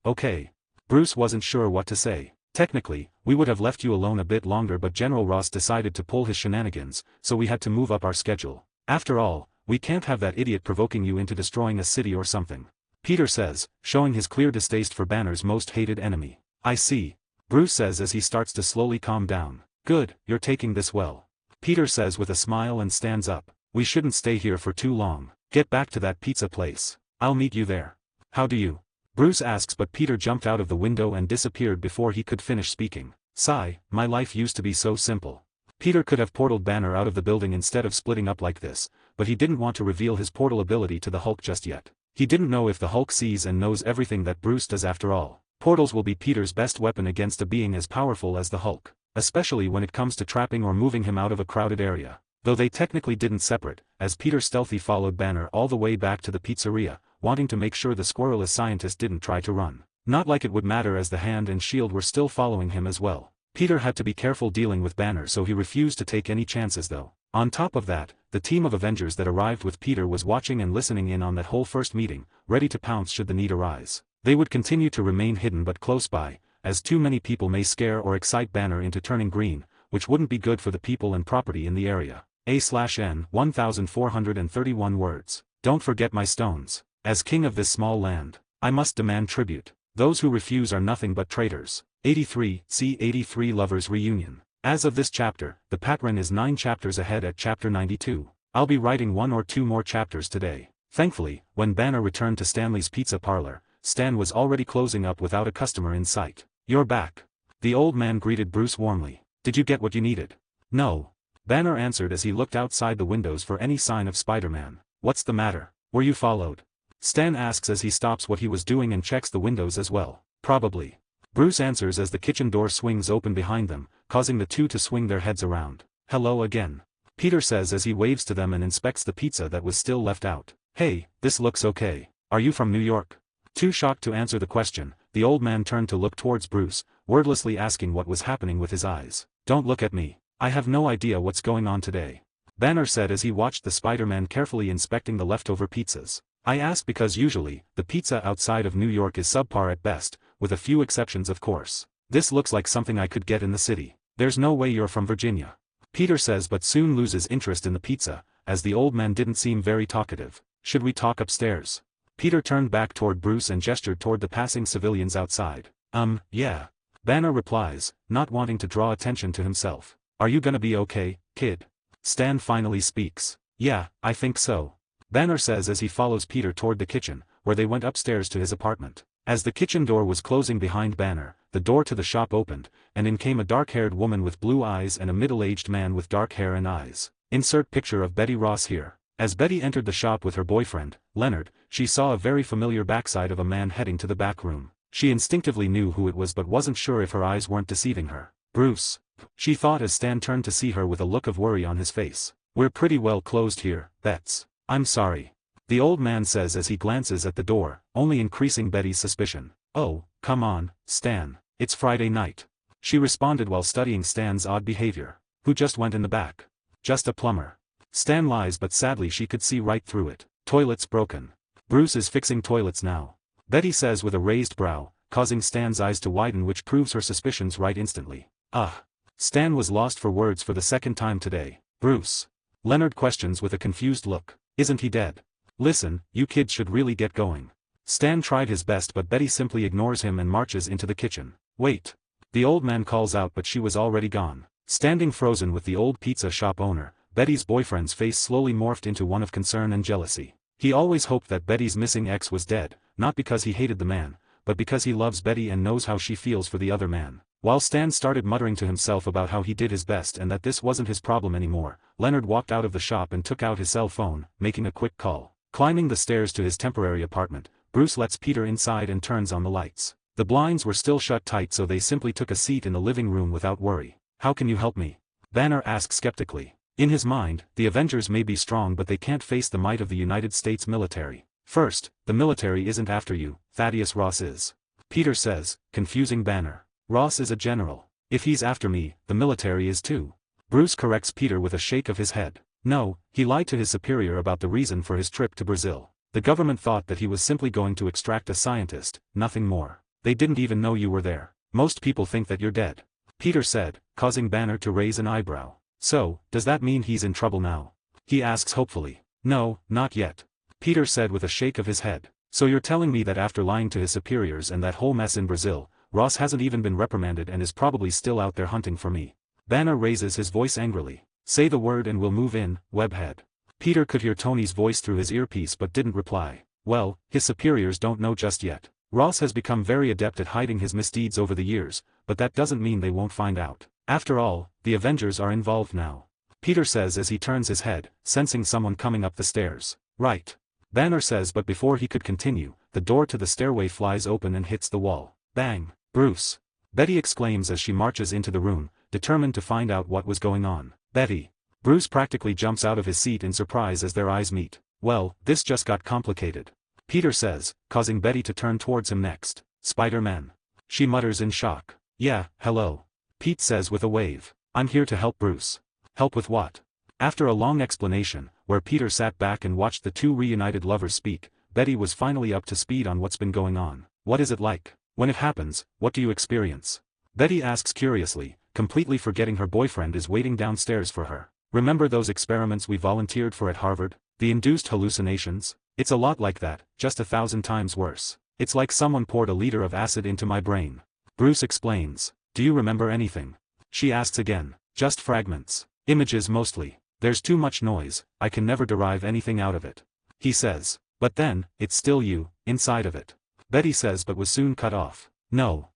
Okay. Bruce wasn't sure what to say. Technically, we would have left you alone a bit longer, but General Ross decided to pull his shenanigans, so we had to move up our schedule. After all, we can't have that idiot provoking you into destroying a city or something. Peter says, showing his clear distaste for Banner's most hated enemy. I see. Bruce says as he starts to slowly calm down. Good, you're taking this well. Peter says with a smile and stands up. We shouldn't stay here for too long. Get back to that pizza place. I'll meet you there. How do you? Bruce asks, but Peter jumped out of the window and disappeared before he could finish speaking. Sigh, my life used to be so simple. Peter could have portaled Banner out of the building instead of splitting up like this, but he didn't want to reveal his portal ability to the Hulk just yet. He didn't know if the Hulk sees and knows everything that Bruce does after all. Portals will be Peter's best weapon against a being as powerful as the Hulk, especially when it comes to trapping or moving him out of a crowded area. Though they technically didn't separate, as Peter stealthily followed Banner all the way back to the pizzeria, wanting to make sure the squirreless scientist didn't try to run. Not like it would matter as the Hand and Shield were still following him as well. Peter had to be careful dealing with Banner, so he refused to take any chances though. On top of that, the team of Avengers that arrived with Peter was watching and listening in on that whole first meeting, ready to pounce should the need arise. They would continue to remain hidden but close by, as too many people may scare or excite Banner into turning green, which wouldn't be good for the people and property in the area. A/N 1431 words. Don't forget my stones. As king of this small land, I must demand tribute. Those who refuse are nothing but traitors. 83, see 83 Lovers Reunion. As of this chapter, the pattern is 9 chapters ahead at chapter 92. I'll be writing 1 or 2 more chapters today. Thankfully, when Banner returned to Stanley's pizza parlor, Stan was already closing up without a customer in sight. You're back. The old man greeted Bruce warmly. Did you get what you needed? No. Banner answered as he looked outside the windows for any sign of Spider-Man. What's the matter? Were you followed? Stan asks as he stops what he was doing and checks the windows as well. Probably. Bruce answers as the kitchen door swings open behind them, causing the two to swing their heads around. Hello again. Peter says as he waves to them and inspects the pizza that was still left out. Hey, this looks okay. Are you from New York? Too shocked to answer the question, the old man turned to look towards Bruce, wordlessly asking what was happening with his eyes. Don't look at me. I have no idea what's going on today. Banner said as he watched the Spider-Man carefully inspecting the leftover pizzas. I ask because usually, the pizza outside of New York is subpar at best, with a few exceptions of course. This looks like something I could get in the city. There's no way you're from Virginia. Peter says but soon loses interest in the pizza, as the old man didn't seem very talkative. Should we talk upstairs? Peter turned back toward Bruce and gestured toward the passing civilians outside. Yeah. Banner replies, not wanting to draw attention to himself. Are you gonna be okay, kid? Stan finally speaks. Yeah, I think so. Banner says as he follows Peter toward the kitchen, where they went upstairs to his apartment. As the kitchen door was closing behind Banner, the door to the shop opened, and in came a dark-haired woman with blue eyes and a middle-aged man with dark hair and eyes. Insert picture of Betty Ross here. As Betty entered the shop with her boyfriend, Leonard, she saw a very familiar backside of a man heading to the back room. She instinctively knew who it was but wasn't sure if her eyes weren't deceiving her. Bruce, she thought as Stan turned to see her with a look of worry on his face. We're pretty well closed here, Bets. I'm sorry. The old man says as he glances at the door, only increasing Betty's suspicion. Oh, come on, Stan, it's Friday night. She responded while studying Stan's odd behavior. Who just went in the back? Just a plumber. Stan lies but sadly she could see right through it. Toilet's broken. Bruce is fixing toilets now. Betty says with a raised brow, causing Stan's eyes to widen which proves her suspicions right instantly. Stan was lost for words for the second time today. Bruce. Leonard questions with a confused look. Isn't he dead? Listen, you kids should really get going. Stan tried his best but Betty simply ignores him and marches into the kitchen. Wait. The old man calls out but she was already gone. Standing frozen with the old pizza shop owner, Betty's boyfriend's face slowly morphed into one of concern and jealousy. He always hoped that Betty's missing ex was dead, not because he hated the man, but because he loves Betty and knows how she feels for the other man. While Stan started muttering to himself about how he did his best and that this wasn't his problem anymore, Leonard walked out of the shop and took out his cell phone, making a quick call. Climbing the stairs to his temporary apartment, Bruce lets Peter inside and turns on the lights. The blinds were still shut tight so they simply took a seat in the living room without worry. How can you help me? Banner asks skeptically. In his mind, the Avengers may be strong but they can't face the might of the United States military. First, the military isn't after you, Thaddeus Ross is. Peter says, confusing Banner. Ross is a general. If he's after me, the military is too. Bruce corrects Peter with a shake of his head. No, he lied to his superior about the reason for his trip to Brazil. The government thought that he was simply going to extract a scientist, nothing more. They didn't even know you were there. Most people think that you're dead. Peter said, causing Banner to raise an eyebrow. So, does that mean he's in trouble now? He asks hopefully. No, not yet. Peter said with a shake of his head. So you're telling me that after lying to his superiors and that whole mess in Brazil, Ross hasn't even been reprimanded and is probably still out there hunting for me? Banner raises his voice angrily. Say the word and we'll move in, webhead. Peter could hear Tony's voice through his earpiece but didn't reply. Well, his superiors don't know just yet. Ross has become very adept at hiding his misdeeds over the years, but that doesn't mean they won't find out. After all, the Avengers are involved now. Peter says as he turns his head, sensing someone coming up the stairs. Right. Banner says but before he could continue, the door to the stairway flies open and hits the wall. Bang. Bruce. Betty exclaims as she marches into the room, determined to find out what was going on. Betty. Bruce practically jumps out of his seat in surprise as their eyes meet. Well, this just got complicated. Peter says, causing Betty to turn towards him next. Spider-Man. She mutters in shock. Yeah, hello. Pete says with a wave. I'm here to help Bruce. Help with what? After a long explanation, where Peter sat back and watched the two reunited lovers speak, Betty was finally up to speed on what's been going on. What is it like? When it happens, what do you experience? Betty asks curiously, completely forgetting her boyfriend is waiting downstairs for her. Remember those experiments we volunteered for at Harvard? The induced hallucinations? It's a lot like that, just 1,000 times worse. It's like someone poured a liter of acid into my brain. Bruce explains. Do you remember anything? She asks again. Just fragments. Images mostly. There's too much noise, I can never derive anything out of it. He says. But then, it's still you, inside of it. Betty says but was soon cut off. No,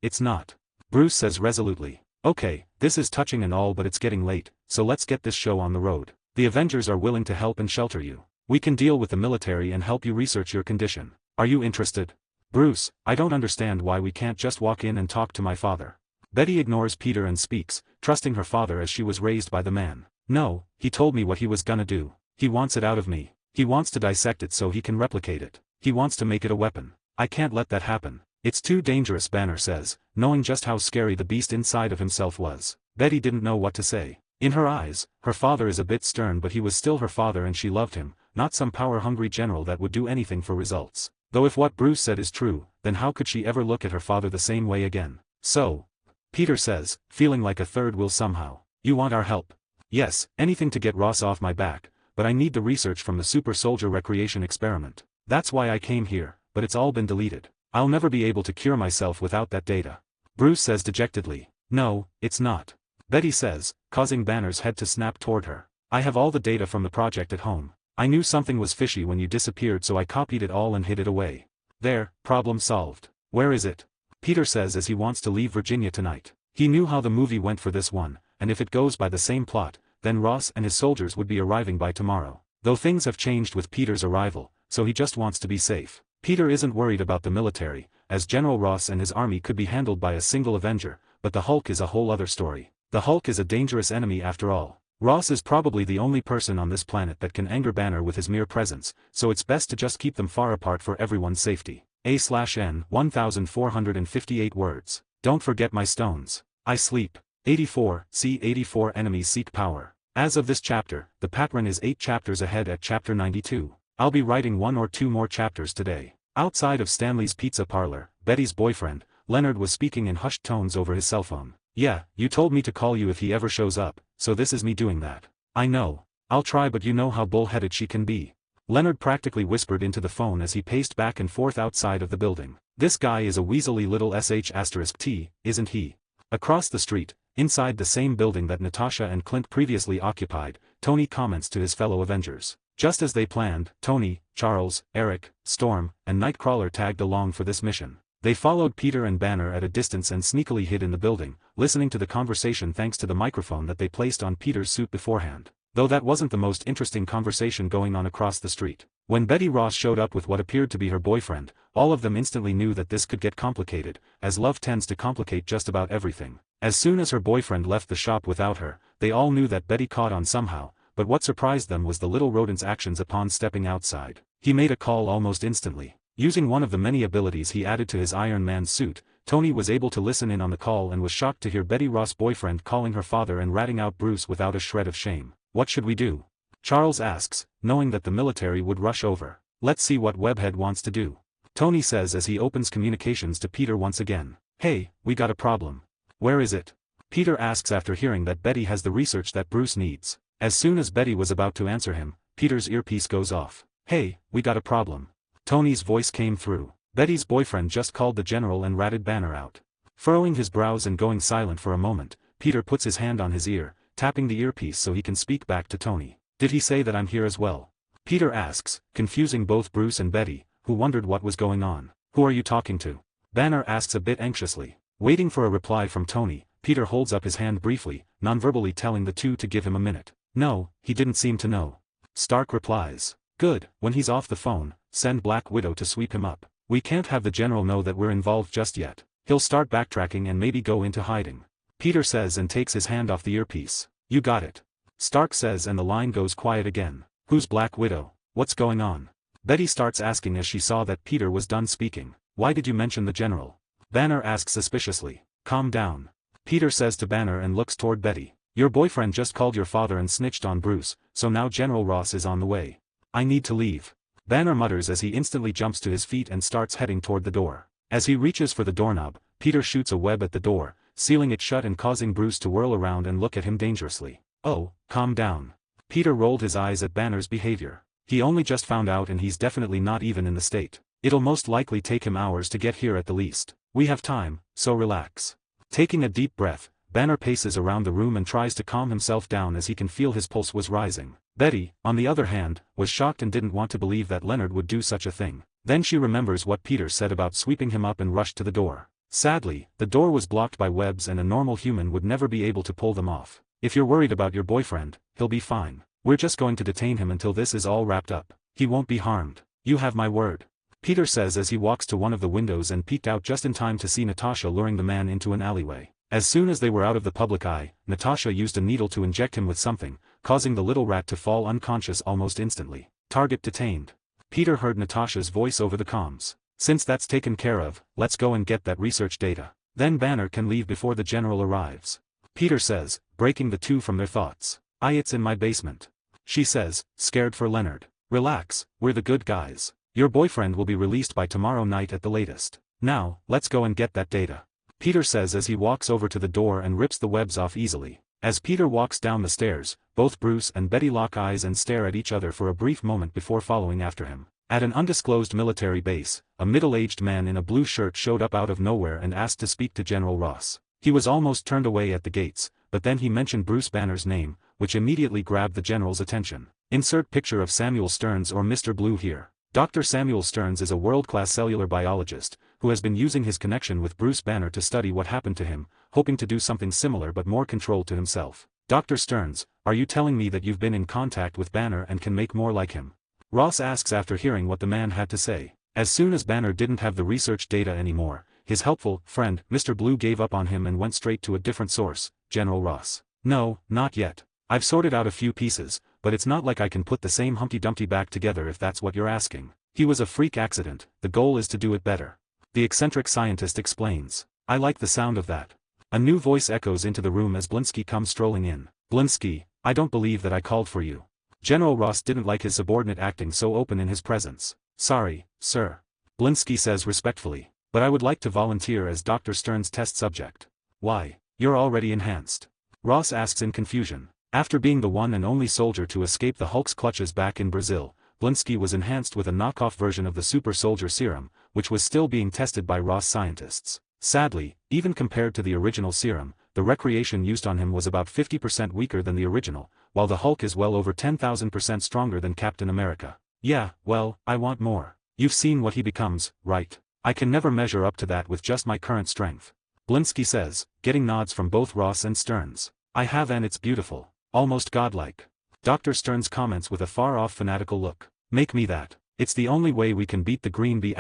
it's not. Bruce says resolutely. Okay, this is touching and all but it's getting late, so let's get this show on the road. The Avengers are willing to help and shelter you. We can deal with the military and help you research your condition. Are you interested? Bruce, I don't understand why we can't just walk in and talk to my father. Betty ignores Peter and speaks, trusting her father as she was raised by the man. No, he told me what he was gonna do. He wants it out of me. He wants to dissect it so he can replicate it. He wants to make it a weapon. I can't let that happen. It's too dangerous, Banner says, knowing just how scary the beast inside of himself was. Betty didn't know what to say. In her eyes, her father is a bit stern but he was still her father and she loved him, not some power-hungry general that would do anything for results. Though if what Bruce said is true, then how could she ever look at her father the same way again? So, Peter says, feeling like a third wheel somehow. You want our help? Yes, anything to get Ross off my back, but I need the research from the super soldier recreation experiment. That's why I came here, but it's all been deleted. I'll never be able to cure myself without that data. Bruce says dejectedly. No, it's not. Betty says, causing Banner's head to snap toward her. I have all the data from the project at home. I knew something was fishy when you disappeared so I copied it all and hid it away. There, problem solved. Where is it? Peter says as he wants to leave Virginia tonight. He knew how the movie went for this one, and if it goes by the same plot, then Ross and his soldiers would be arriving by tomorrow. though things have changed with Peter's arrival, so he just wants to be safe. Peter isn't worried about the military, as General Ross and his army could be handled by a single Avenger, but the Hulk is a whole other story. The Hulk is a dangerous enemy after all. Ross is probably the only person on this planet that can anger Banner with his mere presence, so it's best to just keep them far apart for everyone's safety. A/N 1458 words. Don't forget my stones. I sleep. 84, see 84 enemies seek power. As of this chapter, the patrun is 8 chapters ahead at chapter 92. I'll be writing 1 or 2 more chapters today. Outside of Stanley's pizza parlor, Betty's boyfriend, Leonard was speaking in hushed tones over his cell phone. Yeah, you told me to call you if he ever shows up, so this is me doing that. I know. I'll try, but you know how bullheaded she can be. Leonard practically whispered into the phone as he paced back and forth outside of the building. This guy is a weaselly little sh*t, isn't he? Across the street, inside the same building that Natasha and Clint previously occupied, Tony comments to his fellow Avengers. Just as they planned, Tony, Charles, Eric, Storm, and Nightcrawler tagged along for this mission. They followed Peter and Banner at a distance and sneakily hid in the building, listening to the conversation thanks to the microphone that they placed on Peter's suit beforehand. Though that wasn't the most interesting conversation going on across the street. When Betty Ross showed up with what appeared to be her boyfriend, all of them instantly knew that this could get complicated, as love tends to complicate just about everything. As soon as her boyfriend left the shop without her, they all knew that Betty caught on somehow, but what surprised them was the little rodent's actions upon stepping outside. He made a call almost instantly. Using one of the many abilities he added to his Iron Man suit, Tony was able to listen in on the call and was shocked to hear Betty Ross' boyfriend calling her father and ratting out Bruce without a shred of shame. What should we do? Charles asks, knowing that the military would rush over. Let's see what Webhead wants to do. Tony says as he opens communications to Peter once again. Hey, we got a problem. Where is it? Peter asks after hearing that Betty has the research that Bruce needs. As soon as Betty was about to answer him, Peter's earpiece goes off. Hey, we got a problem. Tony's voice came through. Betty's boyfriend just called the general and ratted Banner out. Furrowing his brows and going silent for a moment, Peter puts his hand on his ear, tapping the earpiece so he can speak back to Tony. Did he say that I'm here as well? Peter asks, confusing both Bruce and Betty, who wondered what was going on. Who are you talking to? Banner asks a bit anxiously. Waiting for a reply from Tony, Peter holds up his hand briefly, non-verbally telling the two to give him a minute. No, he didn't seem to know. Stark replies. Good, when he's off the phone, send Black Widow to sweep him up. We can't have the general know that we're involved just yet. He'll start backtracking and maybe go into hiding. Peter says and takes his hand off the earpiece. You got it. Stark says and the line goes quiet again. Who's Black Widow? What's going on? Betty starts asking as she saw that Peter was done speaking. Why did you mention the general? Banner asks suspiciously. Calm down. Peter says to Banner and looks toward Betty. Your boyfriend just called your father and snitched on Bruce, so now General Ross is on the way. I need to leave. Banner mutters as he instantly jumps to his feet and starts heading toward the door. As he reaches for the doorknob, Peter shoots a web at the door, sealing it shut and causing Bruce to whirl around and look at him dangerously. Oh, calm down. Peter rolled his eyes at Banner's behavior. He only just found out and he's definitely not even in the state. It'll most likely take him hours to get here at the least. We have time, so relax. Taking a deep breath, Banner paces around the room and tries to calm himself down as he can feel his pulse was rising. Betty, on the other hand, was shocked and didn't want to believe that Leonard would do such a thing. Then she remembers what Peter said about sweeping him up and rushed to the door. Sadly, the door was blocked by webs and a normal human would never be able to pull them off. If you're worried about your boyfriend, he'll be fine. We're just going to detain him until this is all wrapped up. He won't be harmed. You have my word. Peter says as he walks to one of the windows and peeked out just in time to see Natasha luring the man into an alleyway. As soon as they were out of the public eye, Natasha used a needle to inject him with something, causing the little rat to fall unconscious almost instantly. Target detained. Peter heard Natasha's voice over the comms. Since that's taken care of, let's go and get that research data. Then Banner can leave before the general arrives. Peter says, breaking the two from their thoughts. It's in my basement. She says, scared for Leonard. Relax, we're the good guys. Your boyfriend will be released by tomorrow night at the latest. Now, let's go and get that data. Peter says as he walks over to the door and rips the webs off easily. As Peter walks down the stairs, both Bruce and Betty lock eyes and stare at each other for a brief moment before following after him. At an undisclosed military base, a middle-aged man in a blue shirt showed up out of nowhere and asked to speak to General Ross. He was almost turned away at the gates, but then he mentioned Bruce Banner's name, which immediately grabbed the general's attention. Insert picture of Samuel Stearns or Mr. Blue here. Dr. Samuel Stearns is a world-class cellular biologist, who has been using his connection with Bruce Banner to study what happened to him, hoping to do something similar but more controlled to himself. Dr. Stearns, Are you telling me that you've been in contact with Banner and can make more like him? Ross asks after hearing what the man had to say. As soon as Banner didn't have the research data anymore, his helpful friend, Mr. Blue, gave up on him and went straight to a different source, General Ross. No, not yet. I've sorted out a few pieces, but it's not like I can put the same Humpty Dumpty back together if that's what you're asking. He was a freak accident, the goal is to do it better. The eccentric scientist explains. I like the sound of that. A new voice echoes into the room as Blinsky comes strolling in. Blinsky, I don't believe that I called for you. General Ross didn't like his subordinate acting so open in his presence. Sorry, sir. Blinsky says respectfully. But I would like to volunteer as Dr. Stern's test subject. Why? You're already enhanced. Ross asks in confusion. After being the one and only soldier to escape the Hulk's clutches back in Brazil, Blinsky was enhanced with a knockoff version of the super soldier serum, which was still being tested by Ross scientists. Sadly, even compared to the original serum, the recreation used on him was about 50% weaker than the original, while the Hulk is well over 10,000% stronger than Captain America. Yeah, well, I want more. You've seen what he becomes, right? I can never measure up to that with just my current strength. Blinsky says, getting nods from both Ross and Stearns. I have, and it's beautiful. Almost godlike. Dr. Stearns comments with a far-off fanatical look. Make me that. It's the only way we can beat the green bee ****.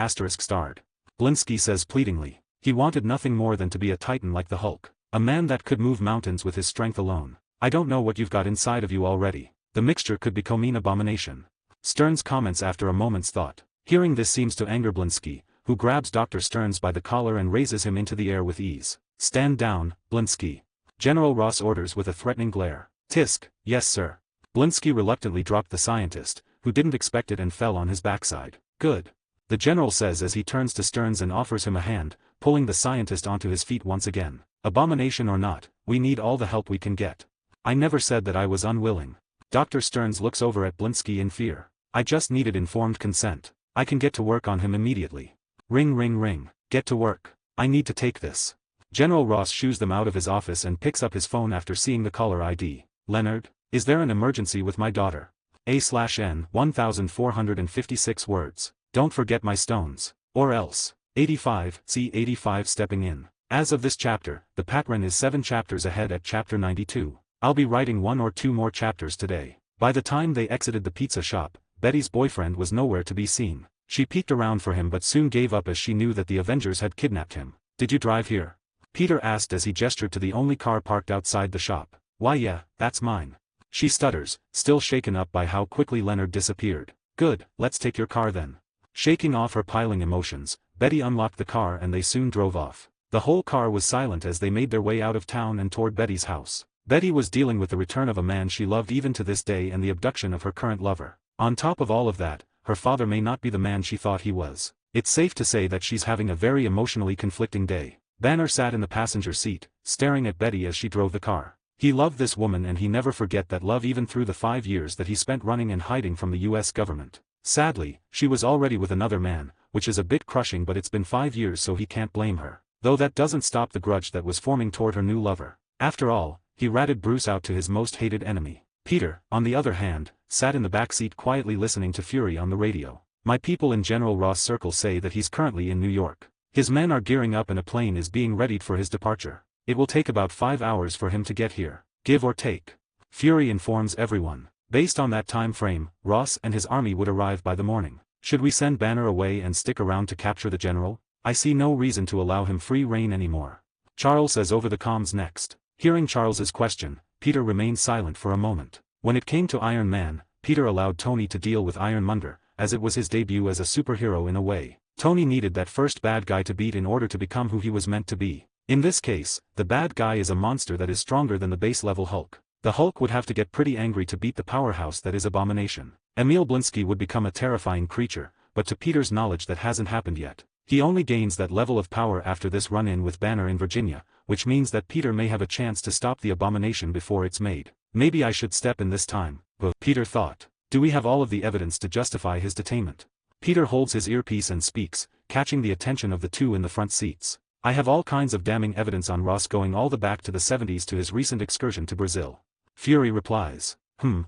Blinsky says pleadingly. He wanted nothing more than to be a titan like the Hulk. A man that could move mountains with his strength alone. I don't know what you've got inside of you already. The mixture could become an abomination. Stearns comments after a moment's thought. Hearing this seems to anger Blinsky, who grabs Dr. Stearns by the collar and raises him into the air with ease. Stand down, Blinsky. General Ross orders with a threatening glare. Tisk, yes sir. Blinsky reluctantly dropped the scientist, who didn't expect it and fell on his backside. Good. The general says as he turns to Stearns and offers him a hand, pulling the scientist onto his feet once again. Abomination or not, we need all the help we can get. I never said that I was unwilling. Dr. Stearns looks over at Blinsky in fear. I just needed informed consent. I can get to work on him immediately. Ring ring ring. Get to work. I need to take this. General Ross shoos them out of his office and picks up his phone after seeing the caller ID. Leonard, is there an emergency with my daughter? A/N 1456 words. Don't forget my stones. Or else. 85, see 85 stepping in. As of this chapter, the Patron is 7 chapters ahead at chapter 92. I'll be writing 1 or 2 more chapters today. By the time they exited the pizza shop, Betty's boyfriend was nowhere to be seen. She peeked around for him but soon gave up as she knew that the Avengers had kidnapped him. Did you drive here? Peter asked as he gestured to the only car parked outside the shop. Why yeah, that's mine. She stutters, still shaken up by how quickly Leonard disappeared. Good, let's take your car then. Shaking off her piling emotions, Betty unlocked the car and they soon drove off. The whole car was silent as they made their way out of town and toward Betty's house. Betty was dealing with the return of a man she loved even to this day and the abduction of her current lover. On top of all of that, her father may not be the man she thought he was. It's safe to say that she's having a very emotionally conflicting day. Banner sat in the passenger seat, staring at Betty as she drove the car. He loved this woman and he never forget that love even through the 5 years that he spent running and hiding from the US government. Sadly, she was already with another man, which is a bit crushing, but it's been 5 years so he can't blame her. Though that doesn't stop the grudge that was forming toward her new lover. After all, he ratted Bruce out to his most hated enemy. Peter, on the other hand, sat in the back seat quietly listening to Fury on the radio. My people in General Ross' circle say that he's currently in New York. His men are gearing up and a plane is being readied for his departure. It will take about 5 hours for him to get here, give or take. Fury informs everyone. Based on that time frame, Ross and his army would arrive by the morning. Should we send Banner away and stick around to capture the general? I see no reason to allow him free rein anymore. Charles says over the comms next. Hearing Charles's question, Peter remained silent for a moment. When it came to Iron Man, Peter allowed Tony to deal with Ironmonger, as it was his debut as a superhero in a way. Tony needed that first bad guy to beat in order to become who he was meant to be. In this case, the bad guy is a monster that is stronger than the base-level Hulk. The Hulk would have to get pretty angry to beat the powerhouse that is Abomination. Emil Blinsky would become a terrifying creature, but to Peter's knowledge that hasn't happened yet. He only gains that level of power after this run-in with Banner in Virginia, which means that Peter may have a chance to stop the Abomination before it's made. Maybe I should step in this time, Peter thought. Do we have all of the evidence to justify his detainment? Peter holds his earpiece and speaks, catching the attention of the two in the front seats. I have all kinds of damning evidence on Ross going all the back to the 70s to his recent excursion to Brazil. Fury replies.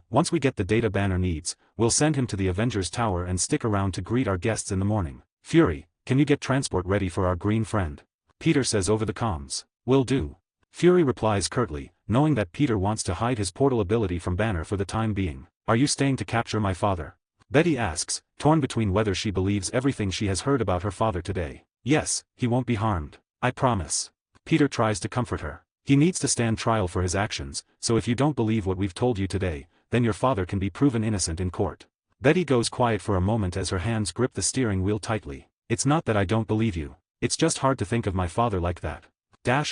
Once we get the data Banner needs, we'll send him to the Avengers Tower and stick around to greet our guests in the morning. Fury, can you get transport ready for our green friend? Peter says over the comms. Will do. Fury replies curtly, knowing that Peter wants to hide his portal ability from Banner for the time being. "Are you staying to capture my father?" Betty asks, torn between whether she believes everything she has heard about her father today. "Yes, he won't be harmed. I promise." Peter tries to comfort her. "He needs to stand trial for his actions, so if you don't believe what we've told you today, then your father can be proven innocent in court." Betty goes quiet for a moment as her hands grip the steering wheel tightly. "It's not that I don't believe you. It's just hard to think of my father like that."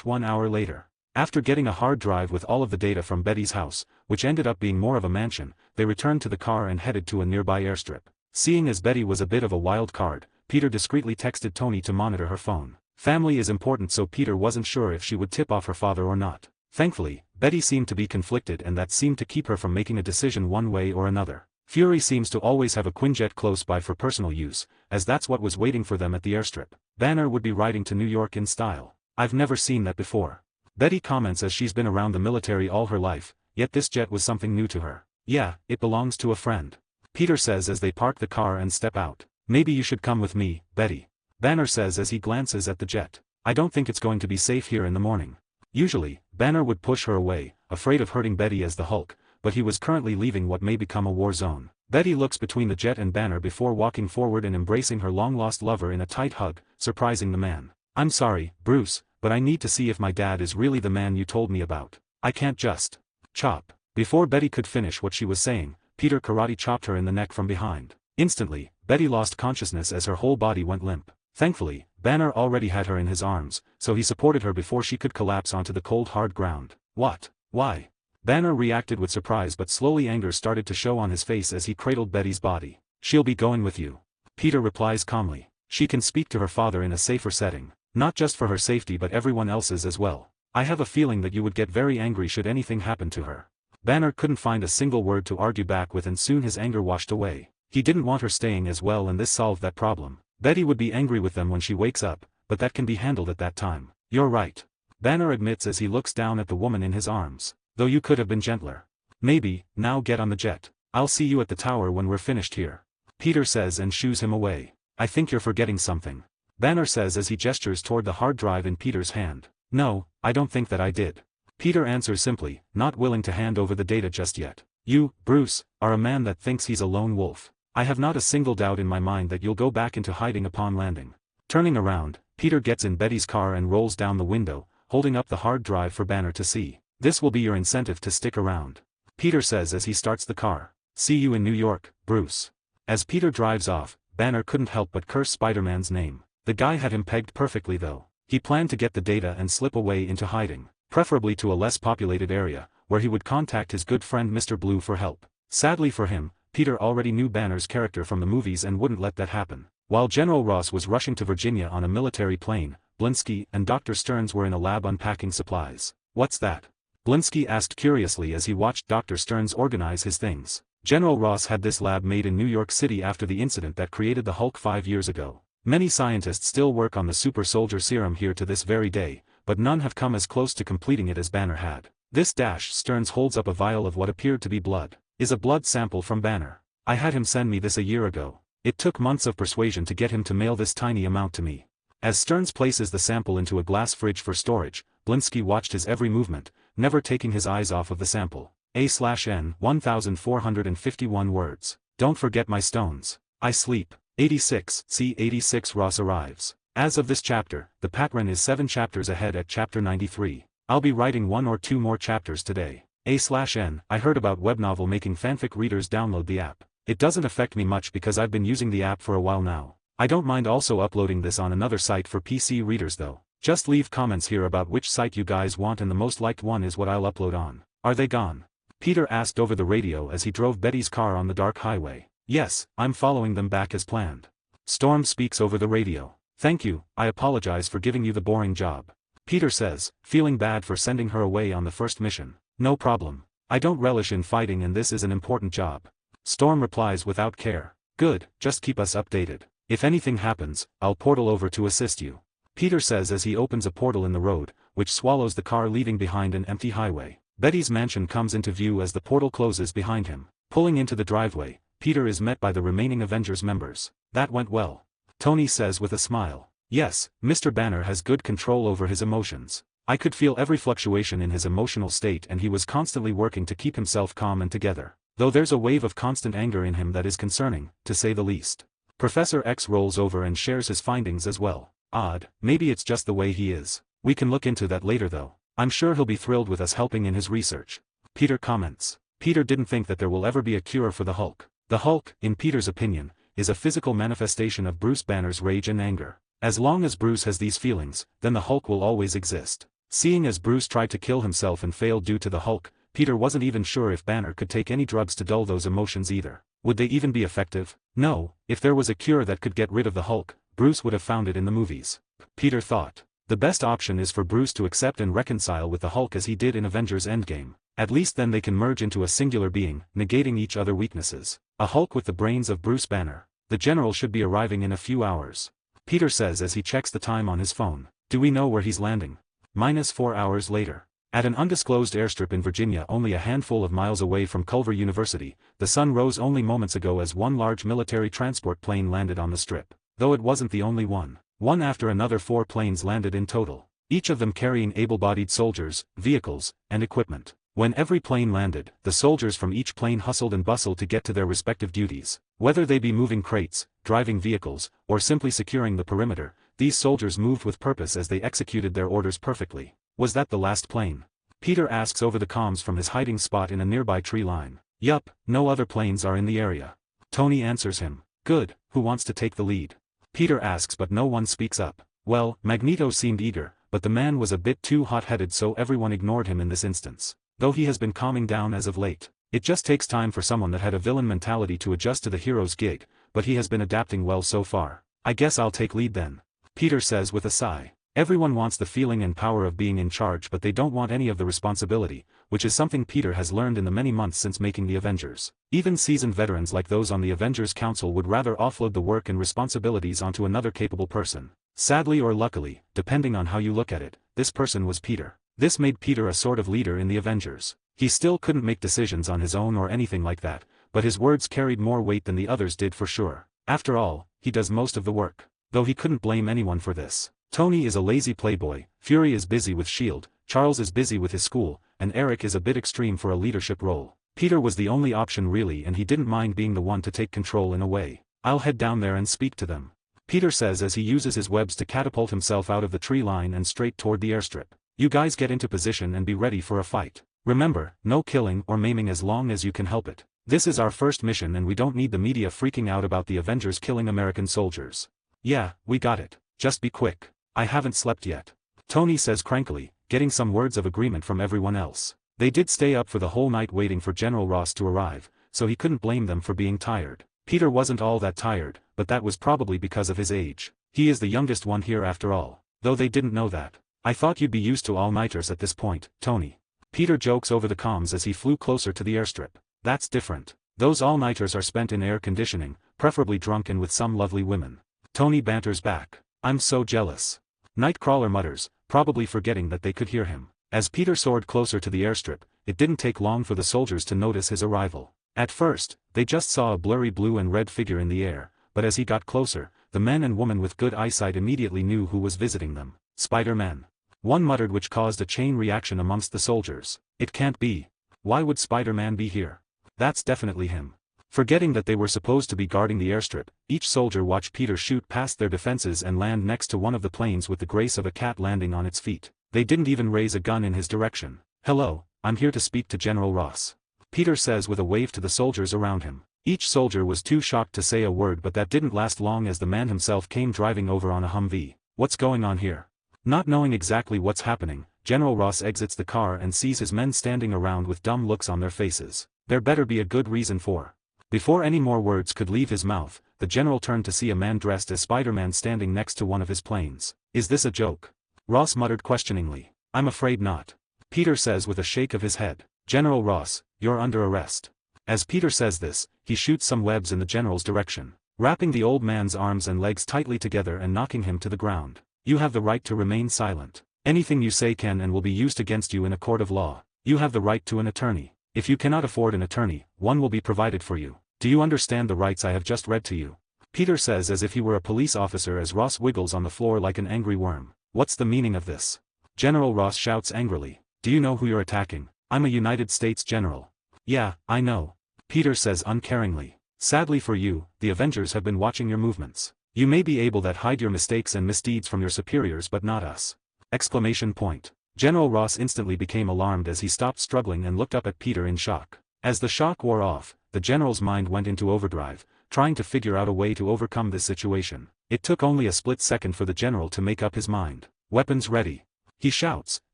1 hour later. After getting a hard drive with all of the data from Betty's house, which ended up being more of a mansion, they returned to the car and headed to a nearby airstrip. Seeing as Betty was a bit of a wild card, Peter discreetly texted Tony to monitor her phone. Family is important, so Peter wasn't sure if she would tip off her father or not. Thankfully, Betty seemed to be conflicted, and that seemed to keep her from making a decision one way or another. Fury seems to always have a Quinjet close by for personal use, as that's what was waiting for them at the airstrip. Banner would be riding to New York in style. "I've never seen that before." Betty comments as she's been around the military all her life, yet this jet was something new to her. "Yeah, it belongs to a friend." Peter says as they park the car and step out. "Maybe you should come with me, Betty." Banner says as he glances at the jet. "I don't think it's going to be safe here in the morning." Usually, Banner would push her away, afraid of hurting Betty as the Hulk, but he was currently leaving what may become a war zone. Betty looks between the jet and Banner before walking forward and embracing her long-lost lover in a tight hug, surprising the man. "I'm sorry, Bruce, but I need to see if my dad is really the man you told me about. I can't just chop." Before Betty could finish what she was saying, Peter karate chopped her in the neck from behind. Instantly, Betty lost consciousness as her whole body went limp. Thankfully, Banner already had her in his arms, so he supported her before she could collapse onto the cold hard ground. "What? Why?" Banner reacted with surprise, but slowly anger started to show on his face as he cradled Betty's body. "She'll be going with you." Peter replies calmly. "She can speak to her father in a safer setting, not just for her safety but everyone else's as well. I have a feeling that you would get very angry should anything happen to her." Banner couldn't find a single word to argue back with, and soon his anger washed away. He didn't want her staying as well, and this solved that problem. Betty would be angry with them when she wakes up, but that can be handled at that time. "You're right," Banner admits as he looks down at the woman in his arms. "Though you could have been gentler. Maybe, now get on the jet. I'll see you at the tower when we're finished here." Peter says and shoos him away. "I think you're forgetting something," Banner says as he gestures toward the hard drive in Peter's hand. "No, I don't think that I did." Peter answers simply, not willing to hand over the data just yet. "You, Bruce, are a man that thinks he's a lone wolf. I have not a single doubt in my mind that you'll go back into hiding upon landing." Turning around, Peter gets in Betty's car and rolls down the window, holding up the hard drive for Banner to see. "This will be your incentive to stick around," Peter says as he starts the car. "See you in New York, Bruce." As Peter drives off, Banner couldn't help but curse Spider-Man's name. The guy had him pegged perfectly though. He planned to get the data and slip away into hiding, preferably to a less populated area, where he would contact his good friend Mr. Blue for help. Sadly for him, Peter already knew Banner's character from the movies and wouldn't let that happen. While General Ross was rushing to Virginia on a military plane, Blinsky and Dr. Stearns were in a lab unpacking supplies. "What's that?" Blinsky asked curiously as he watched Dr. Stearns organize his things. General Ross had this lab made in New York City after the incident that created the Hulk 5 years ago. Many scientists still work on the super soldier serum here to this very day, but none have come as close to completing it as Banner had. This Stearns holds up a vial of what appeared to be blood. "Is a blood sample from Banner. I had him send me this a year ago. It took months of persuasion to get him to mail this tiny amount to me." As Stearns places the sample into a glass fridge for storage, Blinsky watched his every movement, never taking his eyes off of the sample. A/N 1451 words. "Don't forget my stones. I sleep." 86, see 86. Ross arrives. As of this chapter, the Patron is 7 chapters ahead at chapter 93. I'll be writing 1 or 2 more chapters today. A/N, I heard about web novel making fanfic readers download the app. It doesn't affect me much because I've been using the app for a while now. I don't mind also uploading this on another site for PC readers though. Just leave comments here about which site you guys want, and the most liked one is what I'll upload on. "Are they gone?" Peter asked over the radio as he drove Betty's car on the dark highway. "Yes, I'm following them back as planned." Storm speaks over the radio. "Thank you, I apologize for giving you the boring job." Peter says, feeling bad for sending her away on the first mission. "No problem. I don't relish in fighting and this is an important job." Storm replies without care. "Good, just keep us updated. If anything happens, I'll portal over to assist you." Peter says as he opens a portal in the road, which swallows the car, leaving behind an empty highway. Betty's mansion comes into view as the portal closes behind him. Pulling into the driveway, Peter is met by the remaining Avengers members. "That went well," Tony says with a smile. "Yes, Mr. Banner has good control over his emotions." I could feel every fluctuation in his emotional state and he was constantly working to keep himself calm and together. Though there's a wave of constant anger in him that is concerning, to say the least. Professor X rolls over and shares his findings as well. Odd, maybe it's just the way he is. We can look into that later though. I'm sure he'll be thrilled with us helping in his research. Peter comments. Peter didn't think that there will ever be a cure for the Hulk. The Hulk, in Peter's opinion, is a physical manifestation of Bruce Banner's rage and anger. As long as Bruce has these feelings, then the Hulk will always exist. Seeing as Bruce tried to kill himself and failed due to the Hulk, Peter wasn't even sure if Banner could take any drugs to dull those emotions either. Would they even be effective? No, if there was a cure that could get rid of the Hulk, Bruce would have found it in the movies. Peter thought. The best option is for Bruce to accept and reconcile with the Hulk as he did in Avengers Endgame. At least then they can merge into a singular being, negating each other weaknesses. A Hulk with the brains of Bruce Banner. The general should be arriving in a few hours. Peter says as he checks the time on his phone. Do we know where he's landing? -4 hours later. At an undisclosed airstrip in Virginia only a handful of miles away from Culver University, the sun rose only moments ago as one large military transport plane landed on the strip. Though it wasn't the only one. One after another 4 planes landed in total. Each of them carrying able-bodied soldiers, vehicles, and equipment. When every plane landed, the soldiers from each plane hustled and bustled to get to their respective duties. Whether they be moving crates, driving vehicles, or simply securing the perimeter, these soldiers moved with purpose as they executed their orders perfectly. Was that the last plane? Peter asks over the comms from his hiding spot in a nearby tree line. Yup, no other planes are in the area. Tony answers him. Good, who wants to take the lead? Peter asks but no one speaks up. Well, Magneto seemed eager, but the man was a bit too hot-headed so everyone ignored him in this instance. Though he has been calming down as of late. It just takes time for someone that had a villain mentality to adjust to the hero's gig, but he has been adapting well so far. I guess I'll take lead then. Peter says with a sigh. Everyone wants the feeling and power of being in charge but they don't want any of the responsibility, which is something Peter has learned in the many months since making the Avengers. Even seasoned veterans like those on the Avengers Council would rather offload the work and responsibilities onto another capable person. Sadly or luckily, depending on how you look at it, this person was Peter. This made Peter a sort of leader in the Avengers. He still couldn't make decisions on his own or anything like that, but his words carried more weight than the others did for sure. After all, he does most of the work. Though he couldn't blame anyone for this. Tony is a lazy playboy, Fury is busy with S.H.I.E.L.D., Charles is busy with his school, and Eric is a bit extreme for a leadership role. Peter was the only option really and he didn't mind being the one to take control in a way. I'll head down there and speak to them. Peter says as he uses his webs to catapult himself out of the tree line and straight toward the airstrip. You guys get into position and be ready for a fight. Remember, no killing or maiming as long as you can help it. This is our first mission and we don't need the media freaking out about the Avengers killing American soldiers. Yeah, we got it. Just be quick. I haven't slept yet. Tony says crankily, getting some words of agreement from everyone else. They did stay up for the whole night waiting for General Ross to arrive, so he couldn't blame them for being tired. Peter wasn't all that tired, but that was probably because of his age. He is the youngest one here after all, though they didn't know that. I thought you'd be used to all-nighters at this point, Tony. Peter jokes over the comms as he flew closer to the airstrip. That's different. Those all-nighters are spent in air conditioning, preferably drunk and with some lovely women. Tony banters back. I'm so jealous. Nightcrawler mutters, probably forgetting that they could hear him. As Peter soared closer to the airstrip, it didn't take long for the soldiers to notice his arrival. At first, they just saw a blurry blue and red figure in the air, but as he got closer, the men and woman with good eyesight immediately knew who was visiting them. Spider-Man. One muttered which caused a chain reaction amongst the soldiers. It can't be. Why would Spider-Man be here? That's definitely him. Forgetting that they were supposed to be guarding the airstrip, each soldier watched Peter shoot past their defenses and land next to one of the planes with the grace of a cat landing on its feet. They didn't even raise a gun in his direction. Hello, I'm here to speak to General Ross. Peter says with a wave to the soldiers around him. Each soldier was too shocked to say a word but that didn't last long as the man himself came driving over on a Humvee. What's going on here? Not knowing exactly what's happening, General Ross exits the car and sees his men standing around with dumb looks on their faces. There better be a good reason for. Before any more words could leave his mouth, the general turned to see a man dressed as Spider-Man standing next to one of his planes. Is this a joke? Ross muttered questioningly. I'm afraid not. Peter says with a shake of his head. General Ross, you're under arrest. As Peter says this, he shoots some webs in the general's direction, wrapping the old man's arms and legs tightly together and knocking him to the ground. You have the right to remain silent. Anything you say can and will be used against you in a court of law. You have the right to an attorney. If you cannot afford an attorney, one will be provided for you. Do you understand the rights I have just read to you? Peter says as if he were a police officer as Ross wiggles on the floor like an angry worm. What's the meaning of this? General Ross shouts angrily. Do you know who you're attacking? I'm a United States general. Yeah, I know. Peter says uncaringly. Sadly for you, the Avengers have been watching your movements. You may be able to hide your mistakes and misdeeds from your superiors but not us. Exclamation point. General Ross instantly became alarmed as he stopped struggling and looked up at Peter in shock. As the shock wore off, the general's mind went into overdrive, trying to figure out a way to overcome this situation. It took only a split second for the general to make up his mind. Weapons ready. He shouts,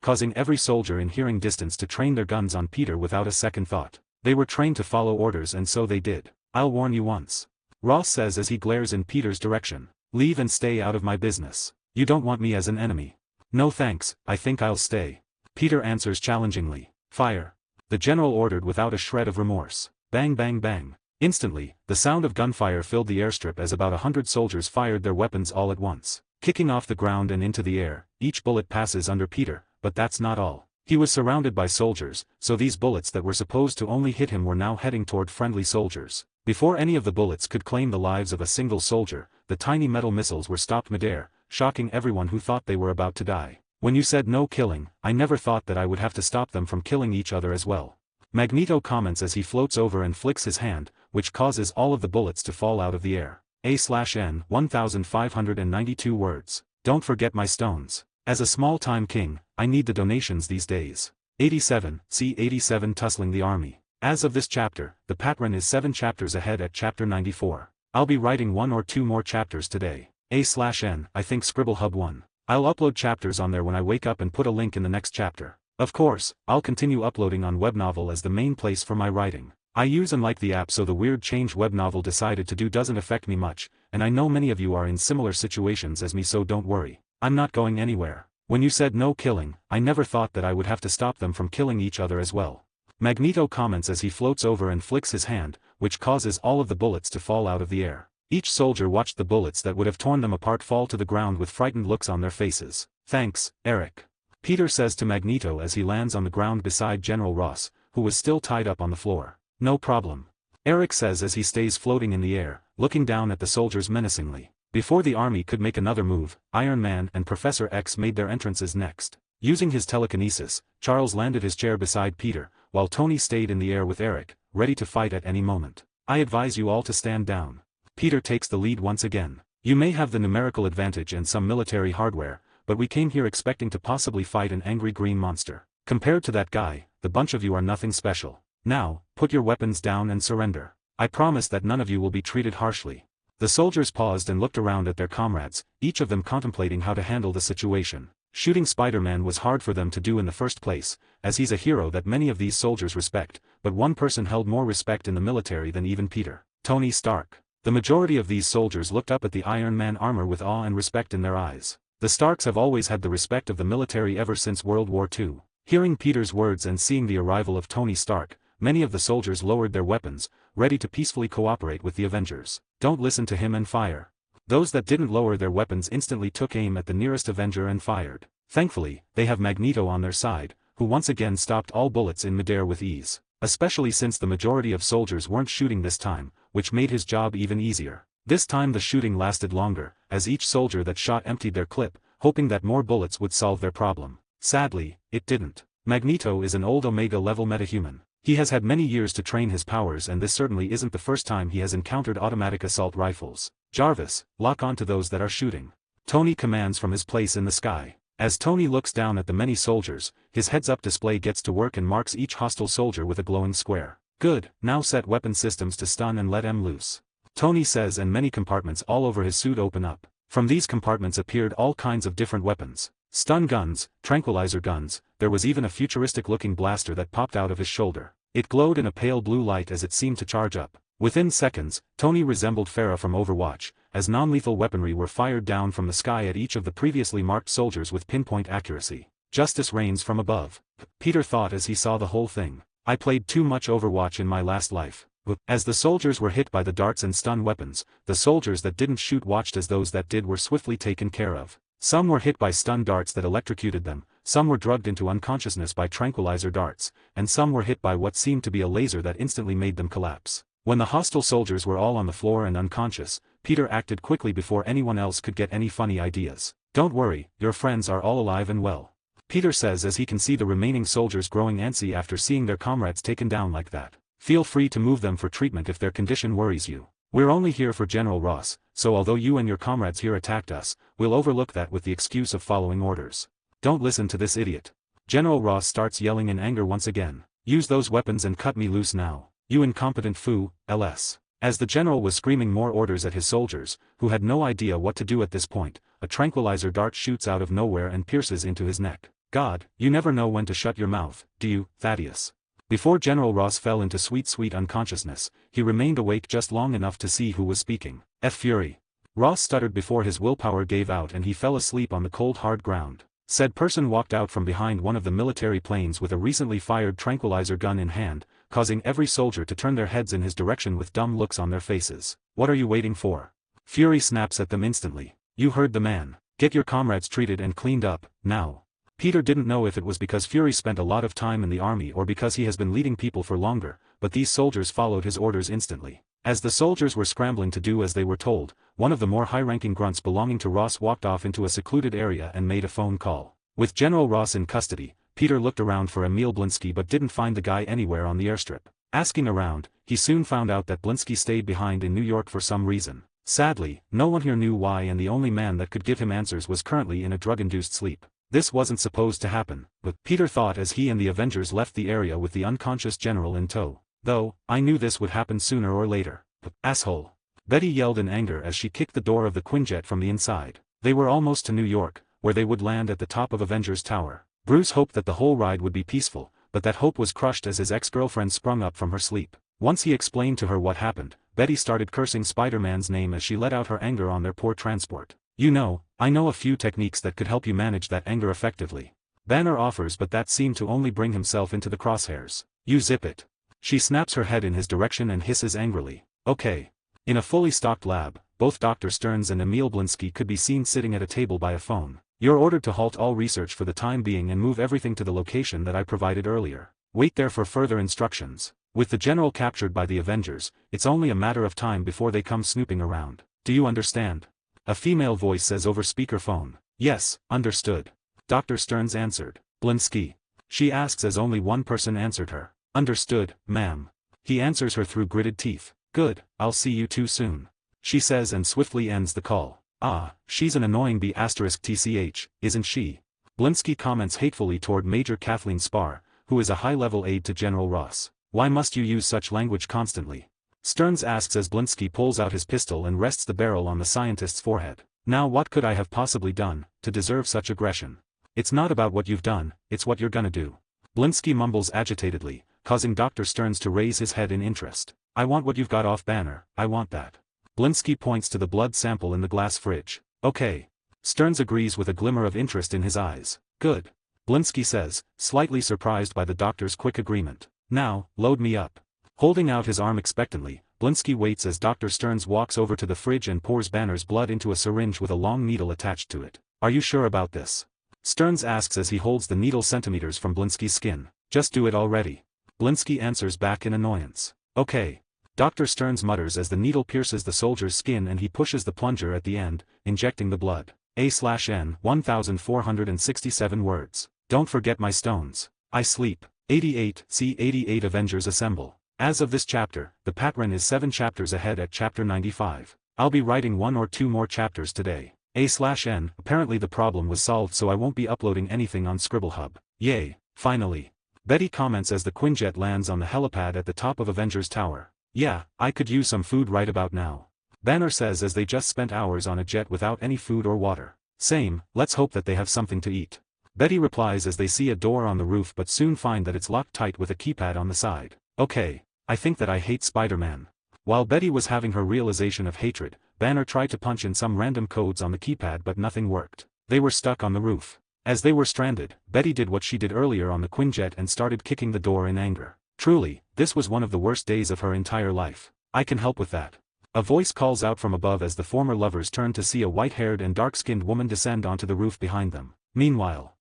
causing every soldier in hearing distance to train their guns on Peter without a second thought. They were trained to follow orders and so they did. I'll warn you once. Ross says as he glares in Peter's direction. Leave and stay out of my business. You don't want me as an enemy. No thanks, I think I'll stay. Peter answers challengingly. Fire. The general ordered without a shred of remorse. Bang bang bang. Instantly, the sound of gunfire filled the airstrip as about 100 soldiers fired their weapons all at once. Kicking off the ground and into the air, each bullet passes under Peter, but that's not all. He was surrounded by soldiers, so these bullets that were supposed to only hit him were now heading toward friendly soldiers. Before any of the bullets could claim the lives of a single soldier, the tiny metal missiles were stopped midair, shocking everyone who thought they were about to die. When you said no killing, I never thought that I would have to stop them from killing each other as well. Magneto comments as he floats over and flicks his hand, which causes all of the bullets to fall out of the air. A/N 1592 words. Don't forget my stones. As a small-time king, I need the donations these days. 87, see 87 tussling the army. As of this chapter, the pattern is 7 chapters ahead at chapter 94. I'll be writing 1 or 2 more chapters today. A/N, I think Scribble Hub 1. I'll upload chapters on there when I wake up and put a link in the next chapter. Of course, I'll continue uploading on Webnovel as the main place for my writing. I use and like the app so the weird change Webnovel decided to do doesn't affect me much, and I know many of you are in similar situations as me so don't worry. I'm not going anywhere. When you said no killing, I never thought that I would have to stop them from killing each other as well. Magneto comments as he floats over and flicks his hand, which causes all of the bullets to fall out of the air. Each soldier watched the bullets that would have torn them apart fall to the ground with frightened looks on their faces. Thanks, Eric. Peter says to Magneto as he lands on the ground beside General Ross, who was still tied up on the floor. No problem. Eric says as he stays floating in the air, looking down at the soldiers menacingly. Before the army could make another move, Iron Man and Professor X made their entrances next. Using his telekinesis, Charles landed his chair beside Peter, while Tony stayed in the air with Eric, ready to fight at any moment. I advise you all to stand down. Peter takes the lead once again. You may have the numerical advantage and some military hardware, but we came here expecting to possibly fight an angry green monster. Compared to that guy, the bunch of you are nothing special. Now, put your weapons down and surrender. I promise that none of you will be treated harshly. The soldiers paused and looked around at their comrades, each of them contemplating how to handle the situation. Shooting Spider-Man was hard for them to do in the first place, as he's a hero that many of these soldiers respect, but one person held more respect in the military than even Peter. Tony Stark. The majority of these soldiers looked up at the Iron Man armor with awe and respect in their eyes. The Starks have always had the respect of the military ever since World War II. Hearing Peter's words and seeing the arrival of Tony Stark, many of the soldiers lowered their weapons, ready to peacefully cooperate with the Avengers. Don't listen to him and fire. Those that didn't lower their weapons instantly took aim at the nearest Avenger and fired. Thankfully, they have Magneto on their side, who once again stopped all bullets in midair with ease. Especially since the majority of soldiers weren't shooting this time, which made his job even easier. This time the shooting lasted longer, as each soldier that shot emptied their clip, hoping that more bullets would solve their problem. Sadly, it didn't. Magneto is an old Omega-level metahuman. He has had many years to train his powers and this certainly isn't the first time he has encountered automatic assault rifles. Jarvis, lock on to those that are shooting. Tony commands from his place in the sky. As Tony looks down at the many soldiers, his heads-up display gets to work and marks each hostile soldier with a glowing square. Good, now set weapon systems to stun and let them loose. Tony says and many compartments all over his suit open up. From these compartments appeared all kinds of different weapons. Stun guns, tranquilizer guns, there was even a futuristic-looking blaster that popped out of his shoulder. It glowed in a pale blue light as it seemed to charge up. Within seconds, Tony resembled Farah from Overwatch, as non-lethal weaponry were fired down from the sky at each of the previously marked soldiers with pinpoint accuracy. Justice reigns from above. Peter thought as he saw the whole thing. I played too much Overwatch in my last life. As the soldiers were hit by the darts and stun weapons, the soldiers that didn't shoot watched as those that did were swiftly taken care of. Some were hit by stun darts that electrocuted them, some were drugged into unconsciousness by tranquilizer darts, and some were hit by what seemed to be a laser that instantly made them collapse. When the hostile soldiers were all on the floor and unconscious, Peter acted quickly before anyone else could get any funny ideas. Don't worry, your friends are all alive and well. Peter says as he can see the remaining soldiers growing antsy after seeing their comrades taken down like that. Feel free to move them for treatment if their condition worries you. We're only here for General Ross, so although you and your comrades here attacked us, we'll overlook that with the excuse of following orders. Don't listen to this idiot. General Ross starts yelling in anger once again. Use those weapons and cut me loose now, you incompetent foo, ls. As the general was screaming more orders at his soldiers, who had no idea what to do at this point, a tranquilizer dart shoots out of nowhere and pierces into his neck. God, you never know when to shut your mouth, do you, Thaddeus? Before General Ross fell into sweet unconsciousness, he remained awake just long enough to see who was speaking. Fury. Ross stuttered before his willpower gave out and he fell asleep on the cold hard ground. Said person walked out from behind one of the military planes with a recently fired tranquilizer gun in hand, causing every soldier to turn their heads in his direction with dumb looks on their faces. What are you waiting for? Fury snaps at them instantly. You heard the man. Get your comrades treated and cleaned up, now. Peter didn't know if it was because Fury spent a lot of time in the army or because he has been leading people for longer, but these soldiers followed his orders instantly. As the soldiers were scrambling to do as they were told, one of the more high-ranking grunts belonging to Ross walked off into a secluded area and made a phone call. With General Ross in custody, Peter looked around for Emil Blinsky but didn't find the guy anywhere on the airstrip. Asking around, he soon found out that Blinsky stayed behind in New York for some reason. Sadly, no one here knew why and the only man that could give him answers was currently in a drug-induced sleep. This wasn't supposed to happen, but Peter thought as he and the Avengers left the area with the unconscious general in tow. Though, I knew this would happen sooner or later. Asshole. Betty yelled in anger as she kicked the door of the Quinjet from the inside. They were almost to New York, where they would land at the top of Avengers Tower. Bruce hoped that the whole ride would be peaceful, but that hope was crushed as his ex-girlfriend sprung up from her sleep. Once he explained to her what happened, Betty started cursing Spider-Man's name as she let out her anger on their poor transport. You know, I know a few techniques that could help you manage that anger effectively. Banner offers, but that seemed to only bring himself into the crosshairs. You zip it. She snaps her head in his direction and hisses angrily. Okay. In a fully stocked lab, both Dr. Stearns and Emil Blinsky could be seen sitting at a table by a phone. You're ordered to halt all research for the time being and move everything to the location that I provided earlier. Wait there for further instructions. With the general captured by the Avengers, it's only a matter of time before they come snooping around. Do you understand? A female voice says over speakerphone. Yes, understood. Dr. Stearns answered. Blinsky. She asks as only one person answered her. Understood, ma'am. He answers her through gritted teeth. Good, I'll see you too soon. She says and swiftly ends the call. Ah, she's an annoying B*TCH, isn't she? Blinsky comments hatefully toward Major Kathleen Spar, who is a high-level aide to General Ross. Why must you use such language constantly? Stearns asks as Blinsky pulls out his pistol and rests the barrel on the scientist's forehead. Now what could I have possibly done to deserve such aggression? It's not about what you've done, it's what you're gonna do. Blinsky mumbles agitatedly, causing Dr. Stearns to raise his head in interest. I want what you've got off Banner, I want that. Blinsky points to the blood sample in the glass fridge. Okay. Stearns agrees with a glimmer of interest in his eyes. Good. Blinsky says, slightly surprised by the doctor's quick agreement. Now, load me up. Holding out his arm expectantly, Blinsky waits as Dr. Stearns walks over to the fridge and pours Banner's blood into a syringe with a long needle attached to it. Are you sure about this? Stearns asks as he holds the needle centimeters from Blinsky's skin. Just do it already. Blinsky answers back in annoyance. Okay. Dr. Stearns mutters as the needle pierces the soldier's skin and he pushes the plunger at the end, injecting the blood. A/N 1467 words. Don't forget my stones. I sleep. 88 See 88 Avengers Assemble. As of this chapter, the patrun is 7 chapters ahead at chapter 95. I'll be writing 1 or 2 more chapters today. A/N Apparently the problem was solved, so I won't be uploading anything on ScribbleHub. Yay, finally. Betty comments as the Quinjet lands on the helipad at the top of Avengers Tower. Yeah, I could use some food right about now. Banner says as they just spent hours on a jet without any food or water. Same, let's hope that they have something to eat. Betty replies as they see a door on the roof but soon find that it's locked tight with a keypad on the side. Okay, I think that I hate Spider-Man. While Betty was having her realization of hatred, Banner tried to punch in some random codes on the keypad but nothing worked. They were stuck on the roof. As they were stranded, Betty did what she did earlier on the Quinjet and started kicking the door in anger. Truly, this was one of the worst days of her entire life. I can help with that. A voice calls out from above as the former lovers turn to see a white-haired and dark-skinned woman descend onto the roof behind them. Meanwhile,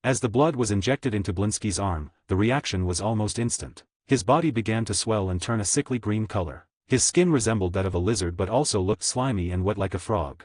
as the blood was injected into Blinsky's arm, the reaction was almost instant. His body began to swell and turn a sickly green color. His skin resembled that of a lizard but also looked slimy and wet like a frog.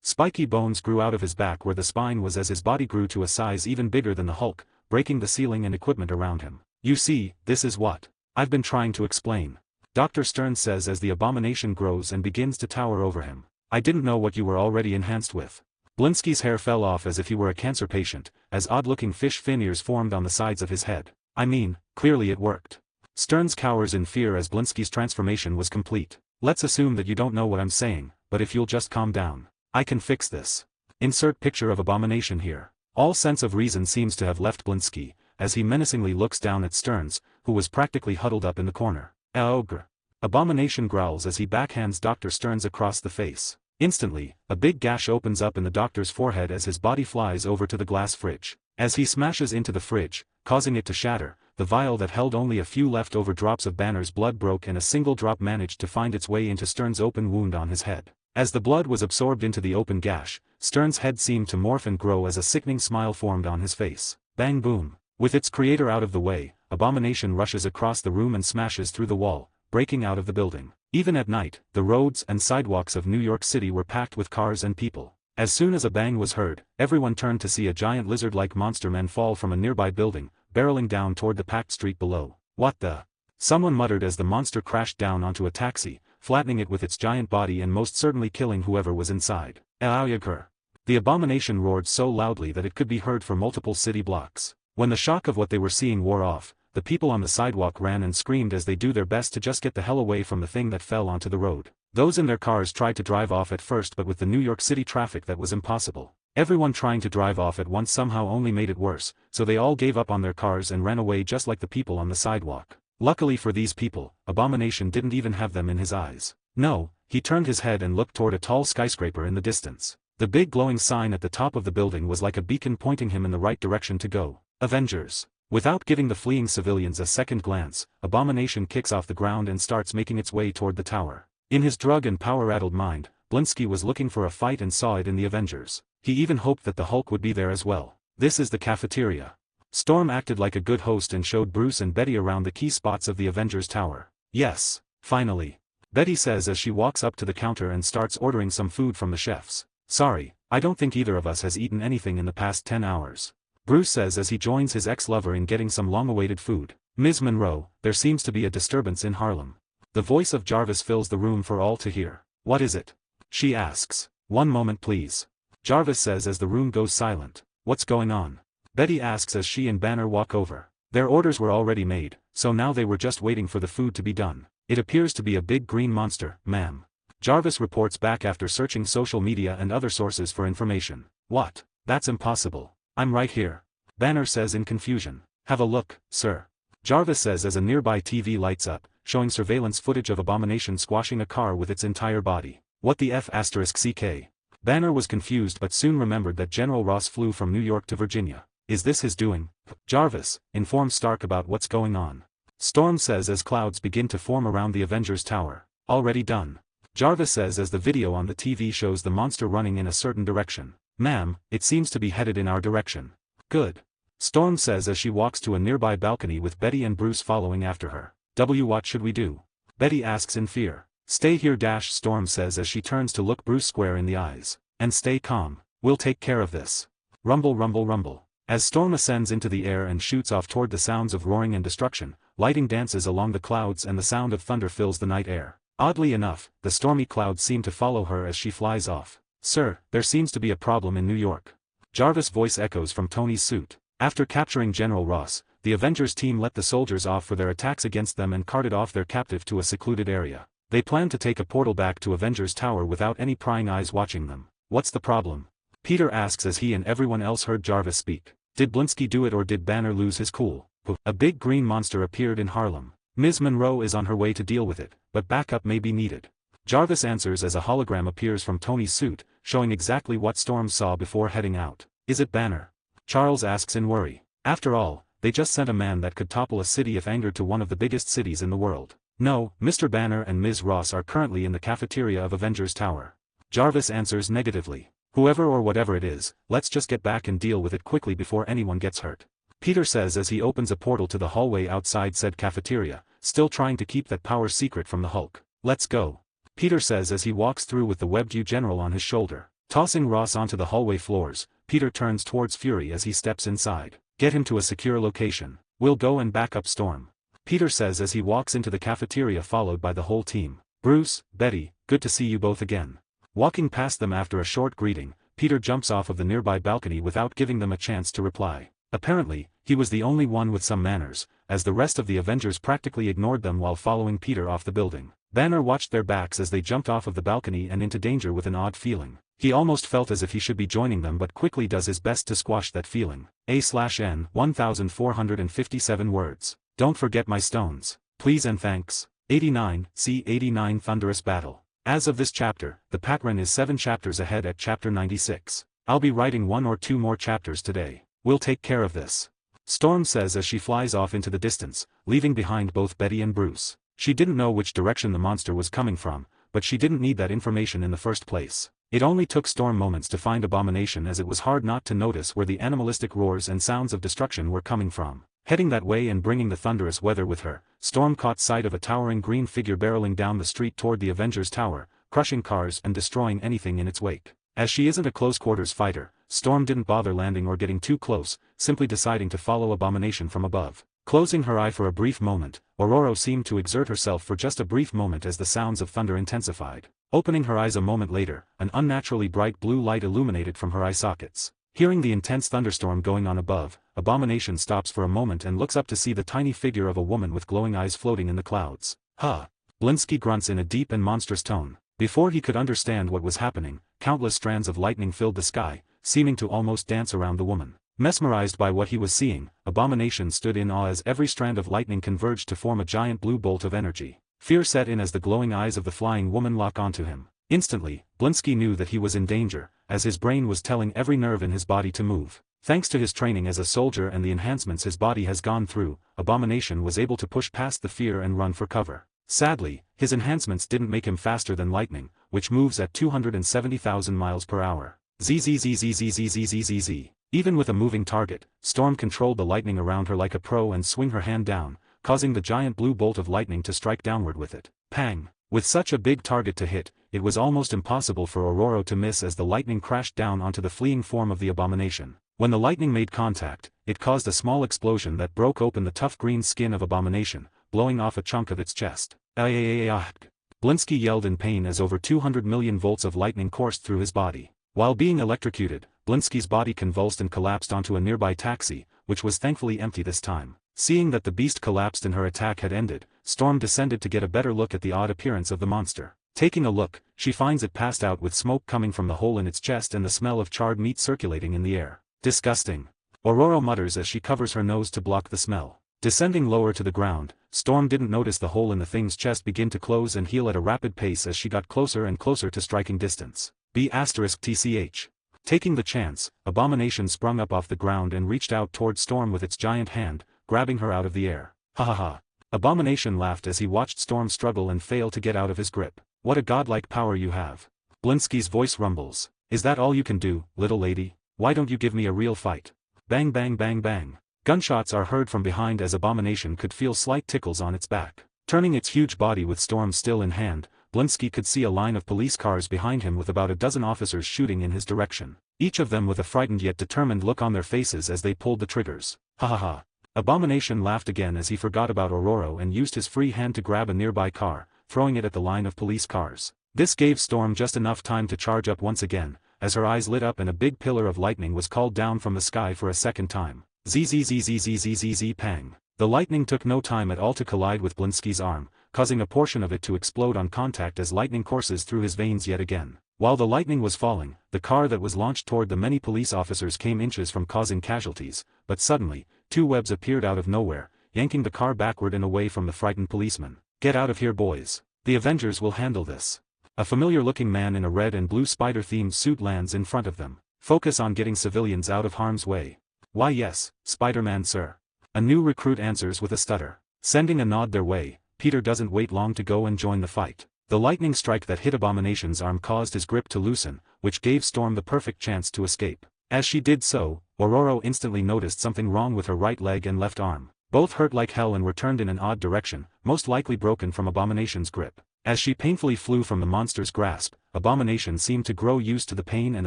Spiky bones grew out of his back where the spine was as his body grew to a size even bigger than the Hulk, breaking the ceiling and equipment around him. You see, this is what I've been trying to explain. Dr. Stern says as the abomination grows and begins to tower over him. I didn't know what you were already enhanced with. Blinsky's hair fell off as if he were a cancer patient, as odd-looking fish fin ears formed on the sides of his head. I mean, clearly it worked. Stearns cowers in fear as Blinsky's transformation was complete. Let's assume that you don't know what I'm saying, but if you'll just calm down, I can fix this. Insert picture of abomination here. All sense of reason seems to have left Blinsky, as he menacingly looks down at Stearns, who was practically huddled up in the corner. Ogre. Abomination growls as he backhands Dr. Stearns across the face. Instantly, a big gash opens up in the doctor's forehead as his body flies over to the glass fridge. As he smashes into the fridge, causing it to shatter, the vial that held only a few leftover drops of Banner's blood broke and a single drop managed to find its way into Stearns' open wound on his head. As the blood was absorbed into the open gash, Stearns' head seemed to morph and grow as a sickening smile formed on his face. Bang boom. With its creator out of the way, Abomination rushes across the room and smashes through the wall, breaking out of the building. Even at night, the roads and sidewalks of New York City were packed with cars and people. As soon as a bang was heard, everyone turned to see a giant lizard-like monster man fall from a nearby building, barreling down toward the packed street below. What the? Someone muttered as the monster crashed down onto a taxi, flattening it with its giant body and most certainly killing whoever was inside. Audiobooks. The abomination roared so loudly that it could be heard for multiple city blocks. When the shock of what they were seeing wore off, the people on the sidewalk ran and screamed as they do their best to just get the hell away from the thing that fell onto the road. Those in their cars tried to drive off at first, but with the New York City traffic that was impossible. Everyone trying to drive off at once somehow only made it worse, so they all gave up on their cars and ran away just like the people on the sidewalk. Luckily for these people, Abomination didn't even have them in his eyes. No, he turned his head and looked toward a tall skyscraper in the distance. The big glowing sign at the top of the building was like a beacon pointing him in the right direction to go. Avengers. Without giving the fleeing civilians a second glance, Abomination kicks off the ground and starts making its way toward the tower. In his drug and power-addled mind, Blinsky was looking for a fight and saw it in the Avengers. He even hoped that the Hulk would be there as well. This is the cafeteria. Storm acted like a good host and showed Bruce and Betty around the key spots of the Avengers tower. Yes, finally. Betty says as she walks up to the counter and starts ordering some food from the chefs. Sorry, I don't think either of us has eaten anything in the past 10 hours. Bruce says as he joins his ex-lover in getting some long-awaited food. Ms. Monroe, there seems to be a disturbance in Harlem. The voice of Jarvis fills the room for all to hear. What is it? She asks. One moment please. Jarvis says as the room goes silent. What's going on? Betty asks as she and Banner walk over. Their orders were already made, so now they were just waiting for the food to be done. It appears to be a big green monster, ma'am. Jarvis reports back after searching social media and other sources for information. What? That's impossible. I'm right here. Banner says in confusion. Have a look, sir. Jarvis says as a nearby TV lights up, showing surveillance footage of Abomination squashing a car with its entire body. What the F***ck? Banner was confused but soon remembered that General Ross flew from New York to Virginia. Is this his doing? Jarvis, inform Stark about what's going on. Storm says as clouds begin to form around the Avengers Tower. Already done. Jarvis says as the video on the TV shows the monster running in a certain direction. Ma'am, it seems to be headed in our direction. Good. Storm says as she walks to a nearby balcony with Betty and Bruce following after her. What should we do? Betty asks in fear. Stay here. Storm says as she turns to look Bruce square in the eyes. And stay calm. We'll take care of this. Rumble rumble rumble. As Storm ascends into the air and shoots off toward the sounds of roaring and destruction, lighting dances along the clouds and the sound of thunder fills the night air. Oddly enough, the stormy clouds seem to follow her as she flies off. Sir, there seems to be a problem in New York. Jarvis' voice echoes from Tony's suit. After capturing General Ross, the Avengers team let the soldiers off for their attacks against them and carted off their captive to a secluded area. They plan to take a portal back to Avengers Tower without any prying eyes watching them. What's the problem? Peter asks as he and everyone else heard Jarvis speak. Did Blinsky do it or did Banner lose his cool? A big green monster appeared in Harlem. Ms. Monroe is on her way to deal with it, but backup may be needed. Jarvis answers as a hologram appears from Tony's suit, showing exactly what Storm saw before heading out. Is it Banner? Charles asks in worry. After all, they just sent a man that could topple a city if angered to one of the biggest cities in the world. No, Mr. Banner and Ms. Ross are currently in the cafeteria of Avengers Tower. Jarvis answers negatively. Whoever or whatever it is, let's just get back and deal with it quickly before anyone gets hurt. Peter says as he opens a portal to the hallway outside said cafeteria, still trying to keep that power secret from the Hulk. Let's go. Peter says as he walks through with the webbed U General on his shoulder. Tossing Ross onto the hallway floors, Peter turns towards Fury as he steps inside. Get him to a secure location. We'll go and back up Storm, Peter says as he walks into the cafeteria followed by the whole team. Bruce, Betty, good to see you both again. Walking past them after a short greeting, Peter jumps off of the nearby balcony without giving them a chance to reply. Apparently, he was the only one with some manners, as the rest of the Avengers practically ignored them while following Peter off the building. Banner watched their backs as they jumped off of the balcony and into danger with an odd feeling. He almost felt as if he should be joining them but quickly does his best to squash that feeling. A/N 1457 words. Don't forget my stones. Please and thanks. 89, see 89 Thunderous Battle. As of this chapter, the patrun is 7 chapters ahead at chapter 96. I'll be writing 1 or 2 more chapters today. We'll take care of this, Storm says as she flies off into the distance, leaving behind both Betty and Bruce. She didn't know which direction the monster was coming from, but she didn't need that information in the first place. It only took Storm moments to find Abomination as it was hard not to notice where the animalistic roars and sounds of destruction were coming from. Heading that way and bringing the thunderous weather with her, Storm caught sight of a towering green figure barreling down the street toward the Avengers Tower, crushing cars and destroying anything in its wake. As she isn't a close-quarters fighter, Storm didn't bother landing or getting too close, simply deciding to follow Abomination from above. Closing her eye for a brief moment, Aurora seemed to exert herself for just a brief moment as the sounds of thunder intensified. Opening her eyes a moment later, an unnaturally bright blue light illuminated from her eye sockets. Hearing the intense thunderstorm going on above, Abomination stops for a moment and looks up to see the tiny figure of a woman with glowing eyes floating in the clouds. Huh! Blinsky grunts in a deep and monstrous tone. Before he could understand what was happening, countless strands of lightning filled the sky, seeming to almost dance around the woman. Mesmerized by what he was seeing, Abomination stood in awe as every strand of lightning converged to form a giant blue bolt of energy. Fear set in as the glowing eyes of the flying woman lock onto him. Instantly, Blinsky knew that he was in danger, as his brain was telling every nerve in his body to move. Thanks to his training as a soldier and the enhancements his body has gone through, Abomination was able to push past the fear and run for cover. Sadly, his enhancements didn't make him faster than lightning, which moves at 270,000 miles per hour. Zzzzzzzzzzzzzzz. Even with a moving target, Storm controlled the lightning around her like a pro and swing her hand down, causing the giant blue bolt of lightning to strike downward with it. Pang! With such a big target to hit, it was almost impossible for Aurora to miss as the lightning crashed down onto the fleeing form of the Abomination. When the lightning made contact, it caused a small explosion that broke open the tough green skin of Abomination, blowing off a chunk of its chest. Blinsky yelled in pain as over 200 million volts of lightning coursed through his body. While being electrocuted, Blinsky's body convulsed and collapsed onto a nearby taxi, which was thankfully empty this time. Seeing that the beast collapsed and her attack had ended, Storm descended to get a better look at the odd appearance of the monster. Taking a look, she finds it passed out with smoke coming from the hole in its chest and the smell of charred meat circulating in the air. Disgusting. Aurora mutters as she covers her nose to block the smell. Descending lower to the ground, Storm didn't notice the hole in the thing's chest begin to close and heal at a rapid pace as she got closer and closer to striking distance. B*TCH. Taking the chance, Abomination sprung up off the ground and reached out toward Storm with its giant hand, grabbing her out of the air. Ha ha ha. Abomination laughed as he watched Storm struggle and fail to get out of his grip. What a godlike power you have. Blinsky's voice rumbles. Is that all you can do, little lady? Why don't you give me a real fight? Bang bang bang bang. Gunshots are heard from behind as Abomination could feel slight tickles on its back. Turning its huge body with Storm still in hand, Blinsky could see a line of police cars behind him with about a dozen officers shooting in his direction. Each of them with a frightened yet determined look on their faces as they pulled the triggers. Ha ha ha. Abomination laughed again as he forgot about Aurora and used his free hand to grab a nearby car, throwing it at the line of police cars. This gave Storm just enough time to charge up once again, as her eyes lit up and a big pillar of lightning was called down from the sky for a second time. Zzzzzzzzzzz pang. The lightning took no time at all to collide with Blinsky's arm, causing a portion of it to explode on contact as lightning courses through his veins yet again. While the lightning was falling, the car that was launched toward the many police officers came inches from causing casualties, but suddenly, 2 webs appeared out of nowhere, yanking the car backward and away from the frightened policemen. Get out of here, boys. The Avengers will handle this. A familiar-looking man in a red and blue spider-themed suit lands in front of them. Focus on getting civilians out of harm's way. Why yes, Spider-Man sir. A new recruit answers with a stutter. Sending a nod their way, Peter doesn't wait long to go and join the fight. The lightning strike that hit Abomination's arm caused his grip to loosen, which gave Storm the perfect chance to escape. As she did so, Aurora instantly noticed something wrong with her right leg and left arm. Both hurt like hell and were turned in an odd direction, most likely broken from Abomination's grip. As she painfully flew from the monster's grasp, Abomination seemed to grow used to the pain and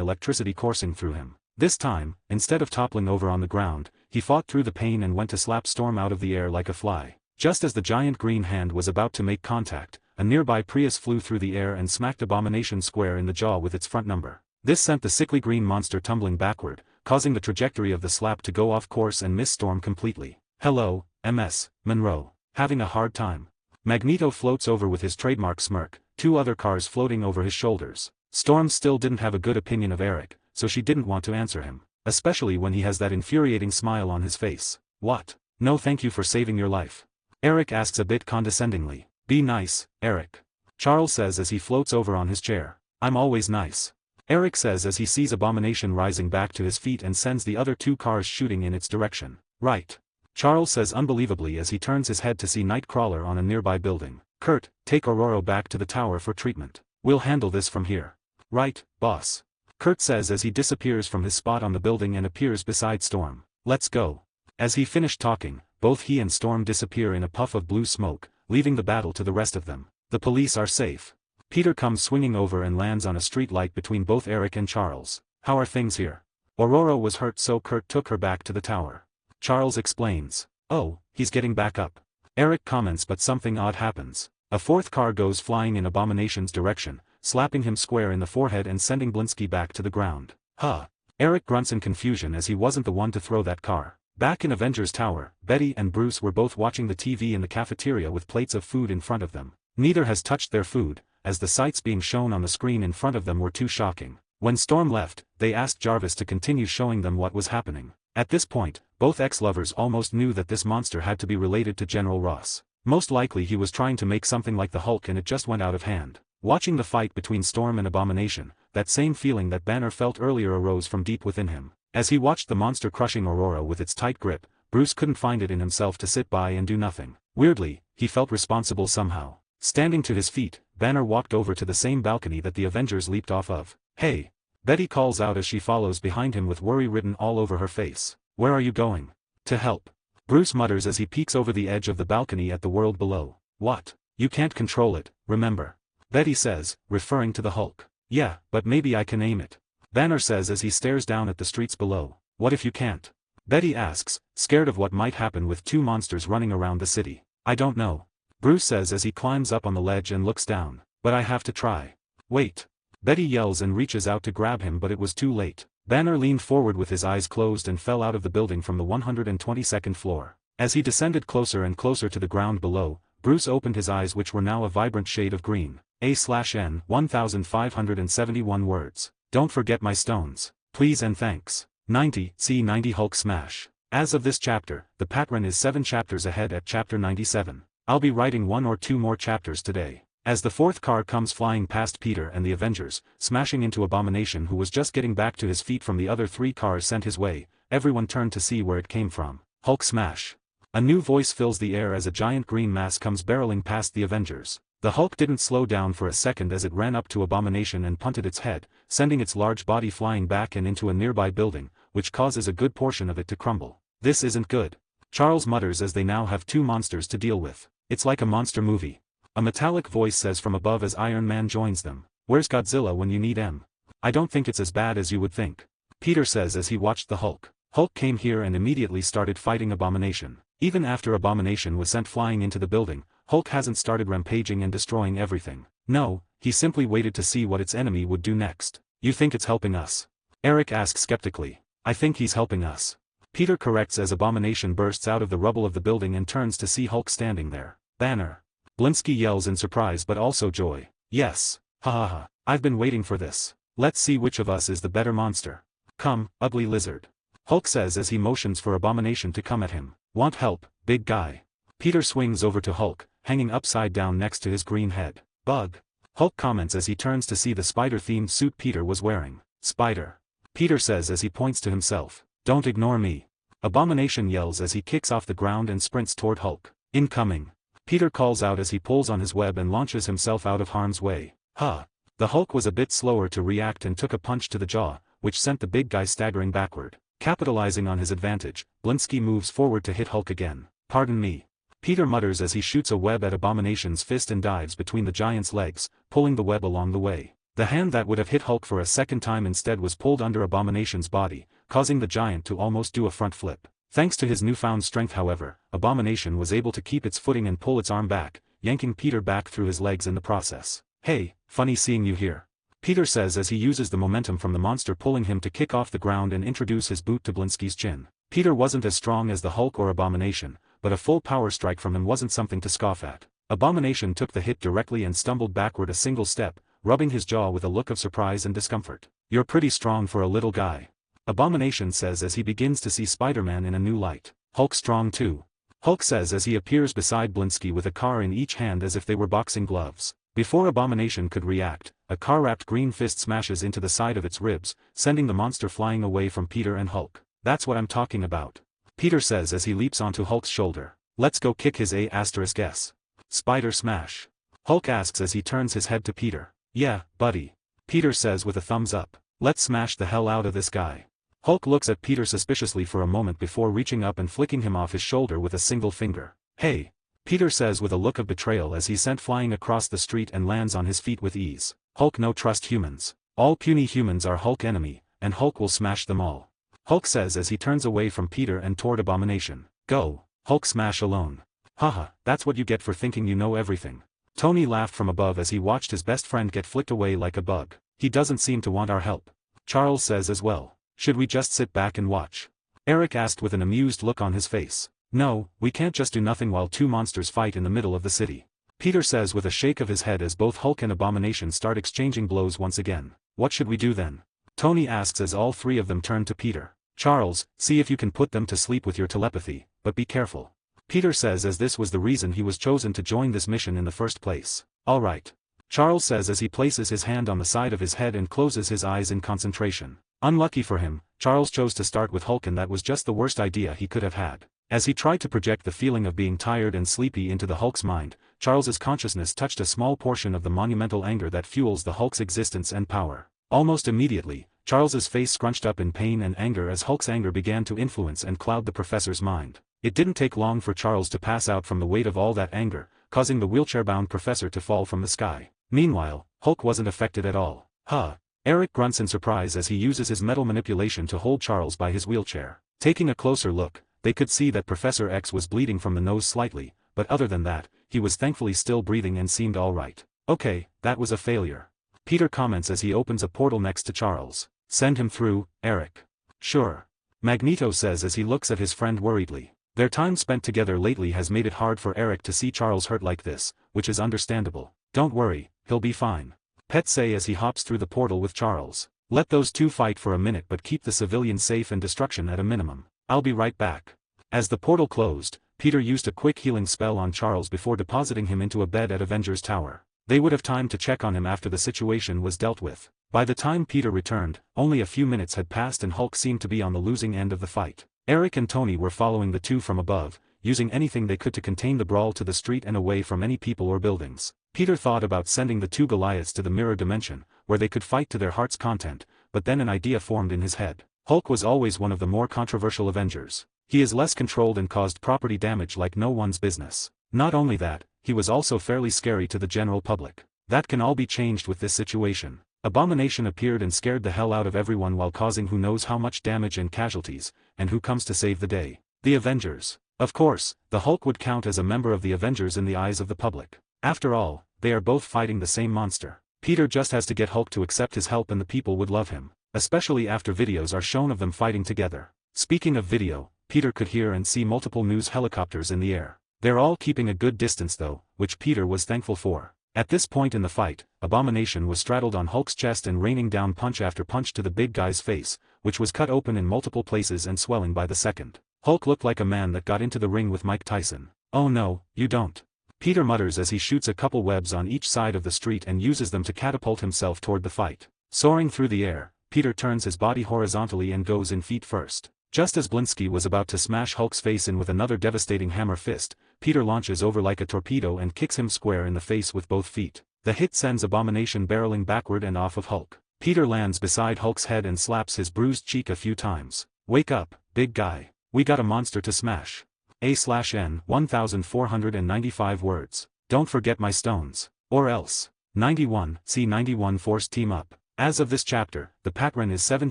electricity coursing through him. This time, instead of toppling over on the ground, he fought through the pain and went to slap Storm out of the air like a fly. Just as the giant green hand was about to make contact, a nearby Prius flew through the air and smacked Abomination square in the jaw with its front number. This sent the sickly green monster tumbling backward, causing the trajectory of the slap to go off course and miss Storm completely. Hello, MS, Monroe. Having a hard time? Magneto floats over with his trademark smirk, 2 other cars floating over his shoulders. Storm still didn't have a good opinion of Eric, so she didn't want to answer him, especially when he has that infuriating smile on his face. What? No, thank you for saving your life. Eric asks a bit condescendingly. Be nice, Eric. Charles says as he floats over on his chair. I'm always nice. Eric says as he sees Abomination rising back to his feet and sends the other 2 cars shooting in its direction. Right. Charles says unbelievably as he turns his head to see Nightcrawler on a nearby building. Kurt, take Aurora back to the tower for treatment. We'll handle this from here. Right, boss. Kurt says as he disappears from his spot on the building and appears beside Storm. Let's go. As he finished talking, both he and Storm disappear in a puff of blue smoke, leaving the battle to the rest of them. The police are safe. Peter comes swinging over and lands on a street light between both Eric and Charles. How are things here? Aurora was hurt so Kurt took her back to the tower. Charles explains. Oh, he's getting back up. Eric comments but something odd happens. A 4th car goes flying in Abomination's direction, slapping him square in the forehead and sending Blinsky back to the ground. Huh. Eric grunts in confusion as he wasn't the one to throw that car. Back in Avengers Tower, Betty and Bruce were both watching the TV in the cafeteria with plates of food in front of them. Neither has touched their food, as the sights being shown on the screen in front of them were too shocking. When Storm left, they asked Jarvis to continue showing them what was happening. At this point, both ex-lovers almost knew that this monster had to be related to General Ross. Most likely he was trying to make something like the Hulk and it just went out of hand. Watching the fight between Storm and Abomination, that same feeling that Banner felt earlier arose from deep within him. As he watched the monster crushing Aurora with its tight grip, Bruce couldn't find it in himself to sit by and do nothing. Weirdly, he felt responsible somehow. Standing to his feet, Banner walked over to the same balcony that the Avengers leaped off of. Hey! Betty calls out as she follows behind him with worry written all over her face. Where are you going? To help. Bruce mutters as he peeks over the edge of the balcony at the world below. What? You can't control it, remember. Betty says, referring to the Hulk. Yeah, but maybe I can aim it. Banner says as he stares down at the streets below. What if you can't? Betty asks, scared of what might happen with 2 monsters running around the city. I don't know. Bruce says as he climbs up on the ledge and looks down. But I have to try. Wait. Betty yells and reaches out to grab him but it was too late. Banner leaned forward with his eyes closed and fell out of the building from the 122nd floor. As he descended closer and closer to the ground below, Bruce opened his eyes which were now a vibrant shade of green. A/N 1571 words. Don't forget my stones. Please and thanks. 90, C90 Hulk Smash. As of this chapter, the pattern is 7 chapters ahead at chapter 97. I'll be writing 1 or 2 more chapters today. As the 4th car comes flying past Peter and the Avengers, smashing into Abomination who was just getting back to his feet from the other 3 cars sent his way, everyone turned to see where it came from. Hulk Smash. A new voice fills the air as a giant green mass comes barreling past the Avengers. The Hulk didn't slow down for a second as it ran up to Abomination and punted its head, sending its large body flying back and into a nearby building, which causes a good portion of it to crumble. This isn't good. Charles mutters as they now have 2 monsters to deal with. It's like a monster movie. A metallic voice says from above as Iron Man joins them. Where's Godzilla when you need him? I don't think it's as bad as you would think. Peter says as he watched the Hulk. Hulk came here and immediately started fighting Abomination. Even after Abomination was sent flying into the building, Hulk hasn't started rampaging and destroying everything. No, he simply waited to see what its enemy would do next. You think it's helping us? Eric asks skeptically. I think he's helping us. Peter corrects as Abomination bursts out of the rubble of the building and turns to see Hulk standing there. Banner. Blinsky yells in surprise but also joy. Yes. Ha ha ha. I've been waiting for this. Let's see which of us is the better monster. Come, ugly lizard. Hulk says as he motions for Abomination to come at him. Want help, big guy? Peter swings over to Hulk, hanging upside down next to his green head. Bug. Hulk comments as he turns to see the spider-themed suit Peter was wearing. Spider. Peter says as he points to himself. Don't ignore me. Abomination yells as he kicks off the ground and sprints toward Hulk. Incoming. Peter calls out as he pulls on his web and launches himself out of harm's way. Huh. The Hulk was a bit slower to react and took a punch to the jaw, which sent the big guy staggering backward. Capitalizing on his advantage, Blinsky moves forward to hit Hulk again. Pardon me. Peter mutters as he shoots a web at Abomination's fist and dives between the giant's legs, pulling the web along the way. The hand that would have hit Hulk for a second time instead was pulled under Abomination's body, causing the giant to almost do a front flip. Thanks to his newfound strength however, Abomination was able to keep its footing and pull its arm back, yanking Peter back through his legs in the process. "Hey, funny seeing you here," Peter says as he uses the momentum from the monster pulling him to kick off the ground and introduce his boot to Blinsky's chin. Peter wasn't as strong as the Hulk or Abomination, but a full power strike from him wasn't something to scoff at. Abomination took the hit directly and stumbled backward a single step, rubbing his jaw with a look of surprise and discomfort. "You're pretty strong for a little guy," Abomination says as he begins to see Spider-Man in a new light. "Hulk's strong too," Hulk says as he appears beside Blinsky with a car in each hand as if they were boxing gloves. Before Abomination could react, a car-wrapped green fist smashes into the side of its ribs, sending the monster flying away from Peter and Hulk. "That's what I'm talking about," Peter says as he leaps onto Hulk's shoulder. "Let's go kick his ass. Spider smash," Hulk asks as he turns his head to Peter. "Yeah, buddy," Peter says with a thumbs up. "Let's smash the hell out of this guy." Hulk looks at Peter suspiciously for a moment before reaching up and flicking him off his shoulder with a single finger. "Hey," Peter says with a look of betrayal as he's sent flying across the street and lands on his feet with ease. "Hulk no trust humans. All puny humans are Hulk enemy, and Hulk will smash them all," Hulk says as he turns away from Peter and toward Abomination. "Go, Hulk smash alone." "Haha, that's what you get for thinking you know everything." Tony laughed from above as he watched his best friend get flicked away like a bug. "He doesn't seem to want our help," Charles says as well. "Should we just sit back and watch?" Eric asked with an amused look on his face. "No, we can't just do nothing while two monsters fight in the middle of the city," Peter says with a shake of his head as both Hulk and Abomination start exchanging blows once again. "What should we do then?" Tony asks as all three of them turn to Peter. "Charles, see if you can put them to sleep with your telepathy, but be careful," Peter says as this was the reason he was chosen to join this mission in the first place. "All right," Charles says as he places his hand on the side of his head and closes his eyes in concentration. Unlucky for him, Charles chose to start with Hulk and that was just the worst idea he could have had. As he tried to project the feeling of being tired and sleepy into the Hulk's mind, Charles's consciousness touched a small portion of the monumental anger that fuels the Hulk's existence and power. Almost immediately, Charles's face scrunched up in pain and anger as Hulk's anger began to influence and cloud the professor's mind. It didn't take long for Charles to pass out from the weight of all that anger, causing the wheelchair-bound professor to fall from the sky. Meanwhile, Hulk wasn't affected at all. "Huh." Eric grunts in surprise as he uses his metal manipulation to hold Charles by his wheelchair. Taking a closer look, they could see that Professor X was bleeding from the nose slightly, but other than that, he was thankfully still breathing and seemed alright. "Okay, that was a failure," Peter comments as he opens a portal next to Charles. "Send him through, Eric." "Sure," Magneto says as he looks at his friend worriedly. Their time spent together lately has made it hard for Eric to see Charles hurt like this, which is understandable. "Don't worry, he'll be fine," Pet say as he hops through the portal with Charles. "Let those two fight for a minute but keep the civilians safe and destruction at a minimum. I'll be right back." As the portal closed, Peter used a quick healing spell on Charles before depositing him into a bed at Avengers Tower. They would have time to check on him after the situation was dealt with. By the time Peter returned, only a few minutes had passed and Hulk seemed to be on the losing end of the fight. Eric and Tony were following the two from above, using anything they could to contain the brawl to the street and away from any people or buildings. Peter thought about sending the two Goliaths to the mirror dimension, where they could fight to their heart's content, but then an idea formed in his head. Hulk was always one of the more controversial Avengers. He is less controlled and caused property damage like no one's business. Not only that, he was also fairly scary to the general public. That can all be changed with this situation. Abomination appeared and scared the hell out of everyone while causing who knows how much damage and casualties, and who comes to save the day? The Avengers. Of course, the Hulk would count as a member of the Avengers in the eyes of the public. After all, they are both fighting the same monster. Peter just has to get Hulk to accept his help and the people would love him, especially after videos are shown of them fighting together. Speaking of video, Peter could hear and see multiple news helicopters in the air. They're all keeping a good distance though, which Peter was thankful for. At this point in the fight, Abomination was straddled on Hulk's chest and raining down punch after punch to the big guy's face, which was cut open in multiple places and swelling by the second. Hulk looked like a man that got into the ring with Mike Tyson. "Oh no, you don't," Peter mutters as he shoots a couple webs on each side of the street and uses them to catapult himself toward the fight. Soaring through the air, Peter turns his body horizontally and goes in feet first. Just as Blinsky was about to smash Hulk's face in with another devastating hammer fist, Peter launches over like a torpedo and kicks him square in the face with both feet. The hit sends Abomination barreling backward and off of Hulk. Peter lands beside Hulk's head and slaps his bruised cheek a few times. "Wake up, big guy. We got a monster to smash." A/N 1495 words. Don't forget my stones. Or else. 91, see 91 Force Team Up. As of this chapter, the Patron is 7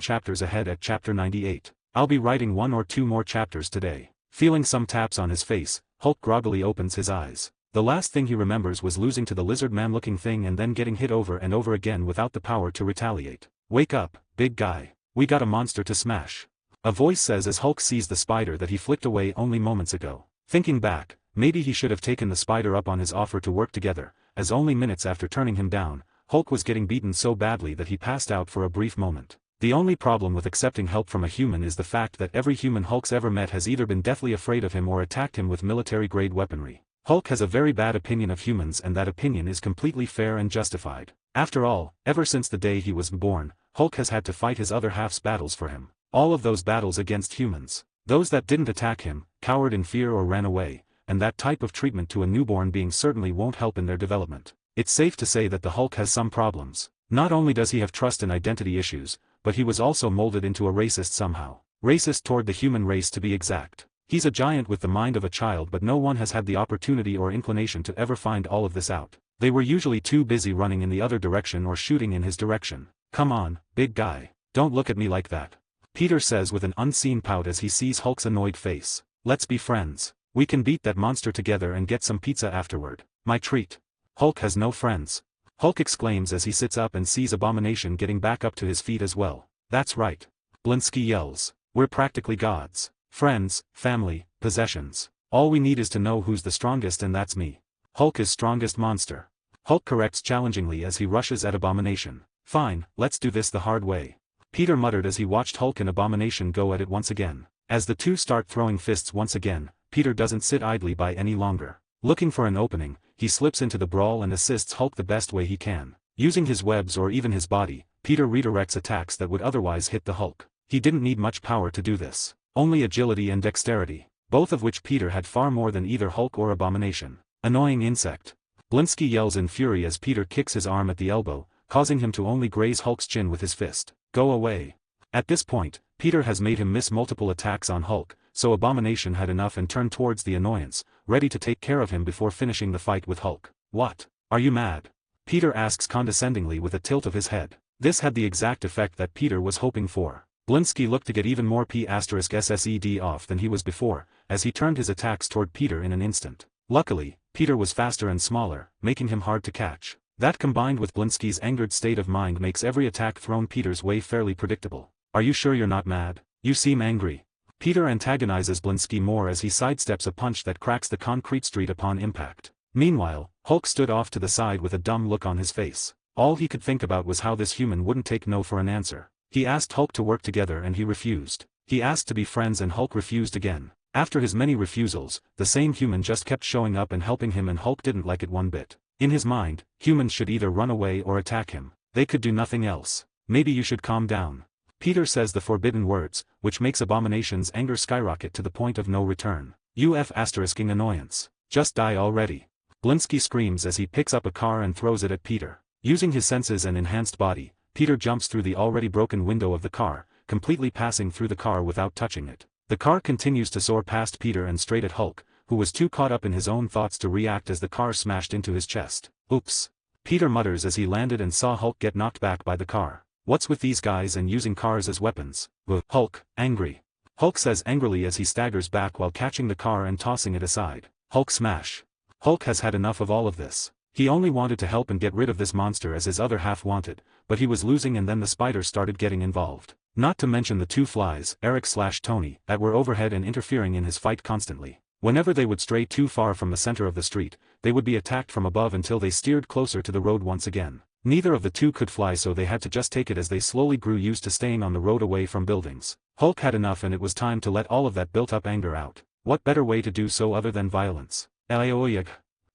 chapters ahead at chapter 98. I'll be writing 1 or 2 more chapters today. Feeling some taps on his face, Hulk groggily opens his eyes. The last thing he remembers was losing to the lizard man-looking thing and then getting hit over and over again without the power to retaliate. Wake up, big guy. We got a monster to smash. A voice says as Hulk sees the spider that he flicked away only moments ago. Thinking back, maybe he should have taken the spider up on his offer to work together, as only minutes after turning him down, Hulk was getting beaten so badly that he passed out for a brief moment. The only problem with accepting help from a human is the fact that every human Hulk's ever met has either been deathly afraid of him or attacked him with military-grade weaponry. Hulk has a very bad opinion of humans and that opinion is completely fair and justified. After all, ever since the day he was born, Hulk has had to fight his other half's battles for him. All of those battles against humans. Those that didn't attack him, cowered in fear or ran away, and that type of treatment to a newborn being certainly won't help in their development. It's safe to say that the Hulk has some problems. Not only does he have trust and identity issues, but he was also molded into a racist somehow. Racist toward the human race to be exact. He's a giant with the mind of a child but no one has had the opportunity or inclination to ever find all of this out. They were usually too busy running in the other direction or shooting in his direction. Come on, big guy. Don't look at me like that. Peter says with an unseen pout as he sees Hulk's annoyed face. Let's be friends. We can beat that monster together and get some pizza afterward. My treat. Hulk has no friends. Hulk exclaims as he sits up and sees Abomination getting back up to his feet as well. That's right. Blinsky yells. We're practically gods. Friends, family, possessions. All we need is to know who's the strongest and that's me. Hulk is strongest monster. Hulk corrects challengingly as he rushes at Abomination. Fine, let's do this the hard way. Peter muttered as he watched Hulk and Abomination go at it once again. As the two start throwing fists once again, Peter doesn't sit idly by any longer. Looking for an opening, he slips into the brawl and assists Hulk the best way he can. Using his webs or even his body, Peter redirects attacks that would otherwise hit the Hulk. He didn't need much power to do this. Only agility and dexterity, both of which Peter had far more than either Hulk or Abomination. Annoying insect. Blinsky yells in fury as Peter kicks his arm at the elbow, causing him to only graze Hulk's chin with his fist. Go away. At this point, Peter has made him miss multiple attacks on Hulk, so Abomination had enough and turned towards the annoyance, ready to take care of him before finishing the fight with Hulk. What? Are you mad? Peter asks condescendingly with a tilt of his head. This had the exact effect that Peter was hoping for. Blinsky looked to get even more P***SSED off than he was before, as he turned his attacks toward Peter in an instant. Luckily, Peter was faster and smaller, making him hard to catch. That combined with Blinsky's angered state of mind makes every attack thrown Peter's way fairly predictable. Are you sure you're not mad? You seem angry. Peter antagonizes Blinsky more as he sidesteps a punch that cracks the concrete street upon impact. Meanwhile, Hulk stood off to the side with a dumb look on his face. All he could think about was how this human wouldn't take no for an answer. He asked Hulk to work together and he refused. He asked to be friends and Hulk refused again. After his many refusals, the same human just kept showing up and helping him and Hulk didn't like it one bit. In his mind, humans should either run away or attack him. They could do nothing else. Maybe you should calm down. Peter says the forbidden words, which makes Abomination's anger skyrocket to the point of no return. UF***ing annoyance. Just die already. Blinsky screams as he picks up a car and throws it at Peter. Using his senses and enhanced body, Peter jumps through the already broken window of the car, completely passing through the car without touching it. The car continues to soar past Peter and straight at Hulk, who was too caught up in his own thoughts to react as the car smashed into his chest. Oops. Peter mutters as he landed and saw Hulk get knocked back by the car. What's with these guys and using cars as weapons? Hulk, angry. Hulk says angrily as he staggers back while catching the car and tossing it aside. Hulk smash. Hulk has had enough of all of this. He only wanted to help and get rid of this monster as his other half wanted, but he was losing and then the spider started getting involved. Not to mention the two flies, Eric/Tony, that were overhead and interfering in his fight constantly. Whenever they would stray too far from the center of the street, they would be attacked from above until they steered closer to the road once again. Neither of the two could fly so they had to just take it as they slowly grew used to staying on the road away from buildings. Hulk had enough and it was time to let all of that built-up anger out. What better way to do so other than violence?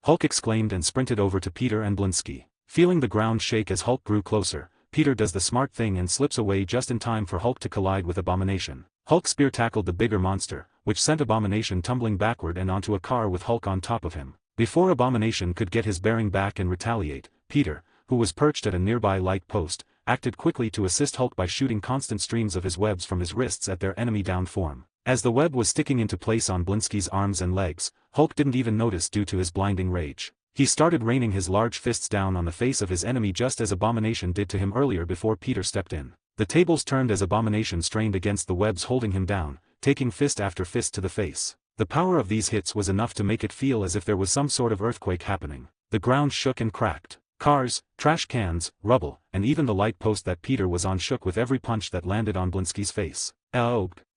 Hulk exclaimed and sprinted over to Peter and Blinsky. Feeling the ground shake as Hulk grew closer, Peter does the smart thing and slips away just in time for Hulk to collide with Abomination. Hulk spear tackled the bigger monster, which sent Abomination tumbling backward and onto a car with Hulk on top of him. Before Abomination could get his bearing back and retaliate, Peter, who was perched at a nearby light post, acted quickly to assist Hulk by shooting constant streams of his webs from his wrists at their enemy down form. As the web was sticking into place on Blinsky's arms and legs, Hulk didn't even notice due to his blinding rage. He started raining his large fists down on the face of his enemy just as Abomination did to him earlier before Peter stepped in. The tables turned as Abomination strained against the webs holding him down, taking fist after fist to the face. The power of these hits was enough to make it feel as if there was some sort of earthquake happening. The ground shook and cracked. Cars, trash cans, rubble, and even the light post that Peter was on shook with every punch that landed on Blinsky's face.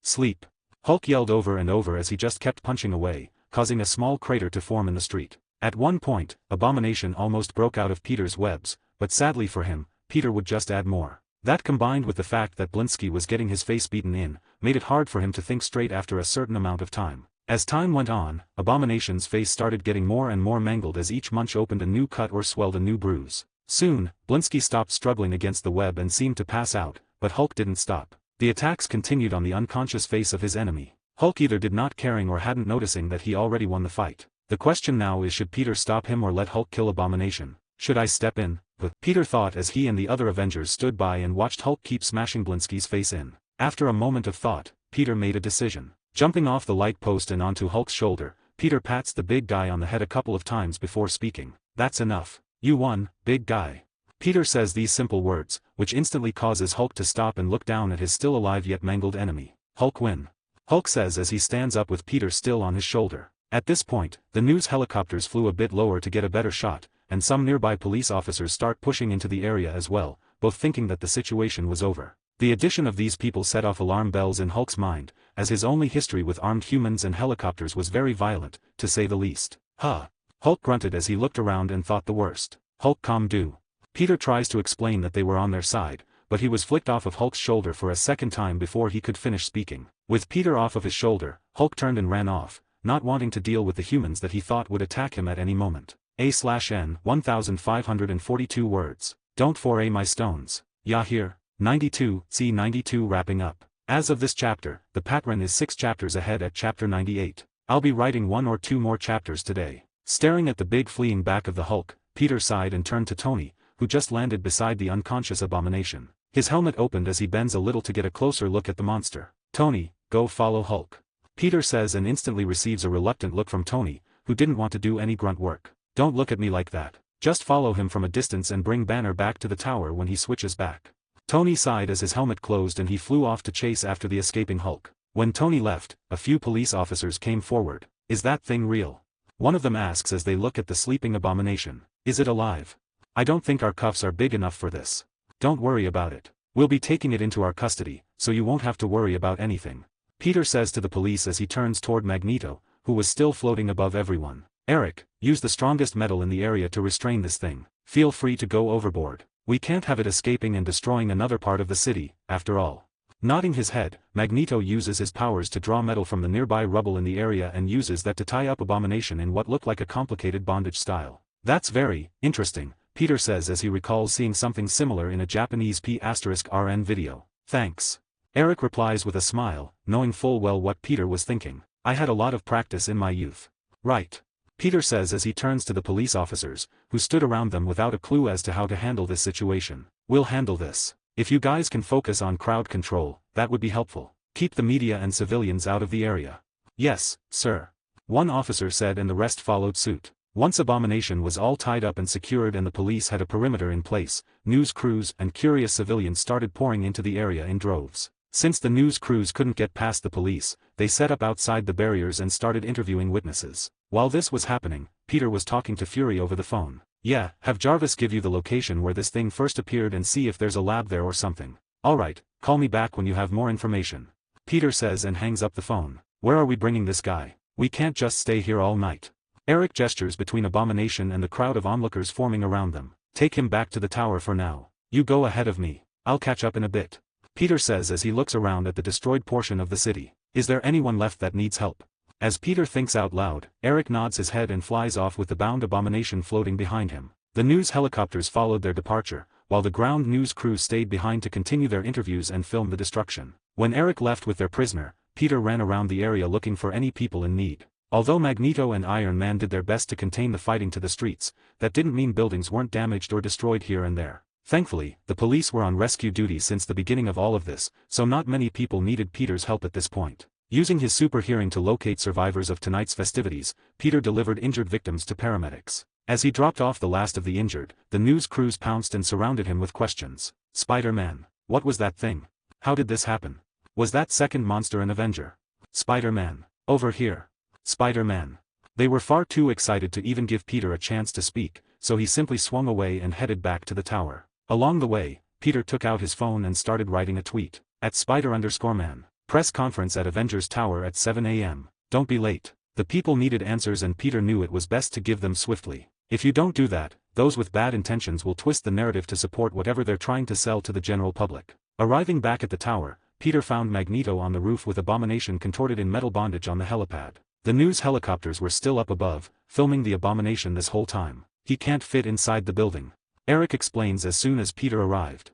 Sleep. Hulk yelled over and over as he just kept punching away, causing a small crater to form in the street. At one point, Abomination almost broke out of Peter's webs, but sadly for him, Peter would just add more. That combined with the fact that Blinsky was getting his face beaten in, made it hard for him to think straight after a certain amount of time. As time went on, Abomination's face started getting more and more mangled as each munch opened a new cut or swelled a new bruise. Soon, Blinsky stopped struggling against the web and seemed to pass out, but Hulk didn't stop. The attacks continued on the unconscious face of his enemy. Hulk either did not caring or hadn't noticing that he already won the fight. The question now is, should Peter stop him or let Hulk kill Abomination? Should I step in? But Peter thought as he and the other Avengers stood by and watched Hulk keep smashing Blinsky's face in. After a moment of thought, Peter made a decision. Jumping off the light post and onto Hulk's shoulder, Peter pats the big guy on the head a couple of times before speaking. That's enough. You won, big guy. Peter says these simple words, which instantly causes Hulk to stop and look down at his still alive yet mangled enemy. Hulk win. Hulk says as he stands up with Peter still on his shoulder. At this point, the news helicopters flew a bit lower to get a better shot, and some nearby police officers start pushing into the area as well, both thinking that the situation was over. The addition of these people set off alarm bells in Hulk's mind, as his only history with armed humans and helicopters was very violent, to say the least. Huh. Hulk grunted as he looked around and thought the worst. Hulk calm do. Peter tries to explain that they were on their side, but he was flicked off of Hulk's shoulder for a second time before he could finish speaking. With Peter off of his shoulder, Hulk turned and ran off, not wanting to deal with the humans that he thought would attack him at any moment. A/N 1542 words. Don't foray my stones. Ya here. 92, C 92 wrapping up. As of this chapter, the pattern is 6 chapters ahead at chapter 98. I'll be writing 1 or 2 more chapters today. Staring at the big fleeing back of the Hulk, Peter sighed and turned to Tony, who just landed beside the unconscious Abomination. His helmet opened as he bends a little to get a closer look at the monster. Tony, go follow Hulk. Peter says and instantly receives a reluctant look from Tony, who didn't want to do any grunt work. Don't look at me like that. Just follow him from a distance and bring Banner back to the tower when he switches back. Tony sighed as his helmet closed and he flew off to chase after the escaping Hulk. When Tony left, a few police officers came forward. Is that thing real? One of them asks as they look at the sleeping Abomination. Is it alive? I don't think our cuffs are big enough for this. Don't worry about it. We'll be taking it into our custody, so you won't have to worry about anything. Peter says to the police as he turns toward Magneto, who was still floating above everyone. Eric, use the strongest metal in the area to restrain this thing. Feel free to go overboard. We can't have it escaping and destroying another part of the city, after all. Nodding his head, Magneto uses his powers to draw metal from the nearby rubble in the area and uses that to tie up Abomination in what looked like a complicated bondage style. That's very interesting, Peter says as he recalls seeing something similar in a Japanese P*RN video. Thanks. Eric replies with a smile, knowing full well what Peter was thinking. I had a lot of practice in my youth. Right. Peter says as he turns to the police officers, who stood around them without a clue as to how to handle this situation. We'll handle this. If you guys can focus on crowd control, that would be helpful. Keep the media and civilians out of the area. Yes, sir. One officer said and the rest followed suit. Once Abomination was all tied up and secured and the police had a perimeter in place, news crews and curious civilians started pouring into the area in droves. Since the news crews couldn't get past the police, they set up outside the barriers and started interviewing witnesses. While this was happening, Peter was talking to Fury over the phone. Yeah, have Jarvis give you the location where this thing first appeared and see if there's a lab there or something. Alright, call me back when you have more information. Peter says and hangs up the phone. Where are we bringing this guy? We can't just stay here all night. Eric gestures between Abomination and the crowd of onlookers forming around them. Take him back to the tower for now. You go ahead of me. I'll catch up in a bit. Peter says as he looks around at the destroyed portion of the city. Is there anyone left that needs help? As Peter thinks out loud, Eric nods his head and flies off with the bound Abomination floating behind him. The news helicopters followed their departure, while the ground news crew stayed behind to continue their interviews and film the destruction. When Eric left with their prisoner, Peter ran around the area looking for any people in need. Although Magneto and Iron Man did their best to contain the fighting to the streets, that didn't mean buildings weren't damaged or destroyed here and there. Thankfully, the police were on rescue duty since the beginning of all of this, so not many people needed Peter's help at this point. Using his super hearing to locate survivors of tonight's festivities, Peter delivered injured victims to paramedics. As he dropped off the last of the injured, the news crews pounced and surrounded him with questions. Spider-Man. What was that thing? How did this happen? Was that second monster an Avenger? Spider-Man. Over here. Spider-Man. They were far too excited to even give Peter a chance to speak, so he simply swung away and headed back to the tower. Along the way, Peter took out his phone and started writing a tweet. At Spider_Man. Press conference at Avengers Tower at 7 a.m. Don't be late. The people needed answers and Peter knew it was best to give them swiftly. If you don't do that, those with bad intentions will twist the narrative to support whatever they're trying to sell to the general public. Arriving back at the tower, Peter found Magneto on the roof with Abomination contorted in metal bondage on the helipad. The news helicopters were still up above, filming the Abomination this whole time. He can't fit inside the building. Eric explains as soon as Peter arrived.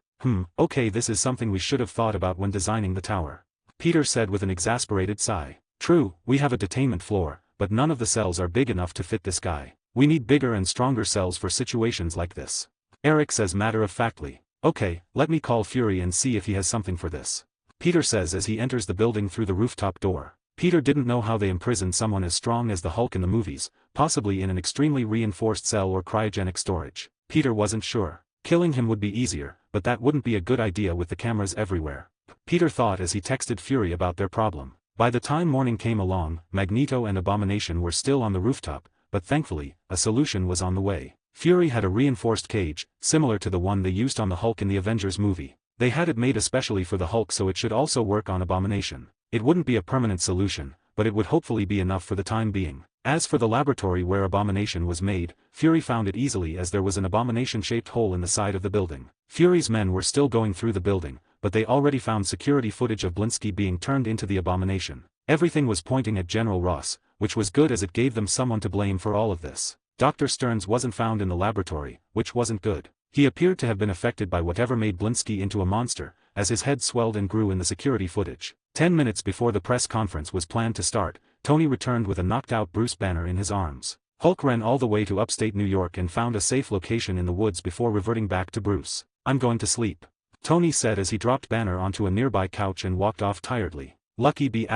Okay, this is something we should have thought about when designing the tower. Peter said with an exasperated sigh. True, we have a detainment floor, but none of the cells are big enough to fit this guy. We need bigger and stronger cells for situations like this. Eric says matter-of-factly. Okay, let me call Fury and see if he has something for this. Peter says as he enters the building through the rooftop door. Peter didn't know how they imprisoned someone as strong as the Hulk in the movies, possibly in an extremely reinforced cell or cryogenic storage. Peter wasn't sure. Killing him would be easier, but that wouldn't be a good idea with the cameras everywhere. Peter thought as he texted Fury about their problem. By the time morning came along, Magneto and Abomination were still on the rooftop, but thankfully, a solution was on the way. Fury had a reinforced cage, similar to the one they used on the Hulk in the Avengers movie. They had it made especially for the Hulk so it should also work on Abomination. It wouldn't be a permanent solution, but it would hopefully be enough for the time being. As for the laboratory where Abomination was made, Fury found it easily as there was an Abomination-shaped hole in the side of the building. Fury's men were still going through the building, but they already found security footage of Blinsky being turned into the Abomination. Everything was pointing at General Ross, which was good as it gave them someone to blame for all of this. Dr. Stearns wasn't found in the laboratory, which wasn't good. He appeared to have been affected by whatever made Blinsky into a monster, as his head swelled and grew in the security footage. 10 minutes before the press conference was planned to start, Tony returned with a knocked-out Bruce Banner in his arms. Hulk ran all the way to upstate New York and found a safe location in the woods before reverting back to Bruce. I'm going to sleep, Tony said as he dropped Banner onto a nearby couch and walked off tiredly. Lucky B*****.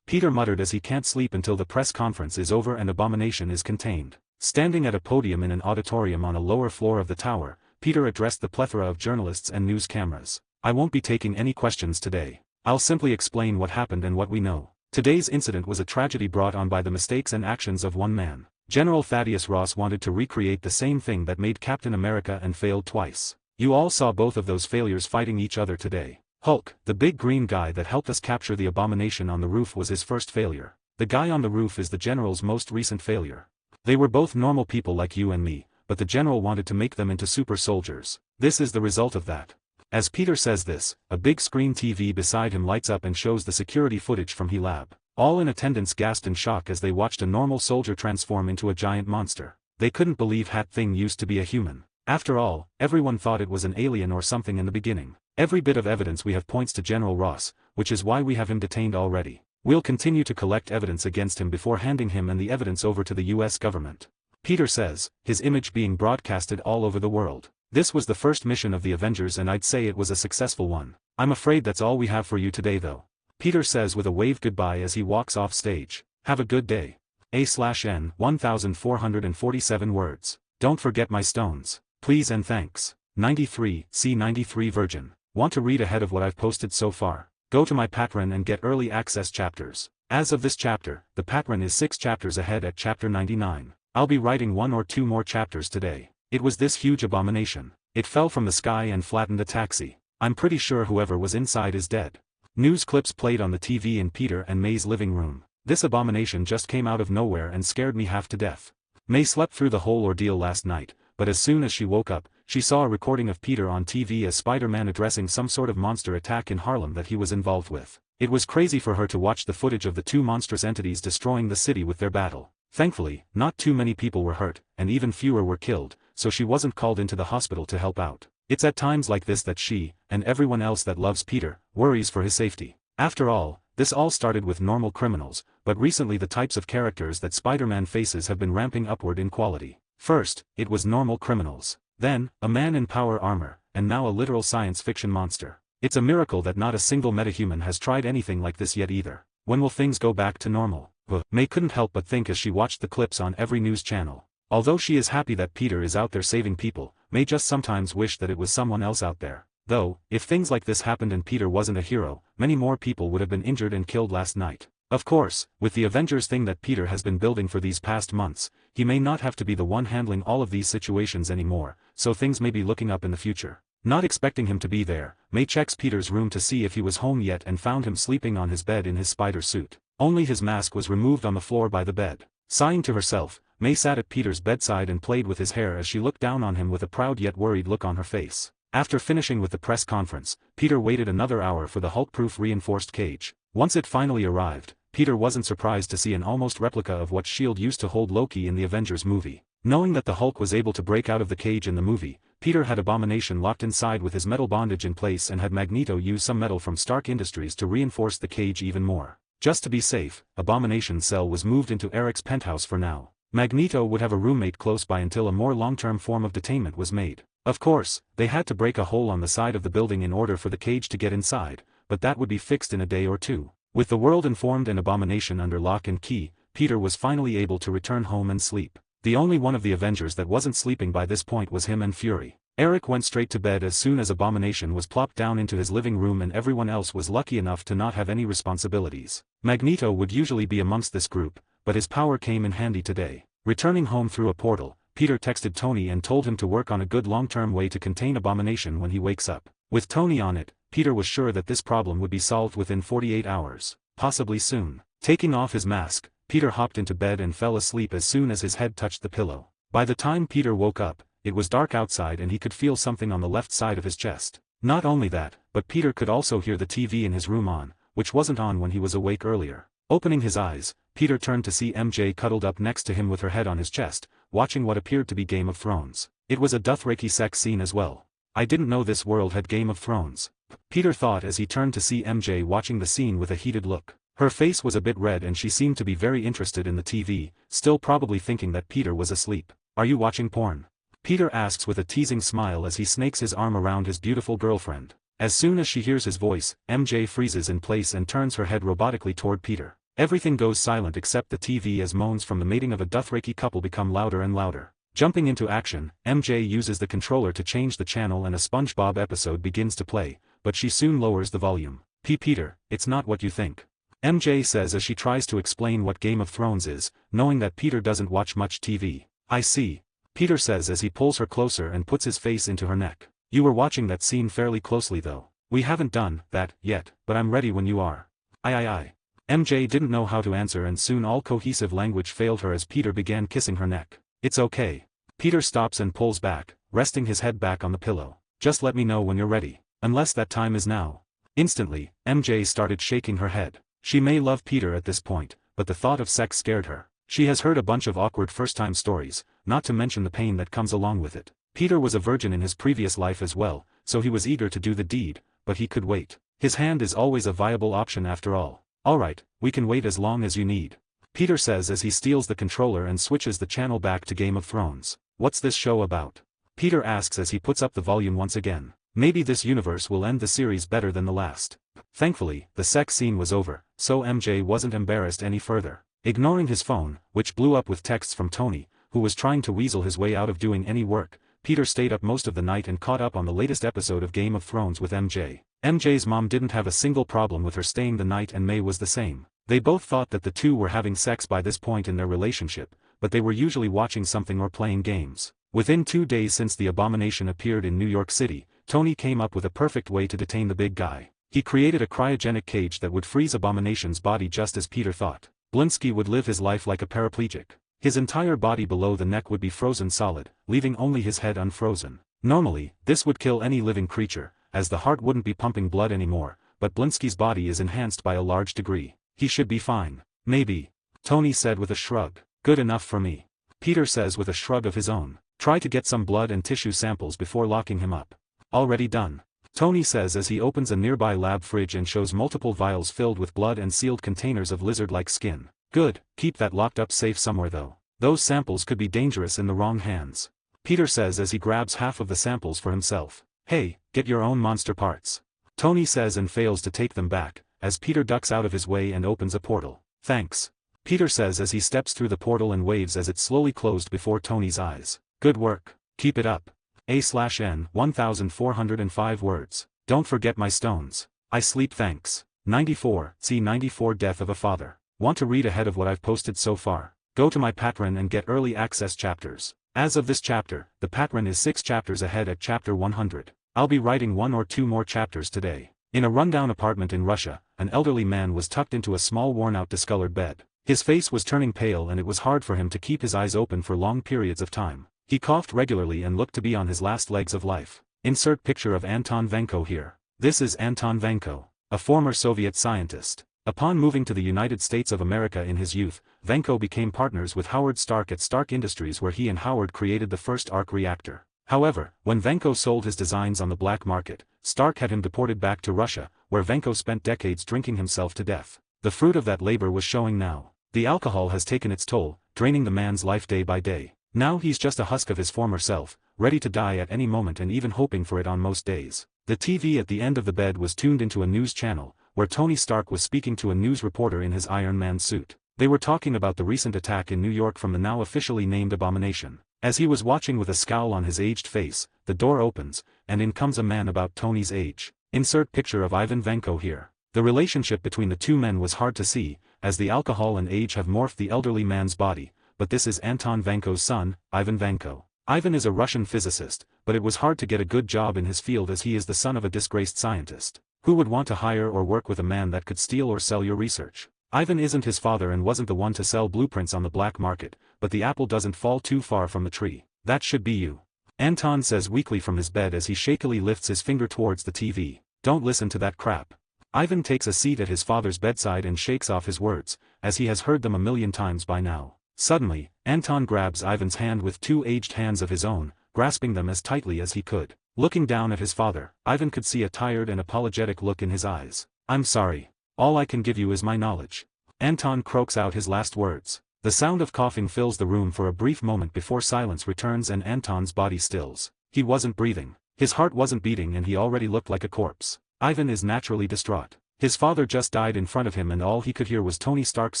Peter muttered as he can't sleep until the press conference is over and Abomination is contained. Standing at a podium in an auditorium on a lower floor of the tower, Peter addressed the plethora of journalists and news cameras. I won't be taking any questions today. I'll simply explain what happened and what we know. Today's incident was a tragedy brought on by the mistakes and actions of one man. General Thaddeus Ross wanted to recreate the same thing that made Captain America and failed twice. You all saw both of those failures fighting each other today. Hulk, the big green guy that helped us capture the Abomination on the roof, was his first failure. The guy on the roof is the General's most recent failure. They were both normal people like you and me, but the General wanted to make them into super soldiers. This is the result of that. As Peter says this, a big screen TV beside him lights up and shows the security footage from He Lab. All in attendance gasped in shock as they watched a normal soldier transform into a giant monster. They couldn't believe that thing used to be a human. After all, everyone thought it was an alien or something in the beginning. Every bit of evidence we have points to General Ross, which is why we have him detained already. We'll continue to collect evidence against him before handing him and the evidence over to the US government. Peter says, his image being broadcasted all over the world. This was the first mission of the Avengers and I'd say it was a successful one. I'm afraid that's all we have for you today though. Peter says with a wave goodbye as he walks off stage. Have a good day. A/N 1447 words. Don't forget my stones. Please and thanks. 93, C93 Virgin. Want to read ahead of what I've posted so far? Go to my Patreon and get early access chapters. As of this chapter, the Patreon is 6 chapters ahead at chapter 99. I'll be writing 1 or 2 more chapters today. It was this huge abomination. It fell from the sky and flattened a taxi. I'm pretty sure whoever was inside is dead. News clips played on the TV in Peter and May's living room. This abomination just came out of nowhere and scared me half to death. May slept through the whole ordeal last night, but as soon as she woke up, she saw a recording of Peter on TV as Spider-Man addressing some sort of monster attack in Harlem that he was involved with. It was crazy for her to watch the footage of the 2 monstrous entities destroying the city with their battle. Thankfully, not too many people were hurt, and even fewer were killed, so she wasn't called into the hospital to help out. It's at times like this that she, and everyone else that loves Peter, worries for his safety. After all, this all started with normal criminals, but recently the types of characters that Spider-Man faces have been ramping upward in quality. First, it was normal criminals. Then, a man in power armor, and now a literal science fiction monster. It's a miracle that not a single metahuman has tried anything like this yet either. When will things go back to normal? May couldn't help but think as she watched the clips on every news channel. Although she is happy that Peter is out there saving people, May just sometimes wish that it was someone else out there. Though, if things like this happened and Peter wasn't a hero, many more people would have been injured and killed last night. Of course, with the Avengers thing that Peter has been building for these past months, he may not have to be the one handling all of these situations anymore, so things may be looking up in the future. Not expecting him to be there, May checks Peter's room to see if he was home yet and found him sleeping on his bed in his spider suit. Only his mask was removed on the floor by the bed. Sighing to herself, May sat at Peter's bedside and played with his hair as she looked down on him with a proud yet worried look on her face. After finishing with the press conference, Peter waited another hour for the Hulk-proof reinforced cage. Once it finally arrived, Peter wasn't surprised to see an almost replica of what S.H.I.E.L.D. used to hold Loki in the Avengers movie. Knowing that the Hulk was able to break out of the cage in the movie, Peter had Abomination locked inside with his metal bondage in place and had Magneto use some metal from Stark Industries to reinforce the cage even more. Just to be safe, Abomination's cell was moved into Eric's penthouse for now. Magneto would have a roommate close by until a more long-term form of detainment was made. Of course, they had to break a hole on the side of the building in order for the cage to get inside, but that would be fixed in a day or two. With the world informed and Abomination under lock and key, Peter was finally able to return home and sleep. The only one of the Avengers that wasn't sleeping by this point was him and Fury. Eric went straight to bed as soon as Abomination was plopped down into his living room and everyone else was lucky enough to not have any responsibilities. Magneto would usually be amongst this group, but his power came in handy today. Returning home through a portal, Peter texted Tony and told him to work on a good long-term way to contain Abomination when he wakes up. With Tony on it, Peter was sure that this problem would be solved within 48 hours, possibly soon. Taking off his mask, Peter hopped into bed and fell asleep as soon as his head touched the pillow. By the time Peter woke up, it was dark outside and he could feel something on the left side of his chest. Not only that, but Peter could also hear the TV in his room on, which wasn't on when he was awake earlier. Opening his eyes, Peter turned to see MJ cuddled up next to him with her head on his chest, watching what appeared to be Game of Thrones. It was a Dothraki sex scene as well. I didn't know this world had Game of Thrones, Peter thought as he turned to see MJ watching the scene with a heated look. Her face was a bit red and she seemed to be very interested in the TV, still probably thinking that Peter was asleep. Are you watching porn? Peter asks with a teasing smile as he snakes his arm around his beautiful girlfriend. As soon as she hears his voice, MJ freezes in place and turns her head robotically toward Peter. Everything goes silent except the TV as moans from the mating of a Dothraki couple become louder and louder. Jumping into action, MJ uses the controller to change the channel and a SpongeBob episode begins to play, but she soon lowers the volume. Peter, it's not what you think, MJ says as she tries to explain what Game of Thrones is, knowing that Peter doesn't watch much TV. I see, Peter says as he pulls her closer and puts his face into her neck. You were watching that scene fairly closely though. We haven't done that yet, but I'm ready when you are. Aye. MJ didn't know how to answer and soon all cohesive language failed her as Peter began kissing her neck. It's okay. Peter stops and pulls back, resting his head back on the pillow. Just let me know when you're ready. Unless that time is now. Instantly, MJ started shaking her head. She may love Peter at this point, but the thought of sex scared her. She has heard a bunch of awkward first-time stories, not to mention the pain that comes along with it. Peter was a virgin in his previous life as well, so he was eager to do the deed, but he could wait. His hand is always a viable option after all. Alright, we can wait as long as you need, Peter says as he steals the controller and switches the channel back to Game of Thrones. What's this show about? Peter asks as he puts up the volume once again. Maybe this universe will end the series better than the last. Thankfully, the sex scene was over, so MJ wasn't embarrassed any further. Ignoring his phone, which blew up with texts from Tony, who was trying to weasel his way out of doing any work, Peter stayed up most of the night and caught up on the latest episode of Game of Thrones with MJ. MJ's mom didn't have a single problem with her staying the night and May was the same. They both thought that the two were having sex by this point in their relationship, but they were usually watching something or playing games. Within 2 days since the Abomination appeared in New York City, Tony came up with a perfect way to detain the big guy. He created a cryogenic cage that would freeze Abomination's body just as Peter thought. Blinsky would live his life like a paraplegic. His entire body below the neck would be frozen solid, leaving only his head unfrozen. Normally, this would kill any living creature, as the heart wouldn't be pumping blood anymore, but Blinsky's body is enhanced by a large degree. He should be fine. Maybe, Tony said with a shrug. Good enough for me, Peter says with a shrug of his own. Try to get some blood and tissue samples before locking him up. Already done, Tony says as he opens a nearby lab fridge and shows multiple vials filled with blood and sealed containers of lizard-like skin. Good, keep that locked up safe somewhere though. Those samples could be dangerous in the wrong hands, Peter says as he grabs half of the samples for himself. Hey, get your own monster parts, Tony says and fails to take them back, as Peter ducks out of his way and opens a portal. Thanks. Peter says as he steps through the portal and waves as it slowly closed before Tony's eyes. Good work. Keep it up. A/N 1405 words. Don't forget my stones. I sleep thanks. 94, see 94 Death of a Father. Want to read ahead of what I've posted so far? Go to my Patreon and get early access chapters. As of this chapter, the Patreon is 6 chapters ahead at chapter 100. I'll be writing 1 or 2 more chapters today. In a rundown apartment in Russia, an elderly man was tucked into a small worn-out discolored bed. His face was turning pale and it was hard for him to keep his eyes open for long periods of time. He coughed regularly and looked to be on his last legs of life. Insert picture of Anton Vanko here. This is Anton Vanko, a former Soviet scientist. Upon moving to the United States of America in his youth, Vanko became partners with Howard Stark at Stark Industries, where he and Howard created the first arc reactor. However, when Vanko sold his designs on the black market, Stark had him deported back to Russia, where Vanko spent decades drinking himself to death. The fruit of that labor was showing now. The alcohol has taken its toll, draining the man's life day by day. Now he's just a husk of his former self, ready to die at any moment and even hoping for it on most days. The TV at the end of the bed was tuned into a news channel, where Tony Stark was speaking to a news reporter in his Iron Man suit. They were talking about the recent attack in New York from the now officially named Abomination. As he was watching with a scowl on his aged face, the door opens, and in comes a man about Tony's age. Insert picture of Ivan Vanko here. The relationship between the two men was hard to see, as the alcohol and age have morphed the elderly man's body, but this is Anton Vanko's son, Ivan Vanko. Ivan is a Russian physicist, but it was hard to get a good job in his field as he is the son of a disgraced scientist. Who would want to hire or work with a man that could steal or sell your research? Ivan isn't his father and wasn't the one to sell blueprints on the black market, but the apple doesn't fall too far from the tree. That should be you. Anton says weakly from his bed as he shakily lifts his finger towards the TV. Don't listen to that crap. Ivan takes a seat at his father's bedside and shakes off his words, as he has heard them a million times by now. Suddenly, Anton grabs Ivan's hand with 2 aged hands of his own, grasping them as tightly as he could. Looking down at his father, Ivan could see a tired and apologetic look in his eyes. I'm sorry. All I can give you is my knowledge. Anton croaks out his last words. The sound of coughing fills the room for a brief moment before silence returns and Anton's body stills. He wasn't breathing. His heart wasn't beating and he already looked like a corpse. Ivan is naturally distraught. His father just died in front of him and all he could hear was Tony Stark's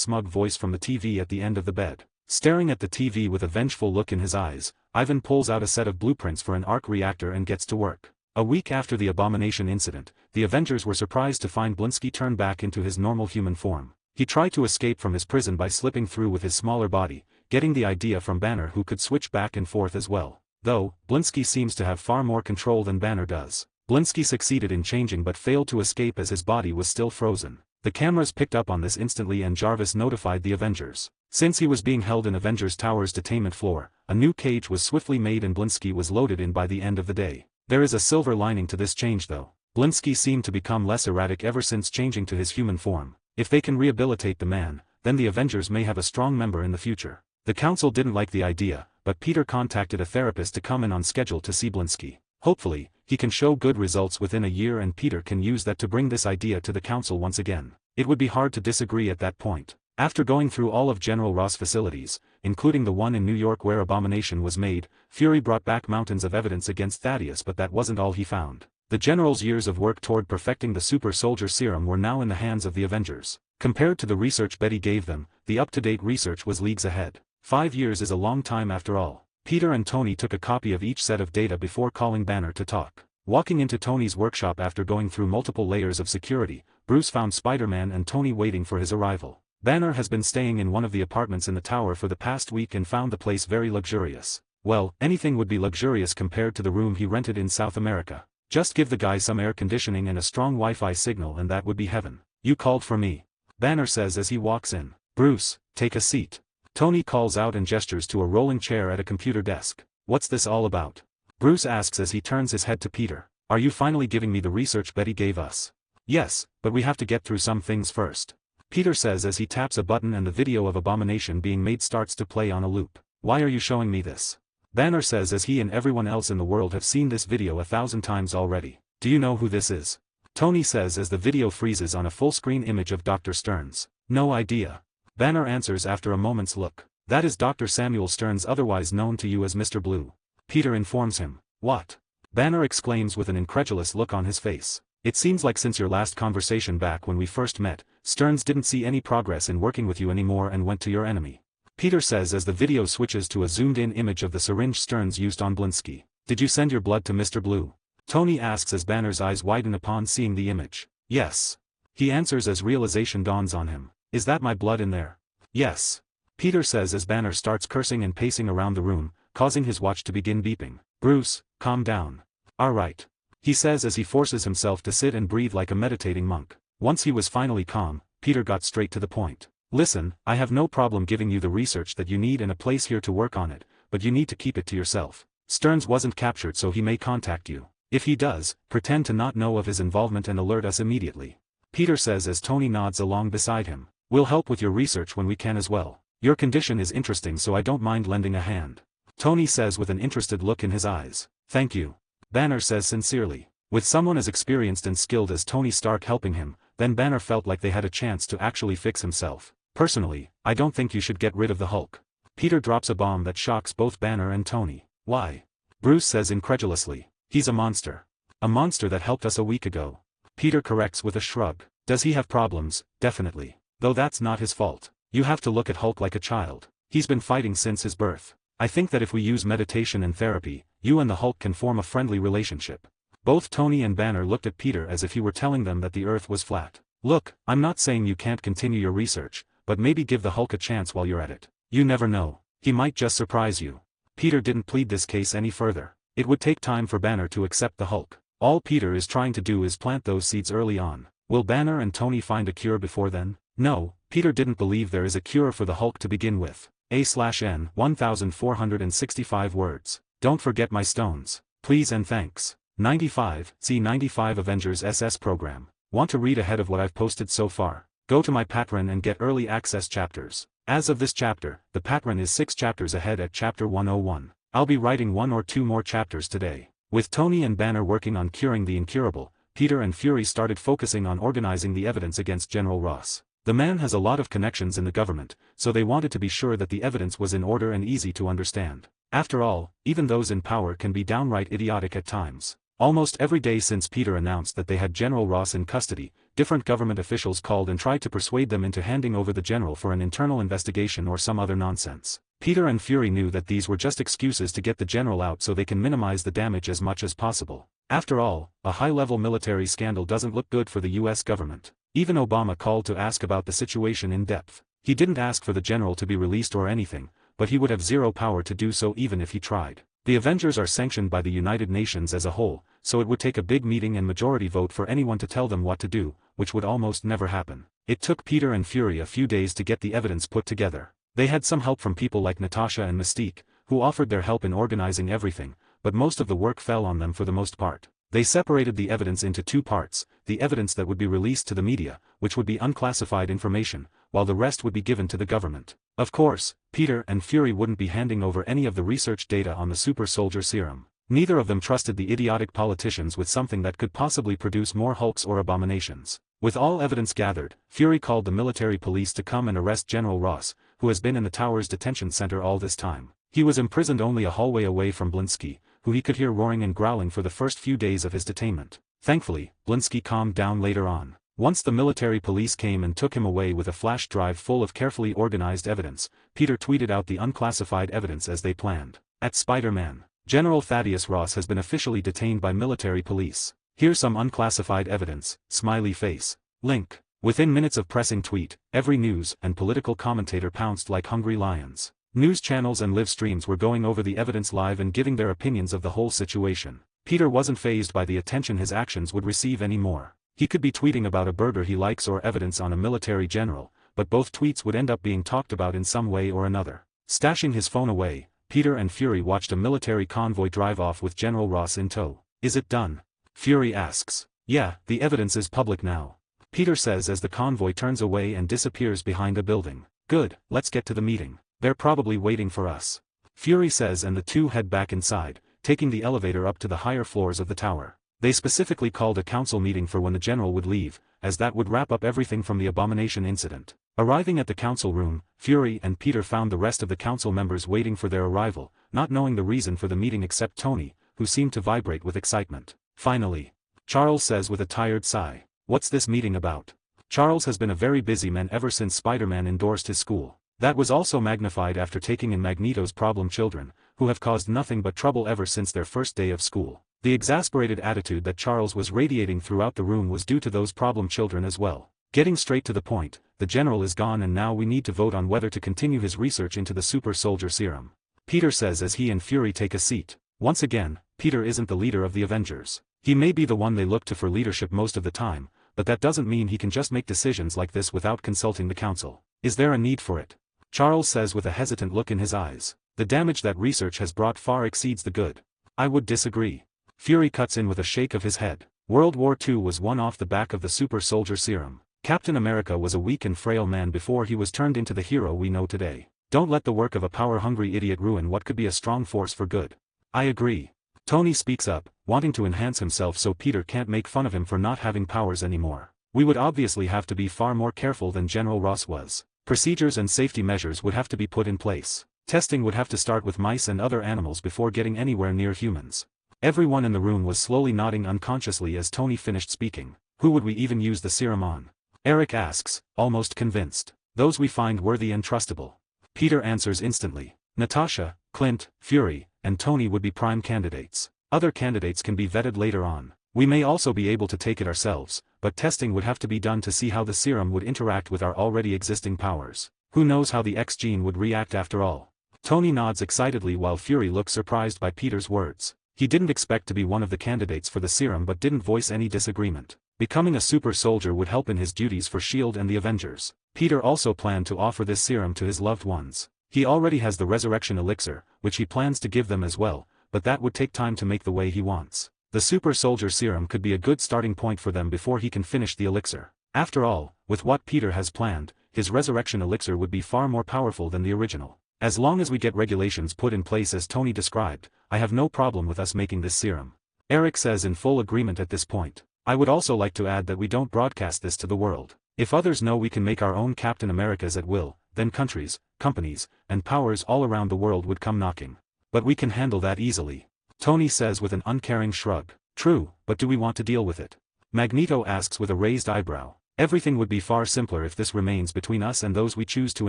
smug voice from the TV at the end of the bed. Staring at the TV with a vengeful look in his eyes, Ivan pulls out a set of blueprints for an arc reactor and gets to work. A week after the Abomination incident, the Avengers were surprised to find Blinsky turned back into his normal human form. He tried to escape from his prison by slipping through with his smaller body, getting the idea from Banner, who could switch back and forth as well. Though, Blinsky seems to have far more control than Banner does. Blinsky succeeded in changing but failed to escape as his body was still frozen. The cameras picked up on this instantly and Jarvis notified the Avengers. Since he was being held in Avengers Tower's detainment floor, a new cage was swiftly made and Blinsky was loaded in by the end of the day. There is a silver lining to this change though. Blinsky seemed to become less erratic ever since changing to his human form. If they can rehabilitate the man, then the Avengers may have a strong member in the future. The council didn't like the idea, but Peter contacted a therapist to come in on schedule to see Blinsky. Hopefully, he can show good results within a year and Peter can use that to bring this idea to the council once again. It would be hard to disagree at that point. After going through all of General Ross' facilities, including the one in New York where Abomination was made, Fury brought back mountains of evidence against Thaddeus, but that wasn't all he found. The General's years of work toward perfecting the super soldier serum were now in the hands of the Avengers. Compared to the research Betty gave them, the up-to-date research was leagues ahead. 5 years is a long time after all. Peter and Tony took a copy of each set of data before calling Banner to talk. Walking into Tony's workshop after going through multiple layers of security, Bruce found Spider-Man and Tony waiting for his arrival. Banner has been staying in one of the apartments in the tower for the past week and found the place very luxurious. Well, anything would be luxurious compared to the room he rented in South America. Just give the guy some air conditioning and a strong Wi-Fi signal and that would be heaven. You called for me. Banner says as he walks in. Bruce, take a seat. Tony calls out and gestures to a rolling chair at a computer desk. What's this all about? Bruce asks as he turns his head to Peter. Are you finally giving me the research Betty gave us? Yes, but we have to get through some things first. Peter says as he taps a button and the video of Abomination being made starts to play on a loop. Why are you showing me this? Banner says as he and everyone else in the world have seen this video 1,000 times already. Do you know who this is? Tony says as the video freezes on a full-screen image of Dr. Stearns. No idea. Banner answers after a moment's look. That is Dr. Samuel Stearns, otherwise known to you as Mr. Blue. Peter informs him. What? Banner exclaims with an incredulous look on his face. It seems like since your last conversation back when we first met, Stearns didn't see any progress in working with you anymore and went to your enemy. Peter says as the video switches to a zoomed-in image of the syringe Stearns used on Blinsky. Did you send your blood to Mr. Blue? Tony asks as Banner's eyes widen upon seeing the image. Yes. He answers as realization dawns on him. Is that my blood in there? Yes. Peter says as Banner starts cursing and pacing around the room, causing his watch to begin beeping. Bruce, calm down. All right. He says as he forces himself to sit and breathe like a meditating monk. Once he was finally calm, Peter got straight to the point. Listen, I have no problem giving you the research that you need and a place here to work on it, but you need to keep it to yourself. Stearns wasn't captured so he may contact you. If he does, pretend to not know of his involvement and alert us immediately. Peter says as Tony nods along beside him. We'll help with your research when we can as well. Your condition is interesting so I don't mind lending a hand. Tony says with an interested look in his eyes. Thank you. Banner says sincerely. With someone as experienced and skilled as Tony Stark helping him, then Banner felt like they had a chance to actually fix himself. Personally, I don't think you should get rid of the Hulk. Peter drops a bomb that shocks both Banner and Tony. Why? Bruce says incredulously. He's a monster. A monster that helped us a week ago. Peter corrects with a shrug. Does he have problems? Definitely. Though that's not his fault. You have to look at Hulk like a child. He's been fighting since his birth. I think that if we use meditation and therapy, you and the Hulk can form a friendly relationship. Both Tony and Banner looked at Peter as if he were telling them that the Earth was flat. Look, I'm not saying you can't continue your research, but maybe give the Hulk a chance while you're at it. You never know. He might just surprise you. Peter didn't plead this case any further. It would take time for Banner to accept the Hulk. All Peter is trying to do is plant those seeds early on. Will Banner and Tony find a cure before then? No, Peter didn't believe there is a cure for the Hulk to begin with. A/N 1465 words. Don't forget my stones. Please and thanks. 95, see 95 Avengers SS program. Want to read ahead of what I've posted so far? Go to my Patreon and get early access chapters. As of this chapter, the Patreon is 6 chapters ahead at chapter 101. I'll be writing 1 or 2 more chapters today. With Tony and Banner working on curing the incurable, Peter and Fury started focusing on organizing the evidence against General Ross. The man has a lot of connections in the government, so they wanted to be sure that the evidence was in order and easy to understand. After all, even those in power can be downright idiotic at times. Almost every day since Peter announced that they had General Ross in custody, different government officials called and tried to persuade them into handing over the general for an internal investigation or some other nonsense. Peter and Fury knew that these were just excuses to get the general out so they can minimize the damage as much as possible. After all, a high-level military scandal doesn't look good for the US government. Even Obama called to ask about the situation in depth. He didn't ask for the general to be released or anything, but he would have zero power to do so even if he tried. The Avengers are sanctioned by the United Nations as a whole, so it would take a big meeting and majority vote for anyone to tell them what to do, which would almost never happen. It took Peter and Fury a few days to get the evidence put together. They had some help from people like Natasha and Mystique, who offered their help in organizing everything, but most of the work fell on them for the most part. They separated the evidence into 2 parts, the evidence that would be released to the media, which would be unclassified information, while the rest would be given to the government. Of course, Peter and Fury wouldn't be handing over any of the research data on the super soldier serum. Neither of them trusted the idiotic politicians with something that could possibly produce more Hulks or abominations. With all evidence gathered, Fury called the military police to come and arrest General Ross, who has been in the tower's detention center all this time. He was imprisoned only a hallway away from Blinsky, who he could hear roaring and growling for the first few days of his detainment. Thankfully, Blinsky calmed down later on. Once the military police came and took him away with a flash drive full of carefully organized evidence, Peter tweeted out the unclassified evidence as they planned. At Spider-Man, General Thaddeus Ross has been officially detained by military police. Here's some unclassified evidence, smiley face. Link. Within minutes of pressing tweet, every news and political commentator pounced like hungry lions. News channels and live streams were going over the evidence live and giving their opinions of the whole situation. Peter wasn't fazed by the attention his actions would receive anymore. He could be tweeting about a burger he likes or evidence on a military general, but both tweets would end up being talked about in some way or another. Stashing his phone away, Peter and Fury watched a military convoy drive off with General Ross in tow. Is it done? Fury asks. Yeah, the evidence is public now. Peter says as the convoy turns away and disappears behind a building. Good, let's get to the meeting. They're probably waiting for us. Fury says and the two head back inside, taking the elevator up to the higher floors of the tower. They specifically called a council meeting for when the general would leave, as that would wrap up everything from the abomination incident. Arriving at the council room, Fury and Peter found the rest of the council members waiting for their arrival, not knowing the reason for the meeting except Tony, who seemed to vibrate with excitement. Finally. Charles says with a tired sigh. What's this meeting about? Charles has been a very busy man ever since Spider-Man endorsed his school. That was also magnified after taking in Magneto's problem children, who have caused nothing but trouble ever since their first day of school. The exasperated attitude that Charles was radiating throughout the room was due to those problem children as well. Getting straight to the point, the general is gone and now we need to vote on whether to continue his research into the super soldier serum. Peter says as he and Fury take a seat. Once again, Peter isn't the leader of the Avengers. He may be the one they look to for leadership most of the time, but that doesn't mean he can just make decisions like this without consulting the council. Is there a need for it? Charles says with a hesitant look in his eyes. The damage that research has brought far exceeds the good. I would disagree. Fury cuts in with a shake of his head. World War II was won off the back of the super soldier serum. Captain America was a weak and frail man before he was turned into the hero we know today. Don't let the work of a power-hungry idiot ruin what could be a strong force for good. I agree. Tony speaks up, wanting to enhance himself so Peter can't make fun of him for not having powers anymore. We would obviously have to be far more careful than General Ross was. Procedures and safety measures would have to be put in place. Testing would have to start with mice and other animals before getting anywhere near humans. Everyone in the room was slowly nodding unconsciously as Tony finished speaking. Who would we even use the serum on? Eric asks, almost convinced. Those we find worthy and trustable. Peter answers instantly. Natasha, Clint, Fury, and Tony would be prime candidates. Other candidates can be vetted later on. We may also be able to take it ourselves, but testing would have to be done to see how the serum would interact with our already existing powers. Who knows how the X gene would react after all? Tony nods excitedly while Fury looks surprised by Peter's words. He didn't expect to be one of the candidates for the serum but didn't voice any disagreement. Becoming a super soldier would help in his duties for S.H.I.E.L.D. and the Avengers. Peter also planned to offer this serum to his loved ones. He already has the resurrection elixir, which he plans to give them as well, but that would take time to make the way he wants. The super soldier serum could be a good starting point for them before he can finish the elixir. After all, with what Peter has planned, his resurrection elixir would be far more powerful than the original. As long as we get regulations put in place as Tony described, I have no problem with us making this serum. Eric says in full agreement at this point. I would also like to add that we don't broadcast this to the world. If others know we can make our own Captain Americas at will, then countries, companies, and powers all around the world would come knocking. But we can handle that easily. Tony says with an uncaring shrug. True, but do we want to deal with it? Magneto asks with a raised eyebrow. Everything would be far simpler if this remains between us and those we choose to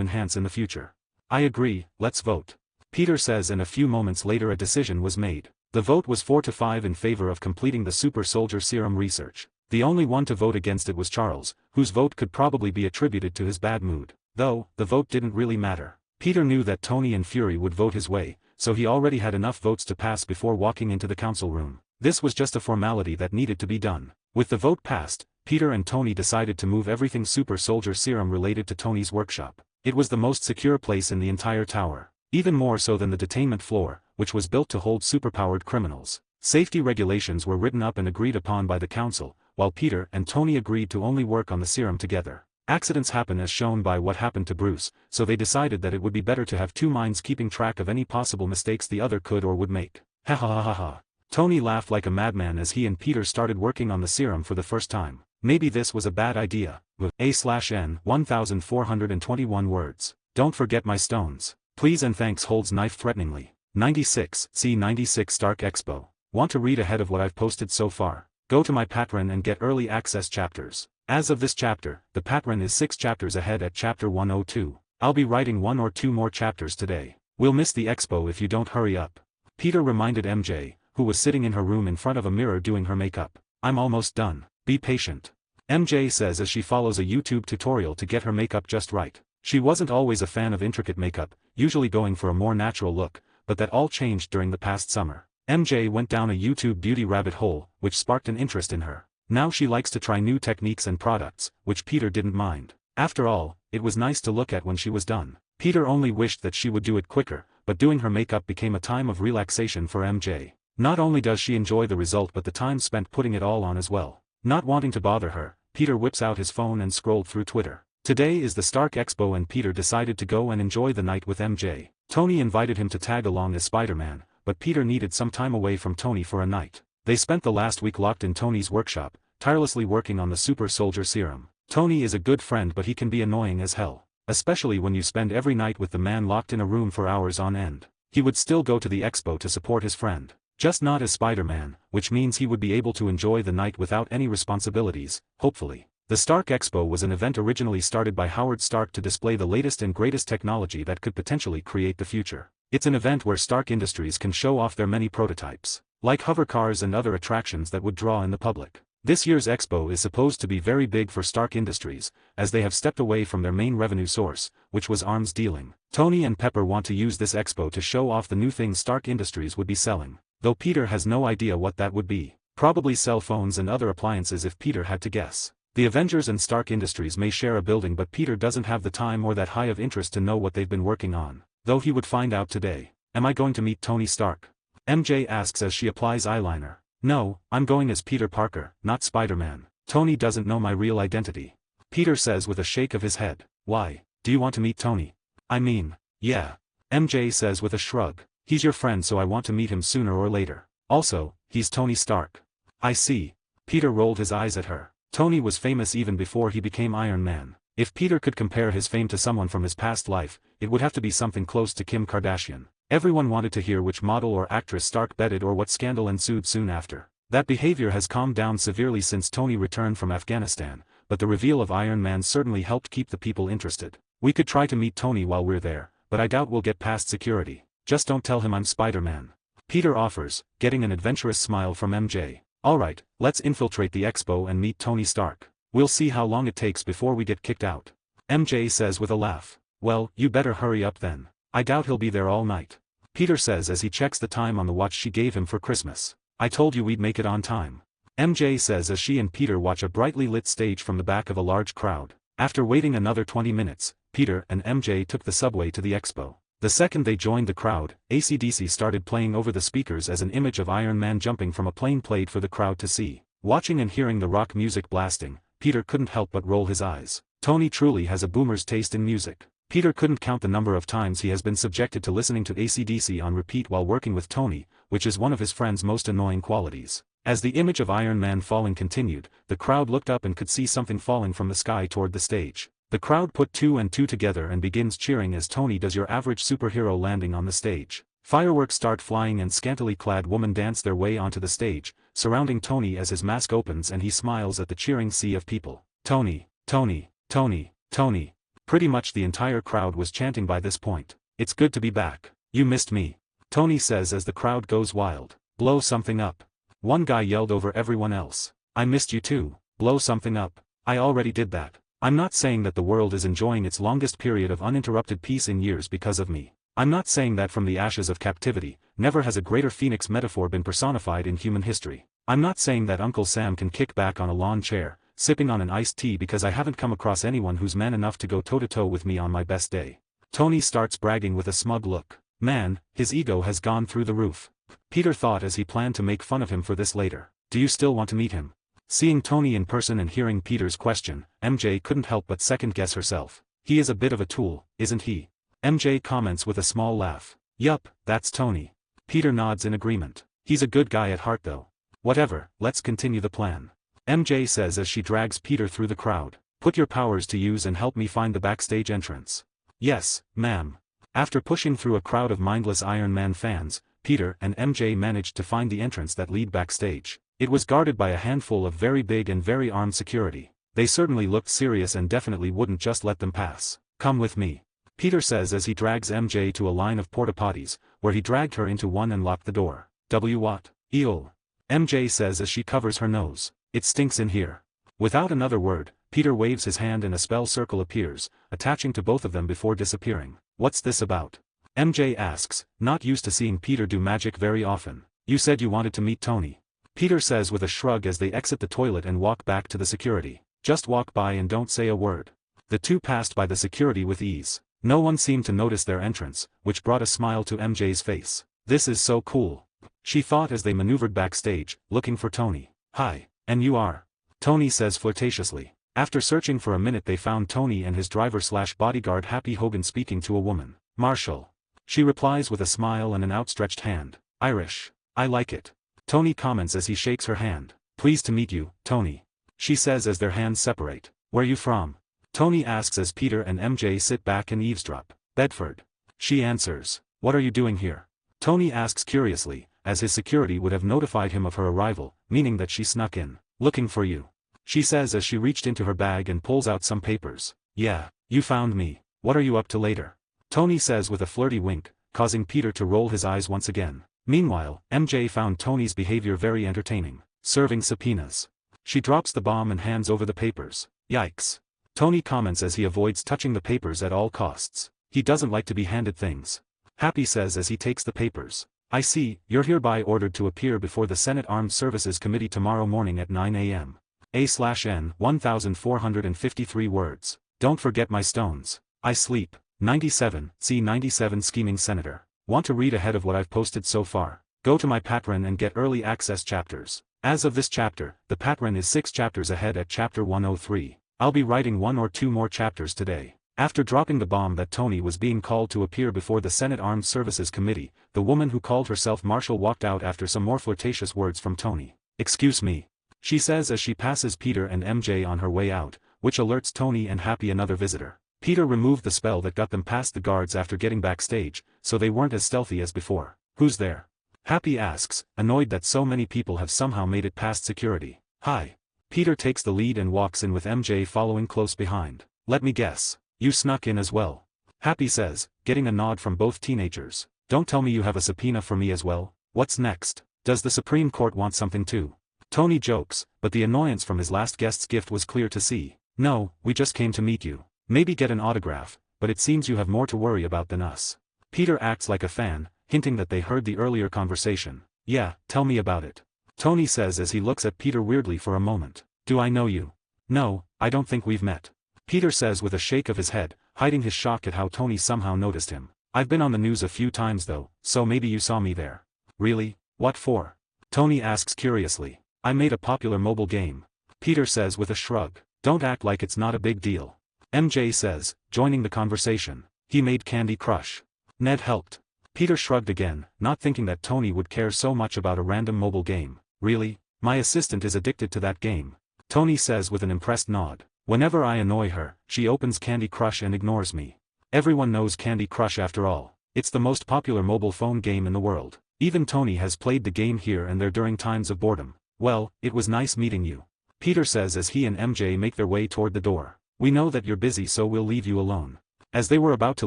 enhance in the future. I agree, let's vote. Peter says and a few moments later a decision was made. The vote was 4-5 in favor of completing the super soldier serum research. The only one to vote against it was Charles, whose vote could probably be attributed to his bad mood. Though, the vote didn't really matter. Peter knew that Tony and Fury would vote his way, so he already had enough votes to pass before walking into the council room. This was just a formality that needed to be done. With the vote passed, Peter and Tony decided to move everything super soldier serum related to Tony's workshop. It was the most secure place in the entire tower. Even more so than the detainment floor, which was built to hold superpowered criminals. Safety regulations were written up and agreed upon by the council, while Peter and Tony agreed to only work on the serum together. Accidents happen as shown by what happened to Bruce, so they decided that it would be better to have two minds keeping track of any possible mistakes the other could or would make. Ha ha ha ha ha. Tony laughed like a madman as he and Peter started working on the serum for the first time. Maybe this was a bad idea. A/N 1421 words. Don't forget my stones. Please and thanks holds knife threateningly. 96, see 96 Stark Expo. Want to read ahead of what I've posted so far? Go to my Patreon and get early access chapters. As of this chapter, the Patreon is 6 chapters ahead at chapter 102. I'll be writing 1 or 2 more chapters today. We'll miss the expo if you don't hurry up. Peter reminded MJ, who was sitting in her room in front of a mirror doing her makeup. I'm almost done. Be patient. MJ says as she follows a YouTube tutorial to get her makeup just right. She wasn't always a fan of intricate makeup, usually going for a more natural look, but that all changed during the past summer. MJ went down a YouTube beauty rabbit hole, which sparked an interest in her. Now she likes to try new techniques and products, which Peter didn't mind. After all, it was nice to look at when she was done. Peter only wished that she would do it quicker, but doing her makeup became a time of relaxation for MJ. Not only does she enjoy the result but the time spent putting it all on as well. Not wanting to bother her, Peter whips out his phone and scrolled through Twitter. Today is the Stark Expo and Peter decided to go and enjoy the night with MJ. Tony invited him to tag along as Spider-Man, but Peter needed some time away from Tony for a night. They spent the last week locked in Tony's workshop, tirelessly working on the super soldier serum. Tony is a good friend but he can be annoying as hell. Especially when you spend every night with the man locked in a room for hours on end. He would still go to the expo to support his friend. Just not as Spider-Man, which means he would be able to enjoy the night without any responsibilities, hopefully. The Stark Expo was an event originally started by Howard Stark to display the latest and greatest technology that could potentially create the future. It's an event where Stark Industries can show off their many prototypes, like hover cars and other attractions that would draw in the public. This year's expo is supposed to be very big for Stark Industries, as they have stepped away from their main revenue source, which was arms dealing. Tony and Pepper want to use this expo to show off the new things Stark Industries would be selling, though Peter has no idea what that would be. Probably cell phones and other appliances if Peter had to guess. The Avengers and Stark Industries may share a building, but Peter doesn't have the time or that high of interest to know what they've been working on, though he would find out today. Am I going to meet Tony Stark? MJ asks as she applies eyeliner. No, I'm going as Peter Parker, not Spider-Man. Tony doesn't know my real identity. Peter says with a shake of his head. Why, do you want to meet Tony? I mean, yeah. MJ says with a shrug. He's your friend, so I want to meet him sooner or later. Also, he's Tony Stark. I see. Peter rolled his eyes at her. Tony was famous even before he became Iron Man. If Peter could compare his fame to someone from his past life, it would have to be something close to Kim Kardashian. Everyone wanted to hear which model or actress Stark bedded or what scandal ensued soon after. That behavior has calmed down severely since Tony returned from Afghanistan, but the reveal of Iron Man certainly helped keep the people interested. We could try to meet Tony while we're there, but I doubt we'll get past security. Just don't tell him I'm Spider-Man. Peter offers, getting an adventurous smile from MJ. Alright, let's infiltrate the expo and meet Tony Stark. We'll see how long it takes before we get kicked out. MJ says with a laugh. Well, you better hurry up then. I doubt he'll be there all night. Peter says as he checks the time on the watch she gave him for Christmas. I told you we'd make it on time. MJ says as she and Peter watch a brightly lit stage from the back of a large crowd. After waiting another 20 minutes, Peter and MJ took the subway to the expo. The second they joined the crowd, AC/DC started playing over the speakers as an image of Iron Man jumping from a plane played for the crowd to see. Watching and hearing the rock music blasting, Peter couldn't help but roll his eyes. Tony truly has a boomer's taste in music. Peter couldn't count the number of times he has been subjected to listening to AC/DC on repeat while working with Tony, which is one of his friend's most annoying qualities. As the image of Iron Man falling continued, the crowd looked up and could see something falling from the sky toward the stage. The crowd put two and two together and begins cheering as Tony does your average superhero landing on the stage. Fireworks start flying and scantily clad women dance their way onto the stage, surrounding Tony as his mask opens and he smiles at the cheering sea of people. Tony, Tony, Tony, Tony. Pretty much the entire crowd was chanting by this point. It's good to be back. You missed me. Tony says as the crowd goes wild. Blow something up. One guy yelled over everyone else. I missed you too. Blow something up. I already did that. I'm not saying that the world is enjoying its longest period of uninterrupted peace in years because of me. I'm not saying that from the ashes of captivity, never has a greater phoenix metaphor been personified in human history. I'm not saying that Uncle Sam can kick back on a lawn chair, sipping on an iced tea because I haven't come across anyone who's man enough to go toe-to-toe with me on my best day. Tony starts bragging with a smug look. Man, his ego has gone through the roof. Peter thought as he planned to make fun of him for this later. Do you still want to meet him? Seeing Tony in person and hearing Peter's question, MJ couldn't help but second-guess herself. He is a bit of a tool, isn't he? MJ comments with a small laugh. Yup, that's Tony. Peter nods in agreement. He's a good guy at heart though. Whatever, let's continue the plan. MJ says as she drags Peter through the crowd. Put your powers to use and help me find the backstage entrance. Yes, ma'am. After pushing through a crowd of mindless Iron Man fans, Peter and MJ managed to find the entrance that lead backstage. It was guarded by a handful of very big and very armed security. They certainly looked serious and definitely wouldn't just let them pass. Come with me. Peter says as he drags MJ to a line of porta-potties, where he dragged her into one and locked the door. What? Eol. MJ says as she covers her nose. It stinks in here. Without another word, Peter waves his hand and a spell circle appears, attaching to both of them before disappearing. What's this about? MJ asks, not used to seeing Peter do magic very often. You said you wanted to meet Tony. Peter says with a shrug as they exit the toilet and walk back to the security. Just walk by and don't say a word. The two passed by the security with ease. No one seemed to notice their entrance, which brought a smile to MJ's face. This is so cool. She thought as they maneuvered backstage, looking for Tony. Hi, and you are? Tony says flirtatiously. After searching for a minute they found Tony and his driver/bodyguard Happy Hogan speaking to a woman. Marshall. She replies with a smile and an outstretched hand. Irish. I like it. Tony comments as he shakes her hand. Pleased to meet you, Tony. She says as their hands separate. Where you from? Tony asks as Peter and MJ sit back and eavesdrop. Bedford. She answers. What are you doing here? Tony asks curiously, as his security would have notified him of her arrival, meaning that she snuck in, looking for you. She says as she reached into her bag and pulls out some papers. Yeah, you found me. What are you up to later? Tony says with a flirty wink, causing Peter to roll his eyes once again. Meanwhile, MJ found Tony's behavior very entertaining, serving subpoenas. She drops the bomb and hands over the papers. Yikes. Tony comments as he avoids touching the papers at all costs. He doesn't like to be handed things. Happy says as he takes the papers. I see, you're hereby ordered to appear before the Senate Armed Services Committee tomorrow morning at 9 a.m. A/N 1453 words. Don't forget my stones. I sleep. 97, C 97 Scheming Senator. Want to read ahead of what I've posted so far? Go to my Patreon and get early access chapters. As of this chapter, the Patreon is 6 chapters ahead at chapter 103. I'll be writing 1 or 2 more chapters today. After dropping the bomb that Tony was being called to appear before the Senate Armed Services Committee, the woman who called herself Marshall walked out after some more flirtatious words from Tony. Excuse me. She says as she passes Peter and MJ on her way out, which alerts Tony and Happy another visitor. Peter removed the spell that got them past the guards after getting backstage, so they weren't as stealthy as before. Who's there? Happy asks, annoyed that so many people have somehow made it past security. Hi. Peter takes the lead and walks in with MJ following close behind. Let me guess. You snuck in as well. Happy says, getting a nod from both teenagers. Don't tell me you have a subpoena for me as well. What's next? Does the Supreme Court want something too? Tony jokes, but the annoyance from his last guest's gift was clear to see. No, we just came to meet you. Maybe get an autograph, but it seems you have more to worry about than us. Peter acts like a fan, hinting that they heard the earlier conversation. Yeah, tell me about it. Tony says as he looks at Peter weirdly for a moment. Do I know you? No, I don't think we've met. Peter says with a shake of his head, hiding his shock at how Tony somehow noticed him. I've been on the news a few times though, so maybe you saw me there. Really? What for? Tony asks curiously. I made a popular mobile game. Peter says with a shrug. Don't act like it's not a big deal. MJ says, joining the conversation. He made Candy Crush. Ned helped. Peter shrugged again, not thinking that Tony would care so much about a random mobile game. Really? My assistant is addicted to that game. Tony says with an impressed nod. Whenever I annoy her, she opens Candy Crush and ignores me. Everyone knows Candy Crush after all. It's the most popular mobile phone game in the world. Even Tony has played the game here and there during times of boredom. Well, it was nice meeting you. Peter says as he and MJ make their way toward the door. We know that you're busy so we'll leave you alone. As they were about to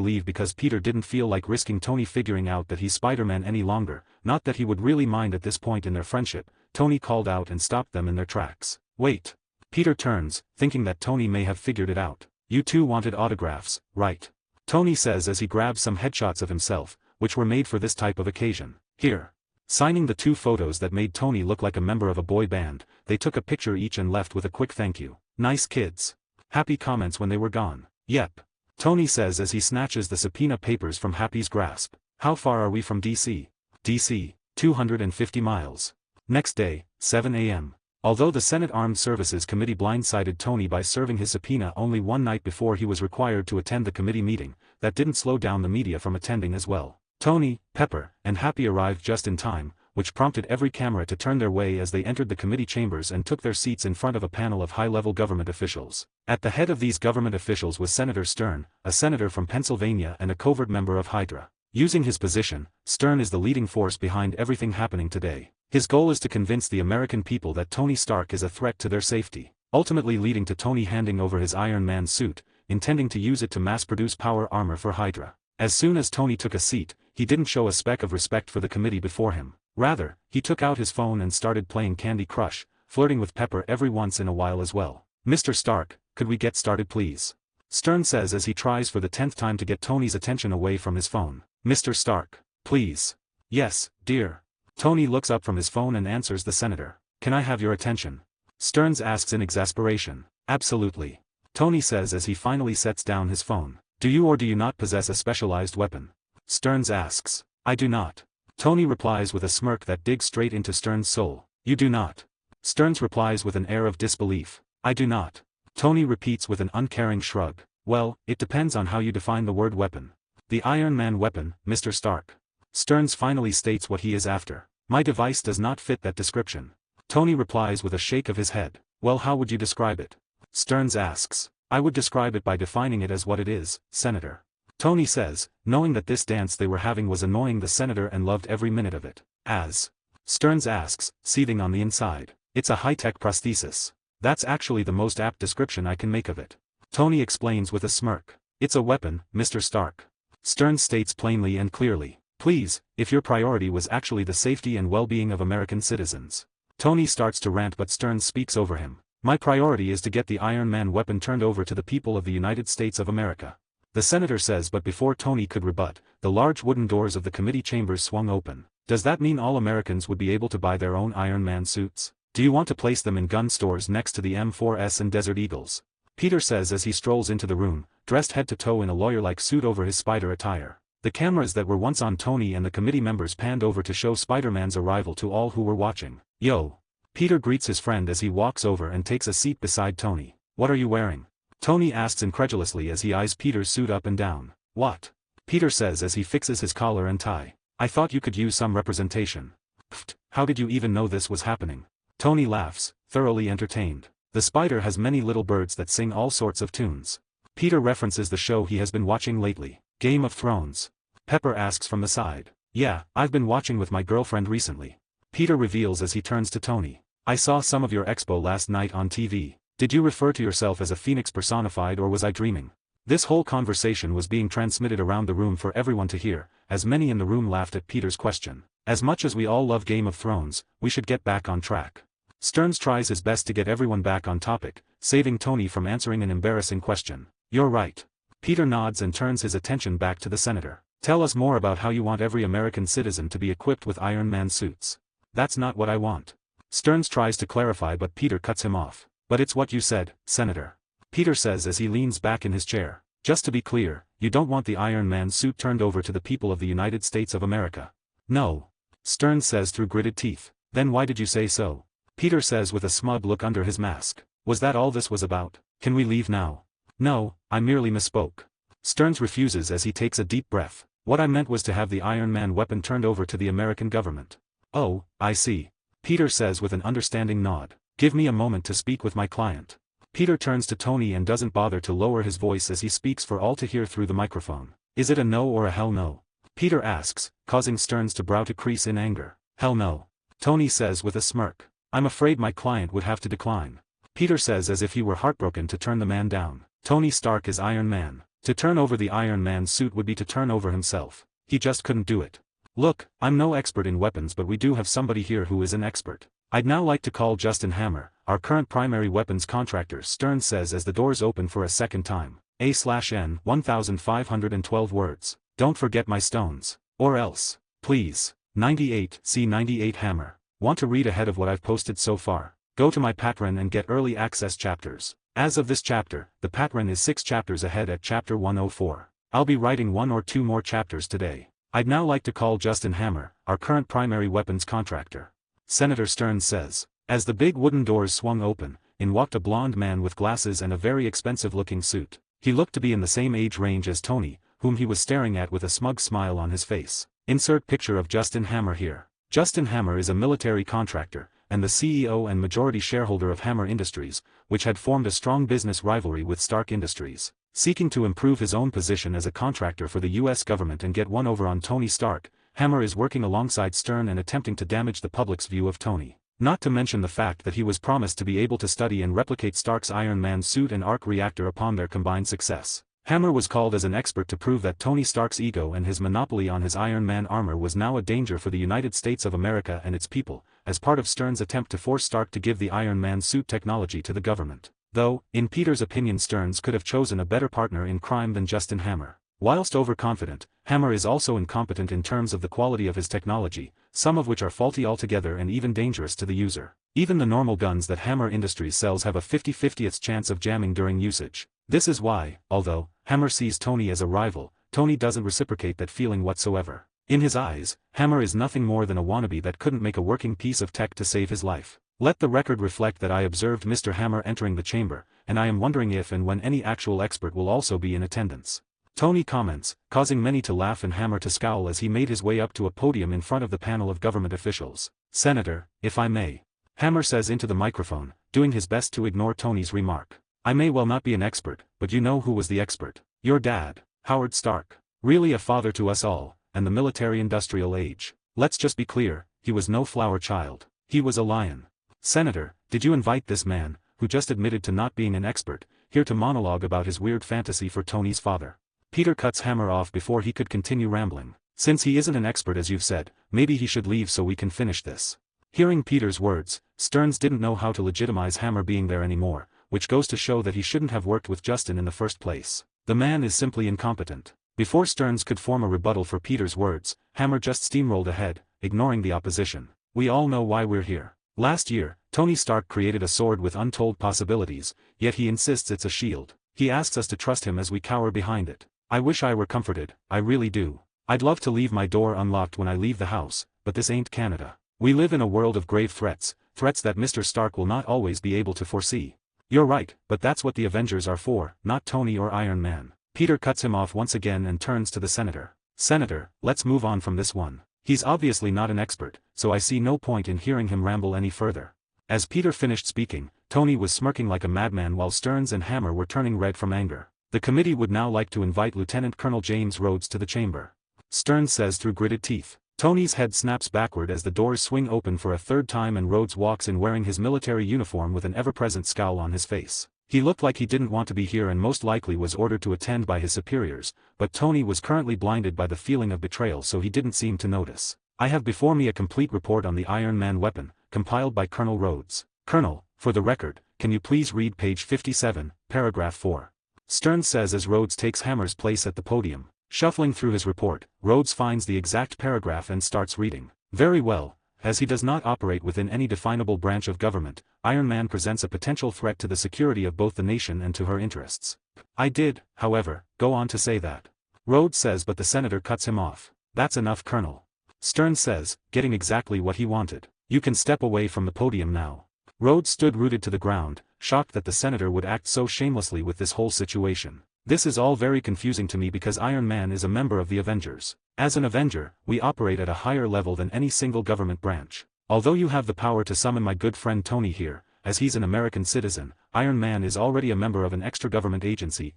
leave because Peter didn't feel like risking Tony figuring out that he's Spider-Man any longer, not that he would really mind at this point in their friendship, Tony called out and stopped them in their tracks. Wait. Peter turns, thinking that Tony may have figured it out. You two wanted autographs, right? Tony says as he grabs some headshots of himself, which were made for this type of occasion. Here. Signing the 2 photos that made Tony look like a member of a boy band, they took a picture each and left with a quick thank you. Nice kids. Happy comments when they were gone. Yep. Tony says as he snatches the subpoena papers from Happy's grasp. How far are we from DC? DC, 250 miles. Next day, 7 a.m. Although the Senate Armed Services Committee blindsided Tony by serving his subpoena only one night before he was required to attend the committee meeting, that didn't slow down the media from attending as well. Tony, Pepper, and Happy arrived just in time, which prompted every camera to turn their way as they entered the committee chambers and took their seats in front of a panel of high-level government officials. At the head of these government officials was Senator Stern, a senator from Pennsylvania and a covert member of Hydra. Using his position, Stern is the leading force behind everything happening today. His goal is to convince the American people that Tony Stark is a threat to their safety, ultimately leading to Tony handing over his Iron Man suit, intending to use it to mass-produce power armor for Hydra. As soon as Tony took a seat, he didn't show a speck of respect for the committee before him. Rather, he took out his phone and started playing Candy Crush, flirting with Pepper every once in a while as well. Mr. Stark, could we get started please? Stern says as he tries for the 10th time to get Tony's attention away from his phone. Mr. Stark, please. Yes, dear. Tony looks up from his phone and answers the senator. Can I have your attention? Stearns asks in exasperation. Absolutely. Tony says as he finally sets down his phone. Do you or do you not possess a specialized weapon? Stearns asks. I do not. Tony replies with a smirk that digs straight into Stearns' soul. You do not. Stearns replies with an air of disbelief. I do not. Tony repeats with an uncaring shrug. Well, it depends on how you define the word weapon. The Iron Man weapon, Mr. Stark. Stearns finally states what he is after. My device does not fit that description. Tony replies with a shake of his head. Well, how would you describe it? Stearns asks. I would describe it by defining it as what it is, Senator. Tony says, knowing that this dance they were having was annoying the senator and loved every minute of it. As Stearns asks, seething on the inside, it's a high-tech prosthesis. That's actually the most apt description I can make of it. Tony explains with a smirk. It's a weapon, Mr. Stark. Stearns states plainly and clearly, please, if your priority was actually the safety and well-being of American citizens. Tony starts to rant but Stearns speaks over him. My priority is to get the Iron Man weapon turned over to the people of the United States of America. The senator says, but before Tony could rebut, the large wooden doors of the committee chambers swung open. Does that mean all Americans would be able to buy their own Iron Man suits? Do you want to place them in gun stores next to the M4S and Desert Eagles? Peter says as he strolls into the room, dressed head to toe in a lawyer-like suit over his spider attire. The cameras that were once on Tony and the committee members panned over to show Spider-Man's arrival to all who were watching. Yo! Peter greets his friend as he walks over and takes a seat beside Tony. What are you wearing? Tony asks incredulously as he eyes Peter's suit up and down. What? Peter says as he fixes his collar and tie. I thought you could use some representation. Pfft, how did you even know this was happening? Tony laughs, thoroughly entertained. The spider has many little birds that sing all sorts of tunes. Peter references the show he has been watching lately, Game of Thrones. Pepper asks from the side. Yeah, I've been watching with my girlfriend recently. Peter reveals as he turns to Tony. I saw some of your expo last night on TV. Did you refer to yourself as a phoenix personified or was I dreaming? This whole conversation was being transmitted around the room for everyone to hear, as many in the room laughed at Peter's question. As much as we all love Game of Thrones, we should get back on track. Stearns tries his best to get everyone back on topic, saving Tony from answering an embarrassing question. You're right. Peter nods and turns his attention back to the senator. Tell us more about how you want every American citizen to be equipped with Iron Man suits. That's not what I want. Stearns tries to clarify but Peter cuts him off. But it's what you said, Senator. Peter says as he leans back in his chair. Just to be clear, you don't want the Iron Man suit turned over to the people of the United States of America. No. Stearns says through gritted teeth. Then why did you say so? Peter says with a smug look under his mask. Was that all this was about? Can we leave now? No, I merely misspoke. Stearns refuses as he takes a deep breath. What I meant was to have the Iron Man weapon turned over to the American government. Oh, I see. Peter says with an understanding nod. Give me a moment to speak with my client. Peter turns to Tony and doesn't bother to lower his voice as he speaks for all to hear through the microphone. Is it a no or a hell no? Peter asks, causing Stearns' brow to crease in anger. Hell no. Tony says with a smirk. I'm afraid my client would have to decline. Peter says as if he were heartbroken to turn the man down. Tony Stark is Iron Man. To turn over the Iron Man suit would be to turn over himself. He just couldn't do it. Look, I'm no expert in weapons but we do have somebody here who is an expert. I'd now like to call Justin Hammer, our current primary weapons contractor, Stearns says as the doors open for a second time. A/N 1512 words. Don't forget my stones. Or else. Please. 98 C 98 Hammer. Want to read ahead of what I've posted so far? Go to my Patreon and get early access chapters. As of this chapter, the Patreon is 6 chapters ahead at chapter 104. I'll be writing 1 or 2 more chapters today. I'd now like to call Justin Hammer, our current primary weapons contractor. Senator Stearns says. As the big wooden doors swung open, in walked a blond man with glasses and a very expensive-looking suit. He looked to be in the same age range as Tony, whom he was staring at with a smug smile on his face. Insert picture of Justin Hammer here. Justin Hammer is a military contractor, and the CEO and majority shareholder of Hammer Industries, which had formed a strong business rivalry with Stark Industries. Seeking to improve his own position as a contractor for the US government and get one over on Tony Stark, Hammer is working alongside Stern and attempting to damage the public's view of Tony. Not to mention the fact that he was promised to be able to study and replicate Stark's Iron Man suit and arc reactor upon their combined success. Hammer was called as an expert to prove that Tony Stark's ego and his monopoly on his Iron Man armor was now a danger for the United States of America and its people, as part of Stern's attempt to force Stark to give the Iron Man suit technology to the government. Though, in Peter's opinion, Stearns could have chosen a better partner in crime than Justin Hammer. Whilst overconfident, Hammer is also incompetent in terms of the quality of his technology, some of which are faulty altogether and even dangerous to the user. Even the normal guns that Hammer Industries sells have a 50/50th chance of jamming during usage. This is why, although Hammer sees Tony as a rival, Tony doesn't reciprocate that feeling whatsoever. In his eyes, Hammer is nothing more than a wannabe that couldn't make a working piece of tech to save his life. Let the record reflect that I observed Mr. Hammer entering the chamber, and I am wondering if and when any actual expert will also be in attendance. Tony comments, causing many to laugh and Hammer to scowl as he made his way up to a podium in front of the panel of government officials. Senator, if I may. Hammer says into the microphone, doing his best to ignore Tony's remark. I may well not be an expert, but you know who was the expert. Your dad. Howard Stark. Really a father to us all, and the military-industrial age. Let's just be clear, he was no flower child. He was a lion. Senator, did you invite this man, who just admitted to not being an expert, here to monologue about his weird fantasy for Tony's father? Peter cuts Hammer off before he could continue rambling. Since he isn't an expert as you've said, maybe he should leave so we can finish this. Hearing Peter's words, Stearns didn't know how to legitimize Hammer being there anymore, which goes to show that he shouldn't have worked with Justin in the first place. The man is simply incompetent. Before Stearns could form a rebuttal for Peter's words, Hammer just steamrolled ahead, ignoring the opposition. We all know why we're here. Last year, Tony Stark created a sword with untold possibilities, yet he insists it's a shield. He asks us to trust him as we cower behind it. I wish I were comforted, I really do. I'd love to leave my door unlocked when I leave the house, but this ain't Canada. We live in a world of grave threats, threats that Mr. Stark will not always be able to foresee. You're right, but that's what the Avengers are for, not Tony or Iron Man. Peter cuts him off once again and turns to the senator. Senator, let's move on from this one. He's obviously not an expert, so I see no point in hearing him ramble any further. As Peter finished speaking, Tony was smirking like a madman while Stearns and Hammer were turning red from anger. The committee would now like to invite Lieutenant Colonel James Rhodes to the chamber. Stearns says through gritted teeth. Tony's head snaps backward as the doors swing open for a third time and Rhodes walks in wearing his military uniform with an ever-present scowl on his face. He looked like he didn't want to be here and most likely was ordered to attend by his superiors, but Tony was currently blinded by the feeling of betrayal so he didn't seem to notice. I have before me a complete report on the Iron Man weapon, compiled by Colonel Rhodes. Colonel, for the record, can you please read page 57, paragraph 4? Stearns says as Rhodes takes Hammer's place at the podium. Shuffling through his report, Rhodes finds the exact paragraph and starts reading. Very well. As he does not operate within any definable branch of government, Iron Man presents a potential threat to the security of both the nation and to her interests. I did, however, go on to say that. Rhodes says but the senator cuts him off. That's enough, Colonel. Stearns says, getting exactly what he wanted. You can step away from the podium now. Rhodes stood rooted to the ground, shocked that the senator would act so shamelessly with this whole situation. This is all very confusing to me because Iron Man is a member of the Avengers. As an Avenger, we operate at a higher level than any single government branch. Although you have the power to summon my good friend Tony here, as he's an American citizen, Iron Man is already a member of an extra government agency,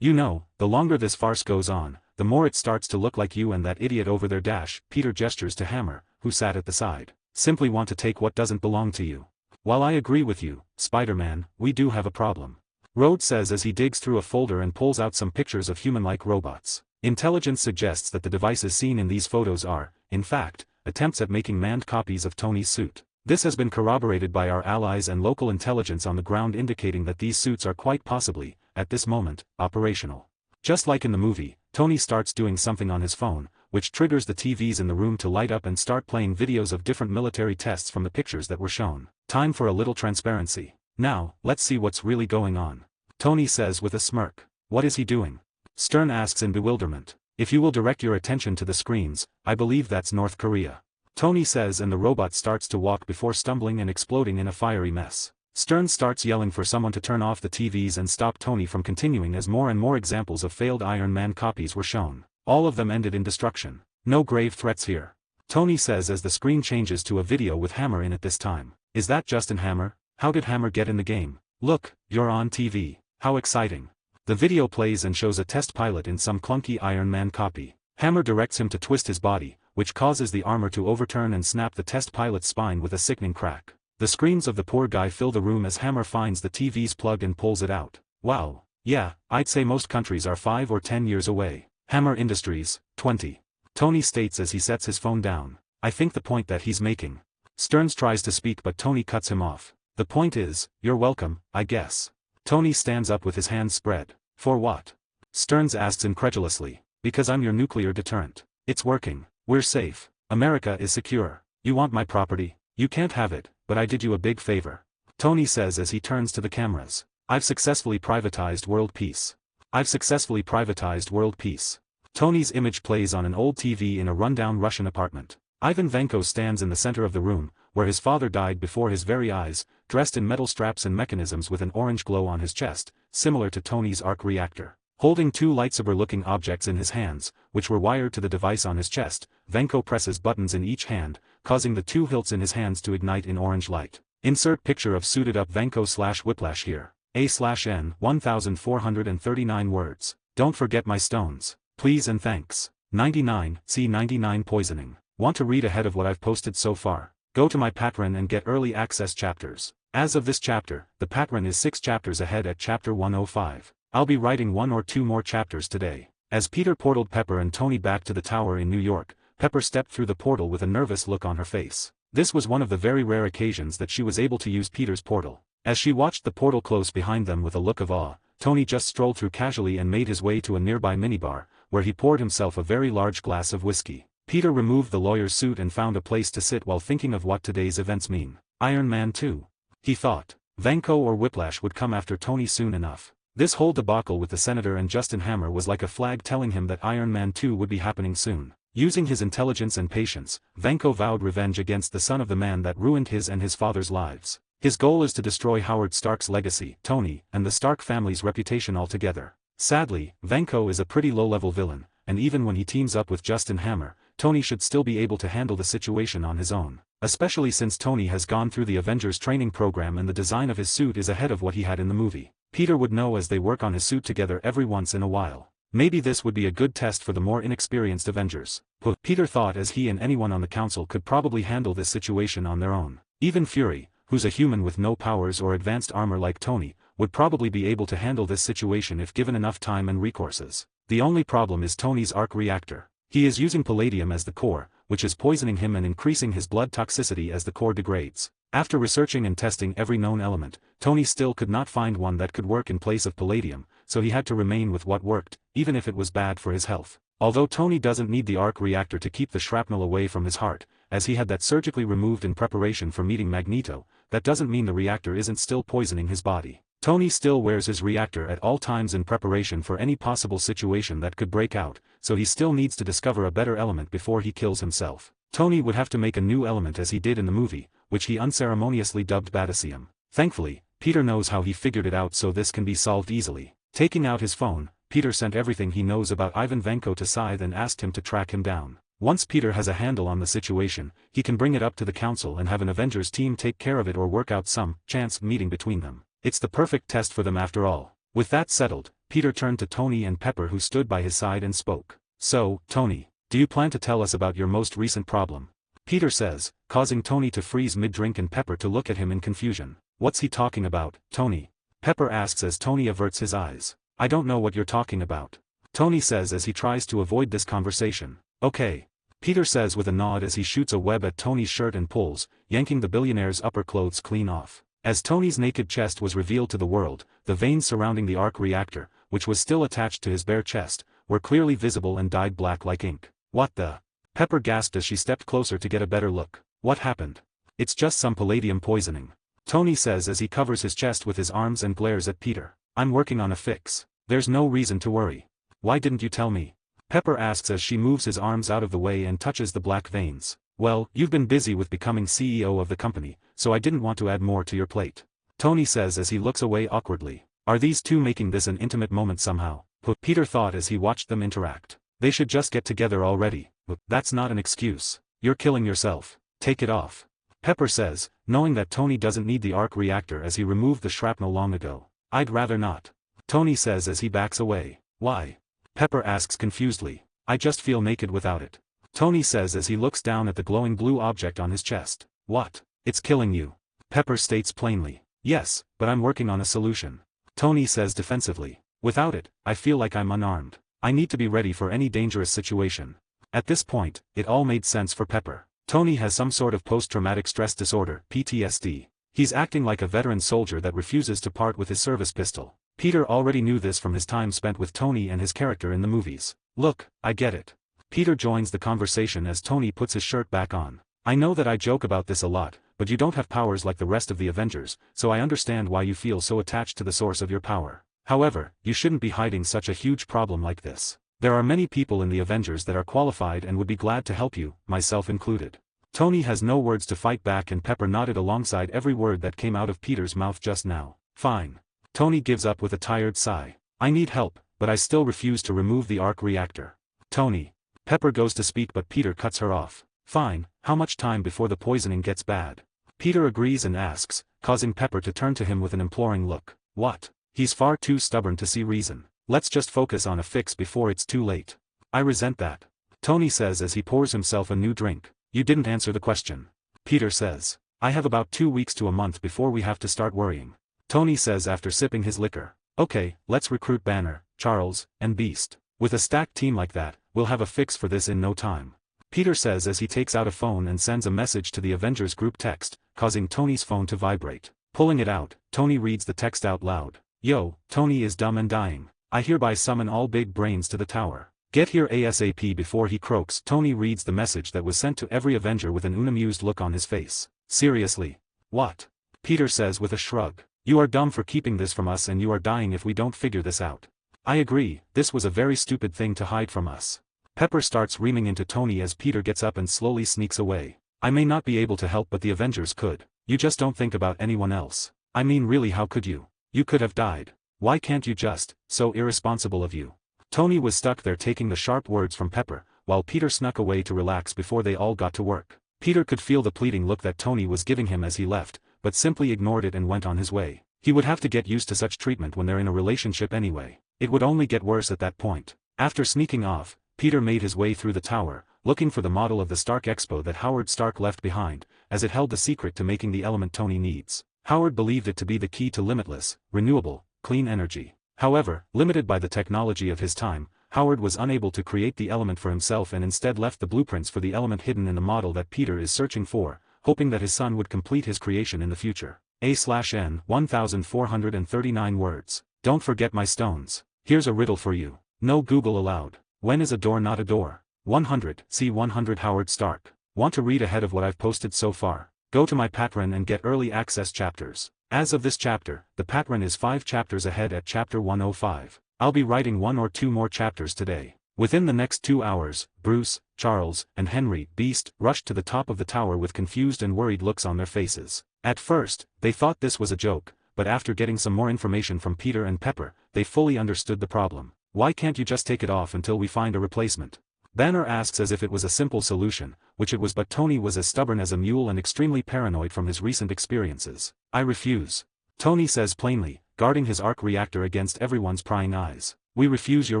You know, the longer this farce goes on, the more it starts to look like you and that idiot over there Peter gestures to Hammer, who sat at the side. Simply want to take what doesn't belong to you. While I agree with you, Spider-Man, we do have a problem. Rhodes says as he digs through a folder and pulls out some pictures of human-like robots. Intelligence suggests that the devices seen in these photos are, in fact, attempts at making manned copies of Tony's suit. This has been corroborated by our allies and local intelligence on the ground indicating that these suits are quite possibly, at this moment, operational. Just like in the movie, Tony starts doing something on his phone, which triggers the TVs in the room to light up and start playing videos of different military tests from the pictures that were shown. Time for a little transparency. Now, let's see what's really going on. Tony says with a smirk. What is he doing? Stern asks in bewilderment. If you will direct your attention to the screens, I believe that's North Korea. Tony says and the robot starts to walk before stumbling and exploding in a fiery mess. Stern starts yelling for someone to turn off the TVs and stop Tony from continuing as more and more examples of failed Iron Man copies were shown. All of them ended in destruction. No grave threats here. Tony says as the screen changes to a video with Hammer in it this time. Is that Justin Hammer? How did Hammer get in the game? Look, you're on TV. How exciting. The video plays and shows a test pilot in some clunky Iron Man copy. Hammer directs him to twist his body, which causes the armor to overturn and snap the test pilot's spine with a sickening crack. The screams of the poor guy fill the room as Hammer finds the TV's plug and pulls it out. Wow. Yeah, I'd say most countries are 5 or 10 years away. Hammer Industries, 20. Tony states as he sets his phone down. I think the point that he's making. Stearns tries to speak but Tony cuts him off. The point is, you're welcome, I guess. Tony stands up with his hands spread. For what? Stearns asks incredulously. Because I'm your nuclear deterrent. It's working. We're safe. America is secure. You want my property? You can't have it, but I did you a big favor. Tony says as he turns to the cameras. I've successfully privatized world peace. I've successfully privatized world peace. Tony's image plays on an old TV in a rundown Russian apartment. Ivan Vanko stands in the center of the room, where his father died before his very eyes, dressed in metal straps and mechanisms with an orange glow on his chest, similar to Tony's arc reactor. Holding two lightsaber-looking objects in his hands, which were wired to the device on his chest, Vanko presses buttons in each hand, causing the two hilts in his hands to ignite in orange light. Insert picture of suited-up Vanko/Whiplash here. A/N 1439 words. Don't forget my stones. Please and thanks. 99, C99 poisoning. Want to read ahead of what I've posted so far? Go to my Patreon and get early access chapters. As of this chapter, the Patreon is 6 chapters ahead at chapter 105. I'll be writing 1 or 2 more chapters today. As Peter portaled Pepper and Tony back to the tower in New York, Pepper stepped through the portal with a nervous look on her face. This was one of the very rare occasions that she was able to use Peter's portal. As she watched the portal close behind them with a look of awe, Tony just strolled through casually and made his way to a nearby minibar, where he poured himself a very large glass of whiskey. Peter removed the lawyer's suit and found a place to sit while thinking of what today's events mean. Iron Man 2. He thought. Vanko or Whiplash would come after Tony soon enough. This whole debacle with the Senator and Justin Hammer was like a flag telling him that Iron Man 2 would be happening soon. Using his intelligence and patience, Vanko vowed revenge against the son of the man that ruined his and his father's lives. His goal is to destroy Howard Stark's legacy, Tony, and the Stark family's reputation altogether. Sadly, Vanko is a pretty low-level villain, and even when he teams up with Justin Hammer, Tony should still be able to handle the situation on his own. Especially since Tony has gone through the Avengers training program and the design of his suit is ahead of what he had in the movie. Peter would know as they work on his suit together every once in a while. Maybe this would be a good test for the more inexperienced Avengers. But Peter thought as he and anyone on the council could probably handle this situation on their own. Even Fury, who's a human with no powers or advanced armor like Tony, would probably be able to handle this situation if given enough time and resources. The only problem is Tony's arc reactor. He is using palladium as the core, which is poisoning him and increasing his blood toxicity as the core degrades. After researching and testing every known element, Tony still could not find one that could work in place of palladium, so he had to remain with what worked, even if it was bad for his health. Although Tony doesn't need the arc reactor to keep the shrapnel away from his heart, as he had that surgically removed in preparation for meeting Magneto, that doesn't mean the reactor isn't still poisoning his body. Tony still wears his reactor at all times in preparation for any possible situation that could break out, so he still needs to discover a better element before he kills himself. Tony would have to make a new element as he did in the movie, which he unceremoniously dubbed Batasium. Thankfully, Peter knows how he figured it out, so this can be solved easily. Taking out his phone, Peter sent everything he knows about Ivan Vanko to Scythe and asked him to track him down. Once Peter has a handle on the situation, he can bring it up to the council and have an Avengers team take care of it or work out some chance meeting between them. It's the perfect test for them after all. With that settled, Peter turned to Tony and Pepper, who stood by his side, and spoke. So, Tony, do you plan to tell us about your most recent problem? Peter says, causing Tony to freeze mid-drink and Pepper to look at him in confusion. What's he talking about, Tony? Pepper asks as Tony averts his eyes. I don't know what you're talking about. Tony says as he tries to avoid this conversation. Okay. Peter says with a nod as he shoots a web at Tony's shirt and pulls, yanking the billionaire's upper clothes clean off. As Tony's naked chest was revealed to the world, the veins surrounding the arc reactor, which was still attached to his bare chest, were clearly visible and dyed black like ink. What the? Pepper gasped as she stepped closer to get a better look. What happened? It's just some palladium poisoning. Tony says as he covers his chest with his arms and glares at Peter. I'm working on a fix. There's no reason to worry. Why didn't you tell me? Pepper asks as she moves his arms out of the way and touches the black veins. Well, you've been busy with becoming CEO of the company, so I didn't want to add more to your plate. Tony says as he looks away awkwardly. Are these two making this an intimate moment somehow? Peter thought as he watched them interact. They should just get together already. That's not an excuse. You're killing yourself. Take it off. Pepper says, knowing that Tony doesn't need the arc reactor as he removed the shrapnel long ago. I'd rather not. Tony says as he backs away. Why? Pepper asks confusedly. I just feel naked without it. Tony says as he looks down at the glowing blue object on his chest. What? It's killing you. Pepper states plainly. Yes, but I'm working on a solution. Tony says defensively. Without it, I feel like I'm unarmed. I need to be ready for any dangerous situation. At this point, it all made sense for Pepper. Tony has some sort of post-traumatic stress disorder, PTSD. He's acting like a veteran soldier that refuses to part with his service pistol. Peter already knew this from his time spent with Tony and his character in the movies. Look, I get it. Peter joins the conversation as Tony puts his shirt back on. I know that I joke about this a lot, but you don't have powers like the rest of the Avengers, so I understand why you feel so attached to the source of your power. However, you shouldn't be hiding such a huge problem like this. There are many people in the Avengers that are qualified and would be glad to help you, myself included. Tony has no words to fight back and Pepper nodded alongside every word that came out of Peter's mouth just now. Fine. Tony gives up with a tired sigh. I need help, but I still refuse to remove the arc reactor. Tony. Pepper goes to speak but Peter cuts her off. Fine, how much time before the poisoning gets bad? Peter agrees and asks, causing Pepper to turn to him with an imploring look. What? He's far too stubborn to see reason. Let's just focus on a fix before it's too late. I resent that. Tony says as he pours himself a new drink. You didn't answer the question. Peter says. I have about 2 weeks to a month before we have to start worrying. Tony says after sipping his liquor. Okay, let's recruit Banner, Charles, and Beast. With a stacked team like that, we'll have a fix for this in no time. Peter says as he takes out a phone and sends a message to the Avengers group text, causing Tony's phone to vibrate. Pulling it out, Tony reads the text out loud. Yo, Tony is dumb and dying. I hereby summon all big brains to the tower. Get here ASAP before he croaks. Tony reads the message that was sent to every Avenger with an unamused look on his face. Seriously? What? Peter says with a shrug. You are dumb for keeping this from us and you are dying if we don't figure this out. I agree, this was a very stupid thing to hide from us. Pepper starts reaming into Tony as Peter gets up and slowly sneaks away. I may not be able to help but the Avengers could. You just don't think about anyone else. I mean really how could you? You could have died. Why can't you just? So irresponsible of you. Tony was stuck there taking the sharp words from Pepper, while Peter snuck away to relax before they all got to work. Peter could feel the pleading look that Tony was giving him as he left, but simply ignored it and went on his way. He would have to get used to such treatment when they're in a relationship anyway. It would only get worse at that point. After sneaking off, Peter made his way through the tower, looking for the model of the Stark Expo that Howard Stark left behind, as it held the secret to making the element Tony needs. Howard believed it to be the key to limitless, renewable, clean energy. However, limited by the technology of his time, Howard was unable to create the element for himself and instead left the blueprints for the element hidden in the model that Peter is searching for, hoping that his son would complete his creation in the future. A/N 1439 words. Don't forget my stones. Here's a riddle for you. No Google allowed. When is a door not a door? 100. See 100 Howard Stark. Want to read ahead of what I've posted so far? Go to my Patreon and get early access chapters. As of this chapter, the Patreon is 5 chapters ahead at chapter 105. I'll be writing 1 or 2 more chapters today. Within the next 2 hours, Bruce, Charles, and Henry, Beast, rushed to the top of the tower with confused and worried looks on their faces. At first, they thought this was a joke, but after getting some more information from Peter and Pepper, they fully understood the problem. Why can't you just take it off until we find a replacement? Banner asks as if it was a simple solution, which it was, but Tony was as stubborn as a mule and extremely paranoid from his recent experiences. I refuse. Tony says plainly, guarding his arc reactor against everyone's prying eyes. We refuse your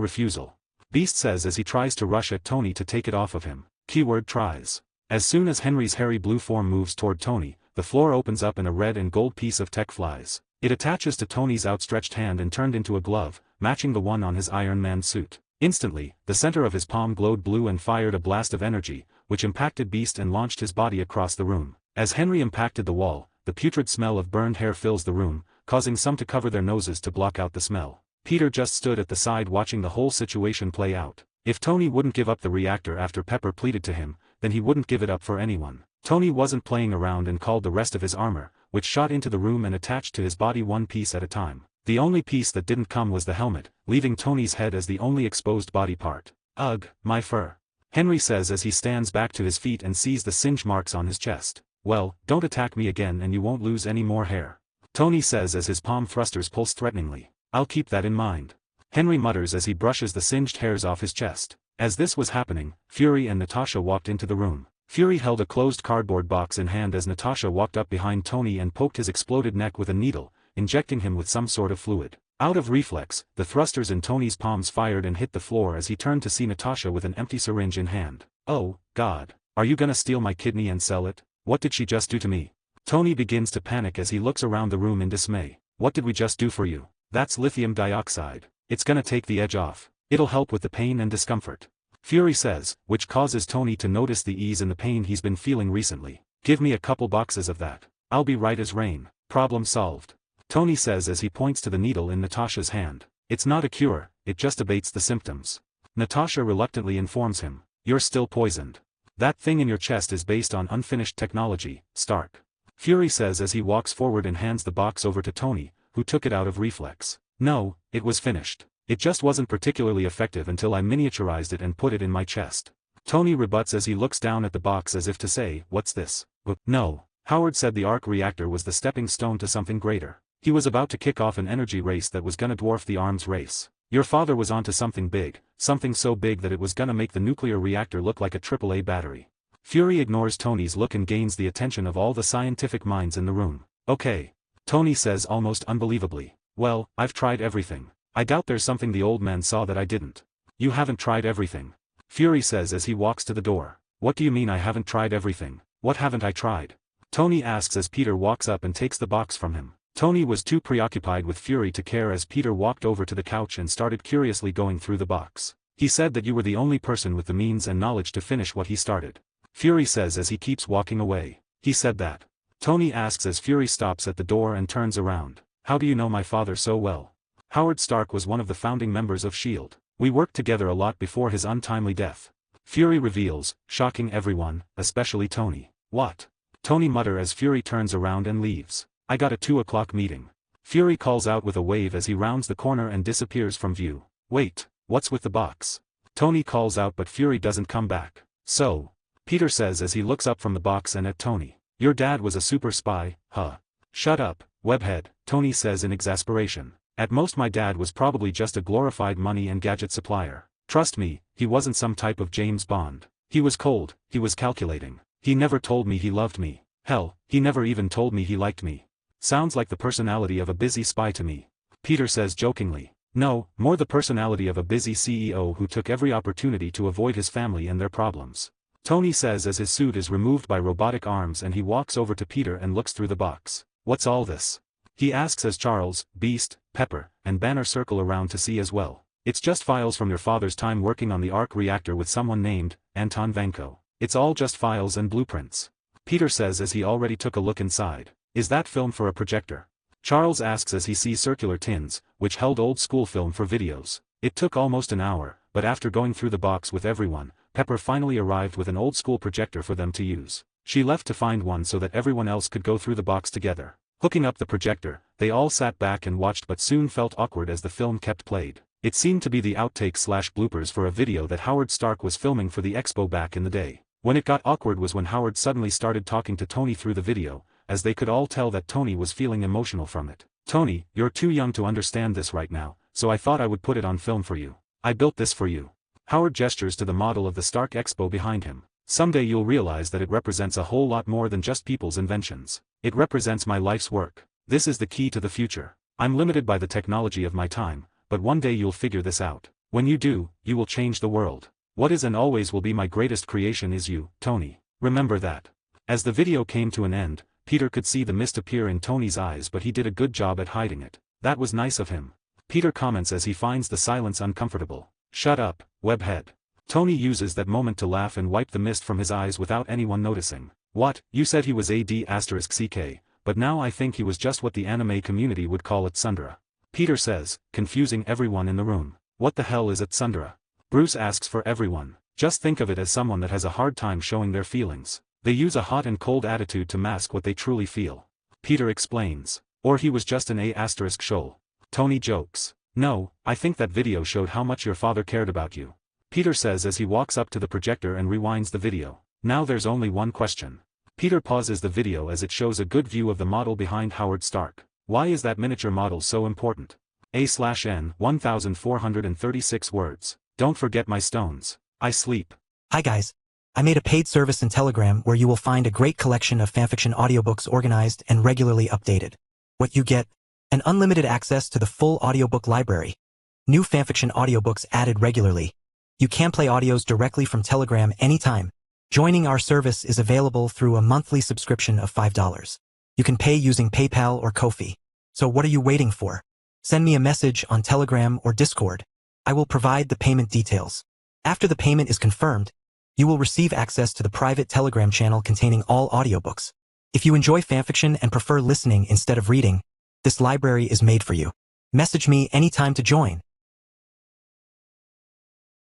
refusal. Beast says as he tries to rush at Tony to take it off of him. Keyword tries. As soon as Henry's hairy blue form moves toward Tony, the floor opens up and a red and gold piece of tech flies. It attaches to Tony's outstretched hand and turned into a glove, matching the one on his Iron Man suit. Instantly, the center of his palm glowed blue and fired a blast of energy, which impacted Beast and launched his body across the room. As Henry impacted the wall, the putrid smell of burned hair fills the room, causing some to cover their noses to block out the smell. Peter just stood at the side watching the whole situation play out. If Tony wouldn't give up the reactor after Pepper pleaded to him, then he wouldn't give it up for anyone. Tony wasn't playing around and called the rest of his armor, which shot into the room and attached to his body one piece at a time. The only piece that didn't come was the helmet, leaving Tony's head as the only exposed body part. Ugh, my fur. Henry says as he stands back to his feet and sees the singe marks on his chest. Well, don't attack me again and you won't lose any more hair. Tony says as his palm thrusters pulse threateningly. I'll keep that in mind. Henry mutters as he brushes the singed hairs off his chest. As this was happening, Fury and Natasha walked into the room. Fury held a closed cardboard box in hand as Natasha walked up behind Tony and poked his exploded neck with a needle, injecting him with some sort of fluid. Out of reflex, the thrusters in Tony's palms fired and hit the floor as he turned to see Natasha with an empty syringe in hand. Oh, God. Are you gonna steal my kidney and sell it? What did she just do to me? Tony begins to panic as he looks around the room in dismay. What did we just do for you? That's lithium dioxide. It's gonna take the edge off. It'll help with the pain and discomfort. Fury says, which causes Tony to notice the ease in the pain he's been feeling recently. Give me a couple boxes of that. I'll be right as rain. Problem solved. Tony says as he points to the needle in Natasha's hand. It's not a cure, it just abates the symptoms. Natasha reluctantly informs him. You're still poisoned. That thing in your chest is based on unfinished technology, Stark. Fury says as he walks forward and hands the box over to Tony, who took it out of reflex. No, it was finished. It just wasn't particularly effective until I miniaturized it and put it in my chest. Tony rebuts as he looks down at the box as if to say, what's this? No. Howard said the arc reactor was the stepping stone to something greater. He was about to kick off an energy race that was gonna dwarf the arms race. Your father was onto something big, something so big that it was gonna make the nuclear reactor look like a AAA battery. Fury ignores Tony's look and gains the attention of all the scientific minds in the room. Okay. Tony says almost unbelievably. Well, I've tried everything. I doubt there's something the old man saw that I didn't. You haven't tried everything. Fury says as he walks to the door. What do you mean I haven't tried everything? What haven't I tried? Tony asks as Peter walks up and takes the box from him. Tony was too preoccupied with Fury to care as Peter walked over to the couch and started curiously going through the box. He said that you were the only person with the means and knowledge to finish what he started. Fury says as he keeps walking away. He said that. Tony asks as Fury stops at the door and turns around. How do you know my father so well? Howard Stark was one of the founding members of S.H.I.E.L.D. We worked together a lot before his untimely death. Fury reveals, shocking everyone, especially Tony. What? Tony mutters as Fury turns around and leaves. I got a 2 o'clock meeting. Fury calls out with a wave as he rounds the corner and disappears from view. Wait, what's with the box? Tony calls out but Fury doesn't come back. So? Peter says as he looks up from the box and at Tony. Your dad was a super spy, huh? Shut up, webhead, Tony says in exasperation. At most my dad was probably just a glorified money and gadget supplier. Trust me, he wasn't some type of James Bond. He was cold, he was calculating. He never told me he loved me. Hell, he never even told me he liked me. Sounds like the personality of a busy spy to me. Peter says jokingly. No, more the personality of a busy CEO who took every opportunity to avoid his family and their problems. Tony says as his suit is removed by robotic arms and he walks over to Peter and looks through the box. What's all this? He asks as Charles, Beast, Pepper, and Banner circle around to see as well. It's just files from your father's time working on the arc reactor with someone named Anton Vanko. It's all just files and blueprints. Peter says as he already took a look inside. Is that film for a projector? Charles asks as he sees circular tins, which held old school film for videos. It took almost an hour, but after going through the box with everyone, Pepper finally arrived with an old school projector for them to use. She left to find one so that everyone else could go through the box together. Hooking up the projector, they all sat back and watched but soon felt awkward as the film kept played. It seemed to be the outtakes/bloopers for a video that Howard Stark was filming for the expo back in the day. When it got awkward was when Howard suddenly started talking to Tony through the video, as they could all tell that Tony was feeling emotional from it. Tony, you're too young to understand this right now, so I thought I would put it on film for you. I built this for you. Howard gestures to the model of the Stark Expo behind him. Someday you'll realize that it represents a whole lot more than just people's inventions. It represents my life's work. This is the key to the future. I'm limited by the technology of my time, but one day you'll figure this out. When you do, you will change the world. What is and always will be my greatest creation is you, Tony. Remember that. As the video came to an end, Peter could see the mist appear in Tony's eyes but he did a good job at hiding it. That was nice of him. Peter comments as he finds the silence uncomfortable. Shut up, webhead. Tony uses that moment to laugh and wipe the mist from his eyes without anyone noticing. What, you said he was AD**CK, but now I think he was just what the anime community would call a tsundere. Peter says, confusing everyone in the room. What the hell is a tsundere? Bruce asks for everyone. Just think of it as someone that has a hard time showing their feelings. They use a hot and cold attitude to mask what they truly feel. Peter explains. Or he was just an A***shoal. Tony jokes. No, I think that video showed how much your father cared about you. Peter says as he walks up to the projector and rewinds the video. Now there's only one question. Peter pauses the video as it shows a good view of the model behind Howard Stark. Why is that miniature model so important? A/N 1436 words. Don't forget my stones. I sleep. Hi guys. I made a paid service in Telegram where you will find a great collection of fanfiction audiobooks organized and regularly updated. What you get? An unlimited access to the full audiobook library. New fanfiction audiobooks added regularly. You can play audios directly from Telegram anytime. Joining our service is available through a monthly subscription of $5. You can pay using PayPal or Ko-fi. So what are you waiting for? Send me a message on Telegram or Discord. I will provide the payment details. After the payment is confirmed, you will receive access to the private Telegram channel containing all audiobooks. If you enjoy fanfiction and prefer listening instead of reading, this library is made for you. Message me anytime to join.